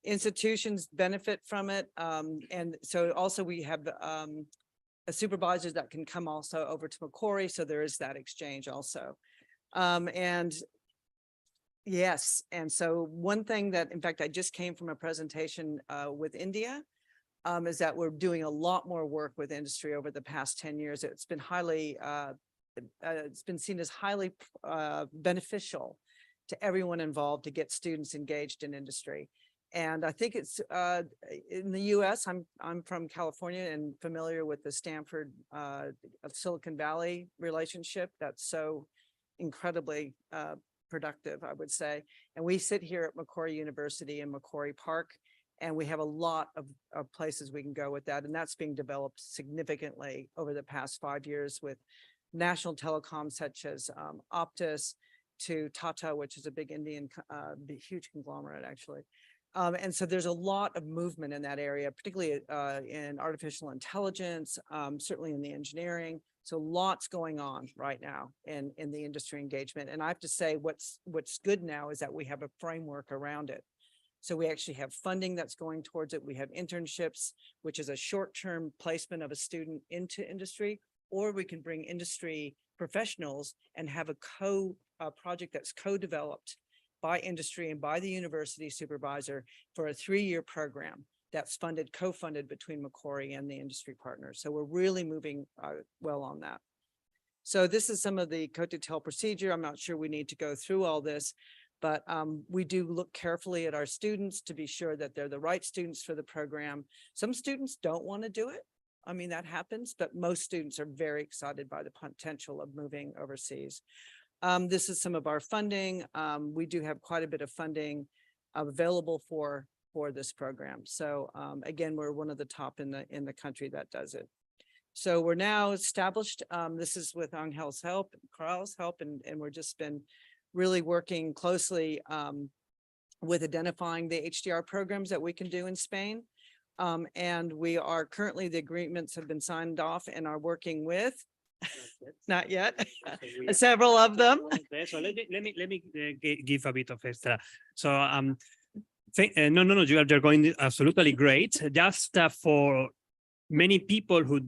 Institutions benefit from it. And so also we have supervisors that can come also over to Macquarie. So there is that exchange also. And yes, and so one thing that, in fact, I just came from a presentation with India, is that we're doing a lot more work with industry over the past 10 years. It's been highly, it's been seen as highly beneficial to everyone involved to get students engaged in industry. And I think it's in the US, I'm from California and familiar with the Stanford Silicon Valley relationship. That's so incredibly productive, I would say. And we sit here at Macquarie University in Macquarie Park, and we have a lot of places we can go with that. And that's being developed significantly over the past 5 years with national telecoms such as Optus, to Tata, which is a big Indian, huge conglomerate actually. And so there's a lot of movement in that area, particularly in artificial intelligence, certainly in the engineering. So lots going on right now in the industry engagement. And I have to say what's good now is that we have a framework around it. So we actually have funding that's going towards it. We have internships, which is a short-term placement of a student into industry, or we can bring industry professionals and have a project that's co-developed by industry and by the university supervisor for a 3-year program that's co-funded between Macquarie and the industry partners. So we're really moving well on that. So this is some of the CoQ10 procedure. I'm not sure we need to go through all this, but we do look carefully at our students to be sure that they're the right students for the program. Some students don't want to do it. I mean, that happens, but most students are very excited by the potential of moving overseas. This is some of our funding. We do have quite a bit of funding available for this program. So again, we're one of the top in the country that does it. So we're now established. This is with Angel's help, Carl's help, and we're just been really working closely with identifying the HDR programs that we can do in Spain. And we are currently, the agreements have been signed off and are working with, not yet, several of them. So let me give a bit of extra. So no, you're going absolutely great. Just for many people who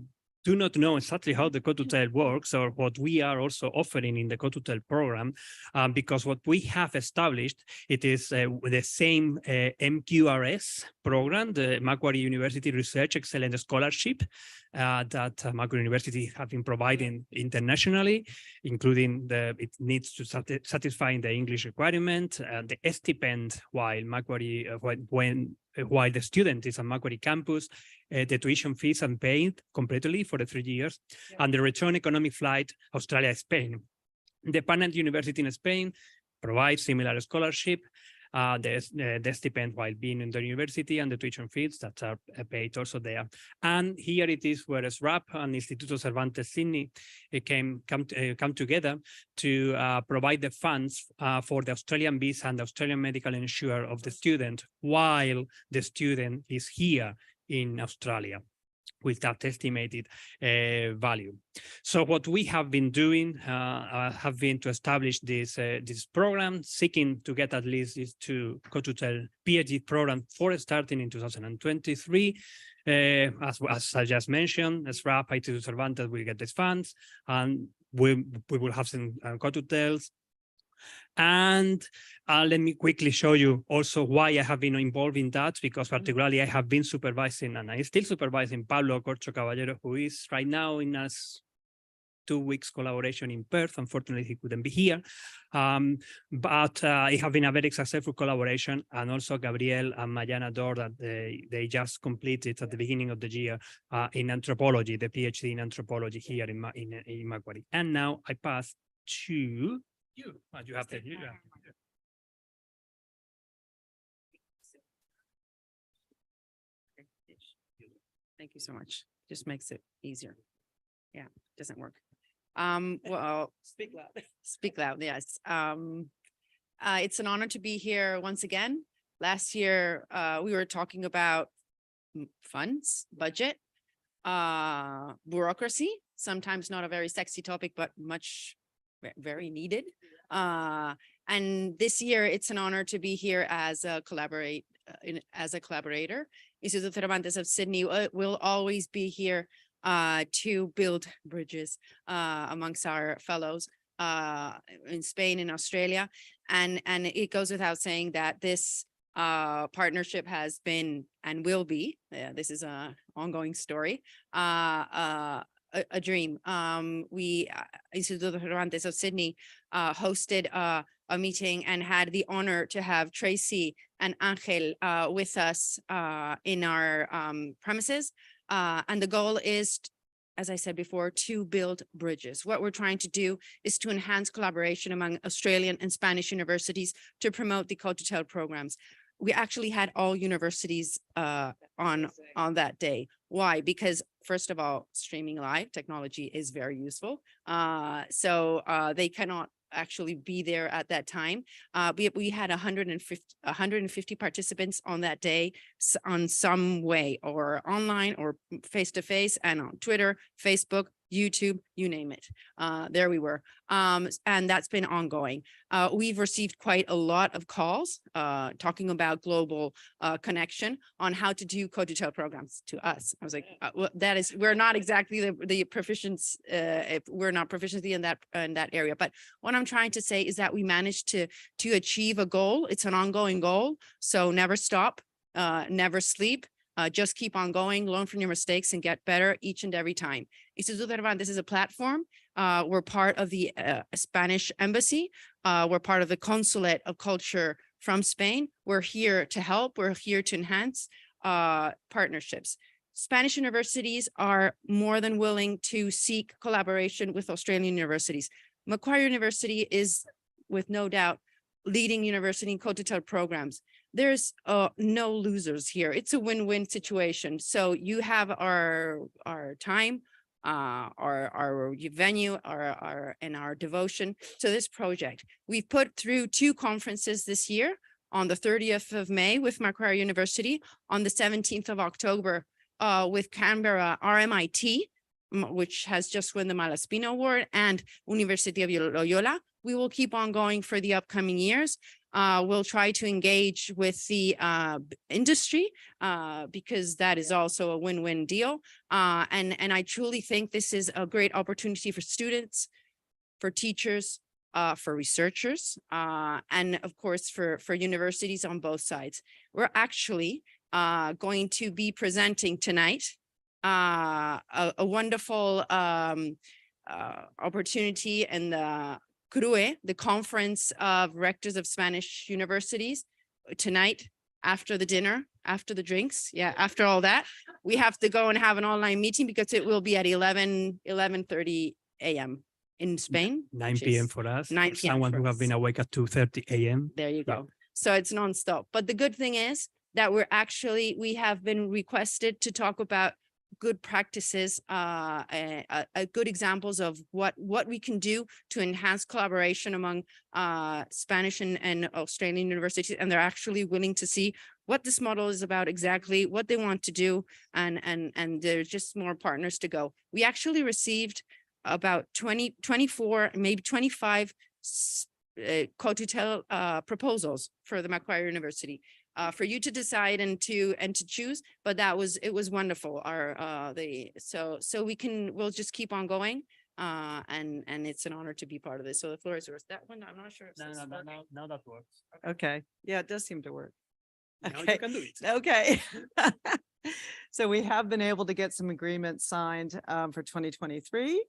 do not know exactly how the CoQ10 works or what we are also offering in the CoQ10 program, because what we have established, it is the same MQRS program, the Macquarie University Research Excellence Scholarship that Macquarie University have been providing internationally, including it needs to satisfy the English requirement, the stipend while Macquarie, while the student is on Macquarie campus, the tuition fees are paid completely for the 3 years, and the return economic flight, Australia, Spain. The partner university in Spain provides similar scholarship. the stipend while being in the university and the tuition fees that are paid also there. And here it is where SRAP and Instituto Cervantes Sydney come together to provide the funds for the Australian visa and the Australian medical insurance of the student while the student is here in Australia with that estimated value. So what we have been doing have been to establish this program, seeking to get at least these two CoTuTel PhD program for starting in 2023. As I just mentioned, SRAP, Instituto Cervantes will get these funds, and we will have some CoTutels. And let me quickly show you also why I have been involved in that, because particularly I have been supervising, and I still supervising Pablo Corcho Caballero, who is right now in a 2 weeks collaboration in Perth. Unfortunately, he couldn't be here. But it has been a very successful collaboration, and also Gabriel and Mayana Dor that they just completed at the beginning of the year in anthropology, the PhD in anthropology here in Macquarie. And now I pass to you. You have the Thank you so much. Just makes it easier. Yeah, doesn't work. Well, speak loud. Speak loud, yes. It's an honor to be here once again. Last year, we were talking about funds, budget, bureaucracy, sometimes not a very sexy topic, but very needed. And this year, it's an honor to be here as a collaborator. Instituto Cervantes of Sydney will always be here to build bridges amongst our fellows in Spain and Australia. And it goes without saying that this partnership has been and will be, this is an ongoing story, a dream. Instituto Cervantes of Sydney hosted a meeting and had the honor to have Tracy and Angel with us in our premises. And the goal is, as I said before, to build bridges. What we're trying to do is to enhance collaboration among Australian and Spanish universities to promote the CoTuTel programs. We actually had all universities on that day. Why? Because first of all, streaming live technology is very useful. So they cannot actually be there at that time. We had 150 participants on that day on some way, or online or face-to-face, and on Twitter, Facebook, YouTube, you name it. There we were. And that's been ongoing. We've received quite a lot of calls talking about global connection on how to do CoTuTel programs to us. I was like, well, we're not exactly the proficiency, we're not proficiency in that area. But what I'm trying to say is that we managed to achieve a goal. It's an ongoing goal. So never stop, never sleep. Just keep on going, learn from your mistakes, and get better each and every time. Instituto Cervantes is a platform. We're part of the Spanish embassy. We're part of the Consulate of Culture from Spain. We're here to help. We're here to enhance partnerships. Spanish universities are more than willing to seek collaboration with Australian universities. Macquarie University is, with no doubt, leading university in CoTuTel programs. There's no losers here. It's a win-win situation. So you have our time, our venue, and our devotion to this project. We've put through 2 conferences this year, on the 30th of May with Macquarie University, on the 17th of October with Canberra RMIT, which has just won the Malaspina Award, and University of Loyola. We will keep on going for the upcoming years. We'll try to engage with the industry because that is also a win-win deal. And I truly think this is a great opportunity for students, for teachers, for researchers, and of course for universities on both sides. We're actually going to be presenting tonight a wonderful opportunity in the CRUE, the Conference of Rectors of Spanish Universities, tonight after the dinner, after the drinks. Yeah, after all that, we have to go and have an online meeting because it will be at 11:30 a.m. in Spain. 9 p.m. for us. 9 p.m. Someone for who have us. been awake at 2:30 a.m. There you go. So it's nonstop. But the good thing is that we have been requested to talk about good practices, good examples of what we can do to enhance collaboration among Spanish and Australian universities. And they're actually willing to see what this model is about exactly, what they want to do, and there's just more partners to go. We actually received about 24, maybe 25 co-tutel proposals for the Macquarie University. For you to decide and to choose, but it was wonderful. So we'll just keep on going, and it's an honor to be part of this. So the floor is yours. That one, I'm not sure. Now that works. Okay, yeah, it does seem to work. Now Okay. you can do it. Okay. So we have been able to get some agreements signed for 2023.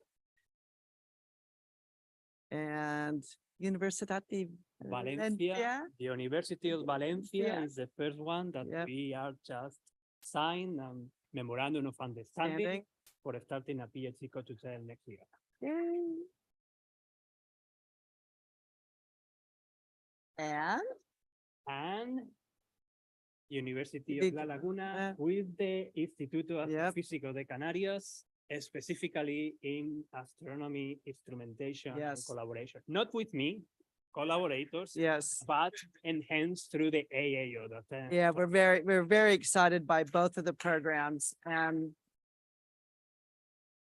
And Universidad de Valencia, the University of Valencia Yeah. is the first one that Yep. we are just signed a memorandum of understanding Standing. for starting a PhD co-tutel next year. Yay. And University The- of La Laguna with the Instituto Astrofísico de Canarias, specifically in astronomy, instrumentation, and Yes. collaboration. Not with me, collaborators, yes. but enhanced through the AAO. That, Yeah, we're very excited by both of the programs and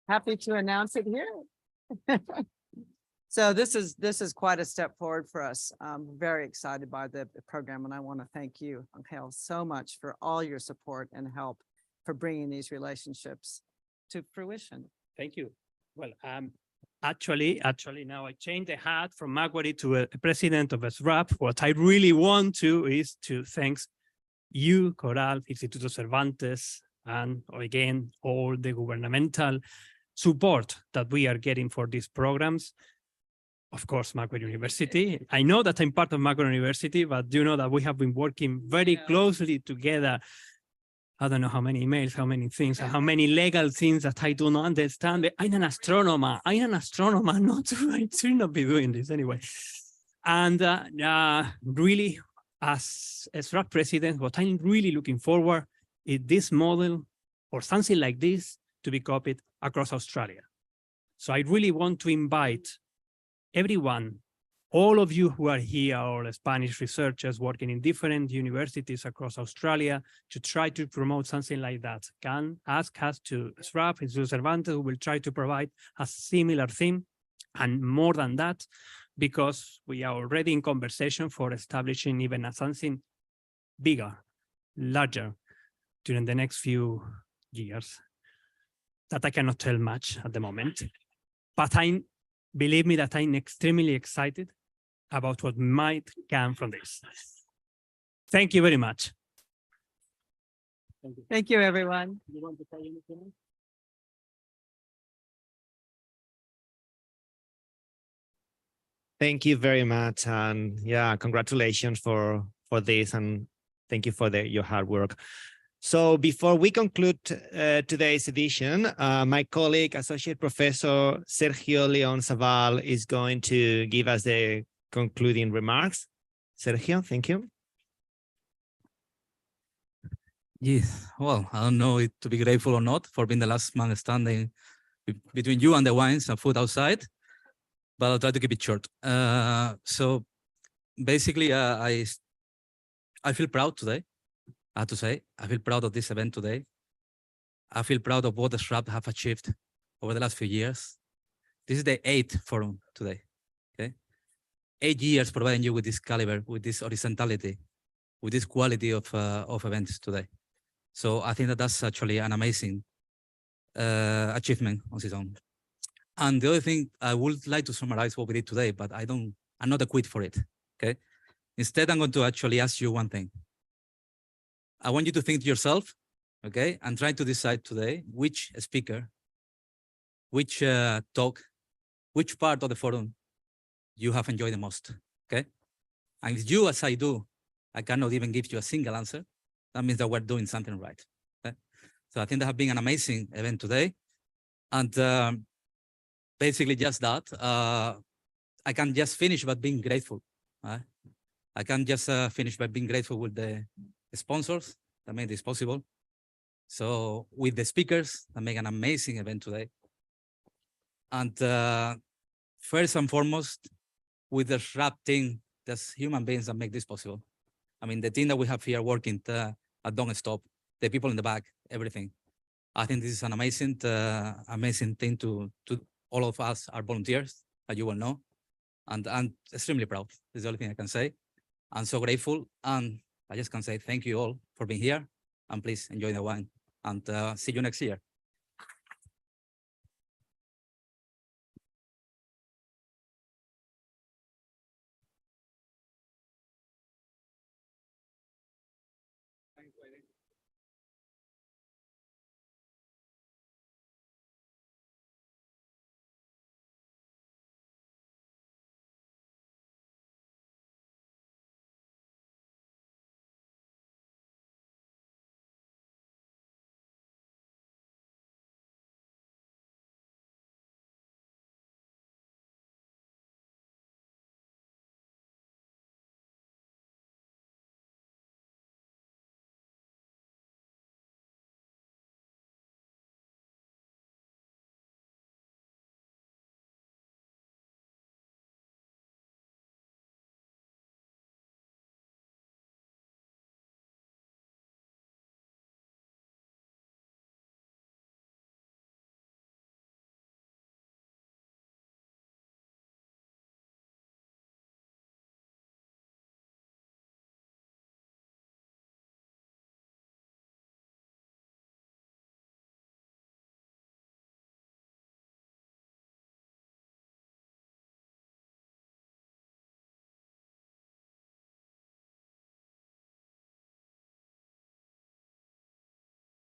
happy to announce it here. So this is quite a step forward for us. I'm very excited by the program, and I want to thank you, Angel, so much for all your support and help for bringing these relationships to fruition. Thank you. Well, actually, now I changed the hat from Macquarie to a president of SRAP. What I really want to is to thank you, Coral, Instituto Cervantes, and again, all the governmental support that we are getting for these programs. Of course, Macquarie University. I know that I'm part of Macquarie University, but you know that we have been working very closely together. I don't know how many emails, how many things, how many legal things that I do not understand. I'm an astronomer. Not I should not be doing this anyway. And really, as SRAP president, what I'm really looking forward is this model or something like this to be copied across Australia. So I really want to invite everyone, all of you who are here, or Spanish researchers working in different universities across Australia, to try to promote something like that. Can ask us to SRAP, Instituto Cervantes, who will try to provide a similar thing, and more than that, because we are already in conversation for establishing even something bigger, larger, during the next few years, that I cannot tell much at the moment. But believe me that I'm extremely excited about what might come from this. Thank you very much. Thank you. Thank you, everyone. You want to say anything? Thank you very much. And yeah, congratulations for this. And thank you for your hard work. So before we conclude today's edition, my colleague, Associate Professor Sergio León Zaval, is going to give us the concluding remarks. Sergio, thank you. Yes, well, I don't know if to be grateful or not for being the last man standing between you and the wines and food outside, but I'll try to keep it short. So basically, I feel proud today. I have to say, I feel proud of this event today. I feel proud of what the SRAP have achieved over the last few years. This is the 8th forum today, okay? 8 years providing you with this caliber, with this horizontality, with this quality of events today. So I think that that's actually an amazing achievement on its own. And the other thing, I would like to summarize what we did today, but I'm not equipped for it, okay? Instead, I'm going to actually ask you one thing. I want you to think to yourself, okay, and try to decide today which speaker, which talk, which part of the forum you have enjoyed the most, okay? And if you, as I do, I cannot even give you a single answer, that means that we're doing something right, okay? So I think that has been an amazing event today. And basically just that, I can just finish by being grateful. Right? I can just finish by being grateful with the sponsors that made this possible. So with the speakers that make an amazing event today. And first and foremost, with the RAP team, there's human beings that make this possible. I mean, the team that we have here working at Don't Stop, the people in the back, everything. I think this is an amazing, amazing thing to all of us are volunteers, as you will know. And I'm extremely proud. This is the only thing I can say. I'm so grateful. And I just can say thank you all for being here. And please enjoy the wine. And see you next year.